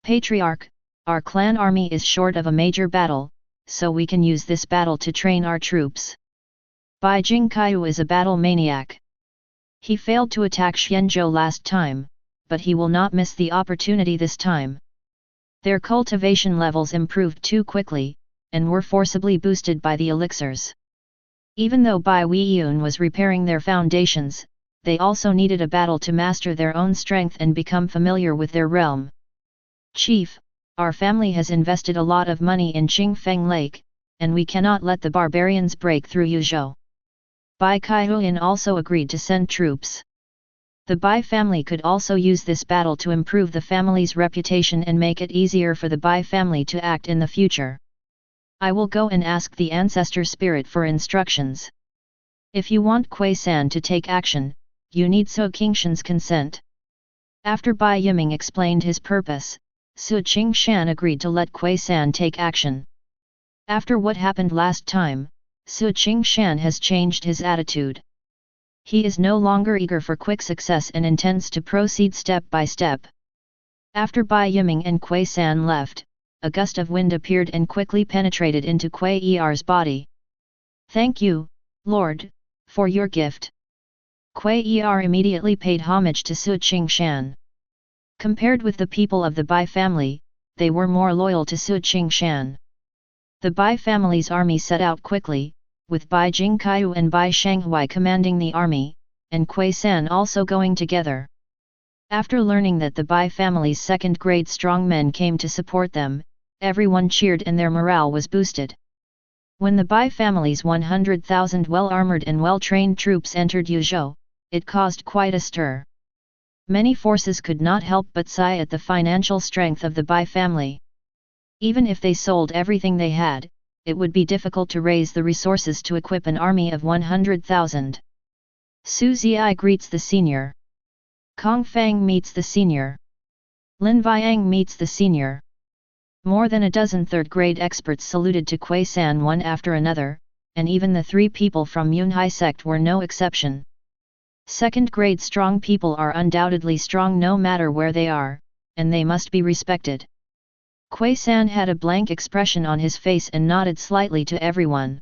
Patriarch, our clan army is short of a major battle, so we can use this battle to train our troops. Bai Jingkai is a battle maniac. He failed to attack Xianzhou last time, but he will not miss the opportunity this time. Their cultivation levels improved too quickly, and were forcibly boosted by the elixirs. Even though Bai Weiyun was repairing their foundations, they also needed a battle to master their own strength and become familiar with their realm. Chief, Our family has invested a lot of money in Qingfeng Lake, and we cannot let the barbarians break through Yuzhou. Bai Kaihuan also agreed to send troops. The Bai family could also use this battle to improve the family's reputation and make it easier for the Bai family to act in the future. I will go and ask the Ancestor spirit for instructions. If you want Qingshan to take action, you need Su Qingshan's consent. After Bai Yiming explained his purpose, Su Qingshan agreed to let Qingshan take action. After what happened last time, Su Qingshan has changed his attitude. He is no longer eager for quick success and intends to proceed step by step. After Bai Yiming and Qingshan left, a gust of wind appeared and quickly penetrated into Kui Er's body. Thank you, Lord, for your gift. Kui Er immediately paid homage to Su Qingshan. Compared with the people of the Bai family, they were more loyal to Su Qingshan. The Bai family's army set out quickly, with Bai Jingkaiu and Bai Shanghui commanding the army, and Qingshan also going together. After learning that the Bai family's second-grade strongmen came to support them, everyone cheered and their morale was boosted. When the Bai family's 100,000 well-armored and well-trained troops entered Yuzhou, it caused quite a stir. Many forces could not help but sigh at the financial strength of the Bai family. Even if they sold everything they had, it would be difficult to raise the resources to equip an army of 100,000. Su Ziyi greets the senior. Kong Fang meets the senior. Lin Viang meets the senior. More than a dozen third-grade experts saluted to Qingshan one after another, and even the 3 people from Yunhai sect were no exception. Second-grade strong people are undoubtedly strong no matter where they are, and they must be respected. Qingshan had a blank expression on his face and nodded slightly to everyone.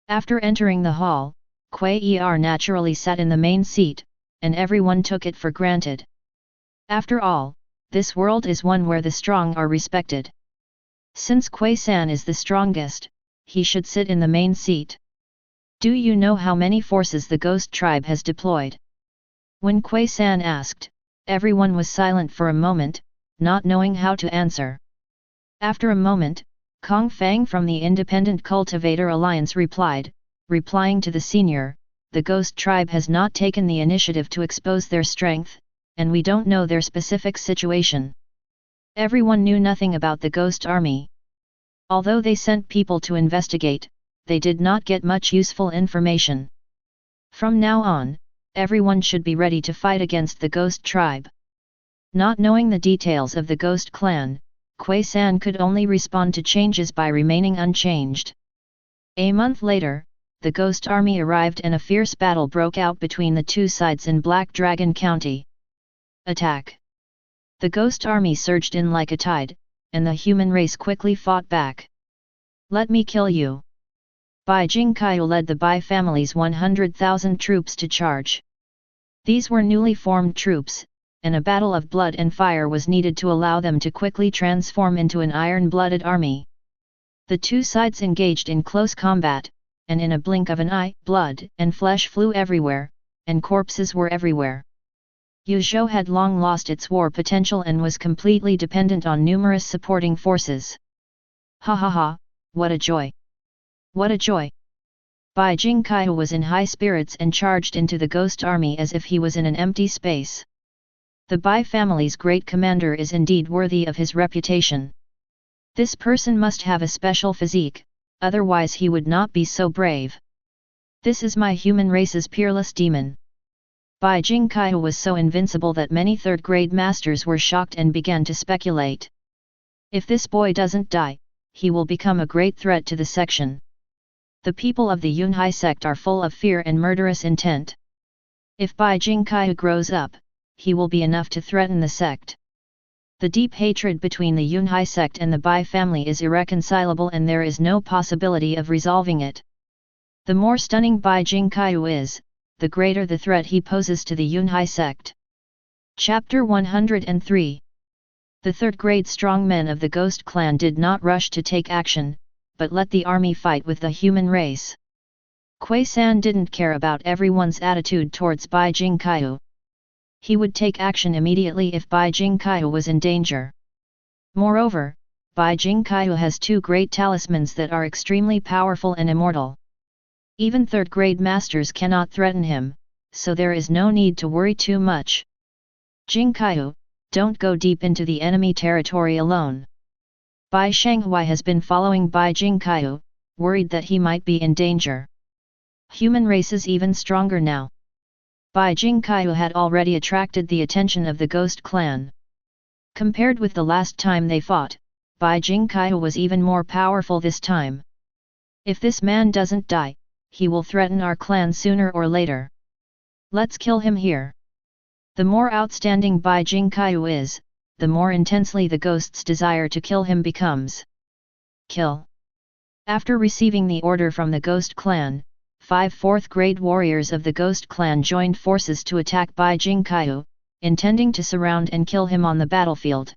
After entering the hall, Kui Er naturally sat in the main seat, and everyone took it for granted. After all, this world is one where the strong are respected. Since Qingshan is the strongest, he should sit in the main seat. Do you know how many forces the ghost tribe has deployed? When Qingshan asked, everyone was silent for a moment, not knowing how to answer. After a moment, Kong Fang from the Independent Cultivator Alliance replying to the senior, the ghost tribe has not taken the initiative to expose their strength, and we don't know their specific situation. Everyone knew nothing about the ghost army. Although they sent people to investigate, they did not get much useful information. From now on, everyone should be ready to fight against the ghost tribe. Not knowing the details of the ghost clan, Qingshan could only respond to changes by remaining unchanged. A month later, the ghost army arrived and a fierce battle broke out between the 2 sides in Black Dragon County. Attack! The ghost army surged in like a tide, and the human race quickly fought back. Let me kill you! Bai Jingkaiu led the Bai family's 100,000 troops to charge. These were newly formed troops, and a battle of blood and fire was needed to allow them to quickly transform into an iron-blooded army. The 2 sides engaged in close combat, and in a blink of an eye, blood and flesh flew everywhere, and corpses were everywhere. Yuzhou had long lost its war potential and was completely dependent on numerous supporting forces. Ha ha ha, what a joy! What a joy! Bai Jingkaiu was in high spirits and charged into the ghost army as if he was in an empty space. The Bai family's great commander is indeed worthy of his reputation. This person must have a special physique, otherwise he would not be so brave. This is my human race's peerless demon. Bai Jingkaiu was so invincible that many third-grade masters were shocked and began to speculate. If this boy doesn't die, he will become a great threat to the section. The people of the Yunhai sect are full of fear and murderous intent. If Bai Jingkaiu grows up, he will be enough to threaten the sect. The deep hatred between the Yunhai sect and the Bai family is irreconcilable and there is no possibility of resolving it. The more stunning Bai Jingkaiu is, the greater the threat he poses to the Yunhai sect. Chapter 103. The third-grade strongmen of the Ghost clan did not rush to take action, but let the army fight with the human race. Qingshan didn't care about everyone's attitude towards Bai Jingkaiu. He would take action immediately if Bai Jingkaiu was in danger. Moreover, Bai Jingqiu has two great talismans that are extremely powerful and immortal. Even third-grade masters cannot threaten him, so there is no need to worry too much. Jingqiu, don't go deep into the enemy territory alone. Bai Shanghui has been following Bai Jingqiu, worried that he might be in danger. Human race is even stronger now. Bai Jingqiu had already attracted the attention of the Ghost Clan. Compared with the last time they fought, Bai Jingqiu was even more powerful this time. If this man doesn't die, he will threaten our clan sooner or later. Let's kill him here. The more outstanding Bai Jingqiu is, the more intensely the ghost's desire to kill him becomes. Kill. After receiving the order from the Ghost Clan, 5 fourth-grade warriors of the Ghost Clan joined forces to attack Bai Jingqiu, intending to surround and kill him on the battlefield.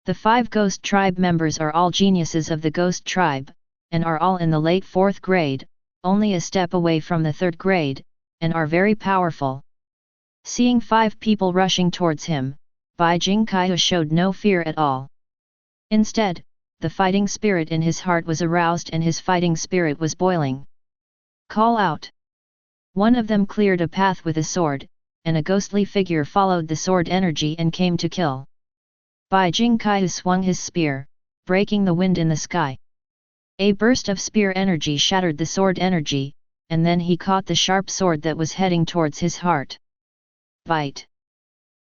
The 5 Ghost Tribe members are all geniuses of the Ghost Tribe, and are all in the late 4th grade, only a step away from the 3rd grade, and are very powerful. Seeing 5 people rushing towards him, Bai Jingqiu showed no fear at all. Instead, the fighting spirit in his heart was aroused and his fighting spirit was boiling. Call out! One of them cleared a path with a sword, and a ghostly figure followed the sword energy and came to kill. Bai Jingqiu swung his spear, breaking the wind in the sky. A burst of spear energy shattered the sword energy, and then he caught the sharp sword that was heading towards his heart. Bite!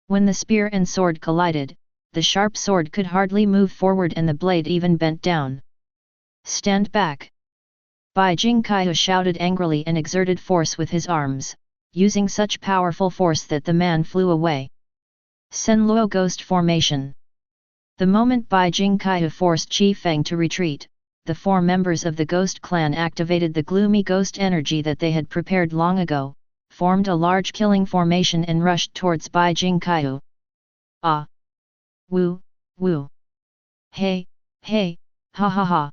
When the spear and sword collided, the sharp sword could hardly move forward and the blade even bent down. Stand back! Bai Jingqiu shouted angrily and exerted force with his arms, using such powerful force that the man flew away. Senluo Ghost Formation. The moment Bai Jingqiu forced Qi Feng to retreat, the 4 members of the Ghost Clan activated the gloomy ghost energy that they had prepared long ago, formed a large killing formation and rushed towards Bai Jingqiu. Ah! Woo! Woo! Hey! Hey! Ha ha ha!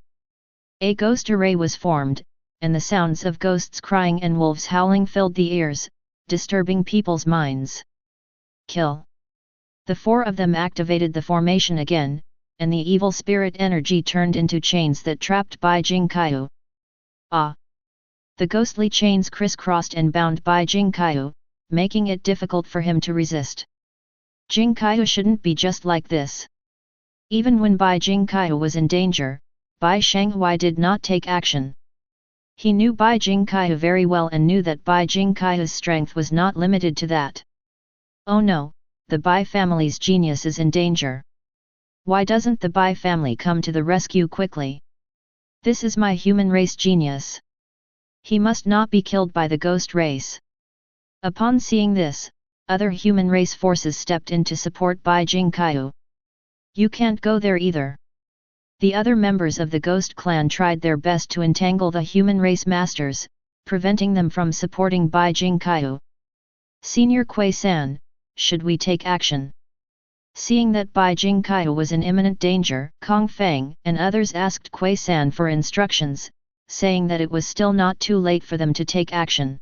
A ghost array was formed, and the sounds of ghosts crying and wolves howling filled the ears, disturbing people's minds. Kill! The 4 of them activated the formation again, and the evil spirit energy turned into chains that trapped Bai Jingqiu. Ah! The ghostly chains crisscrossed and bound Bai Jingqiu, making it difficult for him to resist. Jingqiu shouldn't be just like this. Even when Bai Jingqiu was in danger, Bai Shanghui did not take action. He knew Bai Jingqiu very well and knew that Bai Jingqiu's strength was not limited to that. Oh no, the Bai family's genius is in danger. Why doesn't the Bai family come to the rescue quickly? This is my human race genius. He must not be killed by the ghost race. Upon seeing this, other human race forces stepped in to support Bai Jingqiu. You can't go there either. The other members of the Ghost Clan tried their best to entangle the human race masters, preventing them from supporting Bai Jingqiu. Senior Qingshan, should we take action? Seeing that Bai Jingqiu was in imminent danger, Kong Feng and others asked Qingshan for instructions, saying that it was still not too late for them to take action.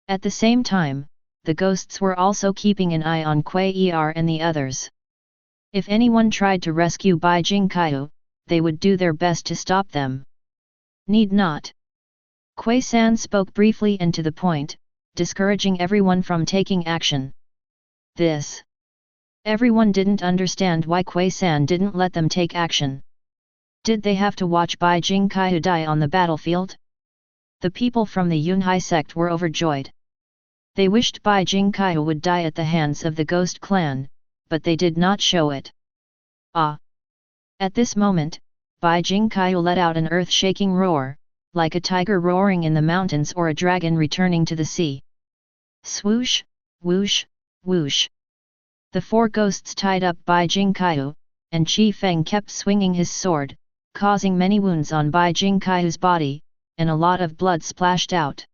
At the same time, the ghosts were also keeping an eye on Qier and the others. If anyone tried to rescue Bai Jingqiu, they would do their best to stop them. Need not. Qingshan spoke briefly and to the point, discouraging everyone from taking action. This. Everyone didn't understand why Qingshan didn't let them take action. Did they have to watch Bai Jingqiu die on the battlefield? The people from the Yunhai sect were overjoyed. They wished Bai Jingqiu would die at the hands of the Ghost Clan, but they did not show it. Ah! At this moment, Bai Jingqiu let out an earth-shaking roar, like a tiger roaring in the mountains or a dragon returning to the sea. Swoosh, whoosh, whoosh. The 4 ghosts tied up Bai Jingqiu, and Qi Feng kept swinging his sword, causing many wounds on Bai Jingqiu's body, and a lot of blood splashed out.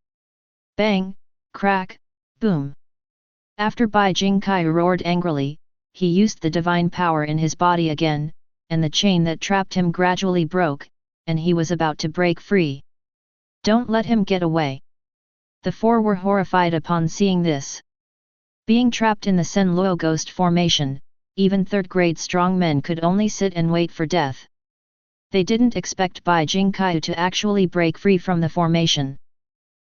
Bang, crack, boom. After Bai Jingqiu roared angrily, he used the divine power in his body again, and the chain that trapped him gradually broke, and he was about to break free. Don't let him get away. The 4 were horrified upon seeing this. Being trapped in the Senluo ghost formation, even third-grade strong men could only sit and wait for death. They didn't expect Bai Jingkai to actually break free from the formation.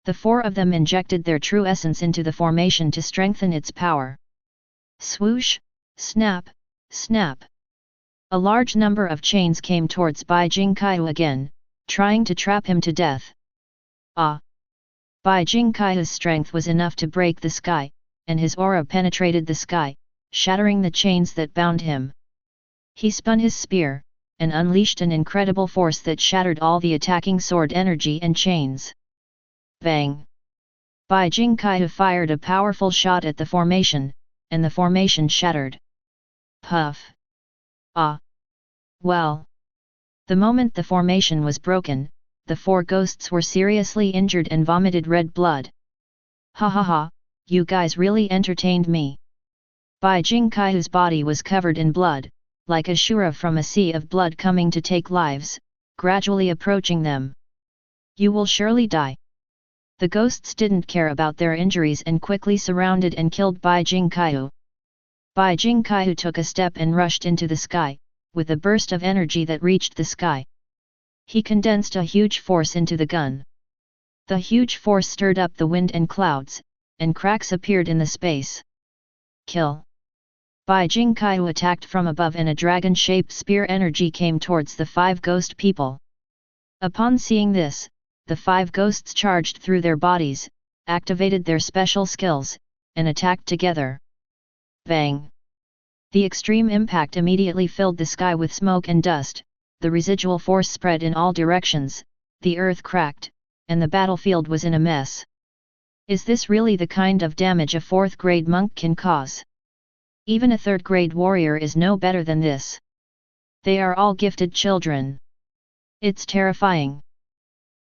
The four of them injected their true essence into the formation to strengthen its power. Swoosh, snap, snap. A large number of chains came towards Bai Jingkai again, trying to trap him to death. Ah! Bai Jingkai's strength was enough to break the sky, and his aura penetrated the sky, shattering the chains that bound him. He spun his spear, and unleashed an incredible force that shattered all the attacking sword energy and chains. Bang! Bai Jingkai fired a powerful shot at the formation, and the formation shattered. Puff! Ah! Well! The moment the formation was broken, the four ghosts were seriously injured and vomited red blood. Ha ha ha, you guys really entertained me. Bai Jingkai's body was covered in blood, like a shura from a sea of blood coming to take lives, gradually approaching them. You will surely die. The ghosts didn't care about their injuries and quickly surrounded and killed Bai Jingkai. Bai Jingkai took a step and rushed into the sky, with a burst of energy that reached the sky. He condensed a huge force into the gun. The huge force stirred up the wind and clouds, and cracks appeared in the space. Kill! Bai Jingkai attacked from above and a dragon-shaped spear energy came towards the five ghost people. Upon seeing this, the five ghosts charged through their bodies, activated their special skills, and attacked together. Bang! The extreme impact immediately filled the sky with smoke and dust, the residual force spread in all directions, the earth cracked, and the battlefield was in a mess. Is this really the kind of damage a fourth-grade monk can cause? Even a third-grade warrior is no better than this. They are all gifted children. It's terrifying.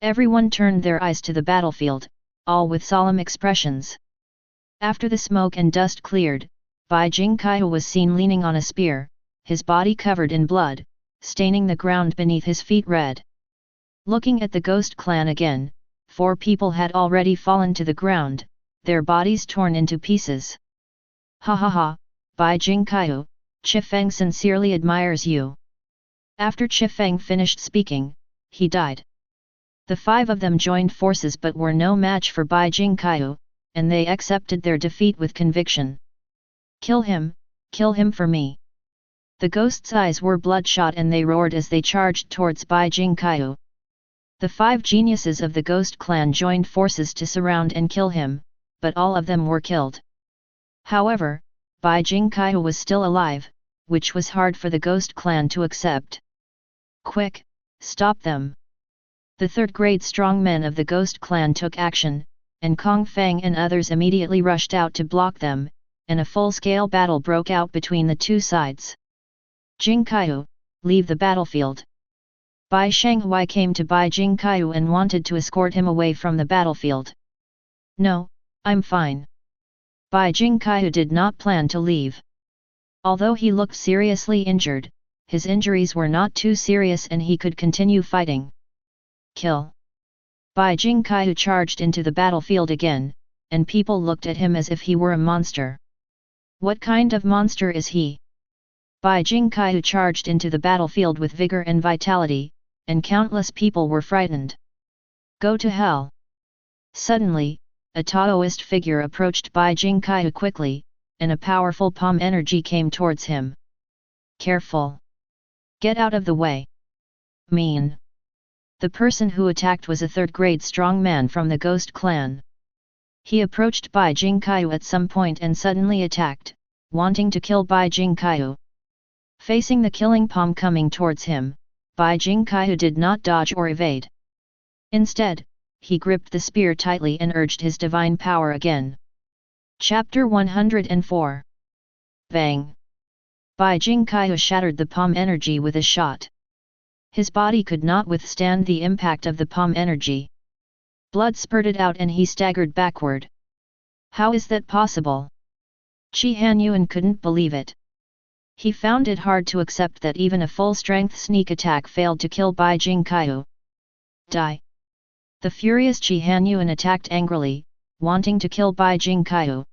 Everyone turned their eyes to the battlefield, all with solemn expressions. After the smoke and dust cleared, Bai Jingkai was seen leaning on a spear, his body covered in blood, staining the ground beneath his feet red. Looking at the ghost clan again, 4 people had already fallen to the ground, their bodies torn into pieces. Ha ha ha, Bai Jingkai, Chifeng sincerely admires you. After Chifeng finished speaking, he died. The 5 of them joined forces but were no match for Bai Jingkai, and they accepted their defeat with conviction. Kill him for me. The ghosts' eyes were bloodshot and they roared as they charged towards Bai Jingkai. The 5 geniuses of the ghost clan joined forces to surround and kill him, but all of them were killed. However, Bai Jingkai was still alive, which was hard for the ghost clan to accept. Quick, stop them! The third-grade strongmen of the ghost clan took action, and Kong Feng and others immediately rushed out to block them, and a full-scale battle broke out between the two sides. Jingkai, leave the battlefield. Bai Shanghui came to Bai Jingkai and wanted to escort him away from the battlefield. No, I'm fine. Bai Jingkai did not plan to leave. Although he looked seriously injured, his injuries were not too serious and he could continue fighting. Kill! Bai Jingkai charged into the battlefield again, and people looked at him as if he were a monster. What kind of monster is he? Bai Jingkai charged into the battlefield with vigor and vitality, and countless people were frightened. Go to hell! Suddenly, a Taoist figure approached Bai Jingkai quickly, and a powerful palm energy came towards him. Careful! Get out of the way! Mean! The person who attacked was a third-grade strongman from the ghost clan. He approached Bai Jingkai at some point and suddenly attacked, wanting to kill Bai Jingkai. Facing the killing palm coming towards him, Bai Jingkai did not dodge or evade. Instead, he gripped the spear tightly and urged his divine power again. Chapter 104. Bang! Bai Jingkai shattered the palm energy with a shot. His body could not withstand the impact of the palm energy. Blood spurted out and he staggered backward. How is that possible? Qi Hanyuan couldn't believe it. He found it hard to accept that even a full-strength sneak attack failed to kill Bai Jingkai. Die! The furious Qi Hanyuan attacked angrily, wanting to kill Bai Jingkai.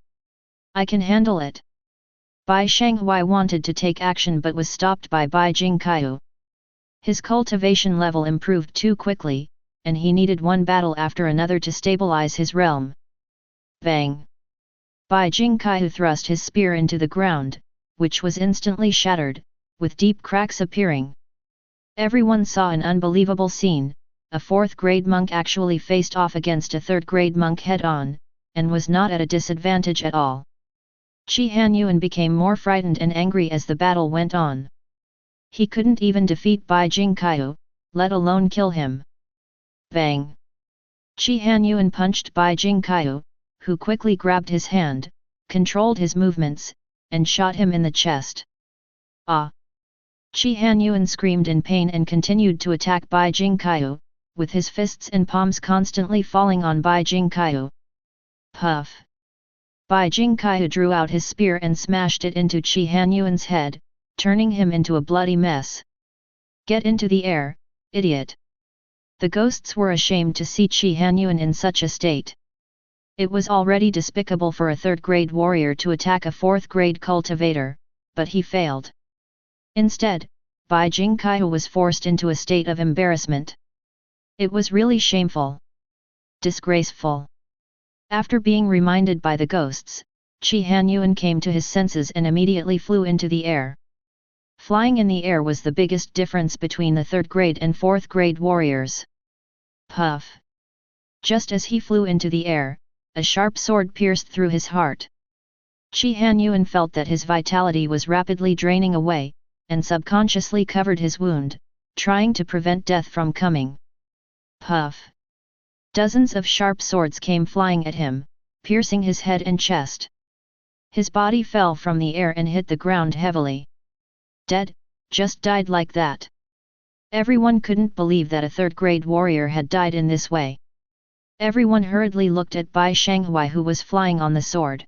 I can handle it. Bai Shanghui wanted to take action but was stopped by Bai Jingqiu. His cultivation level improved too quickly, and he needed one battle after another to stabilize his realm. Bang! Bai Jingqiu thrust his spear into the ground, which was instantly shattered, with deep cracks appearing. Everyone saw an unbelievable scene. A 4th grade monk actually faced off against a 3rd grade monk head-on, and was not at a disadvantage at all. Qi Hanyuan became more frightened and angry as the battle went on. He couldn't even defeat Bai Jingqiu, let alone kill him. Bang! Qi Hanyuan punched Bai Jingqiu, who quickly grabbed his hand, controlled his movements, and shot him in the chest. Ah! Qi Hanyuan screamed in pain and continued to attack Bai Jingqiu, with his fists and palms constantly falling on Bai Jingqiu. Puff! Bai Jingqiu drew out his spear and smashed it into Qi Hanyuan's head, turning him into a bloody mess. Get into the air, idiot! The ghosts were ashamed to see Qi Hanyuan in such a state. It was already despicable for a 3rd grade warrior to attack a 4th grade cultivator, but he failed. Instead, Bai Jingqiu was forced into a state of embarrassment. It was really shameful. Disgraceful. After being reminded by the ghosts, Qi Hanyuan came to his senses and immediately flew into the air. Flying in the air was the biggest difference between the 3rd grade and 4th grade warriors. Puff! Just as he flew into the air, a sharp sword pierced through his heart. Qi Hanyuan felt that his vitality was rapidly draining away, and subconsciously covered his wound, trying to prevent death from coming. Puff! Dozens of sharp swords came flying at him, piercing his head and chest. His body fell from the air and hit the ground heavily. Dead, just died like that. Everyone couldn't believe that a 3rd grade warrior had died in this way. Everyone hurriedly looked at Bai Shanghui, who was flying on the sword.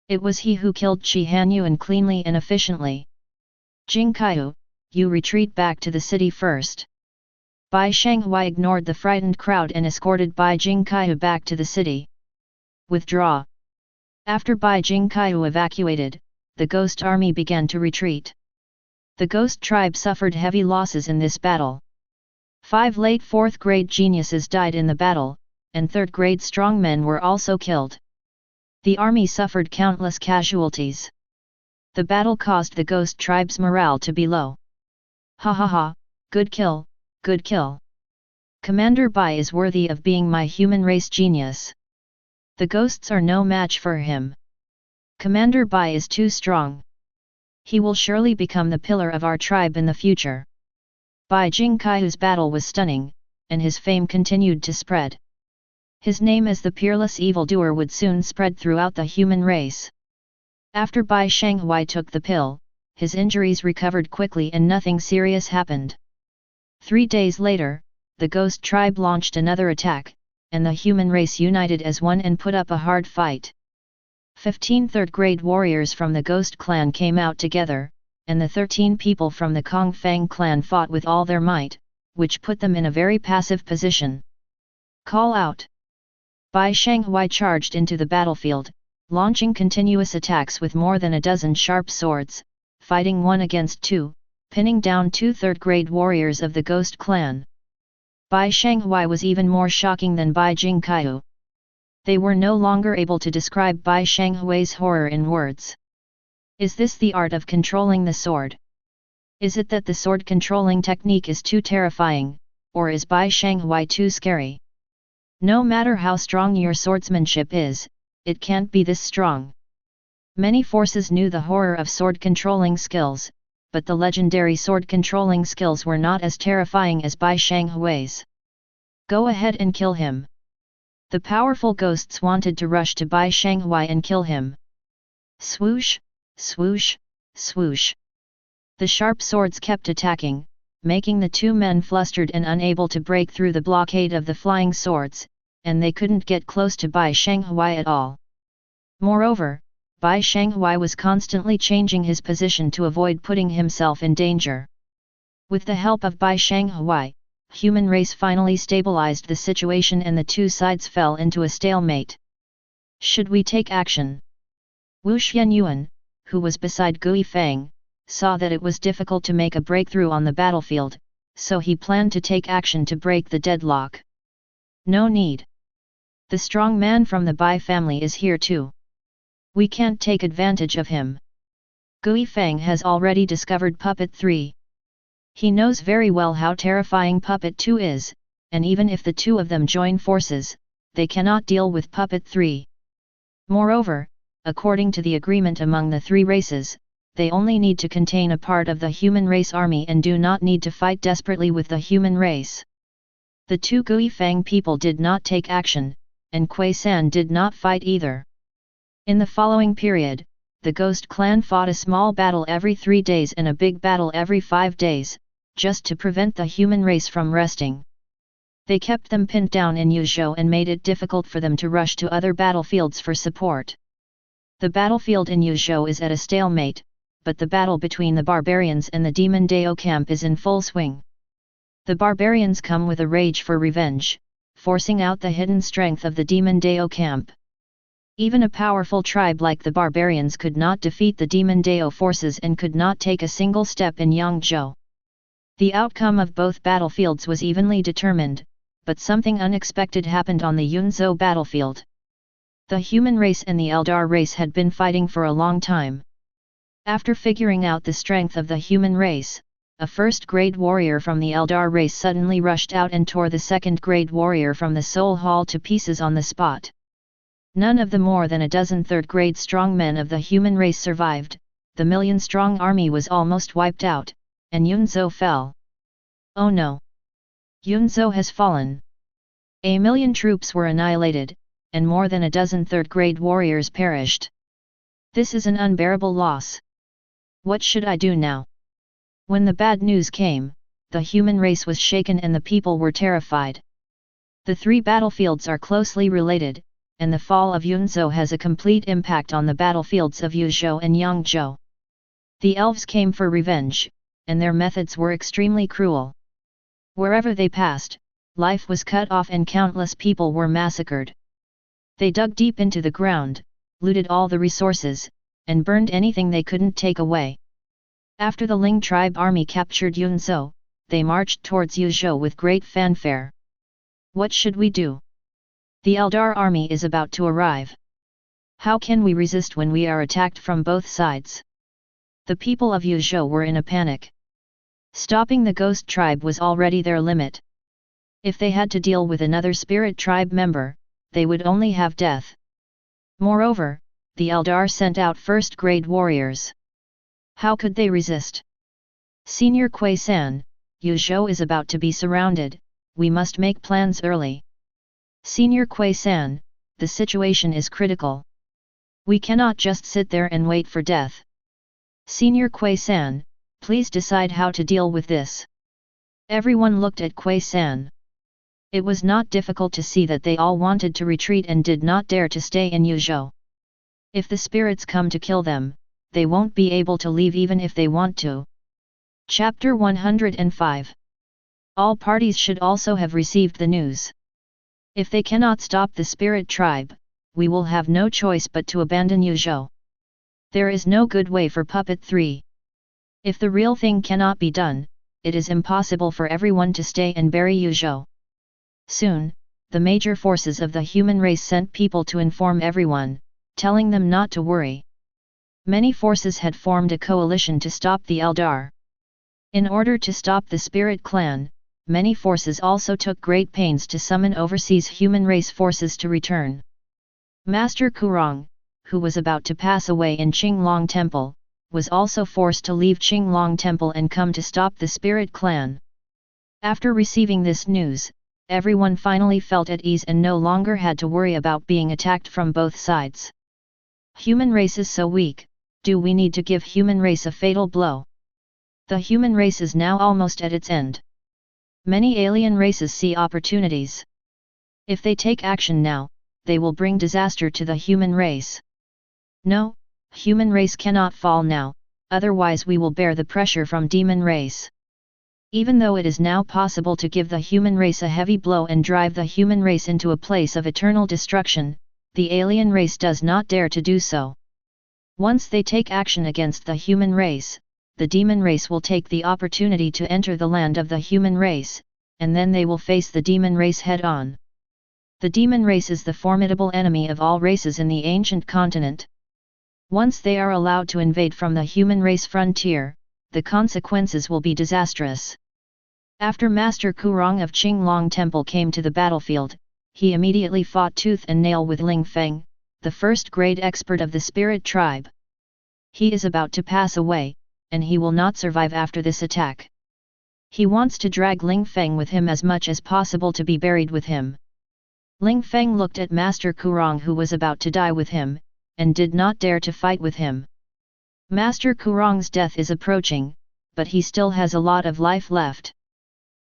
It was he who killed Qi Hanyuan cleanly and efficiently. Jingqiu, you retreat back to the city first. Bai Shanghui ignored the frightened crowd and escorted Bai Jingqiu back to the city. Withdraw. After Bai Jingqiu evacuated, the ghost army began to retreat. The ghost tribe suffered heavy losses in this battle. 5 late 4th grade geniuses died in the battle, and 3rd grade strongmen were also killed. The army suffered countless casualties. The battle caused the ghost tribe's morale to be low. Ha ha ha, good kill, good kill. Commander Bai is worthy of being my human race genius. The ghosts are no match for him. Commander Bai is too strong. He will surely become the pillar of our tribe in the future. Bai Jingqiu's battle was stunning, and his fame continued to spread. His name as the peerless evildoer would soon spread throughout the human race. After Bai Shanghui took the pill, his injuries recovered quickly and nothing serious happened. 3 days later, the ghost tribe launched another attack, and the human race united as one and put up a hard fight. 15 3rd grade warriors from the ghost clan came out together, and the 13 people from the Kong Fang clan fought with all their might, which put them in a very passive position. Call out! Bai Shanghui charged into the battlefield, launching continuous attacks with more than a dozen sharp swords, fighting 1 against 2, pinning down 2 3rd grade warriors of the ghost clan. Bai Shanghui was even more shocking than Bai Jingqiu. They were no longer able to describe Bai Shanghui's horror in words. Is this the art of controlling the sword? Is it that the sword controlling technique is too terrifying, or is Bai Shanghui too scary? No matter how strong your swordsmanship is, it can't be this strong. Many forces knew the horror of sword controlling skills, but the legendary sword controlling skills were not as terrifying as Bai Shanghui's. Go ahead and kill him. The powerful ghosts wanted to rush to Bai Shanghui and kill him. Swoosh, swoosh, swoosh. The sharp swords kept attacking, making the 2 men flustered and unable to break through the blockade of the flying swords, and they couldn't get close to Bai Shanghui at all. Moreover, Bai Shanghui was constantly changing his position to avoid putting himself in danger. With the help of Bai Shanghui, human race finally stabilized the situation and the 2 sides fell into a stalemate. Should we take action? Wu Xianyuan, who was beside Gui Feng, saw that it was difficult to make a breakthrough on the battlefield, so he planned to take action to break the deadlock. No need. The strong man from the Bai family is here too. We can't take advantage of him. Gui Feng has already discovered Puppet 3. He knows very well how terrifying Puppet 2 is, and even if the two of them join forces, they cannot deal with Puppet 3. Moreover, according to the agreement among the three races, they only need to contain a part of the human race army and do not need to fight desperately with the human race. The two Gui Feng people did not take action, and Qingshan did not fight either. In the following period, the Ghost clan fought a small battle every 3 days and a big battle every 5 days, just to prevent the human race from resting. They kept them pinned down in Yuzhou and made it difficult for them to rush to other battlefields for support. The battlefield in Yuzhou is at a stalemate, but the battle between the barbarians and the Demon Dao camp is in full swing. The barbarians come with a rage for revenge, forcing out the hidden strength of the Demon Dao camp. Even a powerful tribe like the barbarians could not defeat the Demon Dao forces and could not take a single step in Yangzhou. The outcome of both battlefields was evenly determined, but something unexpected happened on the Yunzhou battlefield. The human race and the Eldar race had been fighting for a long time. After figuring out the strength of the human race, a first-grade warrior from the Eldar race suddenly rushed out and tore the second-grade warrior from the Soul Hall to pieces on the spot. None of the more than a dozen third-grade strongmen of the human race survived, the million-strong army was almost wiped out, and Yunzhou fell. Oh no! Yunzhou has fallen. A million troops were annihilated, and more than a dozen third-grade warriors perished. This is an unbearable loss. What should I do now? When the bad news came, the human race was shaken and the people were terrified. The three battlefields are closely related, and the fall of Yunzhou has a complete impact on the battlefields of Yuzhou and Yangzhou. The elves came for revenge, and their methods were extremely cruel. Wherever they passed, life was cut off and countless people were massacred. They dug deep into the ground, looted all the resources, and burned anything they couldn't take away. After the Ling tribe army captured Yunzhou, they marched towards Yuzhou with great fanfare. What should we do? The Eldar army is about to arrive. How can we resist when we are attacked from both sides? The people of Yuzhou were in a panic. Stopping the ghost tribe was already their limit. If they had to deal with another spirit tribe member, they would only have death. Moreover, the Eldar sent out first-grade warriors. How could they resist? Senior Qingshan, Yuzhou is about to be surrounded, we must make plans early. Senior Qingshan, the situation is critical. We cannot just sit there and wait for death. Senior Qingshan, please decide how to deal with this. Everyone looked at Qingshan. It was not difficult to see that they all wanted to retreat and did not dare to stay in Yuzhou. If the spirits come to kill them, they won't be able to leave even if they want to. Chapter 105. All parties should also have received the news. If they cannot stop the spirit tribe, we will have no choice but to abandon Yuzhou. There is no good way for Puppet 3. If the real thing cannot be done, it is impossible for everyone to stay and bury Yuzhou. Soon, the major forces of the human race sent people to inform everyone, telling them not to worry. Many forces had formed a coalition to stop the Eldar. In order to stop the Spirit Clan, many forces also took great pains to summon overseas human race forces to return. Master Kurong, who was about to pass away in Qinglong Temple, was also forced to leave Qinglong Temple and come to stop the Spirit Clan. After receiving this news, everyone finally felt at ease and no longer had to worry about being attacked from both sides. Human race is so weak, do we need to give human race a fatal blow? The human race is now almost at its end. Many alien races see opportunities. If they take action now, they will bring disaster to the human race. No, human race cannot fall now, otherwise we will bear the pressure from demon race. Even though it is now possible to give the human race a heavy blow and drive the human race into a place of eternal destruction, the alien race does not dare to do so. Once they take action against the human race, the demon race will take the opportunity to enter the land of the human race, and then they will face the demon race head-on. The demon race is the formidable enemy of all races in the ancient continent. Once they are allowed to invade from the human race frontier, the consequences will be disastrous. After Master Kurong of Qinglong Temple came to the battlefield, he immediately fought tooth and nail with Ling Feng, the first-grade expert of the spirit tribe. He is about to pass away, and he will not survive after this attack. He wants to drag Ling Feng with him as much as possible to be buried with him. Ling Feng looked at Master Kurong, who was about to die with him, and did not dare to fight with him. Master Kurong's death is approaching, but he still has a lot of life left.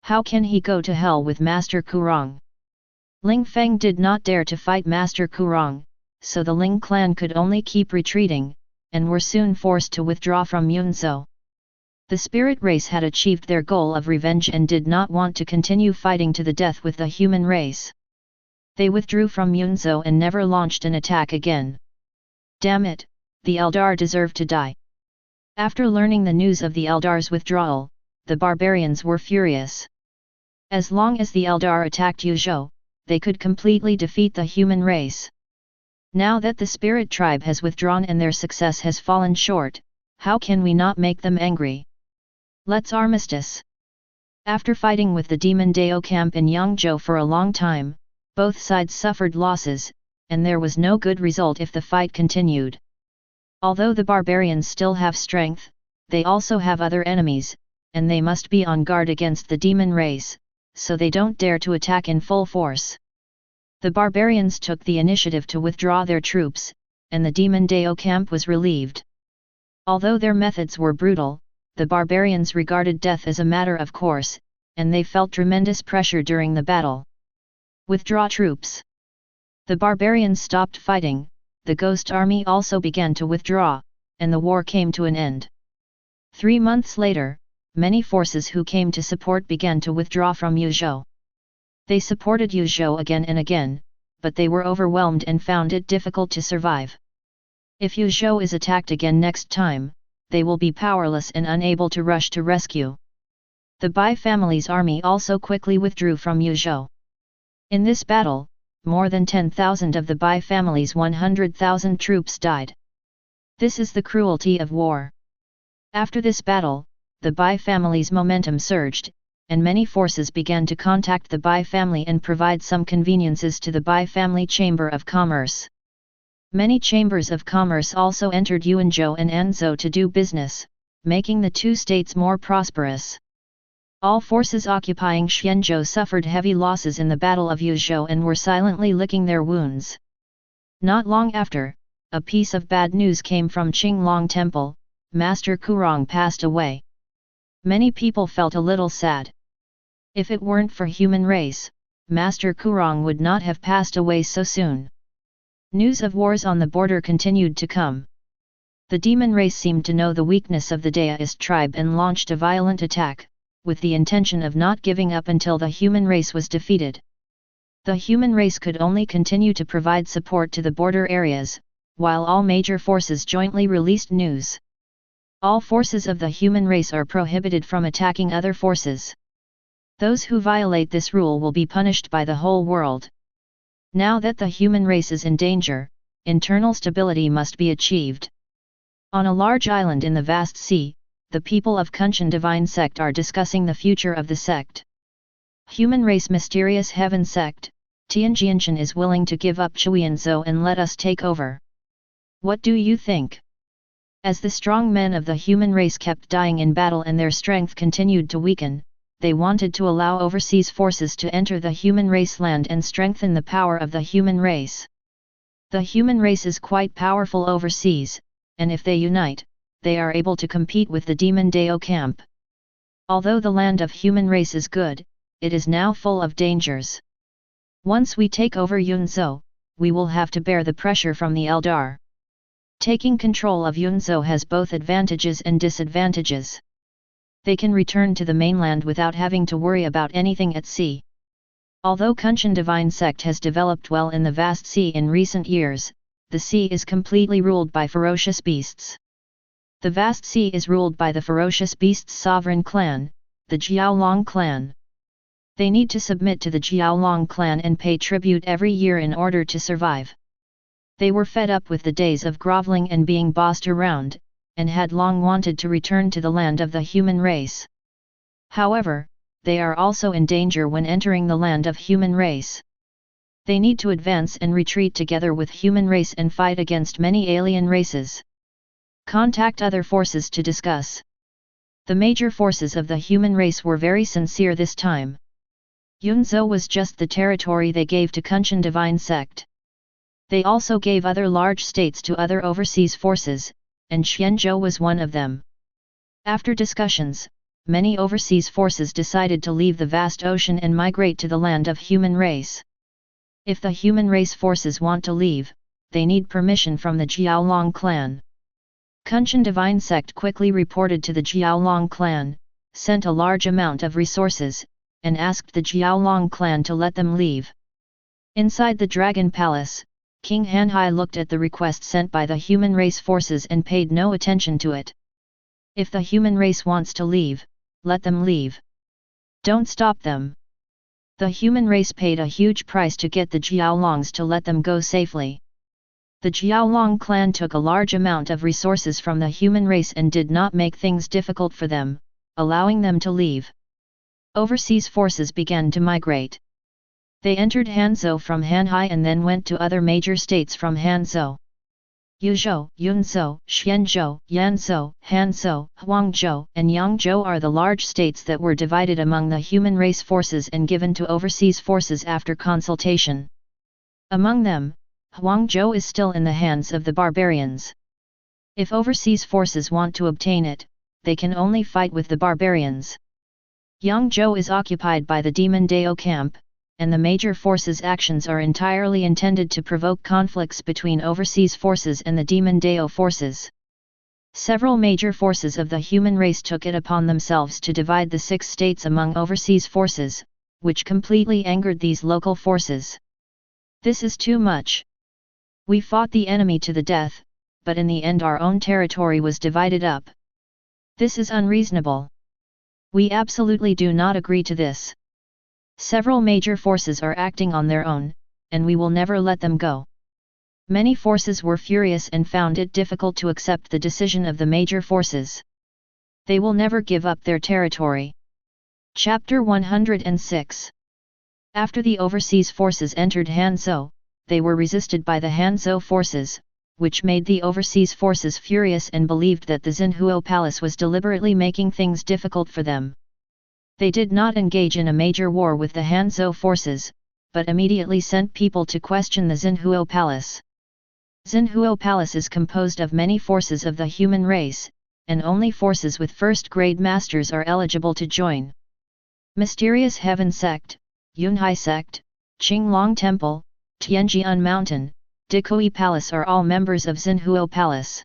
How can he go to hell with Master Kurong? Ling Feng did not dare to fight Master Kurong, so the Ling clan could only keep retreating, and were soon forced to withdraw from Yunzhou. The spirit race had achieved their goal of revenge and did not want to continue fighting to the death with the human race. They withdrew from Yunzhou and never launched an attack again. Damn it, the Eldar deserved to die. After learning the news of the Eldar's withdrawal, the barbarians were furious. As long as the Eldar attacked Yuzhou, they could completely defeat the human race. Now that the spirit tribe has withdrawn and their success has fallen short, how can we not make them angry? Let's armistice. After fighting with the Demon Dao camp in Yangzhou for a long time, both sides suffered losses, and there was no good result if the fight continued. Although the barbarians still have strength, they also have other enemies, and they must be on guard against the demon race, so they don't dare to attack in full force. The barbarians took the initiative to withdraw their troops, and the Demon Dao camp was relieved. Although their methods were brutal, the barbarians regarded death as a matter of course, and they felt tremendous pressure during the battle. Withdraw troops. The barbarians stopped fighting, the ghost army also began to withdraw, and the war came to an end. 3 months later, many forces who came to support began to withdraw from Yuzhou. They supported Yuzhou again and again, but they were overwhelmed and found it difficult to survive. If Yuzhou is attacked again next time, they will be powerless and unable to rush to rescue. The Bai family's army also quickly withdrew from Yuzhou. In this battle, more than 10,000 of the Bai family's 100,000 troops died. This is the cruelty of war. After this battle, the Bai family's momentum surged, and many forces began to contact the Bai family and provide some conveniences to the Bai family Chamber of Commerce. Many chambers of commerce also entered Yuanzhou and Anzhou to do business, making the two states more prosperous. All forces occupying Xianzhou suffered heavy losses in the Battle of Yuzhou and were silently licking their wounds. Not long after, a piece of bad news came from Qinglong Temple: Master Kurong passed away. Many people felt a little sad. If it weren't for human race, Master Kurong would not have passed away so soon. News of wars on the border continued to come. The demon race seemed to know the weakness of the Daoist tribe and launched a violent attack, with the intention of not giving up until the human race was defeated. The human race could only continue to provide support to the border areas, while all major forces jointly released news. All forces of the human race are prohibited from attacking other forces. Those who violate this rule will be punished by the whole world. Now that the human race is in danger, internal stability must be achieved. On a large island in the vast sea, the people of Qingshan divine sect are discussing the future of the sect. Human race mysterious heaven sect, Qingshan is willing to give up Chuyanzhou and let us take over. What do you think? As the strong men of the human race kept dying in battle and their strength continued to weaken, they wanted to allow overseas forces to enter the human race land and strengthen the power of the human race. The human race is quite powerful overseas, and if they unite, they are able to compete with the Demon Dao camp. Although the land of human race is good, it is now full of dangers. Once we take over Yunzhou, we will have to bear the pressure from the Eldar. Taking control of Yunzhou has both advantages and disadvantages. They can return to the mainland without having to worry about anything at sea. Although Qingshan divine sect has developed well in the vast sea in recent years, the sea is completely ruled by ferocious beasts. The vast sea is ruled by the ferocious beasts' sovereign clan, the Jiaolong clan. They need to submit to the Jiaolong clan and pay tribute every year in order to survive. They were fed up with the days of groveling and being bossed around, and had long wanted to return to the land of the human race. However, they are also in danger when entering the land of human race. They need to advance and retreat together with human race and fight against many alien races. Contact other forces to discuss. The major forces of the human race were very sincere this time. Yunzhou was just the territory they gave to Qingshan divine sect. They also gave other large states to other overseas forces, and Xianzhou was one of them. After discussions, many overseas forces decided to leave the vast ocean and migrate to the land of human race. If the human race forces want to leave, they need permission from the Jiaolong clan. Qingshan divine sect quickly reported to the Jiaolong clan, sent a large amount of resources, and asked the Jiaolong clan to let them leave. Inside the Dragon Palace, King Hanhai looked at the request sent by the human race forces and paid no attention to it. If the human race wants to leave, let them leave. Don't stop them. The human race paid a huge price to get the Jiaolongs to let them go safely. The Jiaolong clan took a large amount of resources from the human race and did not make things difficult for them, allowing them to leave. Overseas forces began to migrate. They entered Hanzhou from Hanhai and then went to other major states from Hanzhou. Yuzhou, Yunzhou, Xianzhou, Yanzhou, Hanzhou, Huangzhou, and Yangzhou are the large states that were divided among the human race forces and given to overseas forces after consultation. Among them, Huangzhou is still in the hands of the barbarians. If overseas forces want to obtain it, they can only fight with the barbarians. Yangzhou is occupied by the Demon Dao camp, and the major forces' actions are entirely intended to provoke conflicts between overseas forces and the Demon Dao forces. Several major forces of the human race took it upon themselves to divide the 6 states among overseas forces, which completely angered these local forces. This is too much. We fought the enemy to the death, but in the end our own territory was divided up. This is unreasonable. We absolutely do not agree to this. Several major forces are acting on their own, and we will never let them go. Many forces were furious and found it difficult to accept the decision of the major forces. They will never give up their territory. Chapter 106. After the overseas forces entered Hanzhou, they were resisted by the Hanzhou forces, which made the overseas forces furious and believed that the Xinhuo Palace was deliberately making things difficult for them. They did not engage in a major war with the Hanzhou forces, but immediately sent people to question the Xinhuo Palace. Xinhuo Palace is composed of many forces of the human race, and only forces with first-grade masters are eligible to join. Mysterious Heaven Sect, Yunhai Sect, Qinglong Temple, Tianjian Mountain, Dikui Palace are all members of Xinhuo Palace.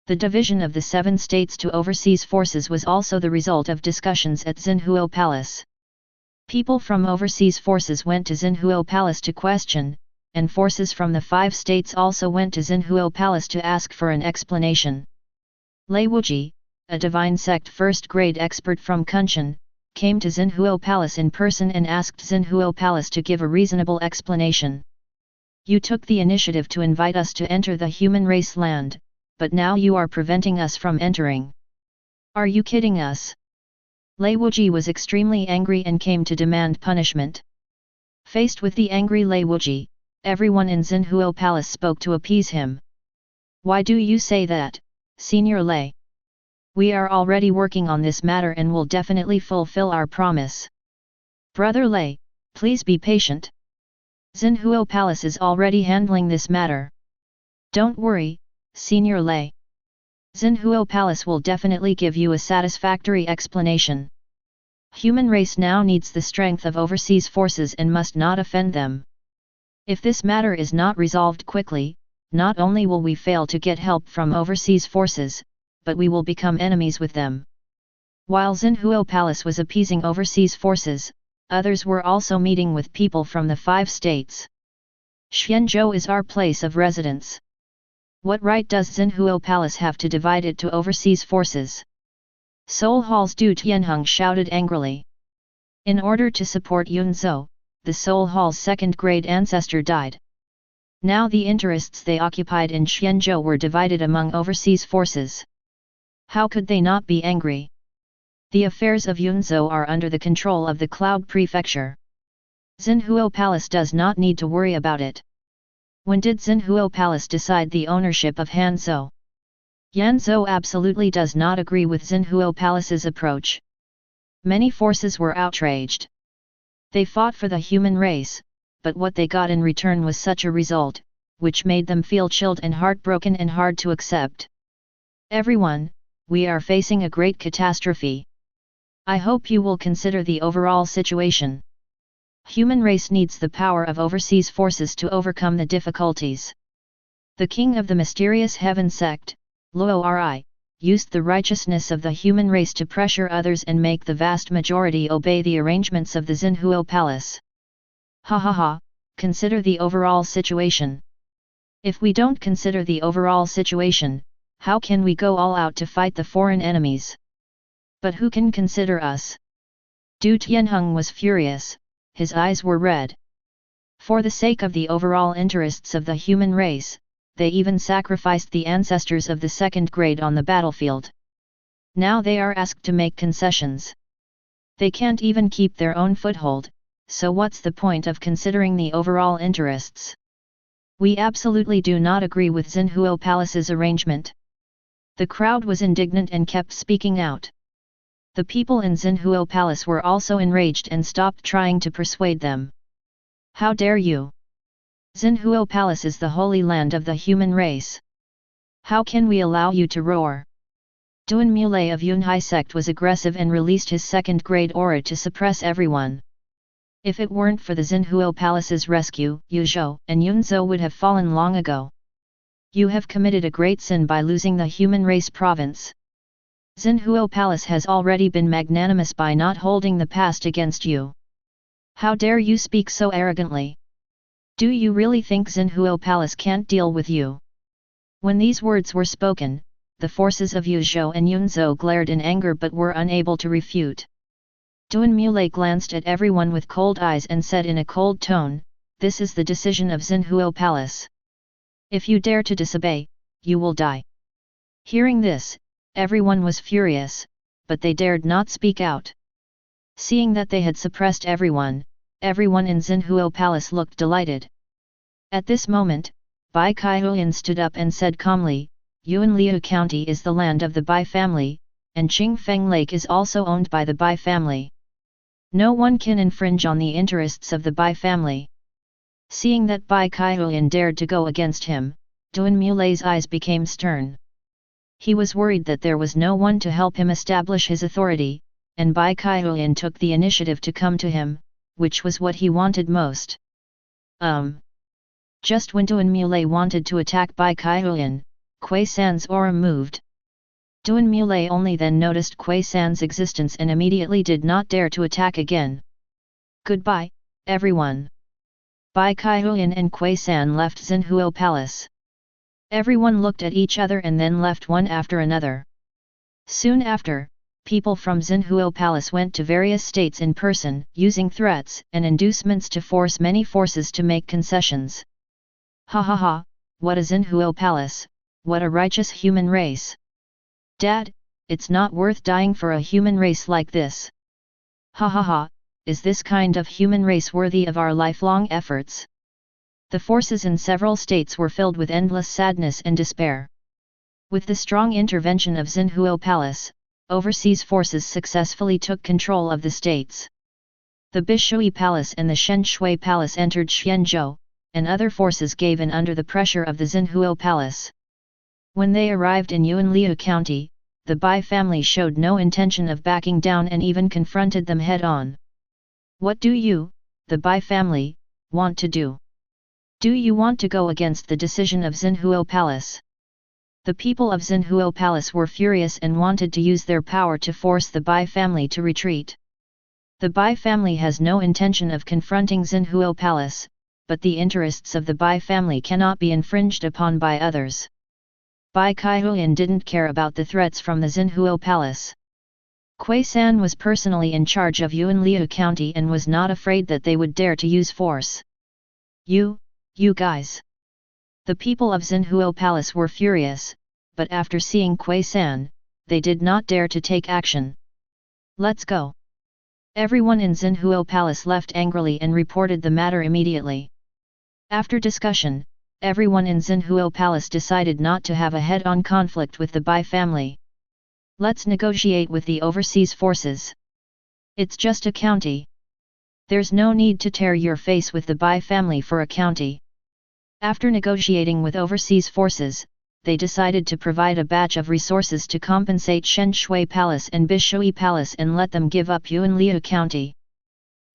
The division of the 7 states to overseas forces was also the result of discussions at Xinhuo Palace. People from overseas forces went to Xinhuo Palace to question, and forces from the 5 states also went to Xinhuo Palace to ask for an explanation. Lei Wuji, a divine sect first-grade expert from Qingshan, came to Xinhuo Palace in person and asked Xinhuo Palace to give a reasonable explanation. You took the initiative to invite us to enter the human race land, but now you are preventing us from entering. Are you kidding us? Lei Wuji was extremely angry and came to demand punishment. Faced with the angry Lei Wuji, everyone in Xinhuo Palace spoke to appease him. Why do you say that, Senior Lei? We are already working on this matter and will definitely fulfill our promise. Brother Lei, please be patient. Xinhuo Palace is already handling this matter. Don't worry, Senior Lei. Xinhuo Palace will definitely give you a satisfactory explanation. Human race now needs the strength of overseas forces and must not offend them. If this matter is not resolved quickly, not only will we fail to get help from overseas forces, but we will become enemies with them. While Xinhuo Palace was appeasing overseas forces, others were also meeting with people from the 5 states. Xianzhou is our place of residence. What right does Xinhuo Palace have to divide it to overseas forces? Seoul Hall's Du Tianheng shouted angrily. In order to support Yunzhou, the Seoul Hall's second-grade ancestor died. Now the interests they occupied in Xianzhou were divided among overseas forces. How could they not be angry? The affairs of Yunzhou are under the control of the Cloud Prefecture. Xinhuo Palace does not need to worry about it. When did Xinhuo Palace decide the ownership of Hanzhou? Yanzhou absolutely does not agree with Xinhuo Palace's approach. Many forces were outraged. They fought for the human race, but what they got in return was such a result, which made them feel chilled and heartbroken and hard to accept. Everyone, we are facing a great catastrophe. I hope you will consider the overall situation. Human race needs the power of overseas forces to overcome the difficulties. The king of the mysterious heaven sect, Luo Ri, used the righteousness of the human race to pressure others and make the vast majority obey the arrangements of the Xinhuo Palace. Ha ha ha, consider the overall situation. If we don't consider the overall situation, how can we go all out to fight the foreign enemies? But who can consider us? Du Tianheng was furious, his eyes were red. For the sake of the overall interests of the human race, they even sacrificed the ancestors of the second grade on the battlefield. Now they are asked to make concessions. They can't even keep their own foothold, so what's the point of considering the overall interests? We absolutely do not agree with Xinhuo Palace's arrangement. The crowd was indignant and kept speaking out. The people in Xinhuo Palace were also enraged and stopped trying to persuade them. How dare you! Xinhuo Palace is the holy land of the human race. How can we allow you to roar? Duan Muley of Yunhai sect was aggressive and released his second-grade aura to suppress everyone. If it weren't for the Xinhuo Palace's rescue, Yuzhou and Yunzhou would have fallen long ago. You have committed a great sin by losing the human race province. Xinhuo Palace has already been magnanimous by not holding the past against you. How dare you speak so arrogantly? Do you really think Xinhuo Palace can't deal with you? When these words were spoken, the forces of Yuzhou and Yunzhou glared in anger but were unable to refute. Duan Muley glanced at everyone with cold eyes and said in a cold tone, "This is the decision of Xinhuo Palace. If you dare to disobey, you will die." Hearing this, everyone was furious, but they dared not speak out. Seeing that they had suppressed everyone in Xinhuo Palace looked delighted. At this moment, Bai Kaihuyan stood up and said calmly, Yuanliu County is the land of the Bai family, and Qingfeng Lake is also owned by the Bai family. No one can infringe on the interests of the Bai family. Seeing that Bai Kaihuyan dared to go against him, Duan Muley's eyes became stern. He was worried that there was no one to help him establish his authority, and Bai Kaihuyan took the initiative to come to him, which was what he wanted most. Just when Duan Muley wanted to attack Bai Kaihuyan, Kui San's aura moved. Duan Muley only then noticed Kui San's existence and immediately did not dare to attack again. Goodbye, everyone. Bai Kaihuyan and Kui San left Xinhuo Palace. Everyone looked at each other and then left one after another. Soon after, people from Xinhuo Palace went to various states in person, using threats and inducements to force many forces to make concessions. Ha ha ha, what a Xinhuo Palace, what a righteous human race. Dad, it's not worth dying for a human race like this. Ha ha ha, is this kind of human race worthy of our lifelong efforts? The forces in several states were filled with endless sadness and despair. With the strong intervention of Xinhuo Palace, overseas forces successfully took control of the states. The Bishui Palace and the Shenshui Palace entered Xianzhou, and other forces gave in under the pressure of the Xinhuo Palace. When they arrived in Yuanliu County, the Bai family showed no intention of backing down and even confronted them head-on. What do you, the Bai family, want to do? Do you want to go against the decision of Xinhuo Palace? The people of Xinhuo Palace were furious and wanted to use their power to force the Bai family to retreat. The Bai family has no intention of confronting Xinhuo Palace, but the interests of the Bai family cannot be infringed upon by others. Bai Kaihuan didn't care about the threats from the Xinhuo Palace. Qingshan was personally in charge of Yunliu County and was not afraid that they would dare to use force. You guys! The people of Xinhuo Palace were furious, but after seeing Qingshan, they did not dare to take action. Let's go! Everyone in Xinhuo Palace left angrily and reported the matter immediately. After discussion, everyone in Xinhuo Palace decided not to have a head-on conflict with the Bai family. Let's negotiate with the overseas forces. It's just a county. There's no need to tear your face with the Bai family for a county. After negotiating with overseas forces, they decided to provide a batch of resources to compensate Shen Shui Palace and Bishui Palace and let them give up Yunliu County.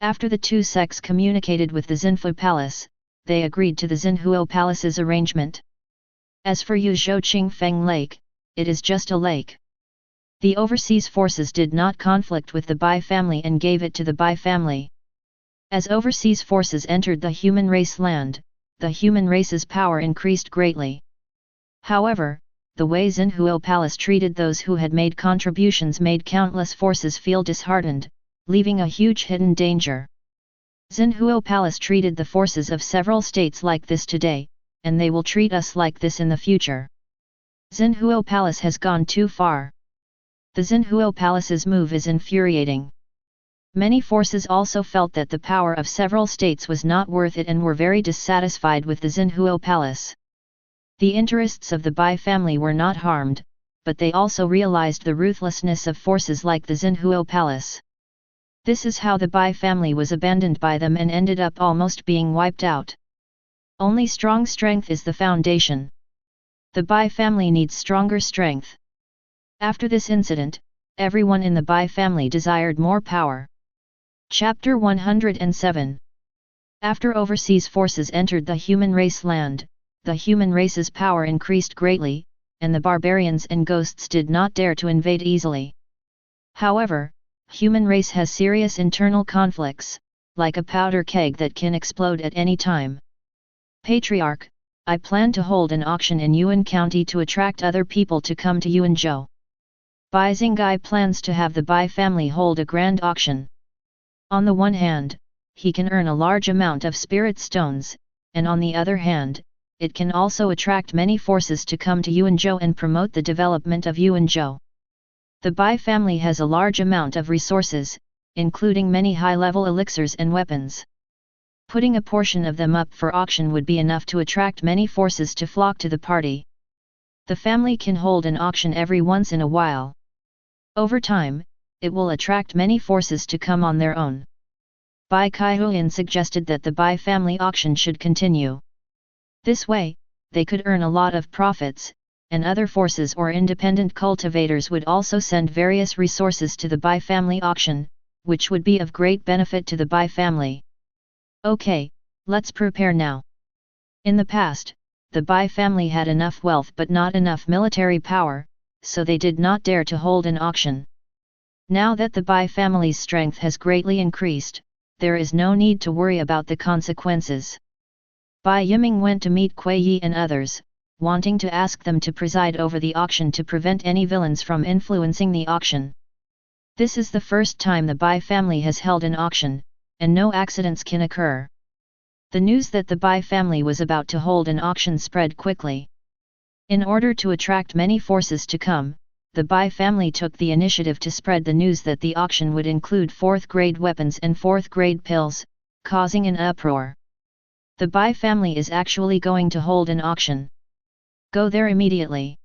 After the two sects communicated with the Xinfu Palace, they agreed to the Xinhuo Palace's arrangement. As for Yuzhou Qingfeng Lake, it is just a lake. The overseas forces did not conflict with the Bai family and gave it to the Bai family. As overseas forces entered the human race land, the human race's power increased greatly. However, the way Xinhuo Palace treated those who had made contributions made countless forces feel disheartened, leaving a huge hidden danger. Xinhuo Palace treated the forces of several states like this today, and they will treat us like this in the future. Xinhuo Palace has gone too far. The Xinhuo Palace's move is infuriating. Many forces also felt that the power of several states was not worth it and were very dissatisfied with the Xinhuo Palace. The interests of the Bai family were not harmed, but they also realized the ruthlessness of forces like the Xinhuo Palace. This is how the Bai family was abandoned by them and ended up almost being wiped out. Only strong strength is the foundation. The Bai family needs stronger strength. After this incident, everyone in the Bai family desired more power. Chapter 107. After overseas forces entered the human race land, the human race's power increased greatly, and the barbarians and ghosts did not dare to invade easily. However, human race has serious internal conflicts, like a powder keg that can explode at any time. Patriarch, I plan to hold an auction in Yuan County to attract other people to come to Yuanzhou. Bai Xingai plans to have the Bai family hold a grand auction. On the one hand, he can earn a large amount of spirit stones, and on the other hand, it can also attract many forces to come to Yuanzhou and promote the development of Yuanzhou. The Bai family has a large amount of resources, including many high-level elixirs and weapons. Putting a portion of them up for auction would be enough to attract many forces to flock to the party. The family can hold an auction every once in a while. Over time, it will attract many forces to come on their own. Bai Kaihuan suggested that the Bai family auction should continue. This way, they could earn a lot of profits, and other forces or independent cultivators would also send various resources to the Bai family auction, which would be of great benefit to the Bai family. Okay, let's prepare now. In the past, the Bai family had enough wealth but not enough military power, so they did not dare to hold an auction. Now that the Bai family's strength has greatly increased, there is no need to worry about the consequences. Bai Yiming went to meet Kuei Yi and others, wanting to ask them to preside over the auction to prevent any villains from influencing the auction. This is the first time the Bai family has held an auction, and no accidents can occur. The news that the Bai family was about to hold an auction spread quickly. In order to attract many forces to come, the Bai family took the initiative to spread the news that the auction would include 4th-grade weapons and 4th-grade pills, causing an uproar. The Bai family is actually going to hold an auction. Go there immediately.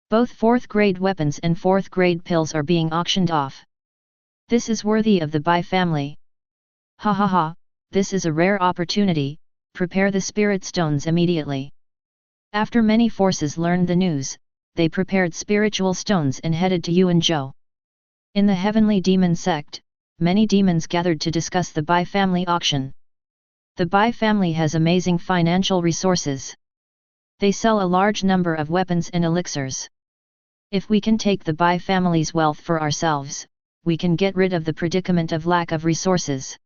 Both 4th-grade weapons and 4th-grade pills are being auctioned off. This is worthy of the Bai family. Ha ha ha, this is a rare opportunity, prepare the spirit stones immediately. After many forces learned the news, they prepared spiritual stones and headed to Yuanzhou. In the heavenly demon sect, many demons gathered to discuss the Bai family auction. The Bai family has amazing financial resources. They sell a large number of weapons and elixirs. If we can take the Bai family's wealth for ourselves, we can get rid of the predicament of lack of resources.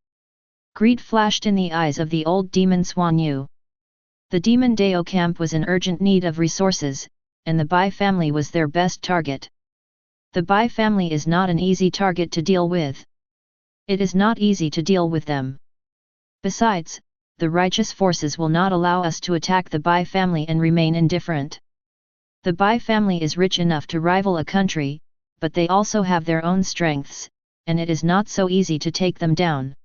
Greed flashed in the eyes of the old demon Swan Yu. The Demon Dao camp was in urgent need of resources, and the Bai family was their best target. The Bai family is not an easy target to deal with. It is not easy to deal with them. Besides, the righteous forces will not allow us to attack the Bai family and remain indifferent. The Bai family is rich enough to rival a country, but they also have their own strengths, and it is not so easy to take them down.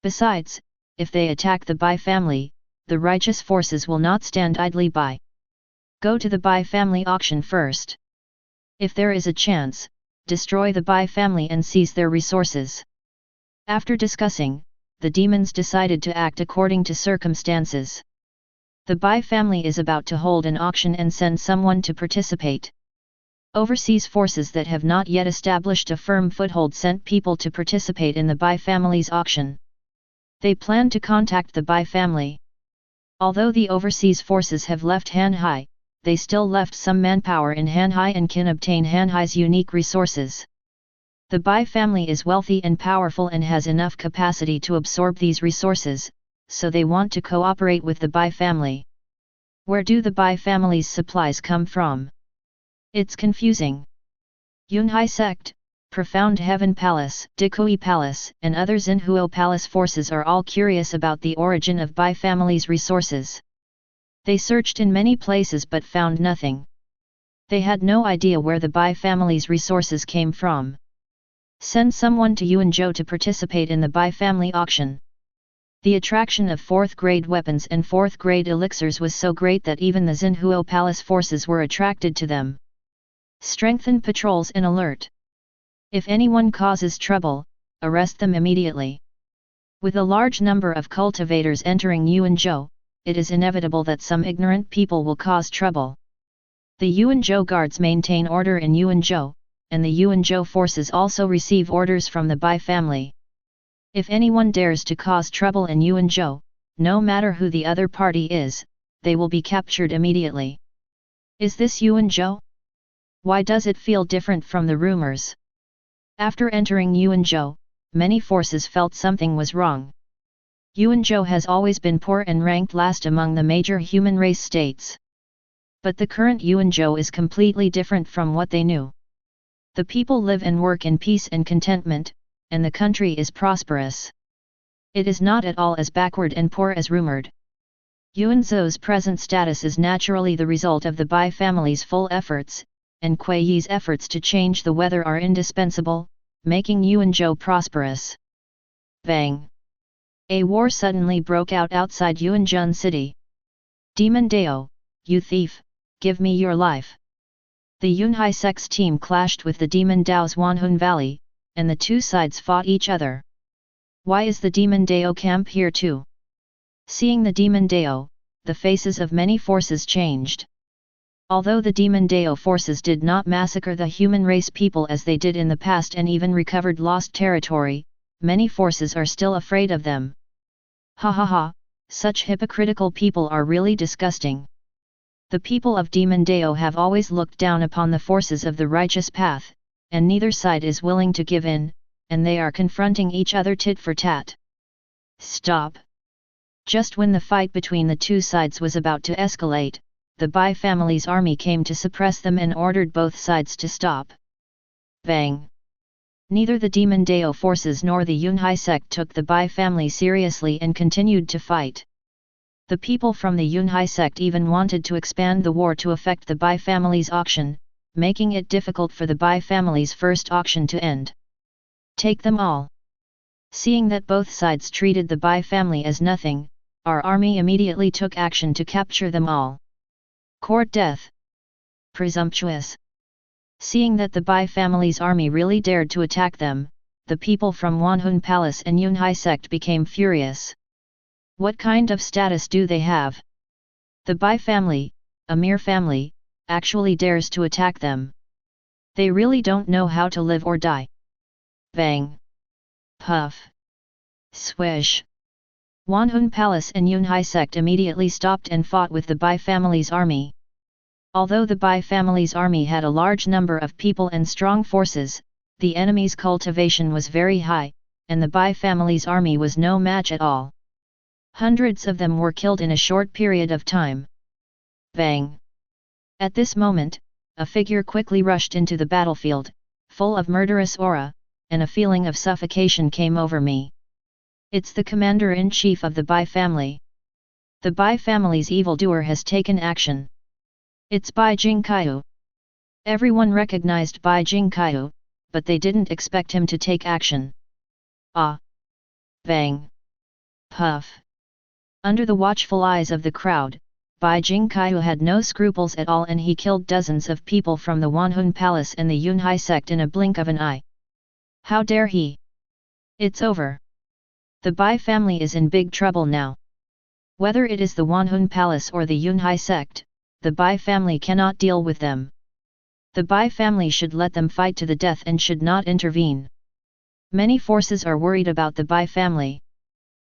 Besides, if they attack the Bai family, the righteous forces will not stand idly by. Go to the Bai family auction first. If there is a chance, destroy the Bai family and seize their resources. After discussing, the demons decided to act according to circumstances. The Bai family is about to hold an auction and send someone to participate. Overseas forces that have not yet established a firm foothold sent people to participate in the Bai family's auction. They plan to contact the Bai family. Although the overseas forces have left Hanhai, they still left some manpower in Hanhai and can obtain Hanhai's unique resources. The Bai family is wealthy and powerful and has enough capacity to absorb these resources, so they want to cooperate with the Bai family. Where do the Bai family's supplies come from? It's confusing. Yunhai sect, Profound Heaven Palace, Dikui Palace, and other Xinhuo Palace forces are all curious about the origin of Bai family's resources. They searched in many places but found nothing. They had no idea where the Bai family's resources came from. Send someone to Yuanzhou to participate in the Bai family auction. The attraction of 4th grade weapons and 4th grade elixirs was so great that even the Xinhuo Palace forces were attracted to them. Strengthen patrols and alert. If anyone causes trouble, arrest them immediately. With a large number of cultivators entering Yuanzhou, it is inevitable that some ignorant people will cause trouble. The Yuanzhou guards maintain order in Yuanzhou, and the Yuanzhou forces also receive orders from the Bai family. If anyone dares to cause trouble in Yuanzhou, no matter who the other party is, they will be captured immediately. Is this Yuanzhou? Why does it feel different from the rumors? After entering Yuanzhou, many forces felt something was wrong. Yuanzhou has always been poor and ranked last among the major human race states. But the current Yuanzhou is completely different from what they knew. The people live and work in peace and contentment, and the country is prosperous. It is not at all as backward and poor as rumored. Yuanzhou's present status is naturally the result of the Bai family's full efforts, and Kuei Yi's efforts to change the weather are indispensable, making Yuanzhou prosperous. Bang! A war suddenly broke out outside Yuanjun city. Demon Dao, you thief, give me your life. The Yunhai sect's team clashed with the Demon Dao's Wanhun Valley, and the two sides fought each other. Why is the Demon Dao camp here too? Seeing the Demon Dao, the faces of many forces changed. Although the Demon Dao forces did not massacre the human race people as they did in the past and even recovered lost territory, many forces are still afraid of them. Ha ha ha, such hypocritical people are really disgusting. The people of Demon Dao have always looked down upon the forces of the righteous path, and neither side is willing to give in, and they are confronting each other tit for tat. Stop! Just when the fight between the two sides was about to escalate, the Bai family's army came to suppress them and ordered both sides to stop. Bang! Neither the Demon Dao forces nor the Yunhai sect took the Bai family seriously and continued to fight. The people from the Yunhai sect even wanted to expand the war to affect the Bai family's auction, making it difficult for the Bai family's first auction to end. Take them all. Seeing that both sides treated the Bai family as nothing, our army immediately took action to capture them all. Court death. Presumptuous. Seeing that the Bai family's army really dared to attack them, the people from Wanhun Palace and Yunhai sect became furious. What kind of status do they have? The Bai family, a mere family, actually dares to attack them. They really don't know how to live or die. Bang! Puff! Swish! Wanhun Palace and Yunhai sect immediately stopped and fought with the Bai family's army. Although the Bai family's army had a large number of people and strong forces, the enemy's cultivation was very high, and the Bai family's army was no match at all. Hundreds of them were killed in a short period of time. Bang! At this moment, a figure quickly rushed into the battlefield, full of murderous aura, and a feeling of suffocation came over me. It's the commander-in-chief of the Bai family. The Bai family's evildoer has taken action. It's Bai Jingqiu. Everyone recognized Bai Jingqiu, but they didn't expect him to take action. Ah! Bang! Puff! Under the watchful eyes of the crowd, Bai Jingqiu had no scruples at all, and he killed dozens of people from the Wanhun Palace and the Yunhai sect in a blink of an eye. How dare he! It's over. The Bai family is in big trouble now. Whether it is the Wanhun Palace or the Yunhai sect, the Bai family cannot deal with them. The Bai family should let them fight to the death and should not intervene. Many forces are worried about the Bai family.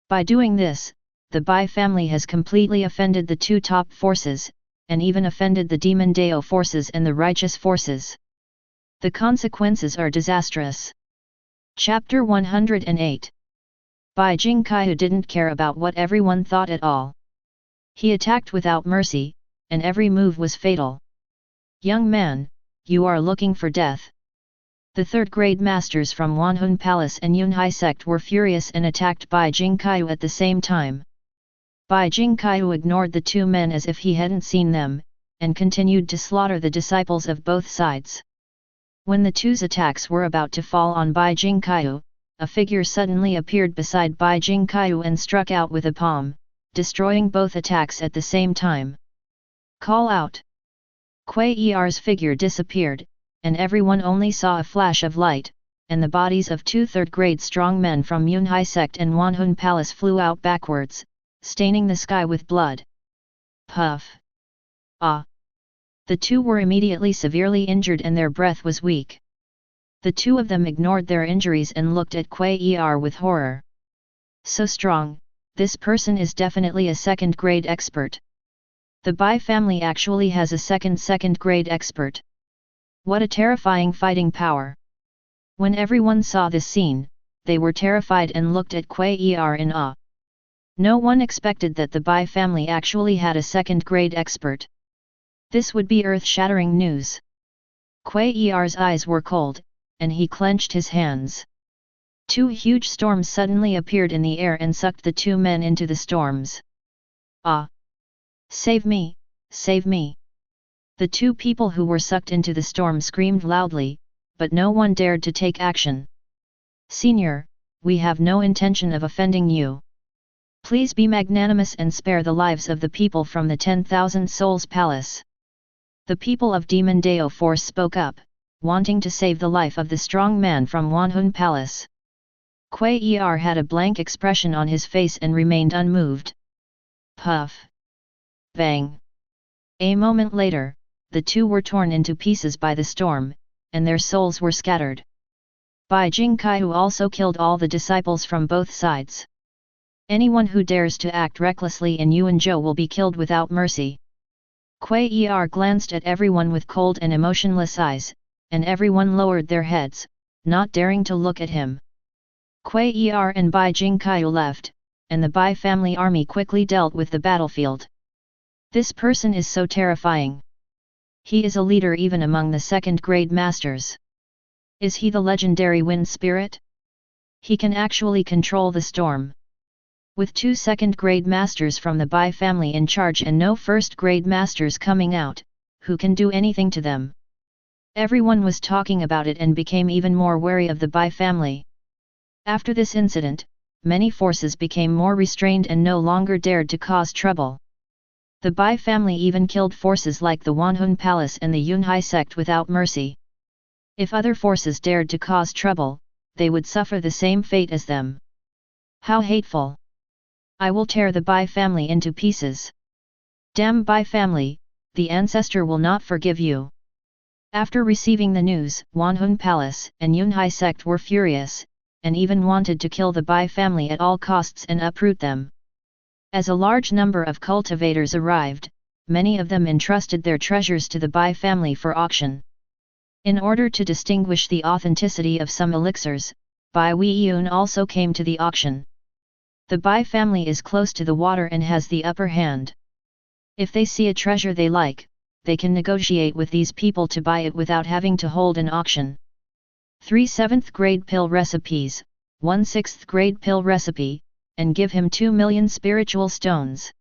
By doing this, the Bai family has completely offended the two top forces, and even offended the Demon Dao forces and the righteous forces. The consequences are disastrous. Chapter 108. Bai Jingqiu didn't care about what everyone thought at all. He attacked without mercy, and every move was fatal. Young man, you are looking for death. The third-grade masters from Wanhun Palace and Yunhai sect were furious and attacked Bai Jingqiu at the same time. Bai Jingqiu ignored the two men as if he hadn't seen them, and continued to slaughter the disciples of both sides. When the two's attacks were about to fall on Bai Jingqiu, a figure suddenly appeared beside Bai Jingqiu and struck out with a palm, destroying both attacks at the same time. Call out! Kuei Er's figure disappeared, and everyone only saw a flash of light, and the bodies of two third-grade strong men from Yunhai sect and Wanhun Palace flew out backwards, staining the sky with blood. Puff! Ah! The two were immediately severely injured and their breath was weak. The two of them ignored their injuries and looked at Kuei Er with horror. So strong, this person is definitely a second-grade expert. The Bai family actually has a second-grade expert. What a terrifying fighting power! When everyone saw this scene, they were terrified and looked at Kuei Er in awe. No one expected that the Bai family actually had a second-grade expert. This would be earth-shattering news. Kuei Er's eyes were cold, and he clenched his hands. Two huge storms suddenly appeared in the air and sucked the two men into the storms. Ah! Save me! Save me! The two people who were sucked into the storm screamed loudly, but no one dared to take action. Senior, we have no intention of offending you. Please be magnanimous and spare the lives of the people from the 10,000 Souls Palace. The people of Demon Dao Force spoke up, wanting to save the life of the strong man from Wanhun Palace. Kuei Er had a blank expression on his face and remained unmoved. Puff! Bang! A moment later, the two were torn into pieces by the storm, and their souls were scattered. Bai Jingqiu also killed all the disciples from both sides. Anyone who dares to act recklessly in Yuanzhou will be killed without mercy. Kuei Er glanced at everyone with cold and emotionless eyes, and everyone lowered their heads, not daring to look at him. Kuei Er and Bai Jingqiu left, and the Bai family army quickly dealt with the battlefield. This person is so terrifying. He is a leader even among the second-grade masters. Is he the legendary wind spirit? He can actually control the storm. With two second-grade masters from the Bai family in charge and no first-grade masters coming out, who can do anything to them? Everyone was talking about it and became even more wary of the Bai family. After this incident, many forces became more restrained and no longer dared to cause trouble. The Bai family even killed forces like the Wanhun Palace and the Yunhai sect without mercy. If other forces dared to cause trouble, they would suffer the same fate as them. How hateful! I will tear the Bai family into pieces. Damn Bai family, the Ancestor will not forgive you. After receiving the news, Wanhun Palace and Yunhai sect were furious, and even wanted to kill the Bai family at all costs and uproot them. As a large number of cultivators arrived, many of them entrusted their treasures to the Bai family for auction. In order to distinguish the authenticity of some elixirs, Bai Weiyun also came to the auction. The Bai family is close to the water and has the upper hand. If they see a treasure they like, they can negotiate with these people to buy it without having to hold an auction. 3 7th grade pill recipes, 1 6th grade pill recipe, and give him 2 million spiritual stones.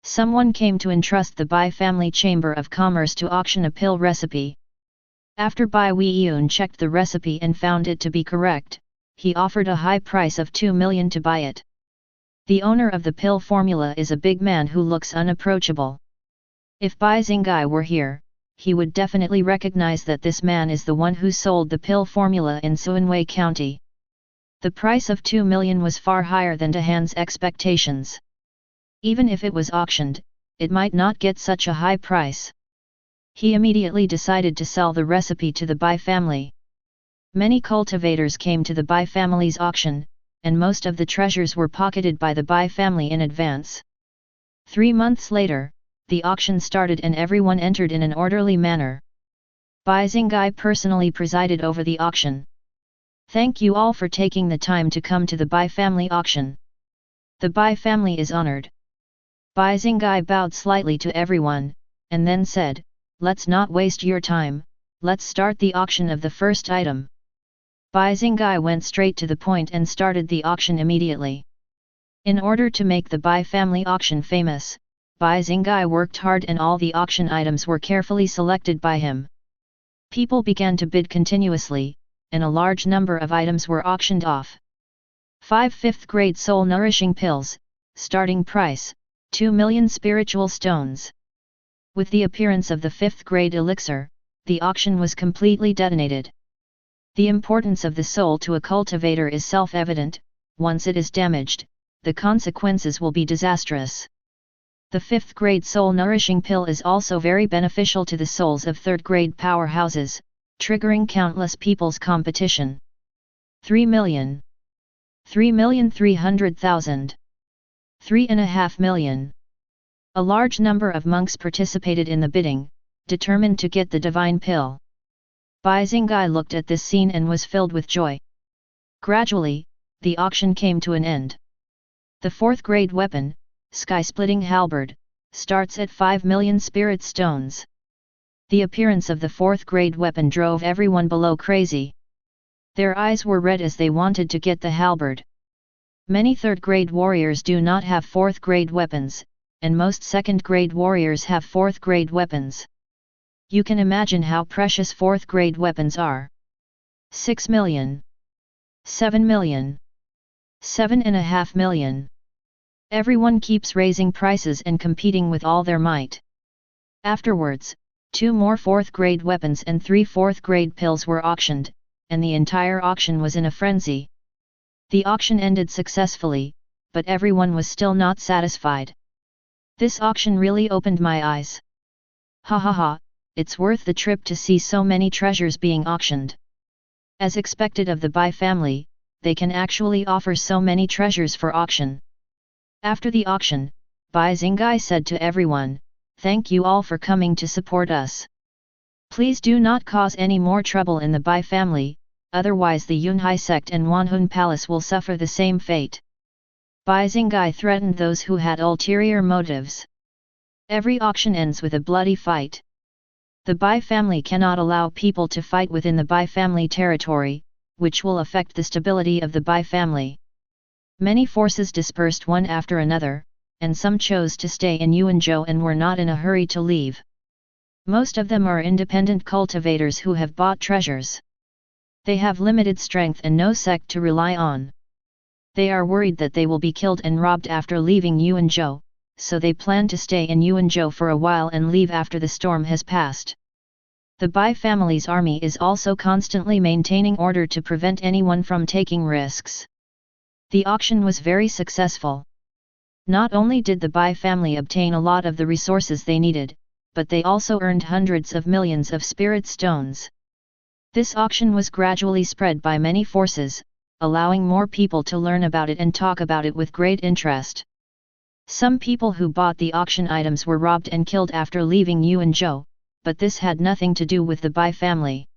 Someone came to entrust the Bai family chamber of commerce to auction a pill recipe. After Bai Weiyun checked the recipe and found it to be correct, he offered a high price of 2 million to buy it. The owner of the pill formula is a big man who looks unapproachable. If Bai Xingai were here, he would definitely recognize that this man is the one who sold the pill formula in Suanwei County. The price of 2 million was far higher than De Han's expectations. Even if it was auctioned, it might not get such a high price. He immediately decided to sell the recipe to the Bai family. Many cultivators came to the Bai family's auction, and most of the treasures were pocketed by the Bai family in advance. 3 months later, the auction started and everyone entered in an orderly manner. Bai Xingai personally presided over the auction. Thank you all for taking the time to come to the Bai family auction. The Bai family is honored. Bai Xingai bowed slightly to everyone, and then said, "Let's not waste your time, let's start the auction of the first item." Bai Xingai went straight to the point and started the auction immediately. In order to make the Bai family auction famous, Bai Xingai worked hard and all the auction items were carefully selected by him. People began to bid continuously, and a large number of items were auctioned off. 5 5th grade soul nourishing pills, starting price, 2 million spiritual stones. With the appearance of the 5th grade elixir, the auction was completely detonated. The importance of the soul to a cultivator is self-evident. Once it is damaged, the consequences will be disastrous. The 5th grade soul nourishing pill is also very beneficial to the souls of 3rd grade powerhouses, triggering countless people's competition. 3 million. 3,300,000. 3.5 million. A large number of monks participated in the bidding, determined to get the divine pill. Bai Xingai looked at this scene and was filled with joy. Gradually, the auction came to an end. The 4th grade weapon, sky-splitting halberd, starts at 5 million spirit stones. The appearance of the 4th grade weapon drove everyone below crazy. Their eyes were red as they wanted to get the halberd. Many 3rd grade warriors do not have 4th grade weapons, and most 2nd grade warriors have 4th grade weapons. You can imagine how precious 4th grade weapons are. 6 million. 7 million. 7.5 million. Everyone keeps raising prices and competing with all their might. Afterwards, 2 more 4th grade weapons and 3 4th grade pills were auctioned, and the entire auction was in a frenzy. The auction ended successfully, but everyone was still not satisfied. This auction really opened my eyes. Ha ha ha, it's worth the trip to see so many treasures being auctioned. As expected of the Bai family, they can actually offer so many treasures for auction. After the auction, Bai Xingai said to everyone, "Thank you all for coming to support us. Please do not cause any more trouble in the Bai family, otherwise the Yunhai sect and Wanhun Palace will suffer the same fate." Bai Xingai threatened those who had ulterior motives. Every auction ends with a bloody fight. The Bai family cannot allow people to fight within the Bai family territory, which will affect the stability of the Bai family. Many forces dispersed one after another, and some chose to stay in Yuanzhou and were not in a hurry to leave. Most of them are independent cultivators who have bought treasures. They have limited strength and no sect to rely on. They are worried that they will be killed and robbed after leaving Yuanzhou, so they plan to stay in Yuanzhou for a while and leave after the storm has passed. The Bai family's army is also constantly maintaining order to prevent anyone from taking risks. The auction was very successful. Not only did the Bai family obtain a lot of the resources they needed, but they also earned hundreds of millions of spirit stones. This auction was gradually spread by many forces, allowing more people to learn about it and talk about it with great interest. Some people who bought the auction items were robbed and killed after leaving Yuanzhou, but this had nothing to do with the Bai family.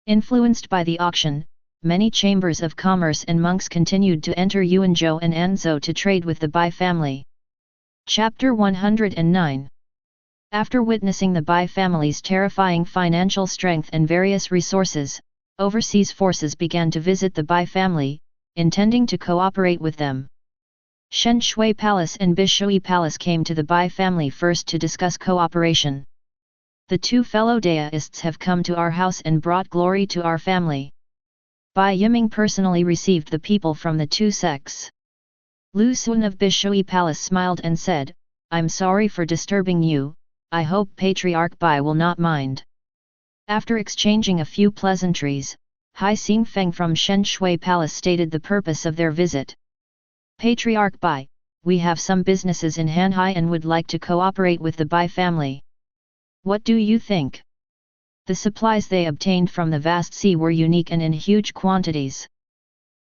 Influenced by the auction, many chambers of commerce and monks continued to enter Yuanzhou and Anzhou to trade with the Bai family. Chapter 109. After witnessing the Bai family's terrifying financial strength and various resources, overseas forces began to visit the Bai family, intending to cooperate with them. Shen Shui Palace and Bishui Palace came to the Bai family first to discuss cooperation. The two fellow deists have come to our house and brought glory to our family. Bai Yiming personally received the people from the two sects. Lu Sun of Bishui Palace smiled and said, "I'm sorry for disturbing you, I hope Patriarch Bai will not mind." After exchanging a few pleasantries, Hai Xingfeng from Shen Shui Palace stated the purpose of their visit. "Patriarch Bai, we have some businesses in Hanhai and would like to cooperate with the Bai family. What do you think?" The supplies they obtained from the vast sea were unique and in huge quantities.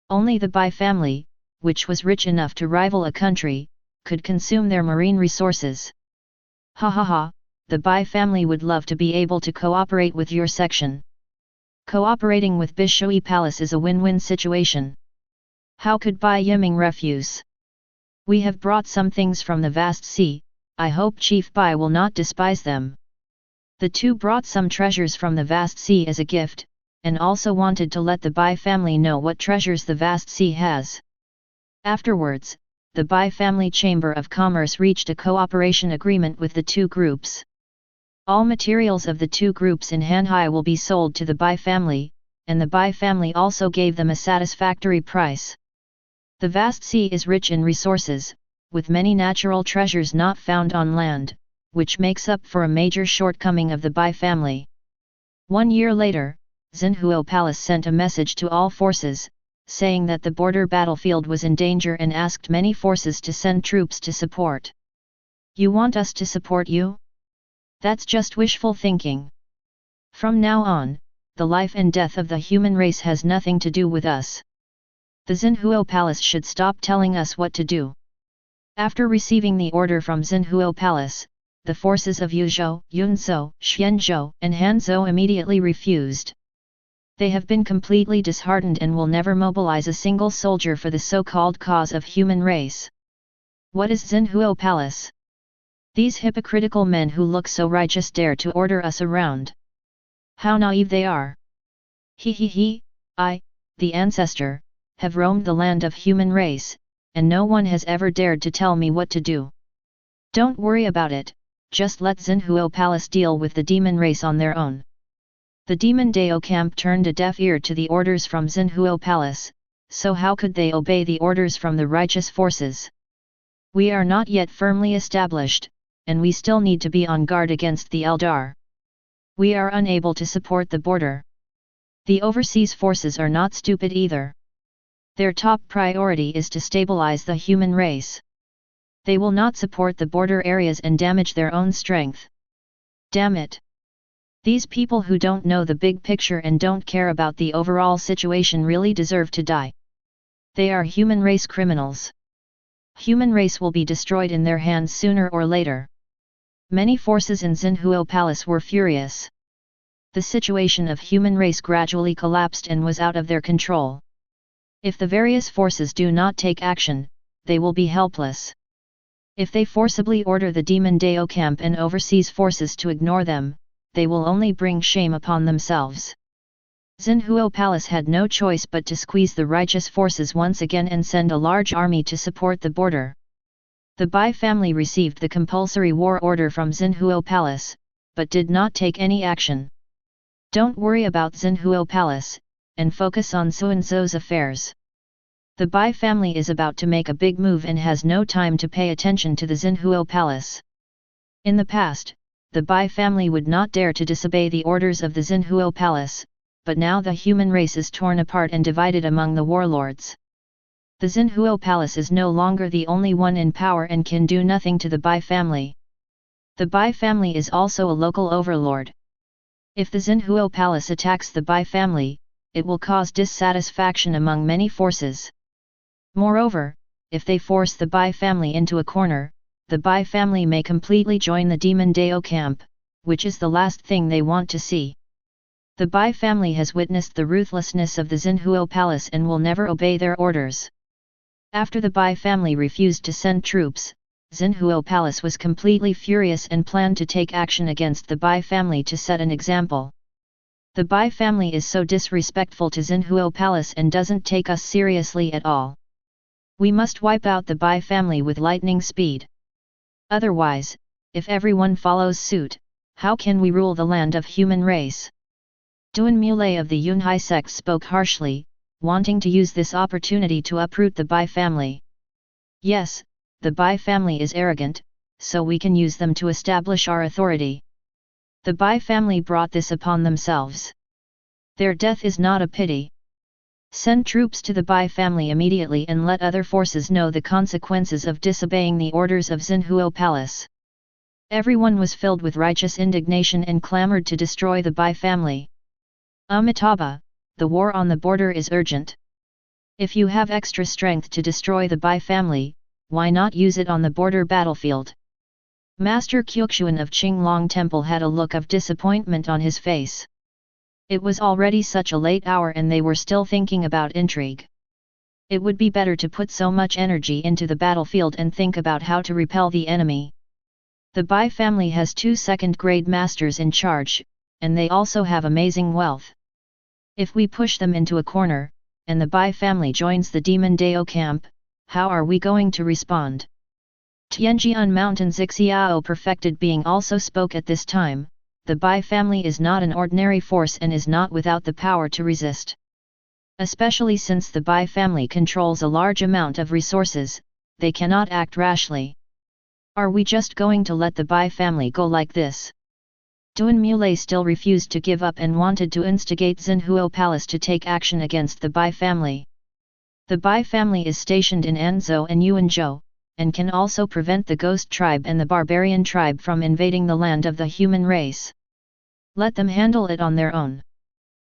Only the Bai family, which was rich enough to rival a country, could consume their marine resources. "Ha ha ha, the Bai family would love to be able to cooperate with your section. Cooperating with Bishui Palace is a win-win situation. How could Bai Yiming refuse? We have brought some things from the vast sea, I hope Chief Bai will not despise them." The two brought some treasures from the vast sea as a gift, and also wanted to let the Bai family know what treasures the vast sea has. Afterwards, the Bai family Chamber of Commerce reached a cooperation agreement with the two groups. All materials of the two groups in Hanhai will be sold to the Bai family, and the Bai family also gave them a satisfactory price. The vast sea is rich in resources, with many natural treasures not found on land, which makes up for a major shortcoming of the Bai family. 1 year later, Xinhuo Palace sent a message to all forces, saying that the border battlefield was in danger and asked many forces to send troops to support. "You want us to support you? That's just wishful thinking. From now on, the life and death of the human race has nothing to do with us. The Xinhuo Palace should stop telling us what to do." After receiving the order from Xinhuo Palace, the forces of Yuzhou, Yunzhou, Xianzhou, and Hanzhou immediately refused. They have been completely disheartened and will never mobilize a single soldier for the so-called cause of human race. What is Xinhuo Palace? These hypocritical men who look so righteous dare to order us around. How naive they are! I, the Ancestor, have roamed the land of human race, and no one has ever dared to tell me what to do. Don't worry about it. Just let Xinhuo Palace deal with the demon race on their own. The demon Dao camp turned a deaf ear to the orders from Xinhuo Palace, so how could they obey the orders from the righteous forces? We are not yet firmly established, and we still need to be on guard against the Eldar. We are unable to support the border. The overseas forces are not stupid either. Their top priority is to stabilize the human race. They will not support the border areas and damage their own strength. Damn it! These people who don't know the big picture and don't care about the overall situation really deserve to die. They are human race criminals. Human race will be destroyed in their hands sooner or later. Many forces in Xinhuo Palace were furious. The situation of human race gradually collapsed and was out of their control. If the various forces do not take action, they will be helpless. If they forcibly order the demon Dao camp and overseas forces to ignore them, they will only bring shame upon themselves. Xinhuo Palace had no choice but to squeeze the righteous forces once again and send a large army to support the border. The Bai family received the compulsory war order from Xinhuo Palace, but did not take any action. Don't worry about Xinhuo Palace, and focus on Suanzhou's affairs. The Bai family is about to make a big move and has no time to pay attention to the Xinhuo Palace. In the past, the Bai family would not dare to disobey the orders of the Xinhuo Palace, but now the human race is torn apart and divided among the warlords. The Xinhuo Palace is no longer the only one in power and can do nothing to the Bai family. The Bai family is also a local overlord. If the Xinhuo Palace attacks the Bai family, it will cause dissatisfaction among many forces. Moreover, if they force the Bai family into a corner, the Bai family may completely join the demon Dao camp, which is the last thing they want to see. The Bai family has witnessed the ruthlessness of the Xinhuo Palace and will never obey their orders. After the Bai family refused to send troops, Xinhuo Palace was completely furious and planned to take action against the Bai family to set an example. The Bai family is so disrespectful to Xinhuo Palace and doesn't take us seriously at all. We must wipe out the Bai family with lightning speed. Otherwise, if everyone follows suit, how can we rule the land of human race? Duan Muley of the Yunhai sect spoke harshly, wanting to use this opportunity to uproot the Bai family. Yes, the Bai family is arrogant, so we can use them to establish our authority. The Bai family brought this upon themselves. Their death is not a pity. Send troops to the Bai family immediately and let other forces know the consequences of disobeying the orders of Xinhuo Palace. Everyone was filled with righteous indignation and clamored to destroy the Bai family. Amitabha, the war on the border is urgent. If you have extra strength to destroy the Bai family, why not use it on the border battlefield? Master Qingshan of Qinglong Temple had a look of disappointment on his face. It was already such a late hour and they were still thinking about intrigue. It would be better to put so much energy into the battlefield and think about how to repel the enemy. The Bai family has 2 second-grade masters in charge, and they also have amazing wealth. If we push them into a corner, and the Bai family joins the Demon Dao camp, how are we going to respond? Tianjian Mountain Xiao perfected being also spoke at this time. The Bai family is not an ordinary force and is not without the power to resist. Especially since the Bai family controls a large amount of resources, they cannot act rashly. Are we just going to let the Bai family go like this? Duan Muley still refused to give up and wanted to instigate Xinhuo Palace to take action against the Bai family. The Bai family is stationed in Anzhou and Yuanzhou, and can also prevent the Ghost tribe and the Barbarian tribe from invading the land of the human race. Let them handle it on their own.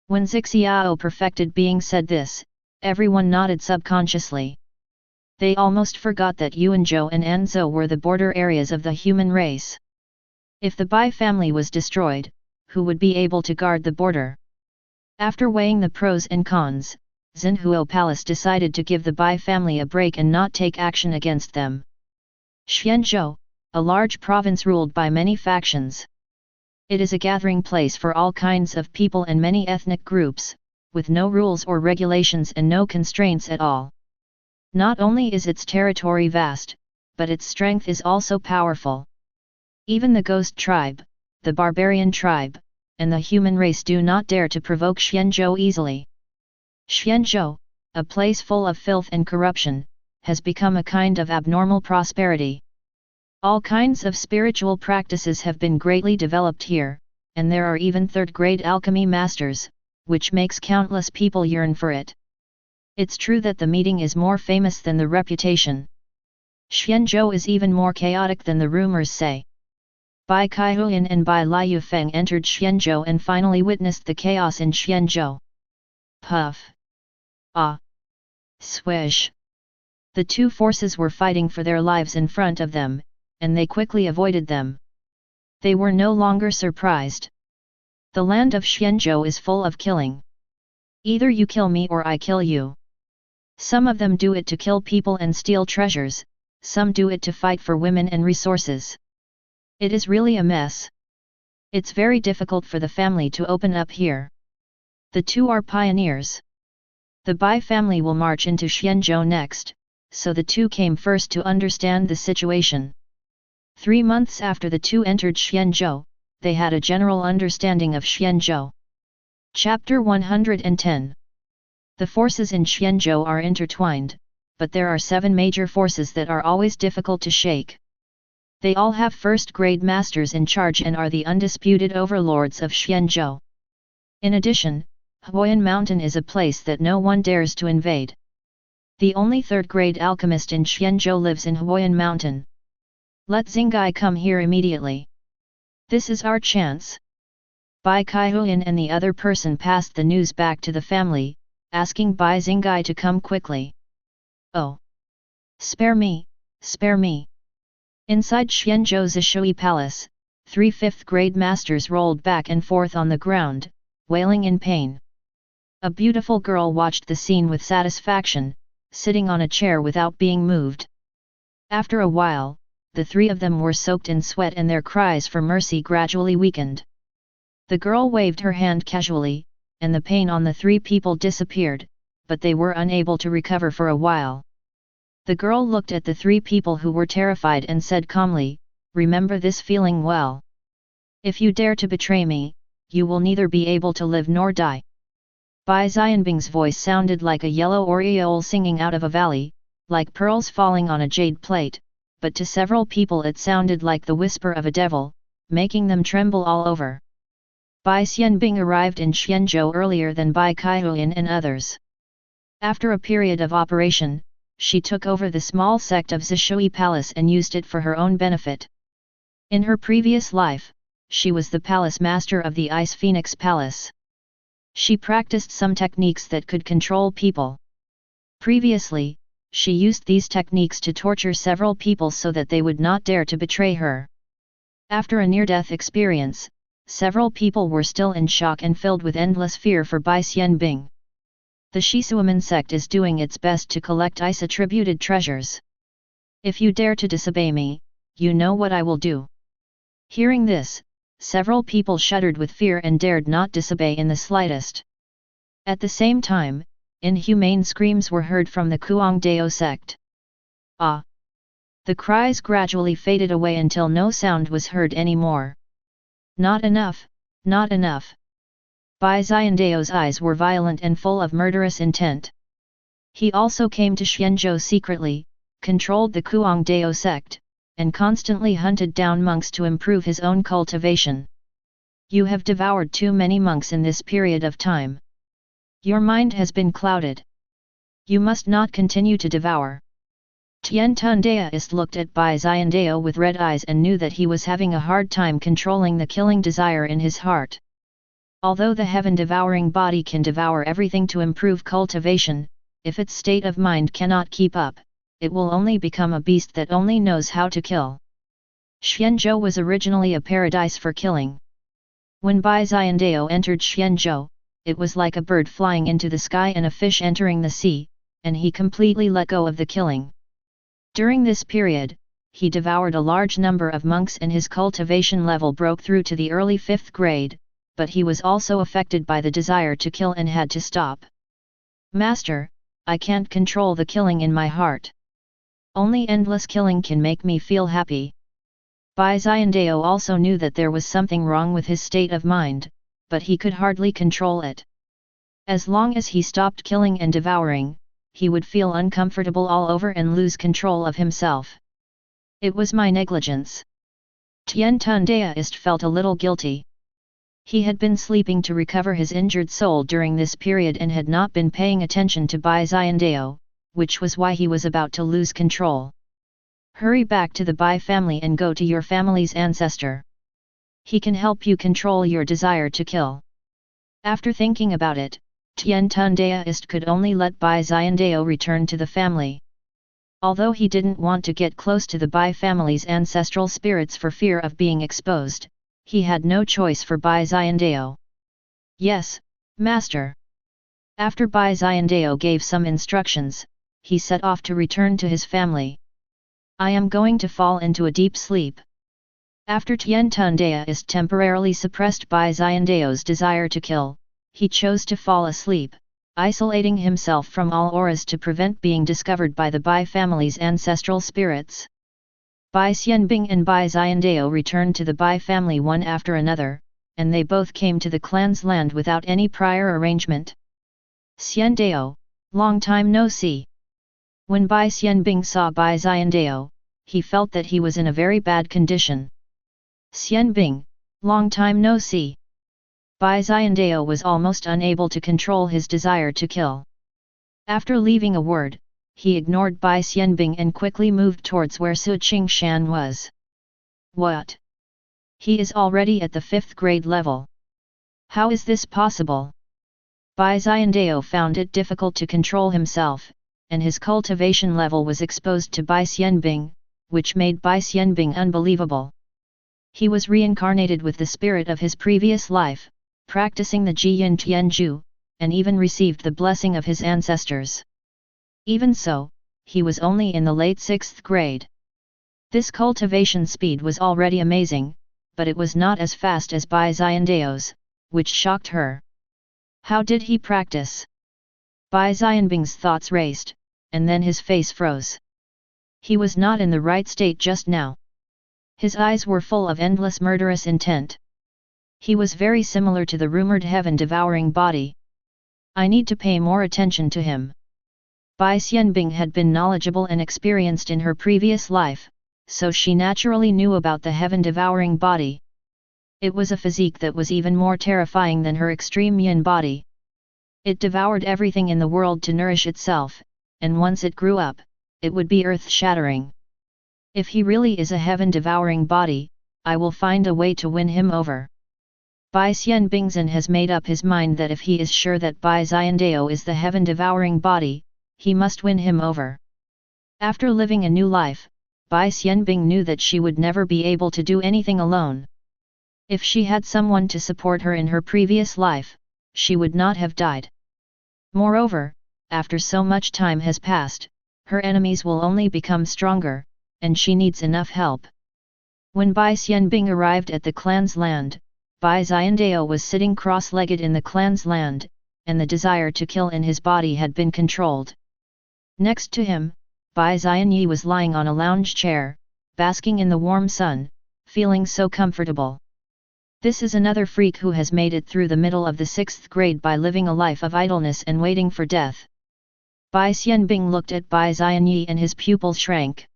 When Xiao perfected being said this, everyone nodded subconsciously. They almost forgot that Yuanzhou and Anzhou were the border areas of the human race. If the Bai family was destroyed, who would be able to guard the border? After weighing the pros and cons, Xinhuo Palace decided to give the Bai family a break and not take action against them. Xianzhou, a large province ruled by many factions. It is a gathering place for all kinds of people and many ethnic groups, with no rules or regulations and no constraints at all. Not only is its territory vast, but its strength is also powerful. Even the Ghost tribe, the Barbarian tribe, and the human race do not dare to provoke Xianzhou easily. Xianzhou, a place full of filth and corruption, has become a kind of abnormal prosperity. All kinds of spiritual practices have been greatly developed here, and there are even third-grade alchemy masters, which makes countless people yearn for it. It's true that the meeting is more famous than the reputation. Xianzhou is even more chaotic than the rumors say. Bai Kaihuyan and Bai Liufeng entered Xianzhou and finally witnessed the chaos in Xianzhou. Puff! Ah! Swish! The two forces were fighting for their lives in front of them, and they quickly avoided them. They were no longer surprised. The land of Xianzhou is full of killing. Either you kill me or I kill you. Some of them do it to kill people and steal treasures, some do it to fight for women and resources. It is really a mess. It's very difficult for the family to open up here. The two are pioneers. The Bai family will march into Xianzhou next, so the two came first to understand the situation. 3 months after the two entered Xianzhou, they had a general understanding of Xianzhou. Chapter 110. The forces in Xianzhou are intertwined, but there are 7 major forces that are always difficult to shake. They all have first-grade masters in charge and are the undisputed overlords of Xianzhou. In addition, Huoyan Mountain is a place that no one dares to invade. The only third-grade alchemist in Xianzhou lives in Huoyan Mountain. Let Xingai come here immediately. This is our chance. Bai Kaihuyan and the other person passed the news back to the family, asking Bai Xingai to come quickly. Oh! Spare me, spare me! Inside Xianzhou's Zishui Palace, 3 fifth-grade masters rolled back and forth on the ground, wailing in pain. A beautiful girl watched the scene with satisfaction, sitting on a chair without being moved. After a while, the three of them were soaked in sweat and their cries for mercy gradually weakened. The girl waved her hand casually, and the pain on the three people disappeared, but they were unable to recover for a while. The girl looked at the three people who were terrified and said calmly, "Remember this feeling well. If you dare to betray me, you will neither be able to live nor die." Bai Xianbing's voice sounded like a yellow oriole singing out of a valley, like pearls falling on a jade plate, but to several people it sounded like the whisper of a devil, making them tremble all over. Bai Xianbing arrived in Xianzhou earlier than Bai Kaihuan and others. After a period of operation, she took over the small sect of Zishui Palace and used it for her own benefit. In her previous life, she was the palace master of the Ice Phoenix Palace. She practiced some techniques that could control people. Previously, she used these techniques to torture several people so that they would not dare to betray her. After a near-death experience, several people were still in shock and filled with endless fear for Bai Xianbing. The Shisuaman sect is doing its best to collect ice-attributed treasures. If you dare to disobey me, you know what I will do. Hearing this, several people shuddered with fear and dared not disobey in the slightest. At the same time, inhumane screams were heard from the Kuangdao sect. Ah! The cries gradually faded away until no sound was heard anymore. Not enough, not enough. Bai Xiandao's eyes were violent and full of murderous intent. He also came to Xianzhou secretly, controlled the Kuangdao sect, and constantly hunted down monks to improve his own cultivation. You have devoured too many monks in this period of time. Your mind has been clouded. You must not continue to devour. Tian Tundaist looked at Bai Xiandao with red eyes and knew that he was having a hard time controlling the killing desire in his heart. Although the heaven-devouring body can devour everything to improve cultivation, if its state of mind cannot keep up, it will only become a beast that only knows how to kill. Xianzhou was originally a paradise for killing. When Bai Xiandao entered Xianzhou, it was like a bird flying into the sky and a fish entering the sea, and he completely let go of the killing. During this period, he devoured a large number of monks and his cultivation level broke through to the early 5th grade, but he was also affected by the desire to kill and had to stop. "Master, I can't control the killing in my heart. Only endless killing can make me feel happy." Bai Xiandao also knew that there was something wrong with his state of mind, but he could hardly control it. As long as he stopped killing and devouring, he would feel uncomfortable all over and lose control of himself. "It was my negligence." Tian Tundaist felt a little guilty. He had been sleeping to recover his injured soul during this period and had not been paying attention to Bai Xiandao, which was why he was about to lose control. "Hurry back to the Bai family and go to your family's ancestor. He can help you control your desire to kill." After thinking about it, Tian Tundaist could only let Bai Xiandao return to the family. Although he didn't want to get close to the Bai family's ancestral spirits for fear of being exposed, he had no choice for Bai Xiandao. "Yes, master." After Bai Xiandao gave some instructions, he set off to return to his family. "I am going to fall into a deep sleep." After Tian Tundaist temporarily suppressed Bai Xiandao's desire to kill, he chose to fall asleep, isolating himself from all auras to prevent being discovered by the Bai family's ancestral spirits. Bai Xianbing and Bai Xiandao returned to the Bai family one after another, and they both came to the clan's land without any prior arrangement. "Xiandao, long time no see." When Bai Xianbing saw Bai Xiandao, he felt that he was in a very bad condition. "Xianbing, long time no see." Bai Xiandao was almost unable to control his desire to kill. After leaving a word, he ignored Bai Xianbing and quickly moved towards where Su Qingshan was. "What? He is already at the 5th grade level. How is this possible?" Bai Xiandao found it difficult to control himself, and his cultivation level was exposed to Bai Xianbing, which made Bai Xianbing unbelievable. He was reincarnated with the spirit of his previous life, practicing the Jiyan Tianju, and even received the blessing of his ancestors. Even so, he was only in the late 6th grade. This cultivation speed was already amazing, but it was not as fast as Bai Xiandao's, which shocked her. How did he practice? Bai Xianbing's thoughts raced, and then his face froze. He was not in the right state just now. His eyes were full of endless murderous intent. He was very similar to the rumored heaven-devouring body. I need to pay more attention to him. Bai Xianbing had been knowledgeable and experienced in her previous life, so she naturally knew about the heaven-devouring body. It was a physique that was even more terrifying than her extreme yin body. It devoured everything in the world to nourish itself, and once it grew up, it would be earth-shattering. If he really is a heaven-devouring body, I will find a way to win him over. Bai Xianbingzhen has made up his mind that if he is sure that Bai Xiandao is the heaven-devouring body, he must win him over. After living a new life, Bai Xianbing knew that she would never be able to do anything alone. If she had someone to support her in her previous life, she would not have died. Moreover, after so much time has passed, her enemies will only become stronger, and she needs enough help. When Bai Xianbing arrived at the clan's land, Bai Xiandao was sitting cross-legged in the clan's land, and the desire to kill in his body had been controlled. Next to him, Bai Xianyi was lying on a lounge chair, basking in the warm sun, feeling so comfortable. This is another freak who has made it through the middle of the 6th grade by living a life of idleness and waiting for death. Bai Xianbing looked at Bai Xianyi and his pupils shrank.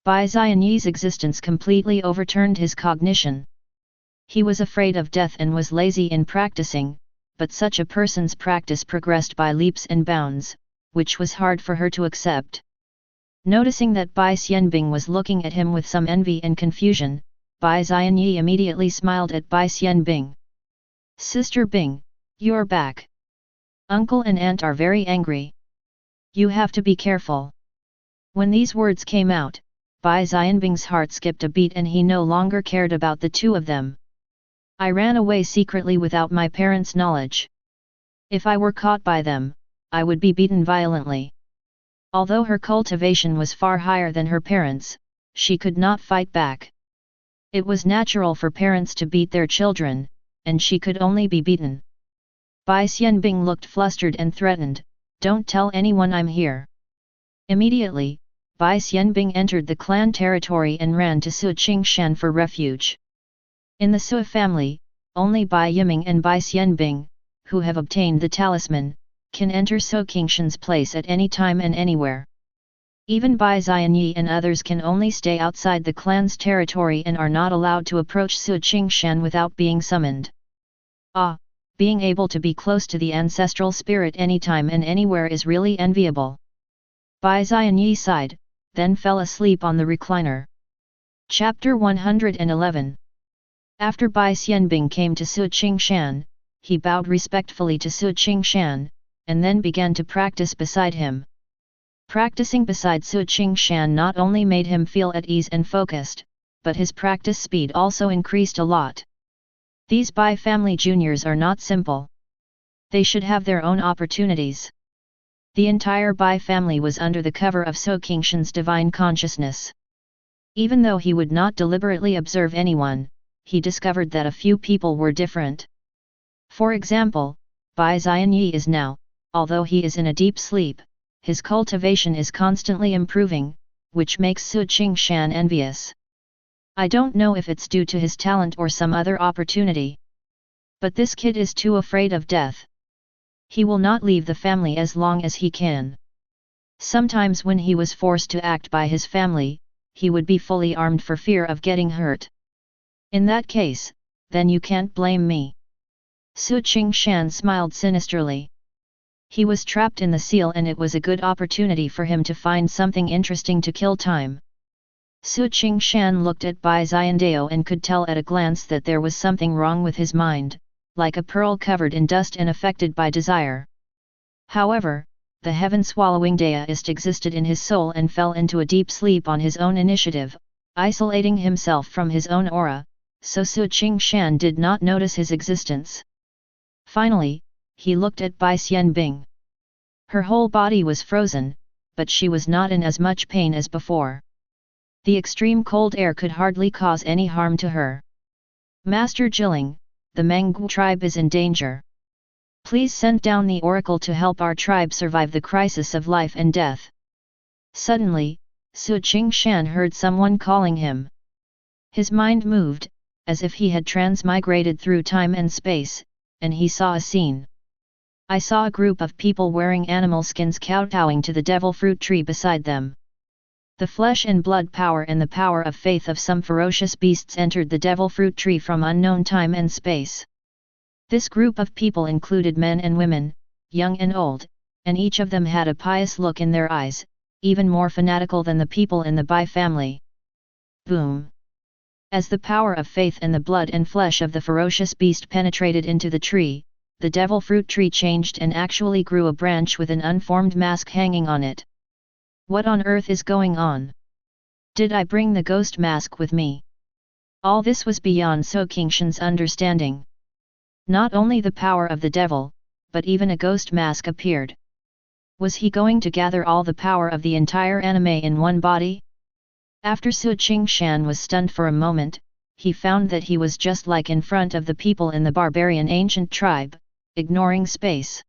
Bai Xianyi's existence completely overturned his cognition. He was afraid of death and was lazy in practicing, but such a person's practice progressed by leaps and bounds, which was hard for her to accept. Noticing that Bai Xianbing was looking at him with some envy and confusion, Bai Xianyi immediately smiled at Bai Xianbing. "Sister Bing, you're back. Uncle and aunt are very angry. You have to be careful." When these words came out, Bai Xianbing's heart skipped a beat and he no longer cared about the two of them. "I ran away secretly without my parents' knowledge. If I were caught by them, I would be beaten violently." Although her cultivation was far higher than her parents', she could not fight back. It was natural for parents to beat their children, and she could only be beaten. Bai Xianbing looked flustered and threatened, "Don't tell anyone I'm here." Immediately, Bai Xianbing entered the clan territory and ran to Qingshan for refuge. In the Sui family, only Bai Yiming and Bai Xianbing, who have obtained the talisman, can enter Qingshan's place at any time and anywhere. Even Bai Xianyi and others can only stay outside the clan's territory and are not allowed to approach Qingshan without being summoned. Being able to be close to the ancestral spirit anytime and anywhere is really enviable. Bai Xianyi sighed, then fell asleep on the recliner. Chapter 111. After Bai Xianbing came to Qingshan, he bowed respectfully to Qingshan, and then began to practice beside him. Practicing beside Qingshan not only made him feel at ease and focused, but his practice speed also increased a lot. These Bai family juniors are not simple. They should have their own opportunities. The entire Bai family was under the cover of Qingshan's divine consciousness. Even though he would not deliberately observe anyone, he discovered that a few people were different. For example, Bai Xianyi is now, although he is in a deep sleep, his cultivation is constantly improving, which makes Qingshan envious. I don't know if it's due to his talent or some other opportunity. But this kid is too afraid of death. He will not leave the family as long as he can. Sometimes when he was forced to act by his family, he would be fully armed for fear of getting hurt. In that case, then you can't blame me. Qingshan smiled sinisterly. He was trapped in the seal and it was a good opportunity for him to find something interesting to kill time. Qingshan looked at Bai Xiandao and could tell at a glance that there was something wrong with his mind, like a pearl covered in dust and affected by desire. However, the heaven-swallowing deist existed in his soul and fell into a deep sleep on his own initiative, isolating himself from his own aura, so Qingshan did not notice his existence. Finally, he looked at Bai Xianbing. Her whole body was frozen, but she was not in as much pain as before. The extreme cold air could hardly cause any harm to her. Master Jilling, the Menggu tribe is in danger. Please send down the oracle to help our tribe survive the crisis of life and death. Suddenly, Qingshan heard someone calling him. His mind moved, as if he had transmigrated through time and space, and he saw a scene. I saw a group of people wearing animal skins kowtowing to the devil fruit tree beside them. The flesh and blood power and the power of faith of some ferocious beasts entered the devil fruit tree from unknown time and space. This group of people included men and women, young and old, and each of them had a pious look in their eyes, even more fanatical than the people in the Bai family. Boom! As the power of faith and the blood and flesh of the ferocious beast penetrated into the tree, the devil fruit tree changed and actually grew a branch with an unformed mask hanging on it. What on earth is going on? Did I bring the ghost mask with me? All this was beyond Qingshan's understanding. Not only the power of the devil, but even a ghost mask appeared. Was he going to gather all the power of the entire anime in one body? After Qingshan was stunned for a moment, he found that he was just like in front of the people in the barbarian ancient tribe, ignoring space.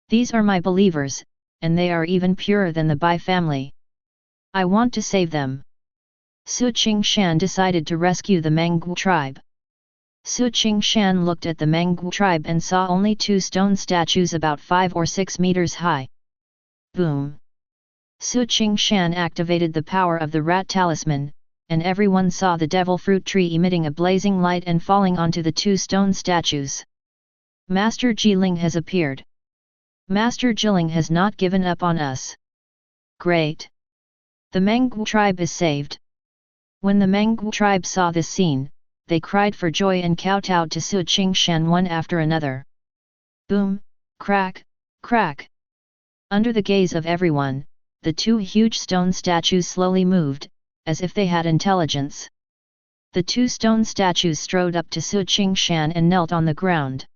These are my believers, and they are even purer than the Bai family. I want to save them. Qingshan decided to rescue the Menggu tribe. Qingshan looked at the Menggu tribe and saw only 2 stone statues about 5 or 6 meters high. Boom! Qingshan activated the power of the rat talisman, and everyone saw the devil fruit tree emitting a blazing light and falling onto the 2 stone statues. Master Jilin has appeared. Master Jilin has not given up on us. Great! The Menggu tribe is saved. When the Menggu tribe saw this scene, they cried for joy and kowtowed to Qingshan one after another. Boom! Crack! Crack! Under the gaze of everyone, the 2 huge stone statues slowly moved, as if they had intelligence. The 2 stone statues strode up to Qingshan and knelt on the ground.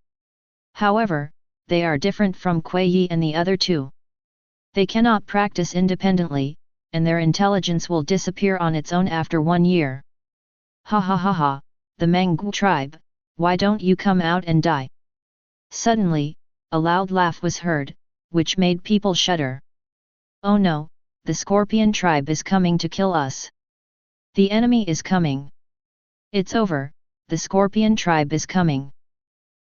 However, they are different from Kuei Yi and the other 2. They cannot practice independently, and their intelligence will disappear on its own after 1 year. Ha ha ha ha, the Menggu tribe, why don't you come out and die? Suddenly, a loud laugh was heard, which made people shudder. Oh no, the scorpion tribe is coming to kill us. The enemy is coming. It's over, the scorpion tribe is coming.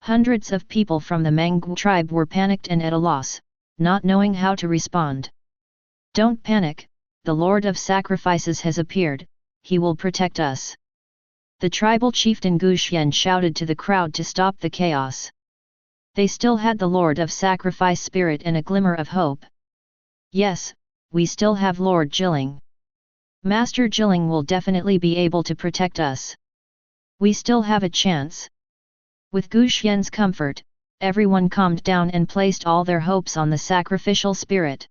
Hundreds of people from the Menggu tribe were panicked and at a loss, not knowing how to respond. Don't panic, the Lord of Sacrifices has appeared, he will protect us. The tribal chieftain Qingshan shouted to the crowd to stop the chaos. They still had the Lord of Sacrifice spirit and a glimmer of hope. Yes, we still have Lord Jilling. Master Jilling will definitely be able to protect us. We still have a chance. With Qingshan's comfort, everyone calmed down and placed all their hopes on the sacrificial spirit.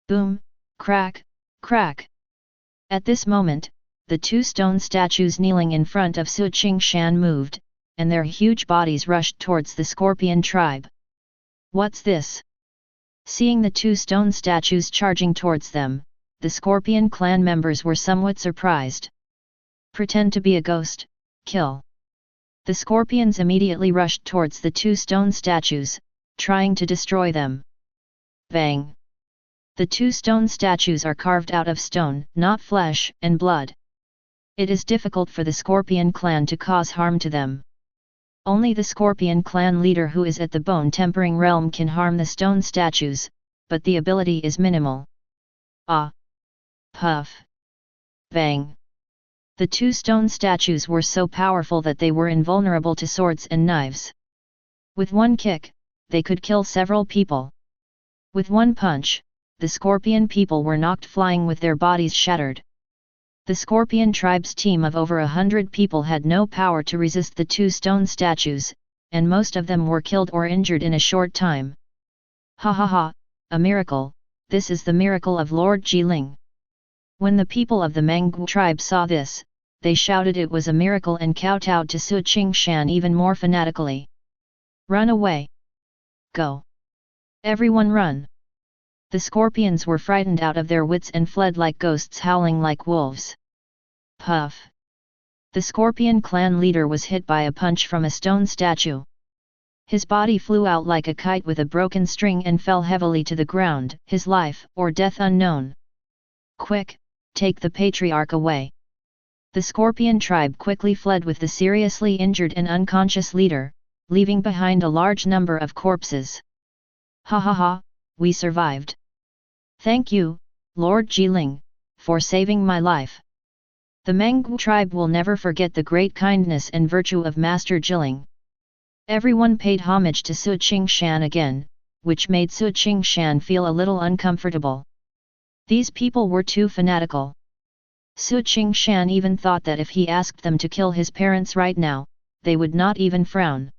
Boom! Crack! Crack! At this moment, the 2 stone statues kneeling in front of Qingshan moved, and their huge bodies rushed towards the scorpion tribe. What's this? Seeing the 2 stone statues charging towards them, the scorpion clan members were somewhat surprised. Pretend to be a ghost, kill. The scorpions immediately rushed towards the 2 stone statues, trying to destroy them. Bang! The 2 stone statues are carved out of stone, not flesh and blood. It is difficult for the scorpion clan to cause harm to them. Only the scorpion clan leader who is at the bone tempering realm can harm the stone statues, but the ability is minimal. Ah! Puff! Bang! The 2 stone statues were so powerful that they were invulnerable to swords and knives. With one kick, they could kill several people. With one punch, the scorpion people were knocked flying with their bodies shattered. The scorpion tribe's team of over 100 people had no power to resist the 2 stone statues, and most of them were killed or injured in a short time. Ha ha ha, a miracle, this is the miracle of Lord Jilin. When the people of the Menggu tribe saw this, they shouted it was a miracle and kowtowed to Qingshan even more fanatically. Run away! Go! Everyone run! The scorpions were frightened out of their wits and fled like ghosts, howling like wolves. Puff! The scorpion clan leader was hit by a punch from a stone statue. His body flew out like a kite with a broken string and fell heavily to the ground, his life or death unknown. Quick, take the patriarch away! The scorpion tribe quickly fled with the seriously injured and unconscious leader, leaving behind a large number of corpses. Ha ha ha, we survived! Thank you, Lord Jiling, for saving my life. The Menggu tribe will never forget the great kindness and virtue of Master Jiling. Everyone paid homage to Su Qingshan again, which made Su Qingshan feel a little uncomfortable. These people were too fanatical. Su Qingshan even thought that if he asked them to kill his parents right now, they would not even frown.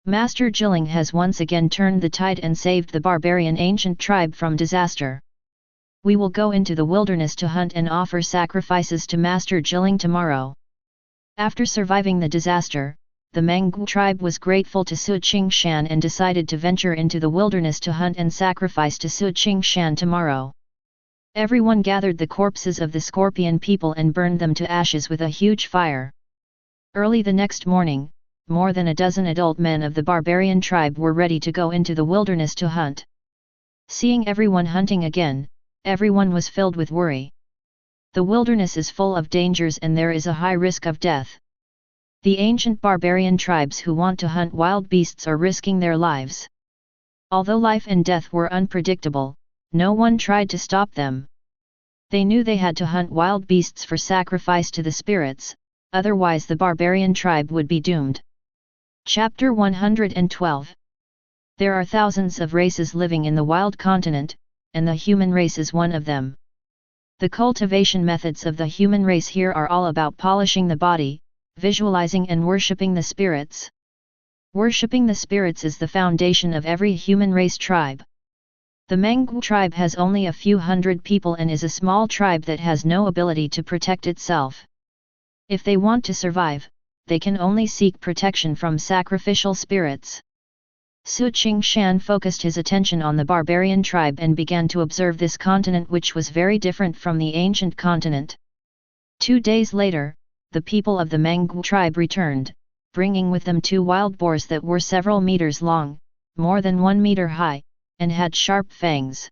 Master Jiling has once again turned the tide and saved the barbarian ancient tribe from disaster. We will go into the wilderness to hunt and offer sacrifices to Master Jiling tomorrow. After surviving the disaster, the Menggu tribe was grateful to Su Qingshan and decided to venture into the wilderness to hunt and sacrifice to Su Qingshan tomorrow. Everyone gathered the corpses of the scorpion people and burned them to ashes with a huge fire. Early the next morning, more than a dozen adult men of the barbarian tribe were ready to go into the wilderness to hunt. Seeing everyone hunting again, everyone was filled with worry. The wilderness is full of dangers and there is a high risk of death. The ancient barbarian tribes who want to hunt wild beasts are risking their lives. Although life and death were unpredictable, no one tried to stop them. They knew they had to hunt wild beasts for sacrifice to the spirits, otherwise the barbarian tribe would be doomed. Chapter 112. There are thousands of races living in the wild continent, and the human race is one of them. The cultivation methods of the human race here are all about polishing the body, visualizing and worshipping the spirits. Worshipping the spirits is the foundation of every human race tribe. The Menggu tribe has only a few hundred people and is a small tribe that has no ability to protect itself. If they want to survive, they can only seek protection from sacrificial spirits. Su Qingshan focused his attention on the barbarian tribe and began to observe this continent, which was very different from the ancient continent. 2 days later, the people of the Menggu tribe returned, bringing with them 2 wild boars that were several meters long, more than 1 meter high, and had sharp fangs.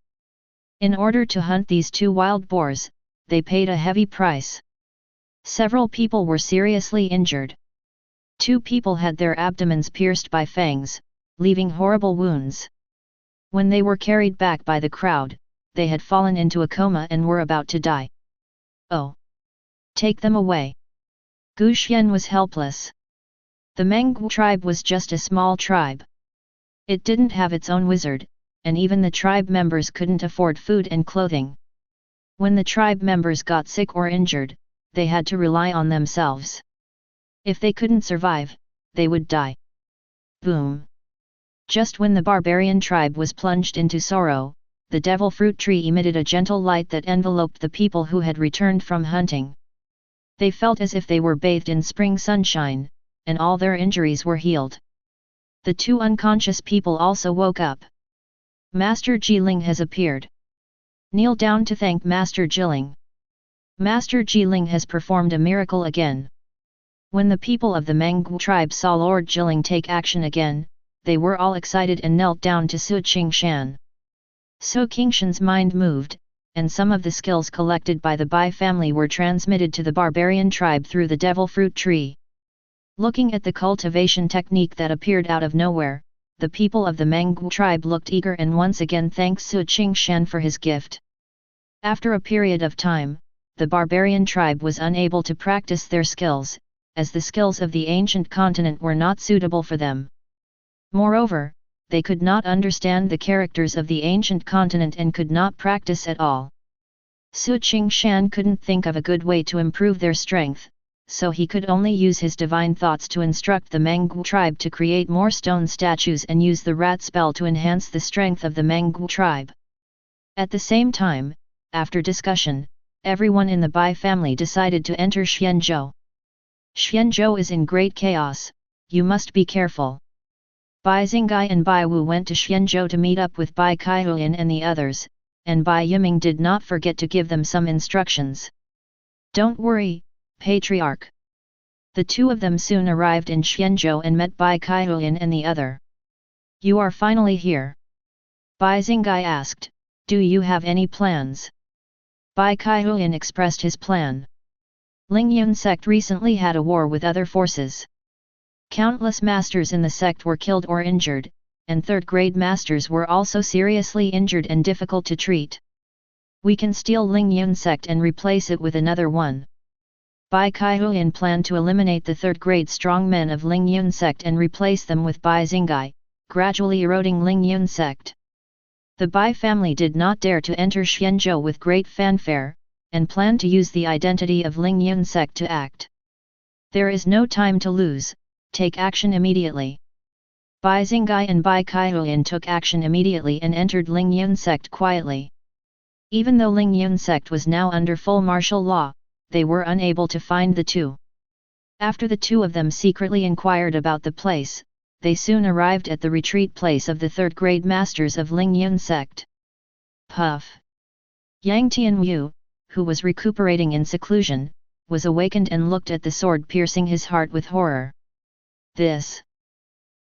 In order to hunt these 2 wild boars, they paid a heavy price. Several people were seriously injured. 2 people had their abdomens pierced by fangs, leaving horrible wounds. When they were carried back by the crowd, they had fallen into a coma and were about to die. Oh! Take them away! Gu Xian was helpless. The Menggu tribe was just a small tribe. It didn't have its own wizard, and even the tribe members couldn't afford food and clothing. When the tribe members got sick or injured, they had to rely on themselves. If they couldn't survive, they would die. Boom! Just when the barbarian tribe was plunged into sorrow, the devil fruit tree emitted a gentle light that enveloped the people who had returned from hunting. They felt as if they were bathed in spring sunshine, and all their injuries were healed. The 2 unconscious people also woke up. Master Jiling has appeared. Kneel down to thank Master Jiling. Master Jiling has performed a miracle again. When the people of the Menggu tribe saw Lord Jiling take action again, they were all excited and knelt down to Su Qingshan. Su Qingshan's mind moved, and some of the skills collected by the Bai family were transmitted to the barbarian tribe through the devil fruit tree. Looking at the cultivation technique that appeared out of nowhere, the people of the Menggu tribe looked eager and once again thanked Su Qingshan for his gift. After a period of time, the barbarian tribe was unable to practice their skills, as the skills of the ancient continent were not suitable for them. Moreover, they could not understand the characters of the ancient continent and could not practice at all. Su Qingshan couldn't think of a good way to improve their strength, so he could only use his divine thoughts to instruct the Menggu tribe to create more stone statues and use the rat spell to enhance the strength of the Menggu tribe. At the same time, after discussion, everyone in the Bai family decided to enter Xianzhou. Xianzhou is in great chaos, you must be careful. Bai Xingai and Bai Wu went to Xianzhou to meet up with Bai Kaihuyan and the others, and Bai Yiming did not forget to give them some instructions. Don't worry, Patriarch. The two of them soon arrived in Xianzhou and met Bai Kaihuyan and the other. You are finally here. Bai Xingai asked, do you have any plans? Bai Kaihuyan expressed his plan. Lingyun sect recently had a war with other forces. Countless masters in the sect were killed or injured, and third-grade masters were also seriously injured and difficult to treat. We can steal Lingyun sect and replace it with another one. Bai Kaihuyan planned to eliminate the third-grade strong men of Lingyun sect and replace them with Bai Xingai, gradually eroding Lingyun sect. The Bai family did not dare to enter Xianzhou with great fanfare, and planned to use the identity of Lingyun sect to act. There is no time to lose, take action immediately. Bai Xingai and Bai Kaihuyan took action immediately and entered Lingyun sect quietly. Even though Lingyun sect was now under full martial law, they were unable to find the two. After the two of them secretly inquired about the place, they soon arrived at the retreat place of the third-grade masters of Lingyun sect. Puff! Yang Tianyu, who was recuperating in seclusion, was awakened and looked at the sword piercing his heart with horror. This!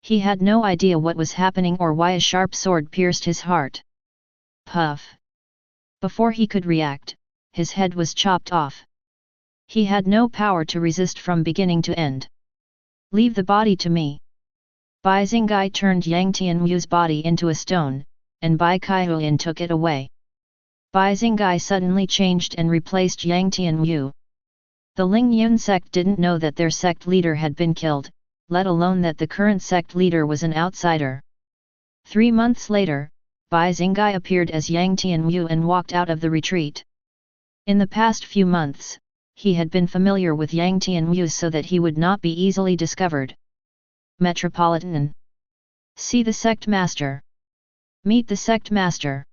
He had no idea what was happening or why a sharp sword pierced his heart. Puff! Before he could react, his head was chopped off. He had no power to resist from beginning to end. Leave the body to me. Bai Xingai turned Yang Tianyu's body into a stone, and Bai Kaihuyan took it away. Bai Xingai suddenly changed and replaced Yang Tianyu. The Lingyun sect didn't know that their sect leader had been killed, let alone that the current sect leader was an outsider. 3 months later, Bai Xingai appeared as Yang Tianyu and walked out of the retreat. In the past few months, he had been familiar with Yang Tianyu so that he would not be easily discovered. Metropolitan. See the sect master. Meet the sect master.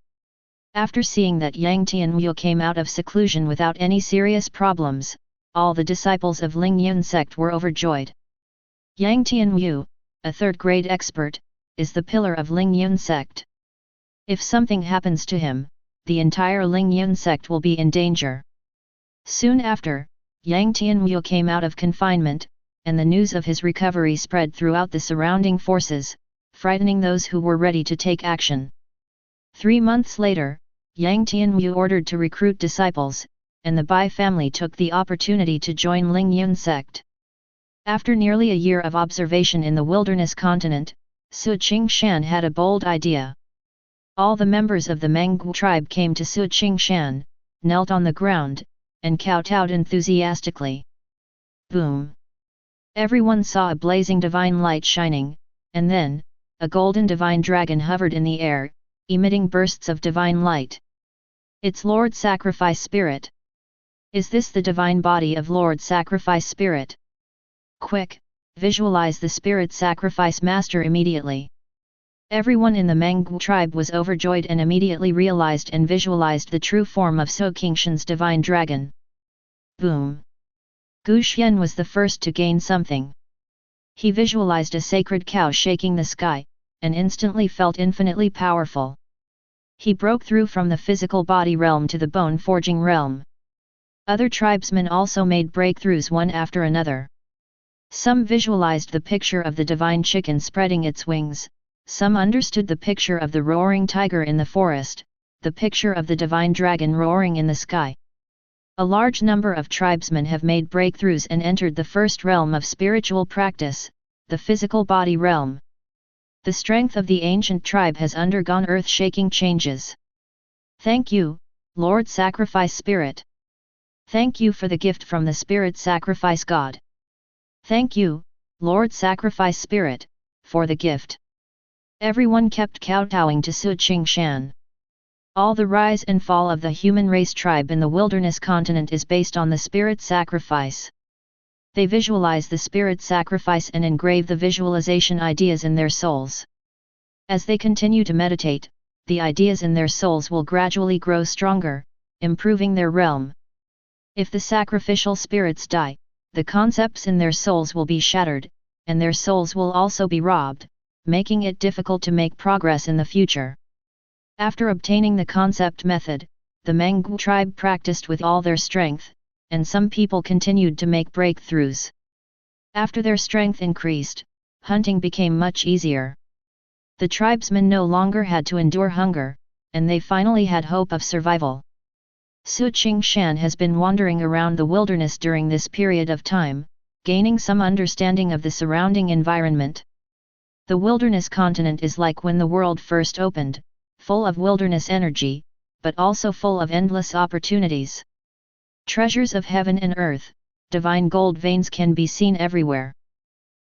After seeing that Yang Tianyu came out of seclusion without any serious problems, all the disciples of Lingyun sect were overjoyed. Yang Tianyu, a third-grade expert, is the pillar of Lingyun sect. If something happens to him, the entire Lingyun sect will be in danger. Soon after, Yang Tianyu came out of confinement, and the news of his recovery spread throughout the surrounding forces, frightening those who were ready to take action. 3 months later, Yang Tianyu ordered to recruit disciples, and the Bai family took the opportunity to join Lingyun sect. After nearly a year of observation in the wilderness continent, Qingshan had a bold idea. All the members of the Menggu tribe came to Qingshan, knelt on the ground, and kowtowed enthusiastically. Boom! Everyone saw a blazing divine light shining, and then, a golden divine dragon hovered in the air, emitting bursts of divine light. It's Lord Sacrifice Spirit. Is this the divine body of Lord Sacrifice Spirit? Quick, visualize the Spirit Sacrifice Master immediately. Everyone in the Menggu tribe was overjoyed and immediately realized and visualized the true form of Qingshan's divine dragon. Boom! Gu Xian was the first to gain something. He visualized a sacred cow shaking the sky, and instantly felt infinitely powerful. He broke through from the physical body realm to the bone-forging realm. Other tribesmen also made breakthroughs one after another. Some visualized the picture of the divine chicken spreading its wings, some understood the picture of the roaring tiger in the forest, the picture of the divine dragon roaring in the sky. A large number of tribesmen have made breakthroughs and entered the first realm of spiritual practice, the physical body realm. The strength of the ancient tribe has undergone earth-shaking changes. Thank you, Lord Sacrifice Spirit. Thank you for the gift from the Spirit Sacrifice God. Thank you, Lord Sacrifice Spirit, for the gift. Everyone kept kowtowing to Qingshan. All the rise and fall of the human race tribe in the wilderness continent is based on the spirit sacrifice. They visualize the spirit sacrifice and engrave the visualization ideas in their souls. As they continue to meditate, the ideas in their souls will gradually grow stronger, improving their realm. If the sacrificial spirits die, the concepts in their souls will be shattered, and their souls will also be robbed, making it difficult to make progress in the future. After obtaining the concept method, the Mengwu tribe practiced with all their strength, and some people continued to make breakthroughs. After their strength increased, hunting became much easier. The tribesmen no longer had to endure hunger, and they finally had hope of survival. Qingshan has been wandering around the wilderness during this period of time, gaining some understanding of the surrounding environment. The wilderness continent is like when the world first opened, full of wilderness energy, but also full of endless opportunities. Treasures of heaven and earth, divine gold veins can be seen everywhere.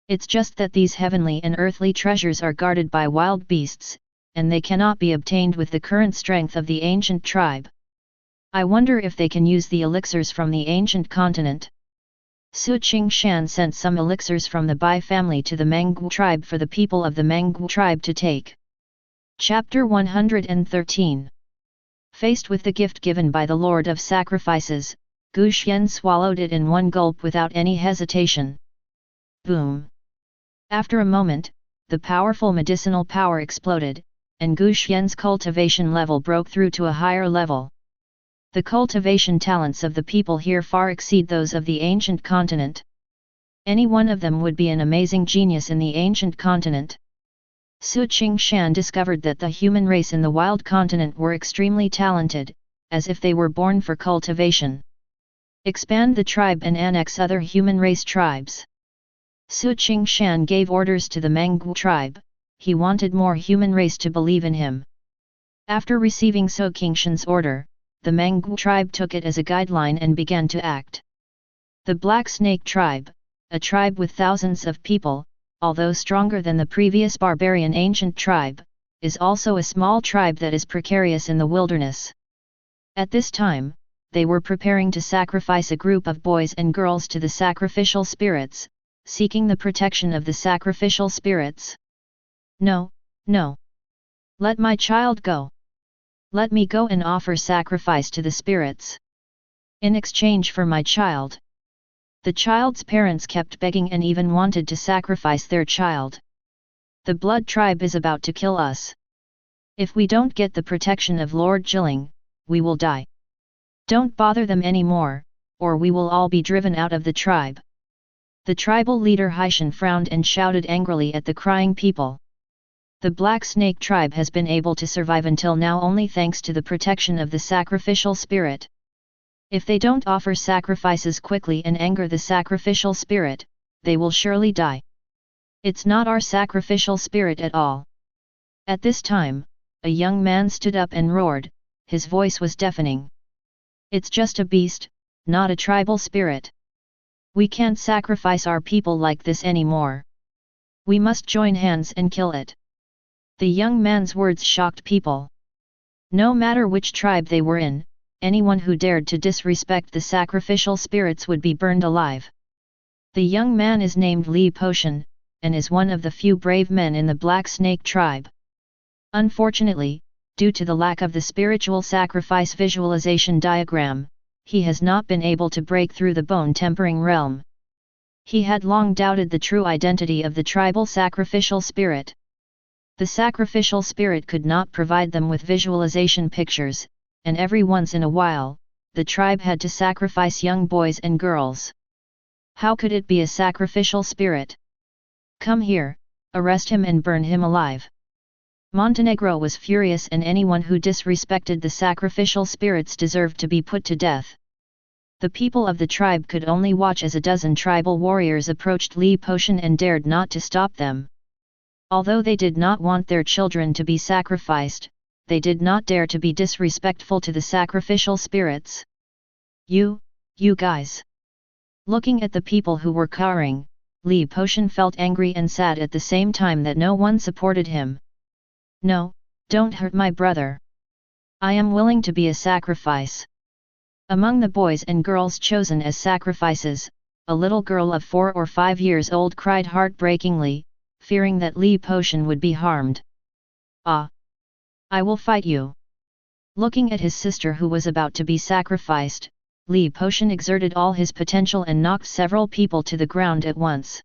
It's just that these heavenly and earthly treasures are guarded by wild beasts, and they cannot be obtained with the current strength of the ancient tribe. I wonder if they can use the elixirs from the ancient continent. Qingshan sent some elixirs from the Bai family to the Mengwu tribe for the people of the Mengwu tribe to take. Chapter 113. Faced with the gift given by the Lord of Sacrifices, Qingshan swallowed it in one gulp without any hesitation. Boom! After a moment, the powerful medicinal power exploded, and Qingshan's cultivation level broke through to a higher level. The cultivation talents of the people here far exceed those of the ancient continent. Any one of them would be an amazing genius in the ancient continent. Qingshan discovered that the human race in the wild continent were extremely talented, as if they were born for cultivation. Expand the tribe and annex other human race tribes. Qingshan gave orders to the Mengwu tribe. He wanted more human race to believe in him. After receiving Qingshan's order, the Mengwu tribe took it as a guideline and began to act. The Black Snake tribe, a tribe with thousands of people, although stronger than the previous barbarian ancient tribe, is also a small tribe that is precarious in the wilderness. At this time, they were preparing to sacrifice a group of boys and girls to the sacrificial spirits, seeking the protection of the sacrificial spirits. No, no. Let my child go. Let me go and offer sacrifice to the spirits. In exchange for my child. The child's parents kept begging and even wanted to sacrifice their child. The blood tribe is about to kill us. If we don't get the protection of Lord Jilling, we will die. Don't bother them anymore, or we will all be driven out of the tribe. The tribal leader Haishan frowned and shouted angrily at the crying people. The Black Snake tribe has been able to survive until now only thanks to the protection of the sacrificial spirit. If they don't offer sacrifices quickly and anger the sacrificial spirit, they will surely die. It's not our sacrificial spirit at all. At this time, a young man stood up and roared, his voice was deafening. It's just a beast, not a tribal spirit. We can't sacrifice our people like this anymore. We must join hands and kill it. The young man's words shocked people. No matter which tribe they were in, anyone who dared to disrespect the sacrificial spirits would be burned alive. The young man is named Li Potion, and is one of the few brave men in the Black Snake tribe. Unfortunately, due to the lack of the spiritual sacrifice visualization diagram, he has not been able to break through the bone-tempering realm. He had long doubted the true identity of the tribal sacrificial spirit. The sacrificial spirit could not provide them with visualization pictures, and every once in a while, the tribe had to sacrifice young boys and girls. How could it be a sacrificial spirit? Come here, arrest him and burn him alive. Montenegro was furious, and anyone who disrespected the sacrificial spirits deserved to be put to death. The people of the tribe could only watch as a dozen tribal warriors approached Li Potion and dared not to stop them. Although they did not want their children to be sacrificed, they did not dare to be disrespectful to the sacrificial spirits. You guys! Looking at the people who were cowering, Li Potion felt angry and sad at the same time that no one supported him. No, don't hurt my brother. I am willing to be a sacrifice. Among the boys and girls chosen as sacrifices, a little girl of 4 or 5 years old cried heartbreakingly, fearing that Li Potion would be harmed. Ah! I will fight you. Looking at his sister who was about to be sacrificed, Li Potion exerted all his potential and knocked several people to the ground at once.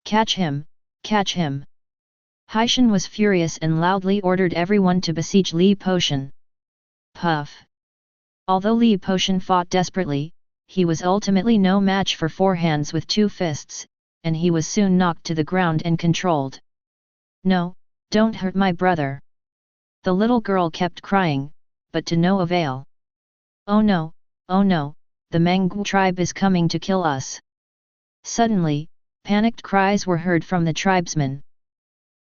Catch him, catch him! Qingshan was furious and loudly ordered everyone to besiege Li Potion. Puff! Although Li Potion fought desperately, he was ultimately no match for four hands with two fists, and he was soon knocked to the ground and controlled. No, don't hurt my brother! The little girl kept crying, but to no avail. Oh no, the Manggu tribe is coming to kill us! Suddenly, panicked cries were heard from the tribesmen.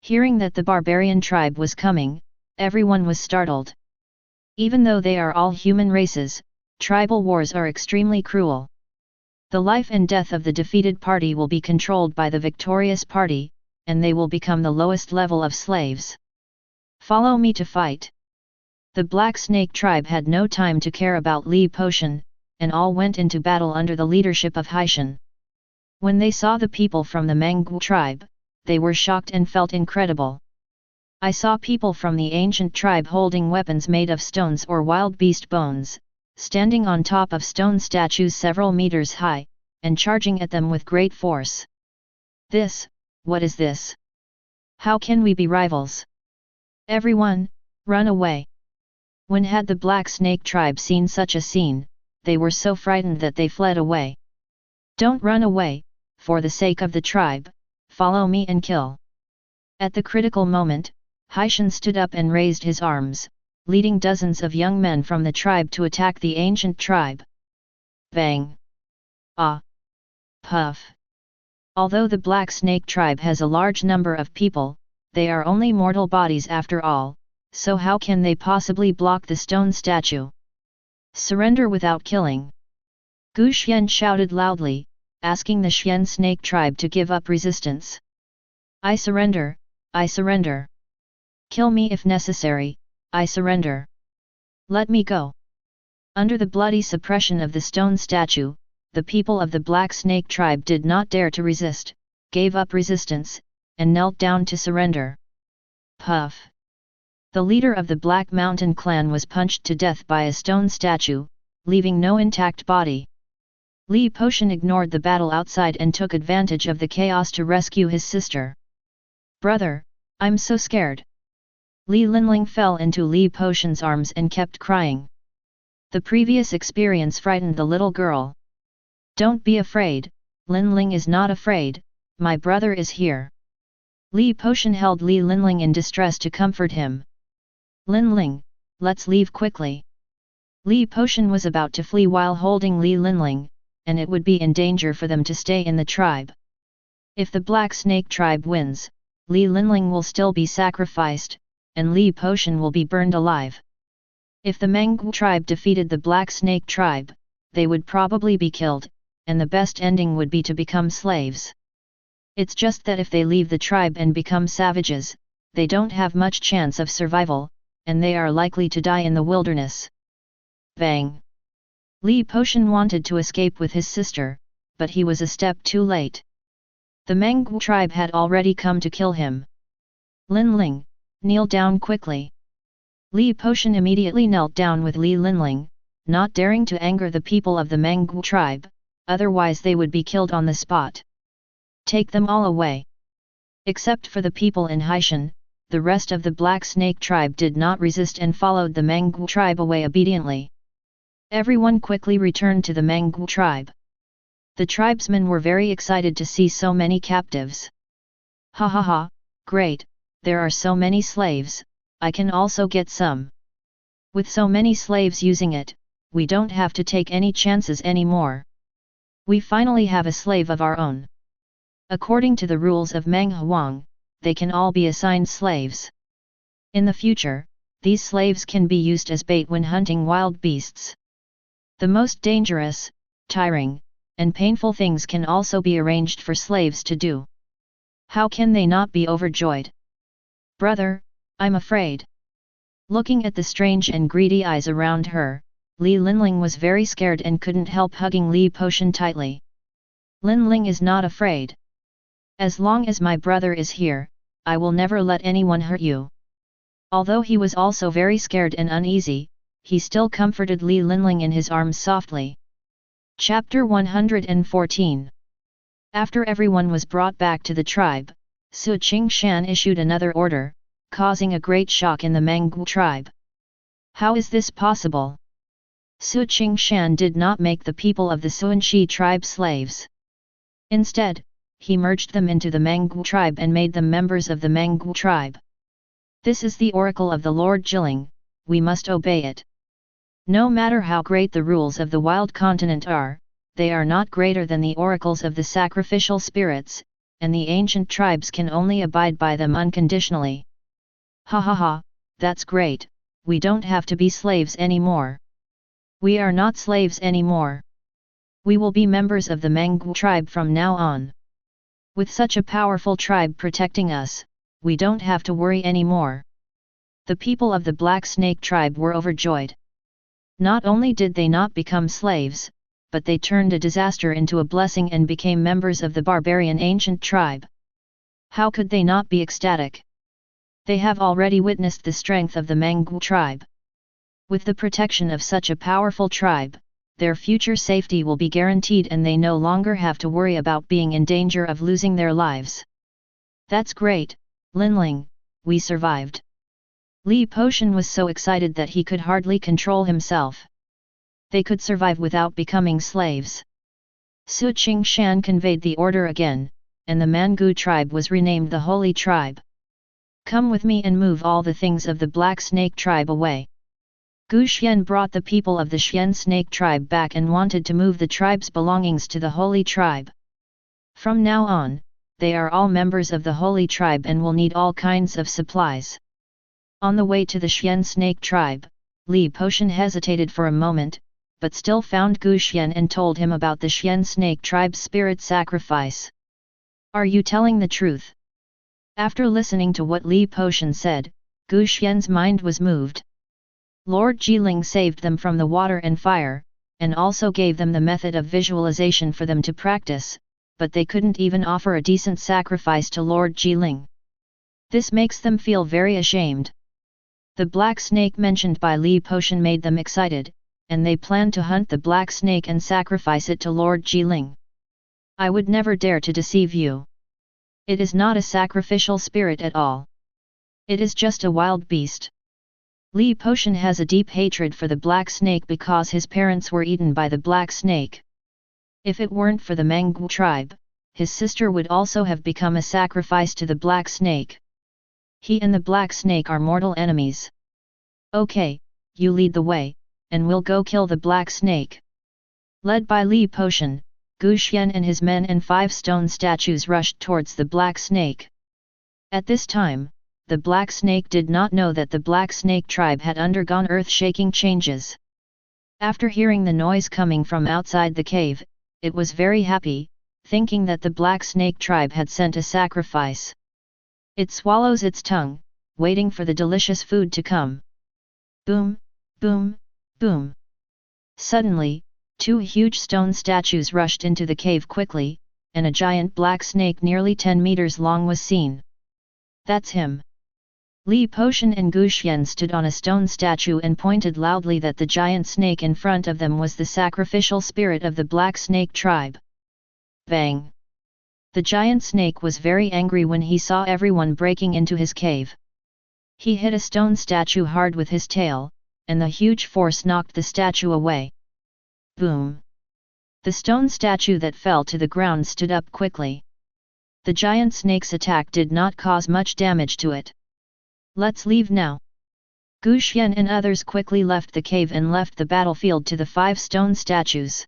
Hearing that the barbarian tribe was coming, everyone was startled. Even though they are all human races, tribal wars are extremely cruel. The life and death of the defeated party will be controlled by the victorious party, and they will become the lowest level of slaves. Follow me to fight. The Black Snake tribe had no time to care about Li Potion, and all went into battle under the leadership of Qingshan. When they saw the people from the Manggu tribe, they were shocked and felt incredible. I saw people from the ancient tribe holding weapons made of stones or wild beast bones, standing on top of stone statues several meters high, and charging at them with great force. What is this? How can we be rivals? Everyone, run away! When had the Black Snake tribe seen such a scene, they were so frightened that they fled away. Don't run away, for the sake of the tribe, follow me and kill. At the critical moment, Qingshan stood up and raised his arms, leading dozens of young men from the tribe to attack the ancient tribe. Bang! Ah! Puff! Although the Black Snake tribe has a large number of people, they are only mortal bodies after all, so how can they possibly block the stone statue? Surrender without killing! Gu Xian shouted loudly, asking the Xian Snake tribe to give up resistance. I surrender, I surrender! Kill me if necessary, I surrender! Let me go! Under the bloody suppression of the stone statue, the people of the Black Snake tribe did not dare to resist, gave up resistance, and knelt down to surrender. Puff! The leader of the Black Mountain clan was punched to death by a stone statue, leaving no intact body. Li Potion ignored the battle outside and took advantage of the chaos to rescue his sister. Brother, I'm so scared! Li Linling fell into Li Potion's arms and kept crying. The previous experience frightened the little girl. Don't be afraid, Linling is not afraid, my brother is here. Li Potion held Li Linling in distress to comfort him. Linling, let's leave quickly. Li Potion was about to flee while holding Li Linling, and it would be in danger for them to stay in the tribe. If the Black Snake tribe wins, Li Linling will still be sacrificed, and Li Potion will be burned alive. If the Manggu tribe defeated the Black Snake tribe, they would probably be killed, and the best ending would be to become slaves. It's just that if they leave the tribe and become savages, they don't have much chance of survival, and they are likely to die in the wilderness. Bang! Li Potion wanted to escape with his sister, but he was a step too late. The Manggu tribe had already come to kill him. Linling, kneel down quickly. Li Potion immediately knelt down with Li Linling, not daring to anger the people of the Manggu tribe, otherwise they would be killed on the spot. Take them all away. Except for the people in Qingshan, the rest of the Black Snake tribe did not resist and followed the Manggu tribe away obediently. Everyone quickly returned to the Manggu tribe. The tribesmen were very excited to see so many captives. Ha ha ha, great, there are so many slaves, I can also get some. With so many slaves using it, we don't have to take any chances anymore. We finally have a slave of our own. According to the rules of Meng Huang, they can all be assigned slaves. In the future, these slaves can be used as bait when hunting wild beasts. The most dangerous, tiring, and painful things can also be arranged for slaves to do. How can they not be overjoyed? Brother, I'm afraid. Looking at the strange and greedy eyes around her, Li Linling was very scared and couldn't help hugging Li Potion tightly. Linling is not afraid. As long as my brother is here, I will never let anyone hurt you. Although he was also very scared and uneasy, he still comforted Li Linling in his arms softly. Chapter 114. After everyone was brought back to the tribe, Qingshan issued another order, causing a great shock in the Manggu tribe. How is this possible? Qingshan did not make the people of the Suanxi tribe slaves. Instead, he merged them into the Manggu tribe and made them members of the Manggu tribe. This is the oracle of the Lord Jiling, we must obey it. No matter how great the rules of the wild continent are, they are not greater than the oracles of the sacrificial spirits, and the ancient tribes can only abide by them unconditionally. Ha ha ha, that's great, we don't have to be slaves anymore. We are not slaves anymore. We will be members of the Manggu tribe from now on. With such a powerful tribe protecting us, we don't have to worry anymore. The people of the Black Snake tribe were overjoyed. Not only did they not become slaves, but they turned a disaster into a blessing and became members of the barbarian ancient tribe. How could they not be ecstatic? They have already witnessed the strength of the Manggu tribe. With the protection of such a powerful tribe, their future safety will be guaranteed and they no longer have to worry about being in danger of losing their lives. That's great, Linling, we survived. Li Potion was so excited that he could hardly control himself. They could survive without becoming slaves. Qingshan conveyed the order again, and the Manggu tribe was renamed the Holy Tribe. Come with me and move all the things of the Black Snake tribe away. Gu Xian brought the people of the Xian Snake tribe back and wanted to move the tribe's belongings to the Holy Tribe. From now on, they are all members of the Holy Tribe and will need all kinds of supplies. On the way to the Xian Snake tribe, Li Potion hesitated for a moment, but still found Gu Xian and told him about the Xian Snake tribe's spirit sacrifice. Are you telling the truth? After listening to what Li Potion said, Gu Xian's mind was moved. Lord Jiling saved them from the water and fire, and also gave them the method of visualization for them to practice, but they couldn't even offer a decent sacrifice to Lord Jiling. This makes them feel very ashamed. The black snake mentioned by Li Potion made them excited, and they planned to hunt the black snake and sacrifice it to Lord Jiling. I would never dare to deceive you. It is not a sacrificial spirit at all. It is just a wild beast. Li Potion has a deep hatred for the black snake because his parents were eaten by the black snake. If it weren't for the Manggu tribe, his sister would also have become a sacrifice to the black snake. He and the black snake are mortal enemies. Okay, you lead the way, and we'll go kill the black snake. Led by Li Potion, Gu Xian and his men and 5 stone statues rushed towards the black snake. At this time, the black snake did not know that the black snake tribe had undergone earth-shaking changes. After hearing the noise coming from outside the cave, it was very happy, thinking that the black snake tribe had sent a sacrifice. It swallows its tongue, waiting for the delicious food to come. Boom, boom, boom. Suddenly, 2 huge stone statues rushed into the cave quickly, and a giant black snake nearly 10 meters long was seen. That's him. Li Potion and Gu Xian stood on a stone statue and pointed loudly that the giant snake in front of them was the sacrificial spirit of the black snake tribe. Bang! The giant snake was very angry when he saw everyone breaking into his cave. He hit a stone statue hard with his tail, and the huge force knocked the statue away. Boom! The stone statue that fell to the ground stood up quickly. The giant snake's attack did not cause much damage to it. Let's leave now. Gu Xian and others quickly left the cave and left the battlefield to the 5 stone statues.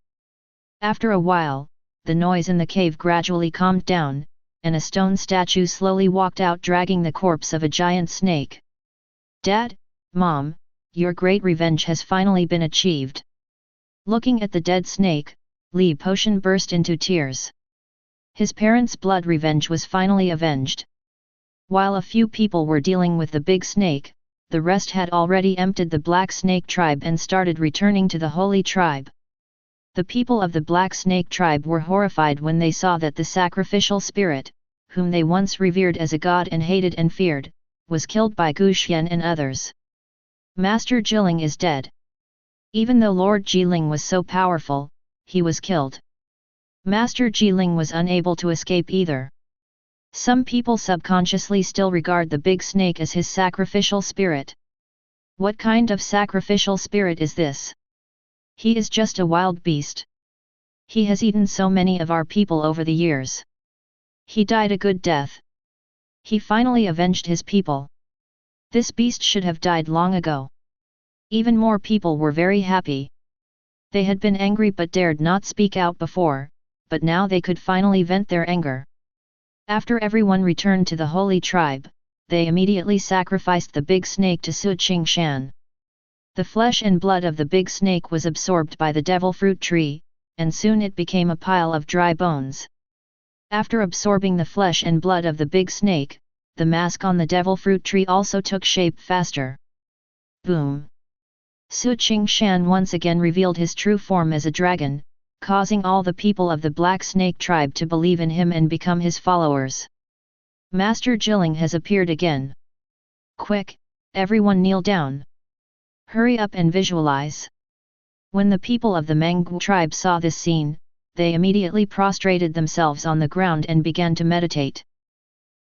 After a while, the noise in the cave gradually calmed down, and a stone statue slowly walked out dragging the corpse of a giant snake. Dad, Mom, your great revenge has finally been achieved. Looking at the dead snake, Li Potion burst into tears. His parents' blood revenge was finally avenged. While a few people were dealing with the big snake, the rest had already emptied the black snake tribe and started returning to the holy tribe. The people of the black snake tribe were horrified when they saw that the sacrificial spirit, whom they once revered as a god and hated and feared, was killed by Gu Xian and others. Master Jiling is dead. Even though Lord Jiling was so powerful, he was killed. Master Jiling was unable to escape either. Some people subconsciously still regard the big snake as his sacrificial spirit. What kind of sacrificial spirit is this? He is just a wild beast. He has eaten so many of our people over the years. He died a good death. He finally avenged his people. This beast should have died long ago. Even more people were very happy. They had been angry but dared not speak out before, but now they could finally vent their anger. After everyone returned to the holy tribe, they immediately sacrificed the big snake to Qingshan. The flesh and blood of the big snake was absorbed by the devil fruit tree, and soon it became a pile of dry bones. After absorbing the flesh and blood of the big snake, the mask on the devil fruit tree also took shape faster. Boom! Qingshan once again revealed his true form as a dragon, causing all the people of the Black Snake tribe to believe in him and become his followers. Master Jilling has appeared again. Quick, everyone kneel down. Hurry up and visualize. When the people of the Mangu tribe saw this scene, they immediately prostrated themselves on the ground and began to meditate.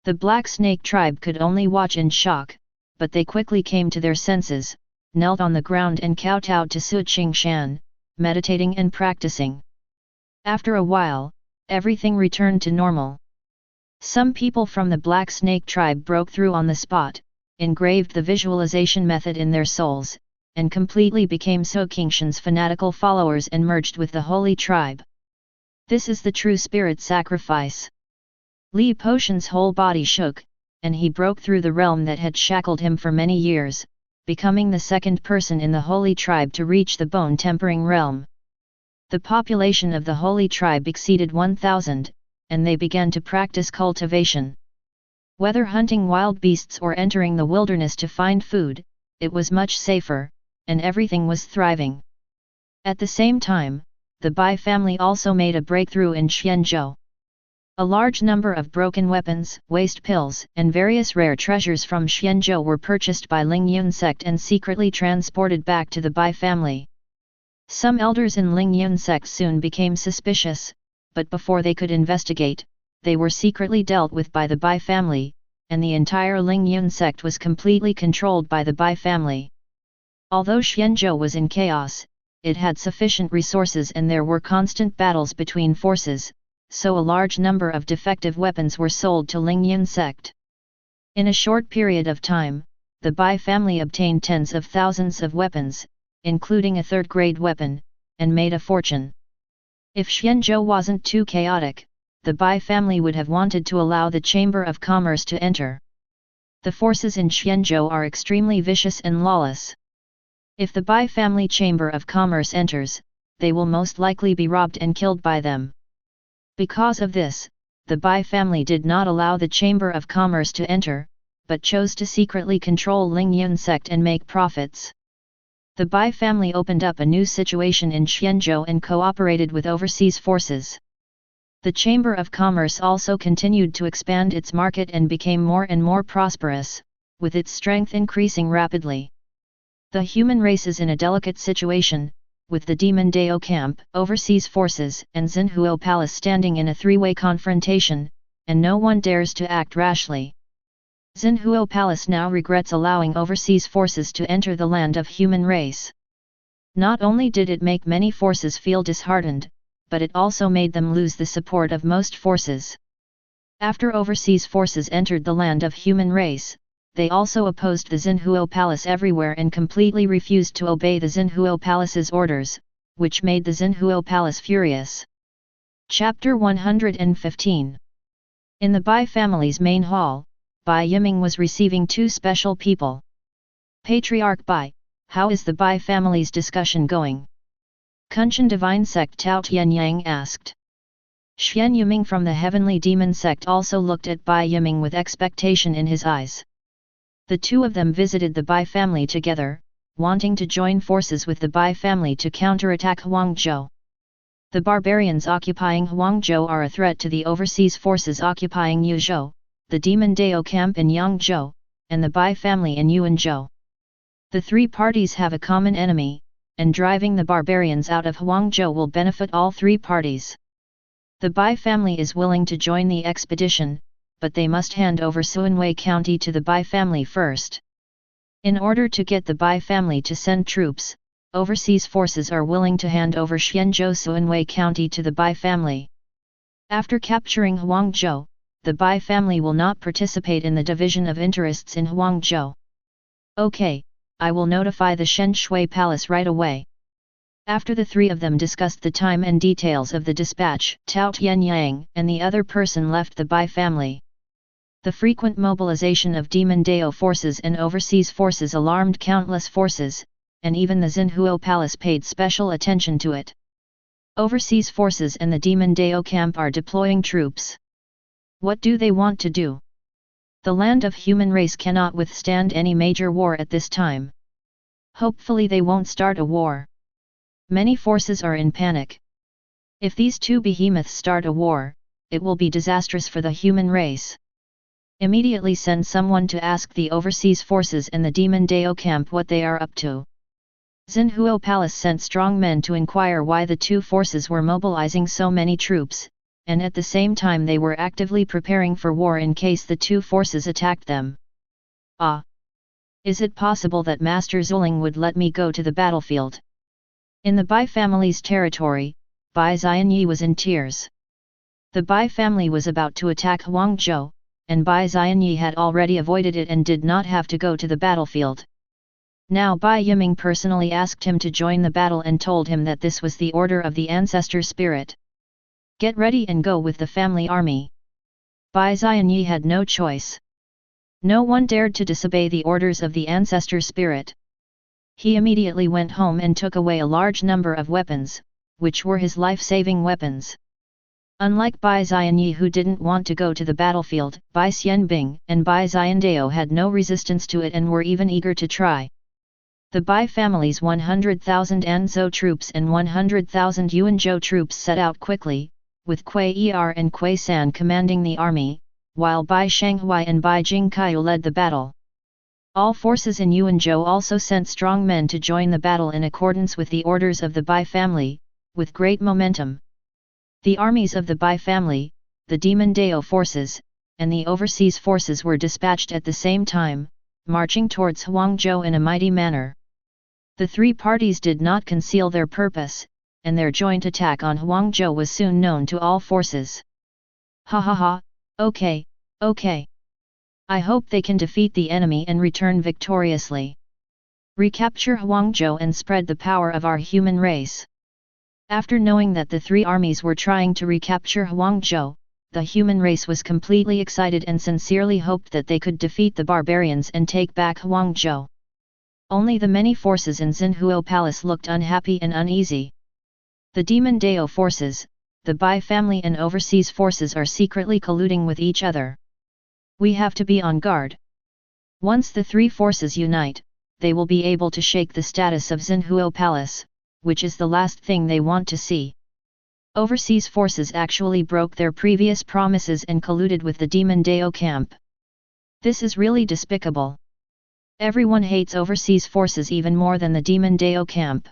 The Black Snake tribe could only watch in shock, but they quickly came to their senses, knelt on the ground and kowtowed to Qingshan, meditating and practicing. After a while, everything returned to normal. Some people from the Black Snake tribe broke through on the spot, engraved the visualization method in their souls, and completely became Qingshan's fanatical followers and merged with the holy tribe. This is the true spirit sacrifice. Li Potion's whole body shook, and he broke through the realm that had shackled him for many years, becoming the second person in the holy tribe to reach the bone-tempering realm. The population of the holy tribe exceeded 1,000, and they began to practice cultivation. Whether hunting wild beasts or entering the wilderness to find food, it was much safer, and everything was thriving. At the same time, the Bai family also made a breakthrough in Xianzhou. A large number of broken weapons, waste pills, and various rare treasures from Xianzhou were purchased by Lingyun sect and secretly transported back to the Bai family. Some elders in Lingyun sect soon became suspicious, but before they could investigate, they were secretly dealt with by the Bai family, and the entire Lingyun sect was completely controlled by the Bai family. Although Xianzhou was in chaos, it had sufficient resources and there were constant battles between forces, so a large number of defective weapons were sold to Lingyun sect. In a short period of time, the Bai family obtained tens of thousands of weapons, including a third-grade weapon, and made a fortune. If Xianzhou wasn't too chaotic, the Bai family would have wanted to allow the Chamber of Commerce to enter. The forces in Xianzhou are extremely vicious and lawless. If the Bai family Chamber of Commerce enters, they will most likely be robbed and killed by them. Because of this, the Bai family did not allow the Chamber of Commerce to enter, but chose to secretly control Lingyun sect and make profits. The Bai family opened up a new situation in Xianzhou and cooperated with overseas forces. The Chamber of Commerce also continued to expand its market and became more and more prosperous, with its strength increasing rapidly. The human race is in a delicate situation, with the Demon Dao camp, overseas forces, and Xinhuo Palace standing in a three-way confrontation, and no one dares to act rashly. Xinhuo Palace now regrets allowing overseas forces to enter the land of human race. Not only did it make many forces feel disheartened, but it also made them lose the support of most forces. After overseas forces entered the land of human race, they also opposed the Xinhuo Palace everywhere and completely refused to obey the Xinhuo Palace's orders, which made the Xinhuo Palace furious. Chapter 115. In the Bai family's main hall, Bai Yiming was receiving two special people. Patriarch Bai, how is the Bai family's discussion going? Qingshan divine sect Tao Tianyang asked. Xian Yiming from the heavenly demon sect also looked at Bai Yiming with expectation in his eyes. The two of them visited the Bai family together, wanting to join forces with the Bai family to counterattack Huangzhou. The barbarians occupying Huangzhou are a threat to the overseas forces occupying Yuzhou, the Demon Dao camp in Yangzhou, and the Bai family in Yuanzhou. The three parties have a common enemy, and driving the barbarians out of Huangzhou will benefit all three parties. The Bai family is willing to join the expedition, but they must hand over Suanwei County to the Bai family first. In order to get the Bai family to send troops, overseas forces are willing to hand over Xianzhou Suanwei County to the Bai family. After capturing Huangzhou, the Bai family will not participate in the division of interests in Huangzhou. Okay, I will notify the Shen Shui Palace right away. After the three of them discussed the time and details of the dispatch, Tao Tianyang and the other person left the Bai family. The frequent mobilization of Demon Dao forces and overseas forces alarmed countless forces, and even the Xinhuo Palace paid special attention to it. Overseas forces and the Demon Dao camp are deploying troops. What do they want to do? The land of human race cannot withstand any major war at this time. Hopefully they won't start a war. Many forces are in panic. If these two behemoths start a war, it will be disastrous for the human race. Immediately send someone to ask the overseas forces and the Demon Dao camp what they are up to. Xinhuo Palace sent strong men to inquire why the two forces were mobilizing so many troops, and at the same time they were actively preparing for war in case the two forces attacked them. Ah! Is it possible that Master Zuling would let me go to the battlefield? In the Bai family's territory, Bai Xianyi was in tears. The Bai family was about to attack Huangzhou, and Bai Xianyi had already avoided it and did not have to go to the battlefield. Now Bai Yiming personally asked him to join the battle and told him that this was the order of the Ancestor spirit. Get ready and go with the family army. Bai Xianyi had no choice. No one dared to disobey the orders of the Ancestor spirit. He immediately went home and took away a large number of weapons, which were his life-saving weapons. Unlike Bai Xianyi who didn't want to go to the battlefield, Bai Xianbing and Bai Xiandao had no resistance to it and were even eager to try. The Bai family's 100,000 Anzhou troops and 100,000 Yuanzhou troops set out quickly, with Kui Er and Kui San commanding the army, while Bai Shanghui and Bai Jingkai led the battle. All forces in Yuanzhou also sent strong men to join the battle in accordance with the orders of the Bai family, with great momentum. The armies of the Bai family, the Demon Dao forces, and the overseas forces were dispatched at the same time, marching towards Huangzhou in a mighty manner. The three parties did not conceal their purpose, and their joint attack on Huangzhou was soon known to all forces. Ha ha ha, okay, okay. I hope they can defeat the enemy and return victoriously. Recapture Huangzhou and spread the power of our human race. After knowing that the three armies were trying to recapture Huangzhou, the human race was completely excited and sincerely hoped that they could defeat the barbarians and take back Huangzhou. Only the many forces in Xinhuo Palace looked unhappy and uneasy. The Demon Dao forces, the Bai family and overseas forces are secretly colluding with each other. We have to be on guard. Once the three forces unite, they will be able to shake the status of Xinhuo Palace, which is the last thing they want to see. Overseas forces actually broke their previous promises and colluded with the Demon Dao camp. This is really despicable. Everyone hates overseas forces even more than the Demon Dao camp.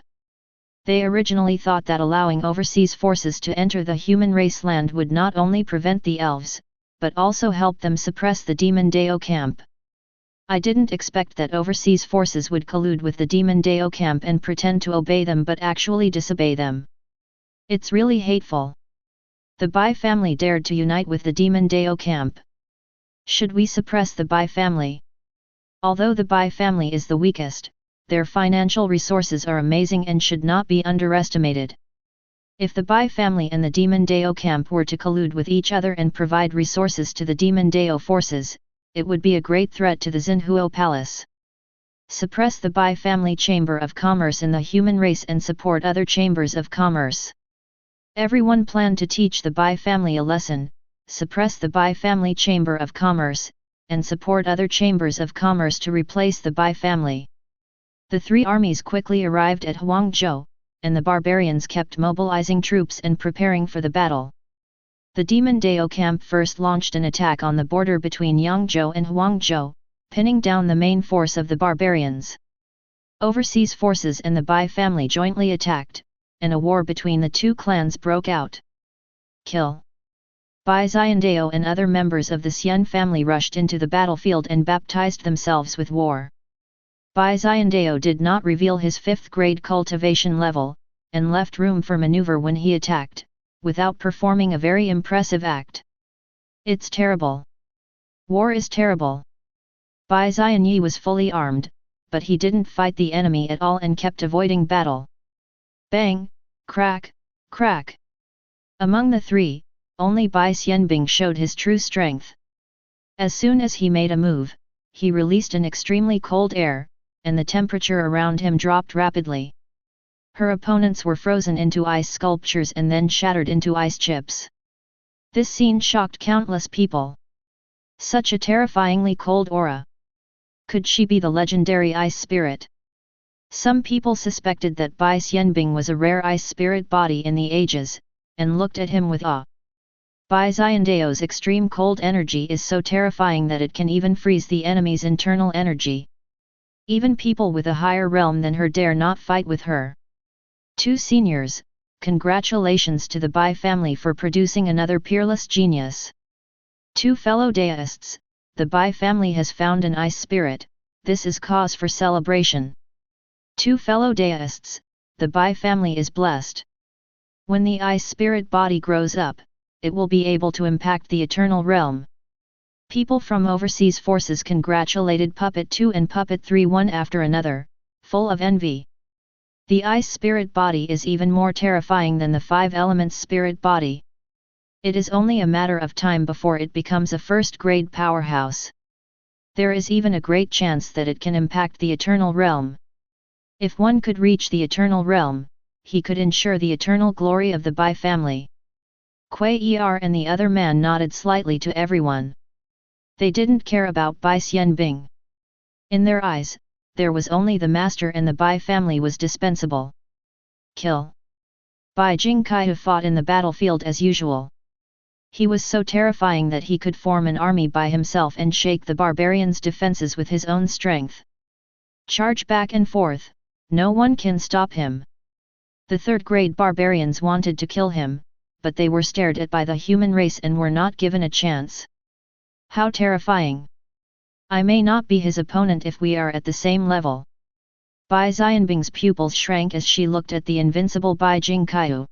They originally thought that allowing overseas forces to enter the human race land would not only prevent the elves, but also help them suppress the Demon Dao camp. I didn't expect that overseas forces would collude with the Demon Dao camp and pretend to obey them but actually disobey them. It's really hateful. The Bai family dared to unite with the Demon Dao camp. Should we suppress the Bai family? Although the Bai family is the weakest, their financial resources are amazing and should not be underestimated. If the Bai family and the Demon Dao camp were to collude with each other and provide resources to the Demon Dao forces, it would be a great threat to the Xinhuo Palace. Suppress the Bai family chamber of commerce in the human race and support other chambers of commerce. Everyone planned to teach the Bai family a lesson, suppress the Bai family chamber of commerce, and support other chambers of commerce to replace the Bai family. The three armies quickly arrived at Huangzhou, and the barbarians kept mobilizing troops and preparing for the battle. The Demon Dao camp first launched an attack on the border between Yangzhou and Huangzhou, pinning down the main force of the barbarians. Overseas forces and the Bai family jointly attacked, and a war between the two clans broke out. Kill. Bai Xiandao and other members of the Xian family rushed into the battlefield and baptized themselves with war. Bai Xiandao did not reveal his 5th grade cultivation level, and left room for maneuver when he attacked, without performing a very impressive act. It's terrible. War is terrible. Bai Xianyi was fully armed, but he didn't fight the enemy at all and kept avoiding battle. Bang, crack, crack. Among the three, only Bai Xianbing showed his true strength. As soon as he made a move, he released an extremely cold air, and the temperature around him dropped rapidly. Her opponents were frozen into ice sculptures and then shattered into ice chips. This scene shocked countless people. Such a terrifyingly cold aura. Could she be the legendary ice spirit? Some people suspected that Bai Xianbing was a rare ice spirit body in the ages, and looked at him with awe. Bai Xiandao's extreme cold energy is so terrifying that it can even freeze the enemy's internal energy. Even people with a higher realm than her dare not fight with her. 2 seniors, congratulations to the Bai family for producing another peerless genius. 2 fellow deists, the Bai family has found an ice spirit, this is cause for celebration. 2 fellow deists, the Bai family is blessed. When the ice spirit body grows up, it will be able to impact the eternal realm. People from overseas forces congratulated Puppet 2 and Puppet 3 one after another, full of envy. The ice spirit body is even more terrifying than the 5 elements spirit body. It is only a matter of time before it becomes a first-grade powerhouse. There is even a great chance that it can impact the eternal realm. If one could reach the eternal realm, he could ensure the eternal glory of the Bai family. Kuei Er and the other man nodded slightly to everyone. They didn't care about Bai Xianbing. In their eyes, there was only the master and the Bai family was dispensable. Kill. Bai Jingkai fought in the battlefield as usual. He was so terrifying that he could form an army by himself and shake the barbarians' defenses with his own strength. Charge back and forth, no one can stop him. The 3rd-grade barbarians wanted to kill him, but they were stared at by the human race and were not given a chance. How terrifying! I may not be his opponent if we are at the same level. Bai Xianbing's pupils shrank as she looked at the invincible Bai Jingkai.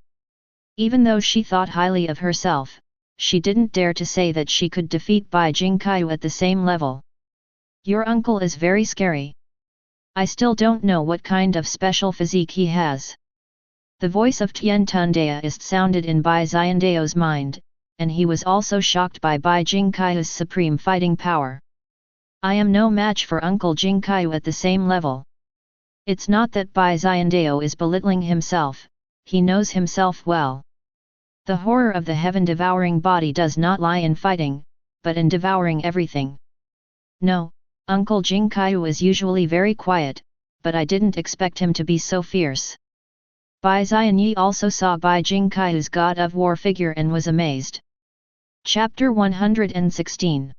Even though she thought highly of herself, she didn't dare to say that she could defeat Bai Jingkai at the same level. Your uncle is very scary. I still don't know what kind of special physique he has. The voice of Tian Tun Deist sounded in Bai Xiandao's mind, and he was also shocked by Bai Jingkai's supreme fighting power. I am no match for Uncle Jingkai at the same level. It's not that Bai Xiandao is belittling himself, he knows himself well. The horror of the heaven-devouring body does not lie in fighting, but in devouring everything. No, Uncle Jingkai is usually very quiet, but I didn't expect him to be so fierce. Bai Xianyi also saw Bai Jingkai's god of war figure and was amazed. Chapter 116.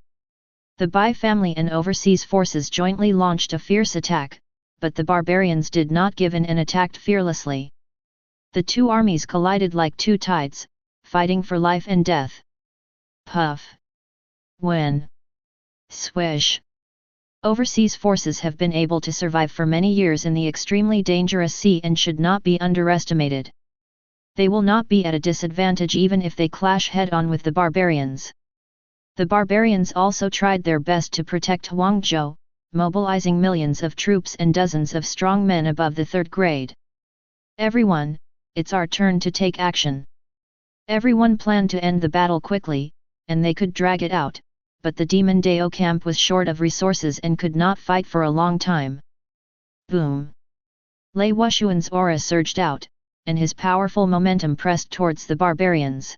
The Bai family and overseas forces jointly launched a fierce attack, but the barbarians did not give in and attacked fearlessly. The 2 armies collided like 2 tides, fighting for life and death. Puff. When. Swish. Overseas forces have been able to survive for many years in the extremely dangerous sea and should not be underestimated. They will not be at a disadvantage even if they clash head-on with the barbarians. The barbarians also tried their best to protect Huangzhou, mobilizing millions of troops and dozens of strong men above the 3rd grade. Everyone, it's our turn to take action. Everyone planned to end the battle quickly, and they could drag it out, but the Demon Dao camp was short of resources and could not fight for a long time. Boom! Lei Wushuan's aura surged out, and his powerful momentum pressed towards the barbarians.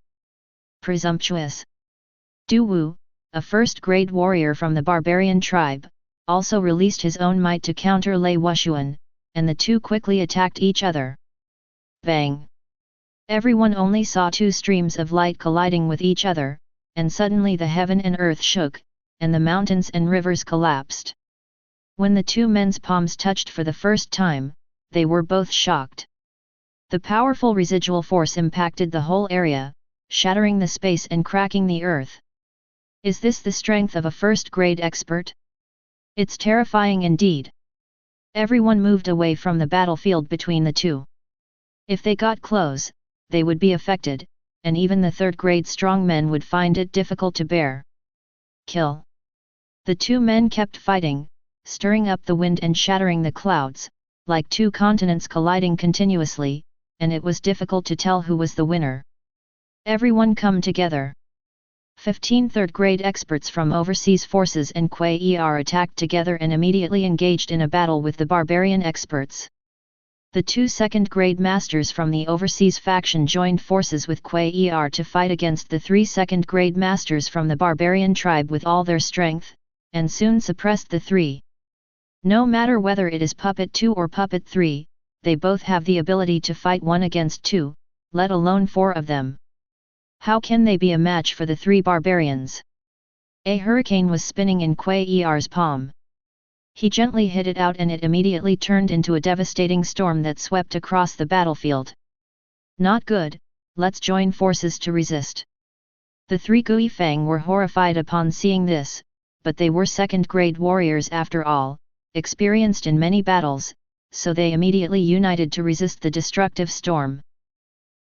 Presumptuous! Du Wu, a 1st-grade warrior from the barbarian tribe, also released his own might to counter Lei Wushuan, and the 2 quickly attacked each other. Bang! Everyone only saw 2 streams of light colliding with each other, and suddenly the heaven and earth shook, and the mountains and rivers collapsed. When the 2 men's palms touched for the first time, they were both shocked. The powerful residual force impacted the whole area, shattering the space and cracking the earth. Is this the strength of a first-grade expert? It's terrifying indeed. Everyone moved away from the battlefield between the two. If they got close, they would be affected, and even the third-grade strongmen would find it difficult to bear. Kill. The two men kept fighting, stirring up the wind and shattering the clouds, like two continents colliding continuously, and it was difficult to tell who was the winner. Everyone come together. 15 third-grade experts from overseas forces and Kuei attacked together and immediately engaged in a battle with the barbarian experts. The two second-grade masters from the overseas faction joined forces with Kuei to fight against the 3 second-grade masters from the barbarian tribe with all their strength, and soon suppressed the 3. No matter whether it is Puppet 2 or Puppet 3, they both have the ability to fight 1 against 2, let alone 4 of them. How can they be a match for the 3 barbarians? A hurricane was spinning in Kuei-R's palm. He gently hit it out and it immediately turned into a devastating storm that swept across the battlefield. Not good, let's join forces to resist. The 3 Gui Fang were horrified upon seeing this, but they were second-grade warriors after all, experienced in many battles, so they immediately united to resist the destructive storm.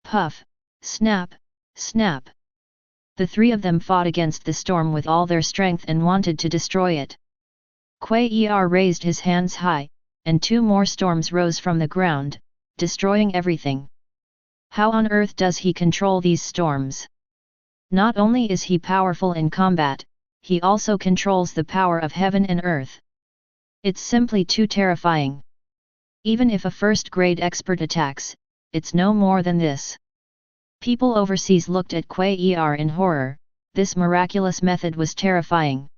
Puff, snap, snap. The 3 of them fought against the storm with all their strength and wanted to destroy it. Kuei raised his hands high, and 2 more storms rose from the ground, destroying everything. How on earth does he control these storms? Not only is he powerful in combat, he also controls the power of heaven and earth. It's simply too terrifying. Even if a first-grade expert attacks, it's no more than this. People overseas looked at Kuei in horror. This miraculous method was terrifying.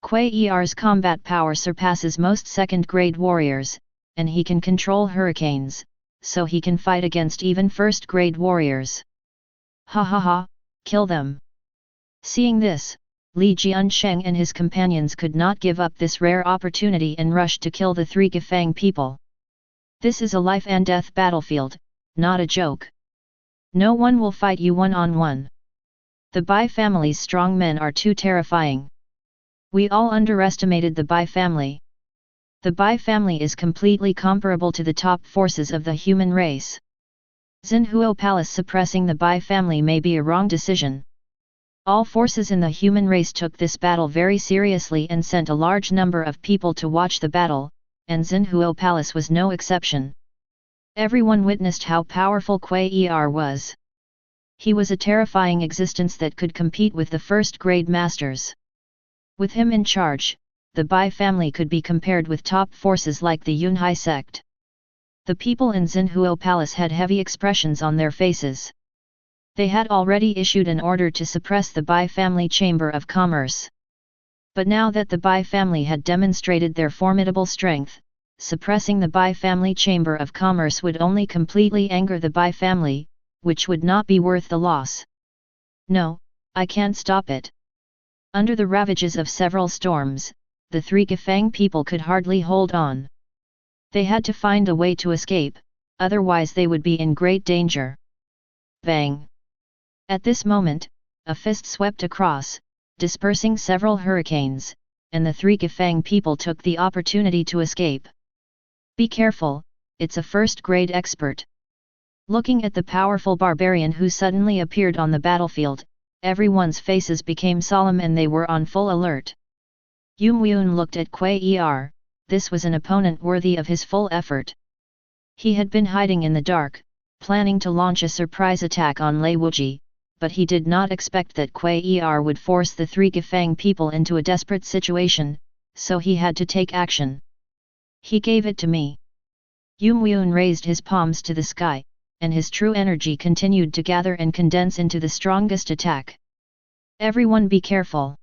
Kuei-R's combat power surpasses most second-grade warriors, and he can control hurricanes, so he can fight against even first-grade warriors. Ha ha ha, kill them! Seeing this, Li Jiansheng and his companions could not give up this rare opportunity and rushed to kill the 3 Gifang people. This is a life and death battlefield, not a joke. No one will fight you one-on-one. The Bai family's strong men are too terrifying. We all underestimated the Bai family. The Bai family is completely comparable to the top forces of the human race. Xinhuo Palace suppressing the Bai family may be a wrong decision. All forces in the human race took this battle very seriously and sent a large number of people to watch the battle, and Xinhuo Palace was no exception. Everyone witnessed how powerful Kuei was. He was a terrifying existence that could compete with the first-grade masters. With him in charge, the Bai family could be compared with top forces like the Yunhai sect. The people in Xinhuo Palace had heavy expressions on their faces. They had already issued an order to suppress the Bai family Chamber of Commerce. But now that the Bai family had demonstrated their formidable strength, suppressing the Bai family Chamber of Commerce would only completely anger the Bai family, which would not be worth the loss. No, I can't stop it. Under the ravages of several storms, the 3 Gifang people could hardly hold on. They had to find a way to escape, otherwise they would be in great danger. Bang! At this moment, a fist swept across, dispersing several hurricanes, and the 3 Gifang people took the opportunity to escape. Be careful, it's a first-grade expert. Looking at the powerful barbarian who suddenly appeared on the battlefield, everyone's faces became solemn and they were on full alert. Yumyun looked at Kuei. This was an opponent worthy of his full effort. He had been hiding in the dark, planning to launch a surprise attack on Lei Wuji, but he did not expect that Kuei would force the 3 Gifang people into a desperate situation, so he had to take action. He gave it to me. Yumyun raised his palms to the sky, and his true energy continued to gather and condense into the strongest attack. Everyone be careful.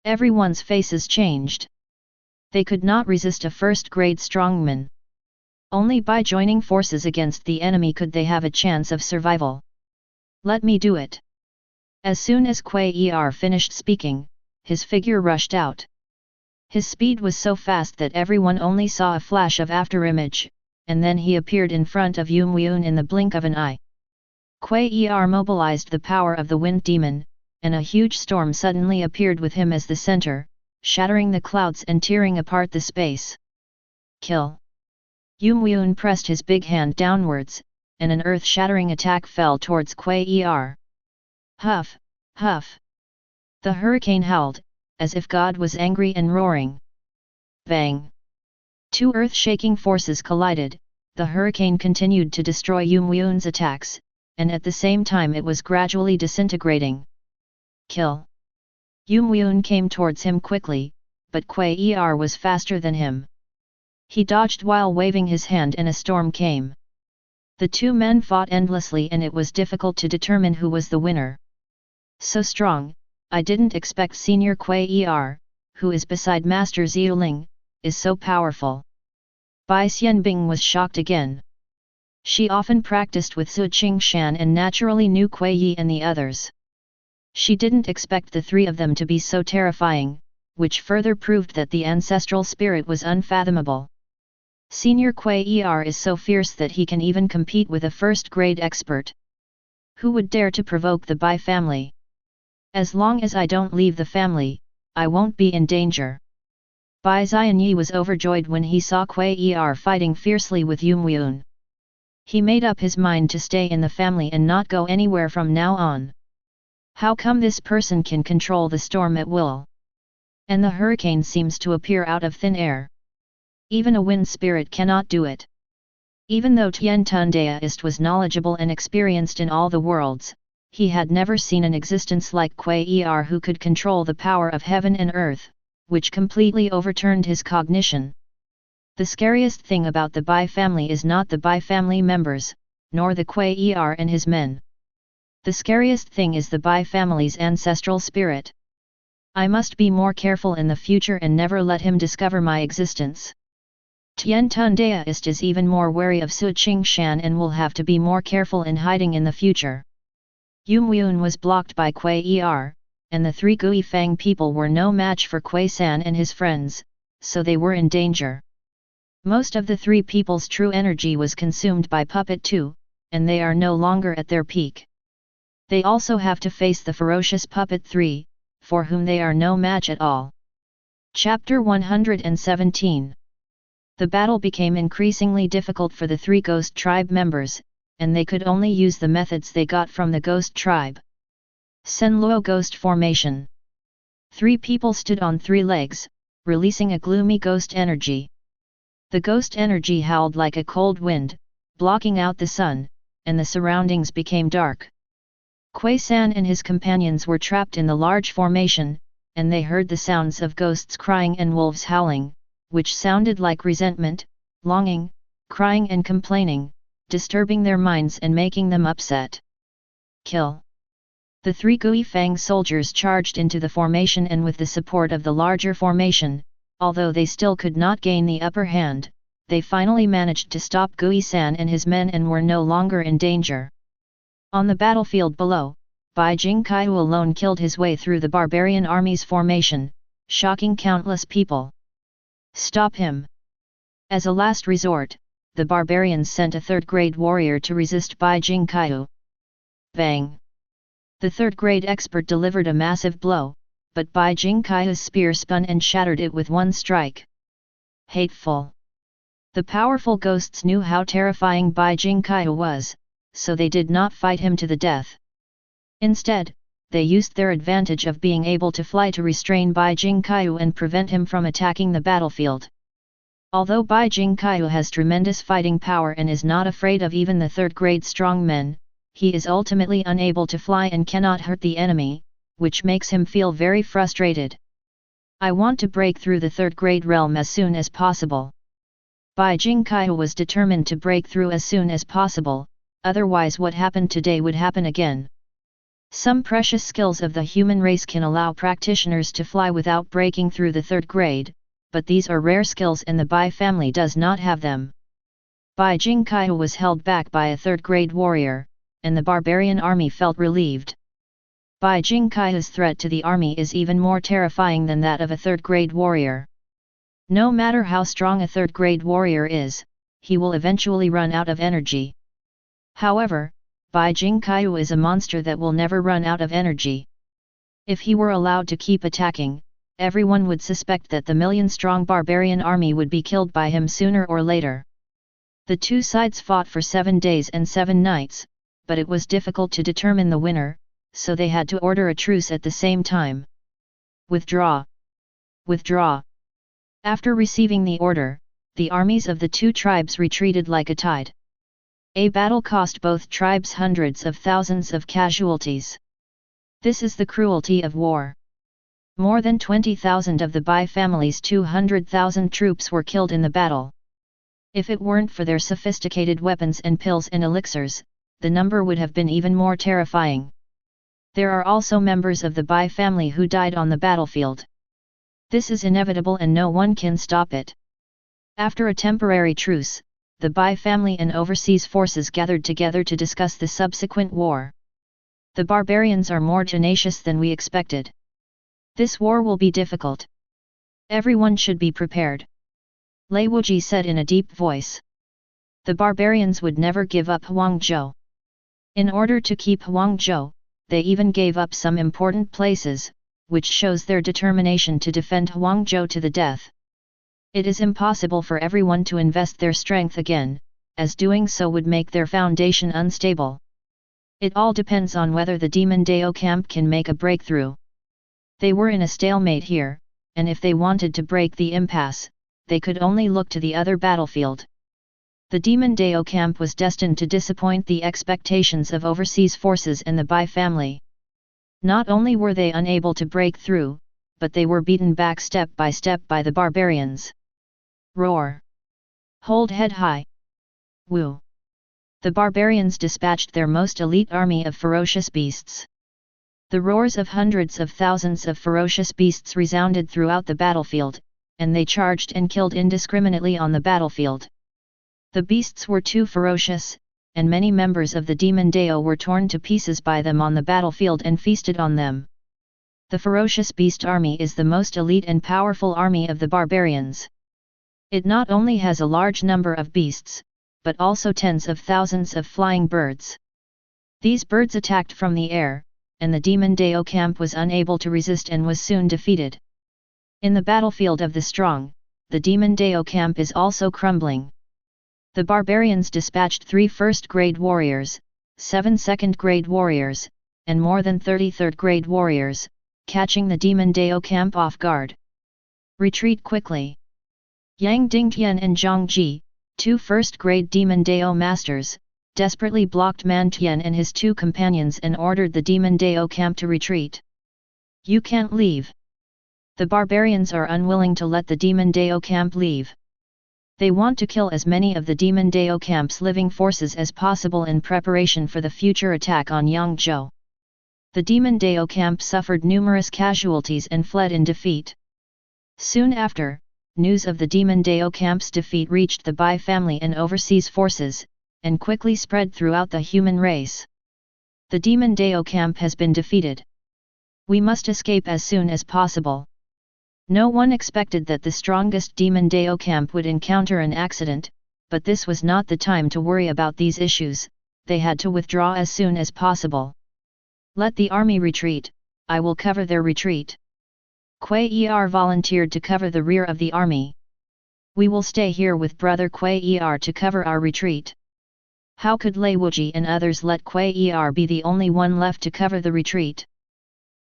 Everyone's faces changed. They could not resist a first-grade strongman. Only by joining forces against the enemy could they have a chance of survival. Let me do it. As soon as Kuei finished speaking, his figure rushed out. His speed was so fast that everyone only saw a flash of afterimage, and then he appeared in front of Yumyun in the blink of an eye. Kuei Er mobilized the power of the wind demon, and a huge storm suddenly appeared with him as the center, shattering the clouds and tearing apart the space. Kill! Yumyun pressed his big hand downwards, and an earth-shattering attack fell towards Kuei Er. Huff! Huff! The hurricane howled, as if God was angry and roaring. Bang! Two earth-shaking forces collided. The hurricane continued to destroy Yumyun's attacks, and at the same time it was gradually disintegrating. Kill! Yumyun came towards him quickly, but Kuei Er was faster than him. He dodged while waving his hand and a storm came. The two men fought endlessly and it was difficult to determine who was the winner. So strong, I didn't expect Senior Kuei Er, who is beside Master Zhuling, is so powerful. Bai Xianbing was shocked again. She often practiced with Su Qingshan and naturally knew Kuei Yi and the others. She didn't expect the three of them to be so terrifying, which further proved that the ancestral spirit was unfathomable. Senior Kuei Er is so fierce that he can even compete with a first-grade expert. Who would dare to provoke the Bai family? As long as I don't leave the family, I won't be in danger. Bai Xianyi was overjoyed when he saw Kuei Er fighting fiercely with Yumyun. He made up his mind to stay in the family and not go anywhere from now on. How come this person can control the storm at will? And the hurricane seems to appear out of thin air. Even a wind spirit cannot do it. Even though Tian Tundaist was knowledgeable and experienced in all the worlds, he had never seen an existence like Kuei Er who could control the power of heaven and earth, which completely overturned his cognition. The scariest thing about the Bai family is not the Bai family members, nor the Kuei Er and his men. The scariest thing is the Bai family's ancestral spirit. I must be more careful in the future and never let him discover my existence. Tian Tundaist is even more wary of Su Qingshan and will have to be more careful in hiding in the future. Yumyun was blocked by Kuei Er, and the three Gui Fang people were no match for Kuei San and his friends, so they were in danger. Most of the three people's true energy was consumed by Puppet 2, and they are no longer at their peak. They also have to face the ferocious Puppet 3, for whom they are no match at all. Chapter 117. The battle became increasingly difficult for the three Ghost Tribe members, and they could only use the methods they got from the Ghost Tribe. Senluo Ghost Formation. Three people stood on three legs, releasing a gloomy ghost energy. The ghost energy howled like a cold wind, blocking out the sun, and the surroundings became dark. Kuei San and his companions were trapped in the large formation, and they heard the sounds of ghosts crying and wolves howling, which sounded like resentment, longing, crying and complaining, disturbing their minds and making them upset. Kill! The three Gui Fang soldiers charged into the formation and with the support of the larger formation, although they still could not gain the upper hand, they finally managed to stop Gui San and his men and were no longer in danger. On the battlefield below, Bai Jingkai alone killed his way through the barbarian army's formation, shocking countless people. Stop him! As a last resort, the barbarians sent a third-grade warrior to resist Bai Jingkai. Bang! The third-grade expert delivered a massive blow, but Bai Jingkai's spear spun and shattered it with one strike. Hateful! The powerful ghosts knew how terrifying Bai Jingkai was, so they did not fight him to the death. Instead, they used their advantage of being able to fly to restrain Bai Jingkai and prevent him from attacking the battlefield. Although Bai Jingkai has tremendous fighting power and is not afraid of even the third-grade strongmen, he is ultimately unable to fly and cannot hurt the enemy, which makes him feel very frustrated. I want to break through the third-grade realm as soon as possible. Bai Jingkai was determined to break through as soon as possible, otherwise what happened today would happen again. Some precious skills of the human race can allow practitioners to fly without breaking through the third grade, but these are rare skills and the Bai family does not have them. Bai Jingkai was held back by a third-grade warrior, and the barbarian army felt relieved. Bai Jingkai's threat to the army is even more terrifying than that of a third-grade warrior. No matter how strong a third-grade warrior is, he will eventually run out of energy. However, Bai Jingqiu is a monster that will never run out of energy. If he were allowed to keep attacking, everyone would suspect that the million-strong barbarian army would be killed by him sooner or later. The two sides fought for 7 days and 7 nights, but it was difficult to determine the winner, so they had to order a truce at the same time. Withdraw! Withdraw! After receiving the order, the armies of the two tribes retreated like a tide. A battle cost both tribes hundreds of thousands of casualties. This is the cruelty of war. More than 20,000 of the Bai family's 200,000 troops were killed in the battle. If it weren't for their sophisticated weapons and pills and elixirs, the number would have been even more terrifying. There are also members of the Bai family who died on the battlefield. This is inevitable and no one can stop it. After a temporary truce, the Bai family and overseas forces gathered together to discuss the subsequent war. The barbarians are more tenacious than we expected. This war will be difficult. Everyone should be prepared. Lei Wuji said in a deep voice. The barbarians would never give up Huangzhou. In order to keep Huangzhou, they even gave up some important places, which shows their determination to defend Huangzhou to the death. It is impossible for everyone to invest their strength again, as doing so would make their foundation unstable. It all depends on whether the Demon Dao camp can make a breakthrough. They were in a stalemate here, and if they wanted to break the impasse, they could only look to the other battlefield. The Demon Dao camp was destined to disappoint the expectations of overseas forces and the Bai family. Not only were they unable to break through, but they were beaten back step by the barbarians. Roar! Hold head high! Woo! The barbarians dispatched their most elite army of ferocious beasts. The roars of hundreds of thousands of ferocious beasts resounded throughout the battlefield, and they charged and killed indiscriminately on the battlefield. The beasts were too ferocious, and many members of the Demon Dao were torn to pieces by them on the battlefield and feasted on them. The ferocious beast army is the most elite and powerful army of the barbarians. It not only has a large number of beasts, but also tens of thousands of flying birds. These birds attacked from the air, and the Demon Dao camp was unable to resist and was soon defeated. In the battlefield of the strong, the Demon Dao camp is also crumbling. The barbarians dispatched 3 first-grade warriors, 7 second-grade warriors, and more than 30 third-grade warriors, catching the Demon Dao camp off guard. Retreat quickly! Yang Dingtian and Zhang Ji, 2 first-grade Demon Dao masters, desperately blocked Man Tian and his 2 companions and ordered the Demon Dao camp to retreat. You can't leave. The barbarians are unwilling to let the Demon Dao camp leave. They want to kill as many of the Demon Dao camp's living forces as possible in preparation for the future attack on Yangzhou. The Demon Dao camp suffered numerous casualties and fled in defeat. Soon after, news of the Demon Dao camp's defeat reached the Bai family and overseas forces, and quickly spread throughout the human race. The Demon Dao camp has been defeated. We must escape as soon as possible. No one expected that the strongest Demon Dao camp would encounter an accident, but this was not the time to worry about these issues. They had to withdraw as soon as possible. Let the army retreat, I will cover their retreat. Kuei Er volunteered to cover the rear of the army. We will stay here with brother Kuei Er to cover our retreat. How could Lei Wuji and others let Kuei Er be the only one left to cover the retreat?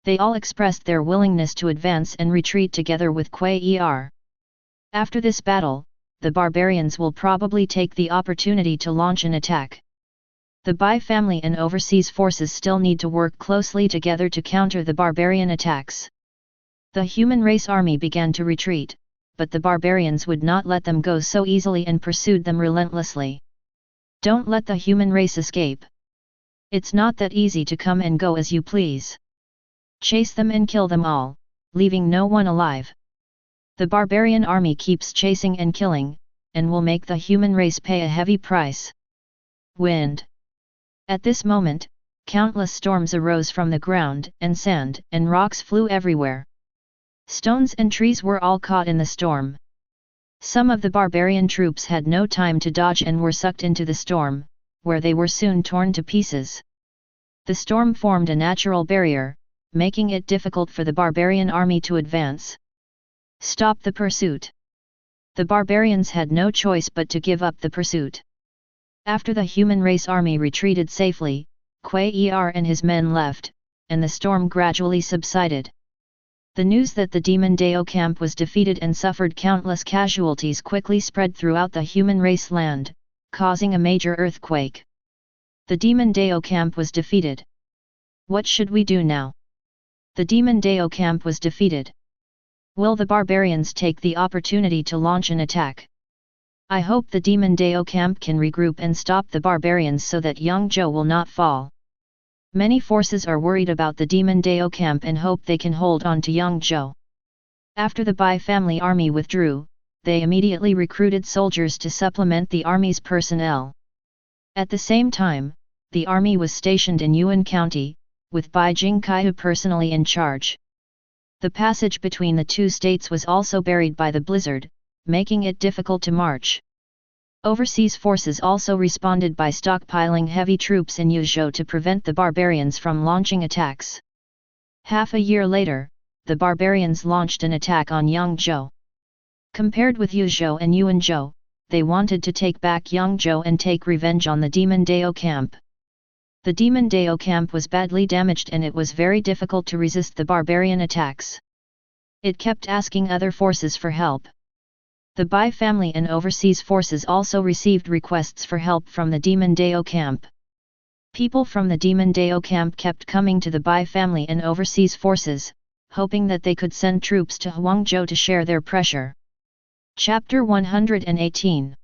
They all expressed their willingness to advance and retreat together with Kuei Er. After this battle, the barbarians will probably take the opportunity to launch an attack. The Bai family and overseas forces still need to work closely together to counter the barbarian attacks. The human race army began to retreat, but the barbarians would not let them go so easily and pursued them relentlessly. Don't let the human race escape. It's not that easy to come and go as you please. Chase them and kill them all, leaving no one alive. The barbarian army keeps chasing and killing, and will make the human race pay a heavy price. Wind. At this moment, countless storms arose from the ground, and sand and rocks flew everywhere. Stones and trees were all caught in the storm. Some of the barbarian troops had no time to dodge and were sucked into the storm, where they were soon torn to pieces. The storm formed a natural barrier, making it difficult for the barbarian army to advance. Stop the pursuit. The barbarians had no choice but to give up the pursuit. After the human race army retreated safely, Qingshan and his men left, and the storm gradually subsided. The news that the Demon Dao camp was defeated and suffered countless casualties quickly spread throughout the human race land, causing a major earthquake. The Demon Dao camp was defeated. What should we do now? The Demon Dao camp was defeated. Will the barbarians take the opportunity to launch an attack? I hope the Demon Dao camp can regroup and stop the barbarians so that Yangzhou will not fall. Many forces are worried about the Demon Dao camp and hope they can hold on to Yangzhou. After the Bai family army withdrew, they immediately recruited soldiers to supplement the army's personnel. At the same time, the army was stationed in Yuan County, with Bai Jingkai personally in charge. The passage between the two states was also buried by the blizzard, making it difficult to march. Overseas forces also responded by stockpiling heavy troops in Yuzhou to prevent the barbarians from launching attacks. Half a year later, the barbarians launched an attack on Yangzhou. Compared with Yuzhou and Yuanzhou, they wanted to take back Yangzhou and take revenge on the Demon Dao camp. The Demon Dao camp was badly damaged and it was very difficult to resist the barbarian attacks. It kept asking other forces for help. The Bai family and overseas forces also received requests for help from the Demon Dao camp. People from the Demon Dao camp kept coming to the Bai family and overseas forces, hoping that they could send troops to Huangzhou to share their pressure. Chapter 118.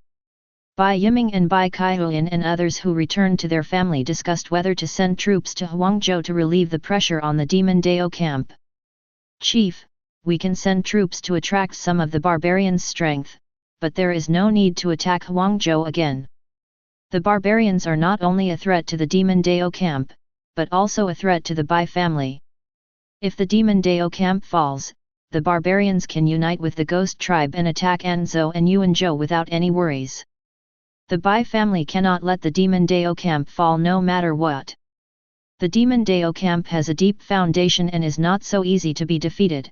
Bai Yiming and Bai Kaihuan and others who returned to their family discussed whether to send troops to Huangzhou to relieve the pressure on the Demon Dao camp. Chief, we can send troops to attract some of the barbarians' strength, but there is no need to attack Huangzhou again. The barbarians are not only a threat to the Demon Dao camp, but also a threat to the Bai family. If the Demon Dao camp falls, the barbarians can unite with the Ghost tribe and attack Anzhou and Yuanzhou without any worries. The Bai family cannot let the Demon Dao camp fall no matter what. The Demon Dao camp has a deep foundation and is not so easy to be defeated.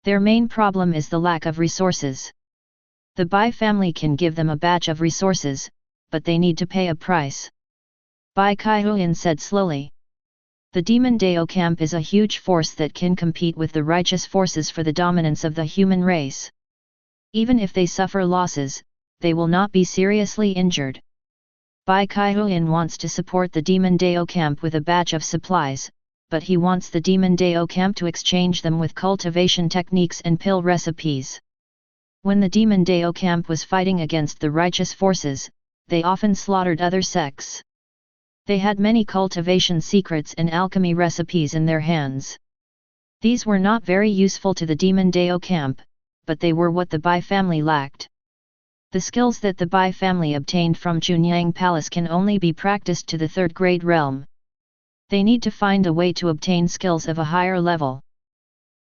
Their main problem is the lack of resources. The Bai family can give them a batch of resources, but they need to pay a price. Bai Kaihuan said slowly. The Demon Dao camp is a huge force that can compete with the righteous forces for the dominance of the human race. Even if they suffer losses, they will not be seriously injured. Bai Kaihuan wants to support the Demon Dao camp with a batch of supplies, but he wants the Demon Dao camp to exchange them with cultivation techniques and pill recipes. When the Demon Dao camp was fighting against the righteous forces, they often slaughtered other sects. They had many cultivation secrets and alchemy recipes in their hands. These were not very useful to the Demon Dao camp, but they were what the Bai family lacked. The skills that the Bai family obtained from Junyang Palace can only be practiced to the third-grade realm. They need to find a way to obtain skills of a higher level.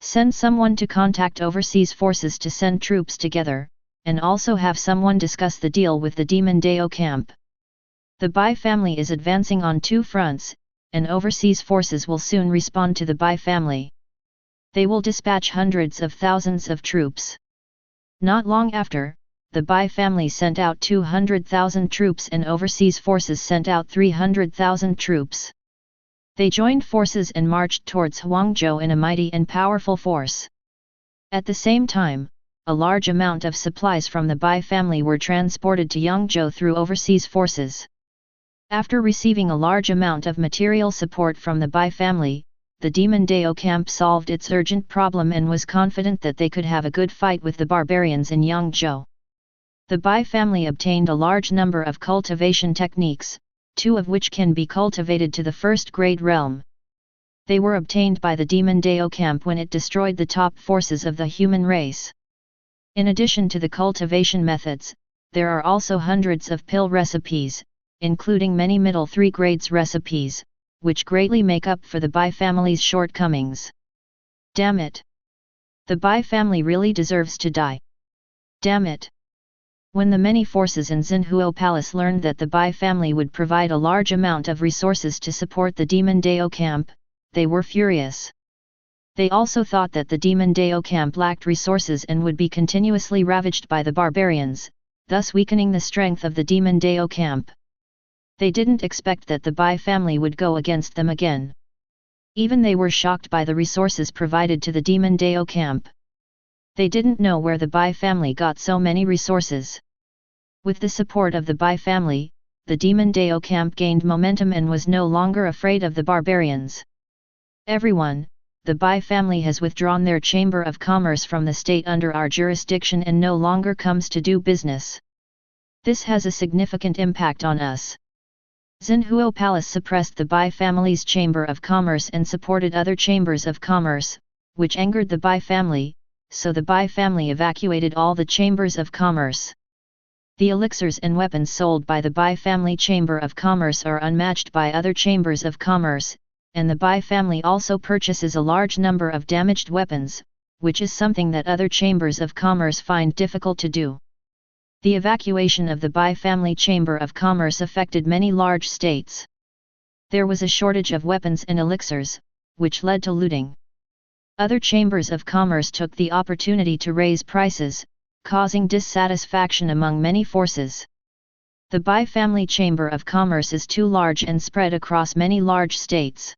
Send someone to contact overseas forces to send troops together, and also have someone discuss the deal with the Demon Dao camp. The Bai family is advancing on two fronts, and overseas forces will soon respond to the Bai family. They will dispatch hundreds of thousands of troops. Not long after, the Bai family sent out 200,000 troops and overseas forces sent out 300,000 troops. They joined forces and marched towards Huangzhou in a mighty and powerful force. At the same time, a large amount of supplies from the Bai family were transported to Yangzhou through overseas forces. After receiving a large amount of material support from the Bai family, the Demon Dao camp solved its urgent problem and was confident that they could have a good fight with the barbarians in Yangzhou. The Bai family obtained a large number of cultivation techniques, 2 of which can be cultivated to the first-grade realm. They were obtained by the Demon Dao camp when it destroyed the top forces of the human race. In addition to the cultivation methods, there are also hundreds of pill recipes, including many middle 3 grades recipes, which greatly make up for the Bai family's shortcomings. Damn it! The Bai family really deserves to die. Damn it! When the many forces in Xinhuo Palace learned that the Bai family would provide a large amount of resources to support the Demon Dao camp, they were furious. They also thought that the Demon Dao camp lacked resources and would be continuously ravaged by the barbarians, thus weakening the strength of the Demon Dao camp. They didn't expect that the Bai family would go against them again. Even they were shocked by the resources provided to the Demon Dao camp. They didn't know where the Bai family got so many resources. With the support of the Bai family, the Demon Dao camp gained momentum and was no longer afraid of the barbarians. Everyone, the Bai family has withdrawn their Chamber of Commerce from the state under our jurisdiction and no longer comes to do business. This has a significant impact on us. Xinhuo Palace suppressed the Bai family's Chamber of Commerce and supported other chambers of commerce, which angered the Bai family, so the Bai family evacuated all the chambers of commerce. The elixirs and weapons sold by the Bai family Chamber of Commerce are unmatched by other chambers of commerce, and the Bai family also purchases a large number of damaged weapons, which is something that other chambers of commerce find difficult to do. The evacuation of the Bai family Chamber of Commerce affected many large states. There was a shortage of weapons and elixirs, which led to looting. Other chambers of commerce took the opportunity to raise prices, causing dissatisfaction among many forces. The Bai family Chamber of Commerce is too large and spread across many large states.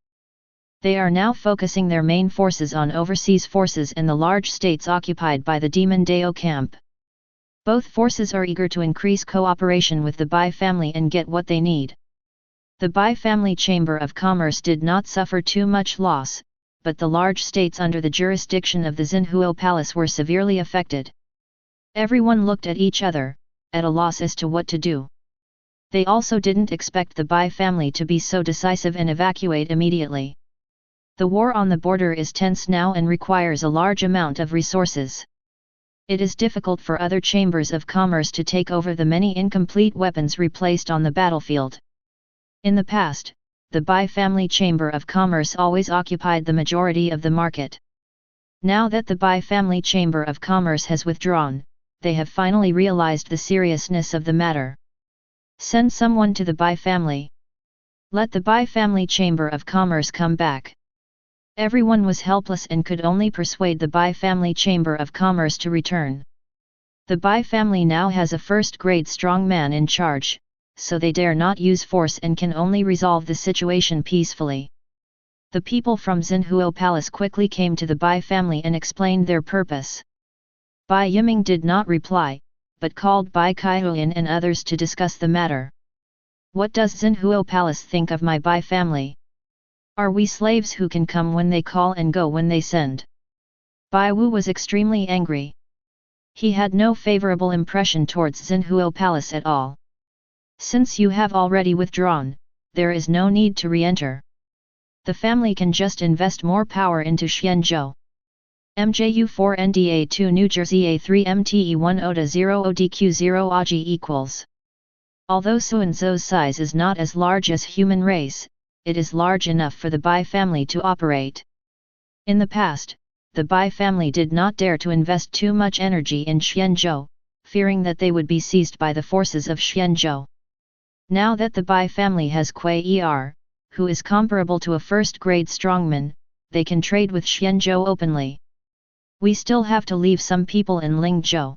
They are now focusing their main forces on overseas forces in the large states occupied by the Demon Dao camp. Both forces are eager to increase cooperation with the Bai family and get what they need. The Bai family Chamber of Commerce did not suffer too much loss, but the large states under the jurisdiction of the Xinhuo Palace were severely affected. Everyone looked at each other, at a loss as to what to do. They also didn't expect the Bai family to be so decisive and evacuate immediately. The war on the border is tense now and requires a large amount of resources. It is difficult for other chambers of commerce to take over the many incomplete weapons replaced on the battlefield. In the past, the Bai family Chamber of Commerce always occupied the majority of the market. Now that the Bai family Chamber of Commerce has withdrawn, they have finally realized the seriousness of the matter. Send someone to the Bai family. Let the Bai family Chamber of Commerce come back. Everyone was helpless and could only persuade the Bai family Chamber of Commerce to return. The Bai family now has a first-grade strongman in charge, so they dare not use force and can only resolve the situation peacefully. The people from Xinhuo Palace quickly came to the Bai family and explained their purpose. Bai Yiming did not reply, but called Bai Kaihuan and others to discuss the matter. What does Xinhuo Palace think of my Bai family? Are we slaves who can come when they call and go when they send? Bai Wu was extremely angry. He had no favorable impression towards Xinhuo Palace at all. Since you have already withdrawn, there is no need to re-enter. The family can just invest more power into Xianzhou. MJU 4 NDA 2 New Jersey A3 MTE 1 OTA 0 ODQ 0 AG equals. Although Suanzhou's size is not as large as human race, it is large enough for the Bai family to operate. In the past, the Bai family did not dare to invest too much energy in Xianzhou, fearing that they would be seized by the forces of Xianzhou. Now that the Bai family has Kui Er, who is comparable to a first-grade strongman, they can trade with Xianzhou openly. We still have to leave some people in Lingzhou.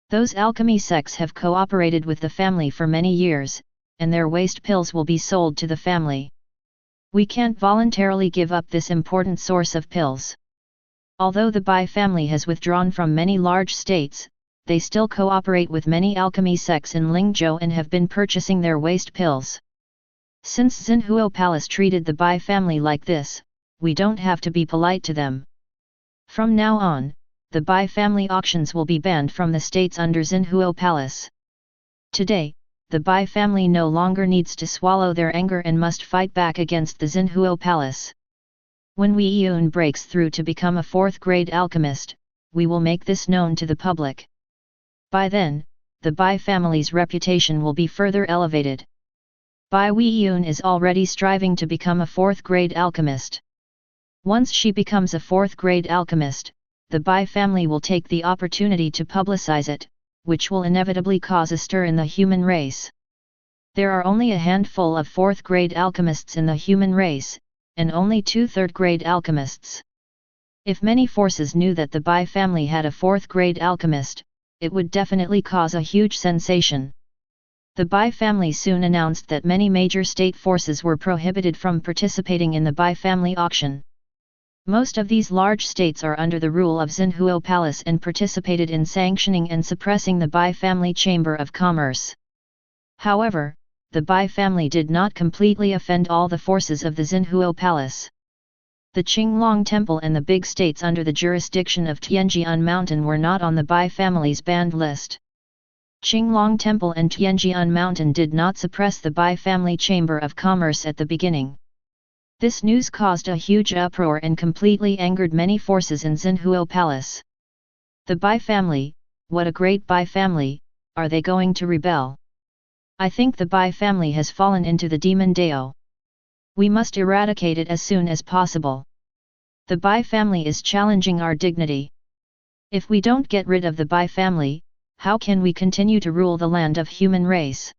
Those alchemy sects have cooperated with the family for many years, and their waste pills will be sold to the family. We can't voluntarily give up this important source of pills. Although the Bai family has withdrawn from many large states, they still cooperate with many alchemy sects in Lingzhou and have been purchasing their waste pills. Since Xinhuo Palace treated the Bai family like this, we don't have to be polite to them. From now on, the Bai family auctions will be banned from the states under Xinhuo Palace. Today, the Bai family no longer needs to swallow their anger and must fight back against the Xinhuo Palace. When Wei Yun breaks through to become a fourth-grade alchemist, we will make this known to the public. By then, the Bai family's reputation will be further elevated. Bai Wei Yun is already striving to become a fourth-grade alchemist. Once she becomes a fourth-grade alchemist, the Bai family will take the opportunity to publicize it, which will inevitably cause a stir in the human race. There are only a handful of 4th-grade alchemists in the human race, and only 2 3rd-grade alchemists. If many forces knew that the Bai family had a 4th-grade alchemist, it would definitely cause a huge sensation. The Bai family soon announced that many major state forces were prohibited from participating in the Bai family auction. Most of these large states are under the rule of Xinhuo Palace and participated in sanctioning and suppressing the Bai family Chamber of Commerce. However, the Bai family did not completely offend all the forces of the Xinhuo Palace. The Qingshan Temple and the big states under the jurisdiction of Qingshan Mountain were not on the Bai family's banned list. Qingshan Temple and Qingshan Mountain did not suppress the Bai family Chamber of Commerce at the beginning. This news caused a huge uproar and completely angered many forces in Xinhuo Palace. The Bai family, what a great Bai family, are they going to rebel? I think the Bai family has fallen into the demon Dao. We must eradicate it as soon as possible. The Bai family is challenging our dignity. If we don't get rid of the Bai family, how can we continue to rule the land of human race?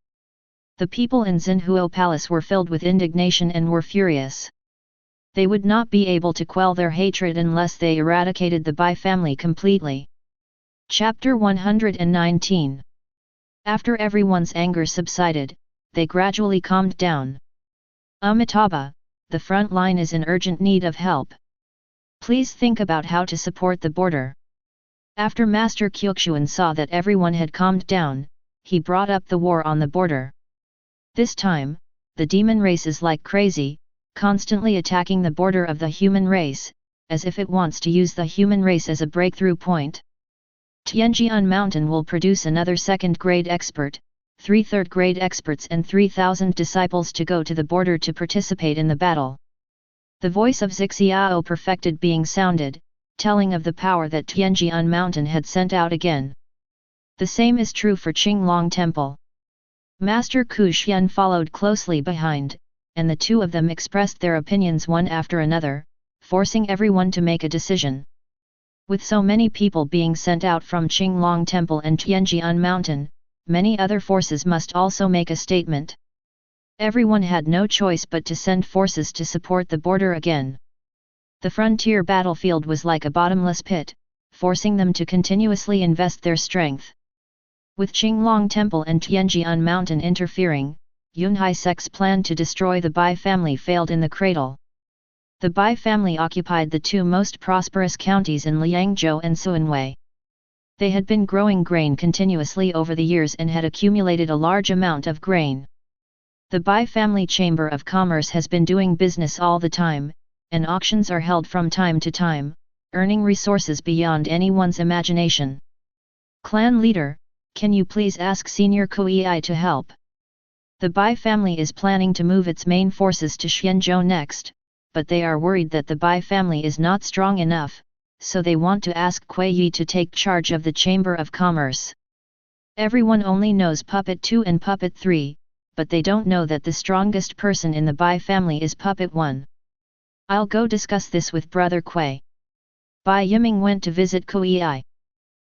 The people in Xinhuo Palace were filled with indignation and were furious. They would not be able to quell their hatred unless they eradicated the Bai family completely. Chapter 119. After everyone's anger subsided, they gradually calmed down. Amitabha, the front line is in urgent need of help. Please think about how to support the border. After Master Qingshan saw that everyone had calmed down, he brought up the war on the border. This time, the demon race is like crazy, constantly attacking the border of the human race, as if it wants to use the human race as a breakthrough point. Qingshan Mountain will produce another 2nd-grade expert, 3 3rd-grade experts and 3,000 disciples to go to the border to participate in the battle. The voice of Zixiao perfected being sounded, telling of the power that Qingshan Mountain had sent out again. The same is true for Qingshan Temple. Master Qingshan followed closely behind, and the two of them expressed their opinions one after another, forcing everyone to make a decision. With so many people being sent out from Qingshan Temple and Qingshan Mountain, many other forces must also make a statement. Everyone had no choice but to send forces to support the border again. The frontier battlefield was like a bottomless pit, forcing them to continuously invest their strength. With Qingshan Temple and Qingshan Mountain interfering, Yunhai Sek's plan to destroy the Bai family failed in the cradle. The Bai family occupied the 2 most prosperous counties in Liangzhou and Suanwei. They had been growing grain continuously over the years and had accumulated a large amount of grain. The Bai family Chamber of Commerce has been doing business all the time, and auctions are held from time to time, earning resources beyond anyone's imagination. Clan leader, can you please ask Senior Kuei to help? The Bai family is planning to move its main forces to Xianzhou next, but they are worried that the Bai family is not strong enough, so they want to ask Kuei to take charge of the Chamber of Commerce. Everyone only knows Puppet 2 and Puppet 3, but they don't know that the strongest person in the Bai family is Puppet 1. I'll go discuss this with Brother Kuei. Bai Yiming went to visit Kuei.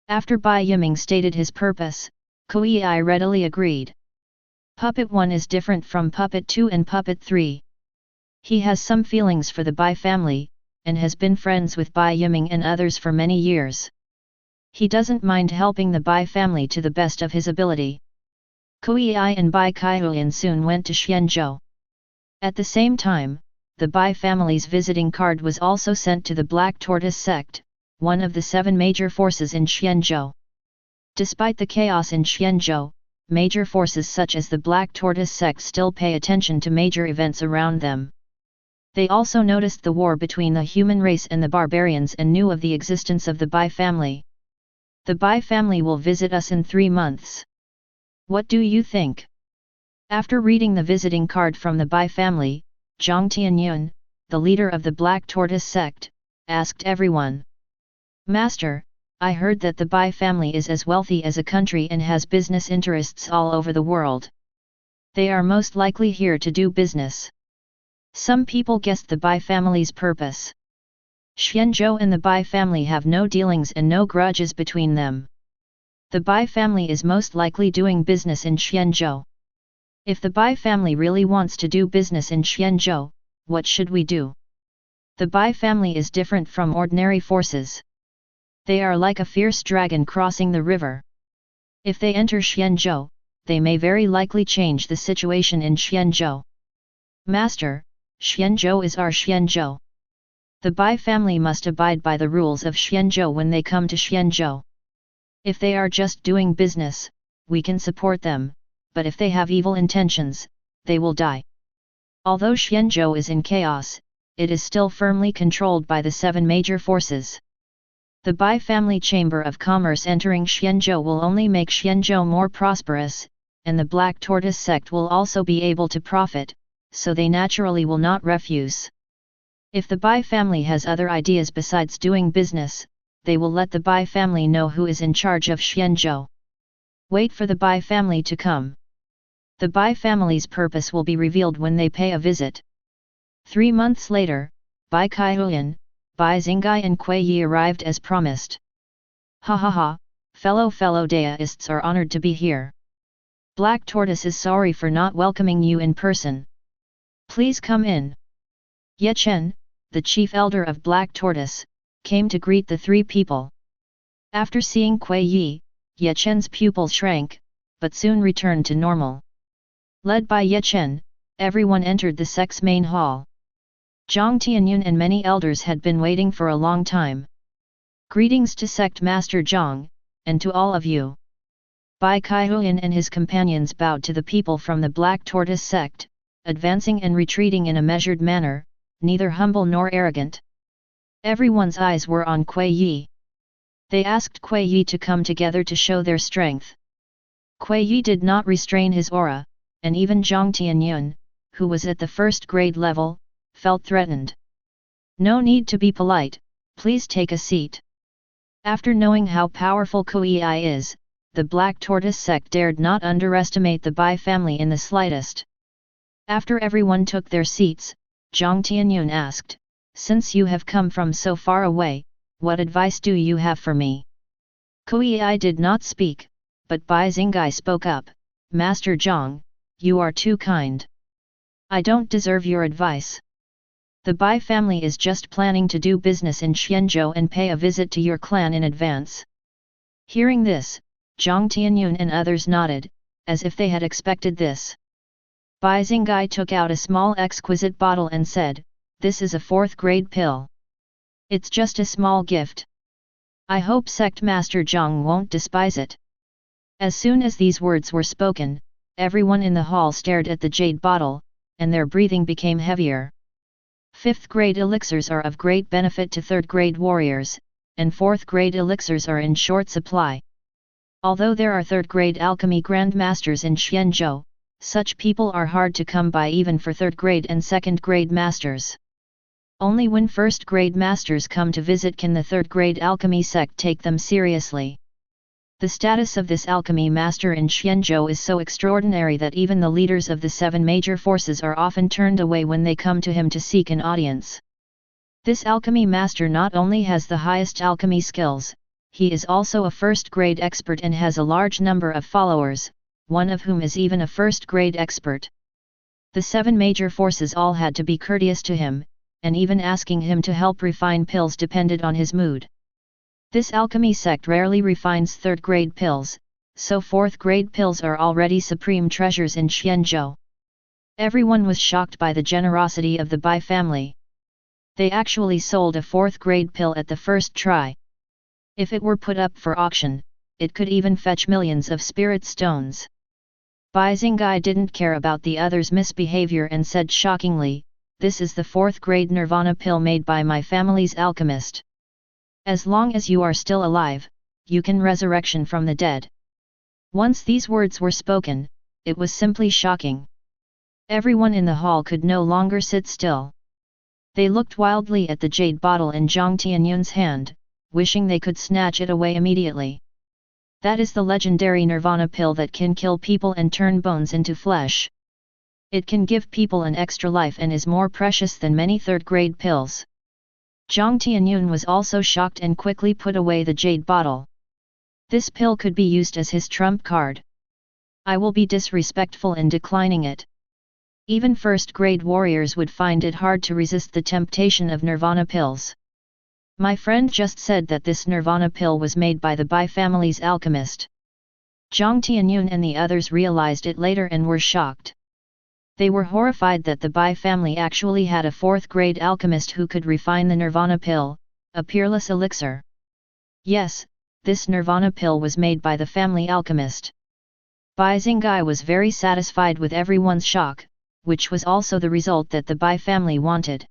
After Bai Yiming stated his purpose, Kuei readily agreed. Puppet 1 is different from Puppet 2 and Puppet 3. He has some feelings for the Bai family, and has been friends with Bai Yiming and others for many years. He doesn't mind helping the Bai family to the best of his ability. Kuei and Bai Kaihuan soon went to Xianzhou. At the same time, the Bai family's visiting card was also sent to the Black Tortoise sect, one of the 7 major forces in Xianzhou. Despite the chaos in Xianzhou, major forces such as the Black Tortoise sect still pay attention to major events around them. They also noticed the war between the human race and the barbarians and knew of the existence of the Bai family. The Bai family will visit us in 3 months. What do you think? After reading the visiting card from the Bai family, Zhang Tianyun, the leader of the Black Tortoise sect, asked everyone. Master, I heard that the Bai family is as wealthy as a country and has business interests all over the world. They are most likely here to do business. Some people guessed the Bai family's purpose. Xianzhou and the Bai family have no dealings and no grudges between them. The Bai family is most likely doing business in Xianzhou. If the Bai family really wants to do business in Xianzhou, what should we do? The Bai family is different from ordinary forces. They are like a fierce dragon crossing the river. If they enter Xianzhou, they may very likely change the situation in Xianzhou. Master, Xianzhou is our Xianzhou. The Bai family must abide by the rules of Xianzhou when they come to Xianzhou. If they are just doing business, we can support them, but if they have evil intentions, they will die. Although Xianzhou is in chaos, it is still firmly controlled by the 7 major forces. The Bai family Chamber of Commerce entering Xianzhou will only make Xianzhou more prosperous, and the Black Tortoise sect will also be able to profit, so they naturally will not refuse. If the Bai family has other ideas besides doing business, they will let the Bai family know who is in charge of Xianzhou. Wait for the Bai family to come. The Bai family's purpose will be revealed when they pay a visit. 3 months later, Bai Kaihuyan, Bai Xingai and Kui Yi arrived as promised. Ha ha ha, fellow Daists are honored to be here. Black Tortoise is sorry for not welcoming you in person. Please come in. Ye Chen, the chief elder of Black Tortoise, came to greet the 3 people. After seeing Kui Yi, Ye Chen's pupils shrank, but soon returned to normal. Led by Ye Chen, everyone entered the sect's main hall. Zhang Tianyun and many elders had been waiting for a long time. Greetings to sect master Zhang, and to all of you. Bai Kaihuyan and his companions bowed to the people from the Black Tortoise sect, advancing and retreating in a measured manner, neither humble nor arrogant. Everyone's eyes were on Kui Yi. They asked Kui Yi to come together to show their strength. Kui Yi did not restrain his aura, and even Zhang Tianyun, who was at the first grade level, felt threatened. No need to be polite, please take a seat. After knowing how powerful Kui Yi is, the Black Tortoise sect dared not underestimate the Bai family in the slightest. After everyone took their seats, Zhang Tianyun asked, since you have come from so far away, what advice do you have for me? Kui Yi did not speak, but Bai Xingai spoke up, Master Zhang, you are too kind. I don't deserve your advice. The Bai family is just planning to do business in Xianzhou and pay a visit to your clan in advance. Hearing this, Zhang Tianyun and others nodded, as if they had expected this. Bai Xingai took out a small exquisite bottle and said, this is a 4th grade pill. It's just a small gift. I hope sect master Zhang won't despise it. As soon as these words were spoken, everyone in the hall stared at the jade bottle, and their breathing became heavier. 5th grade elixirs are of great benefit to 3rd grade warriors, and 4th grade elixirs are in short supply. Although there are 3rd grade alchemy grandmasters in Xianzhou, such people are hard to come by even for 3rd grade and 2nd grade masters. Only when 1st grade masters come to visit can the 3rd grade alchemy sect take them seriously. The status of this alchemy master in Xianzhou is so extraordinary that even the leaders of the 7 major forces are often turned away when they come to him to seek an audience. This alchemy master not only has the highest alchemy skills, he is also a 1st grade expert and has a large number of followers, one of whom is even a 1st grade expert. The 7 major forces all had to be courteous to him, and even asking him to help refine pills depended on his mood. This alchemy sect rarely refines 3rd grade pills, so 4th grade pills are already supreme treasures in Xianzhou. Everyone was shocked by the generosity of the Bai family. They actually sold a 4th grade pill at the first try. If it were put up for auction, it could even fetch millions of spirit stones. Bai Xingai didn't care about the others' misbehavior and said shockingly, this is the 4th grade nirvana pill made by my family's alchemist. As long as you are still alive, you can resurrection from the dead. Once these words were spoken, it was simply shocking. Everyone in the hall could no longer sit still. They looked wildly at the jade bottle in Zhang Tianyun's hand, wishing they could snatch it away immediately. That is the legendary nirvana pill that can kill people and turn bones into flesh. It can give people an extra life and is more precious than many 3rd grade pills. Zhang Tianyun was also shocked and quickly put away the jade bottle. This pill could be used as his trump card. I will be disrespectful in declining it. Even first-grade warriors would find it hard to resist the temptation of nirvana pills. My friend just said that this nirvana pill was made by the Bai family's alchemist. Jiang Tianyun and the others realized it later and were shocked. They were horrified that the Bai family actually had a fourth-grade alchemist who could refine the nirvana pill, a peerless elixir. Yes, this nirvana pill was made by the family alchemist. Bai Xingai was very satisfied with everyone's shock, which was also the result that the Bai family wanted.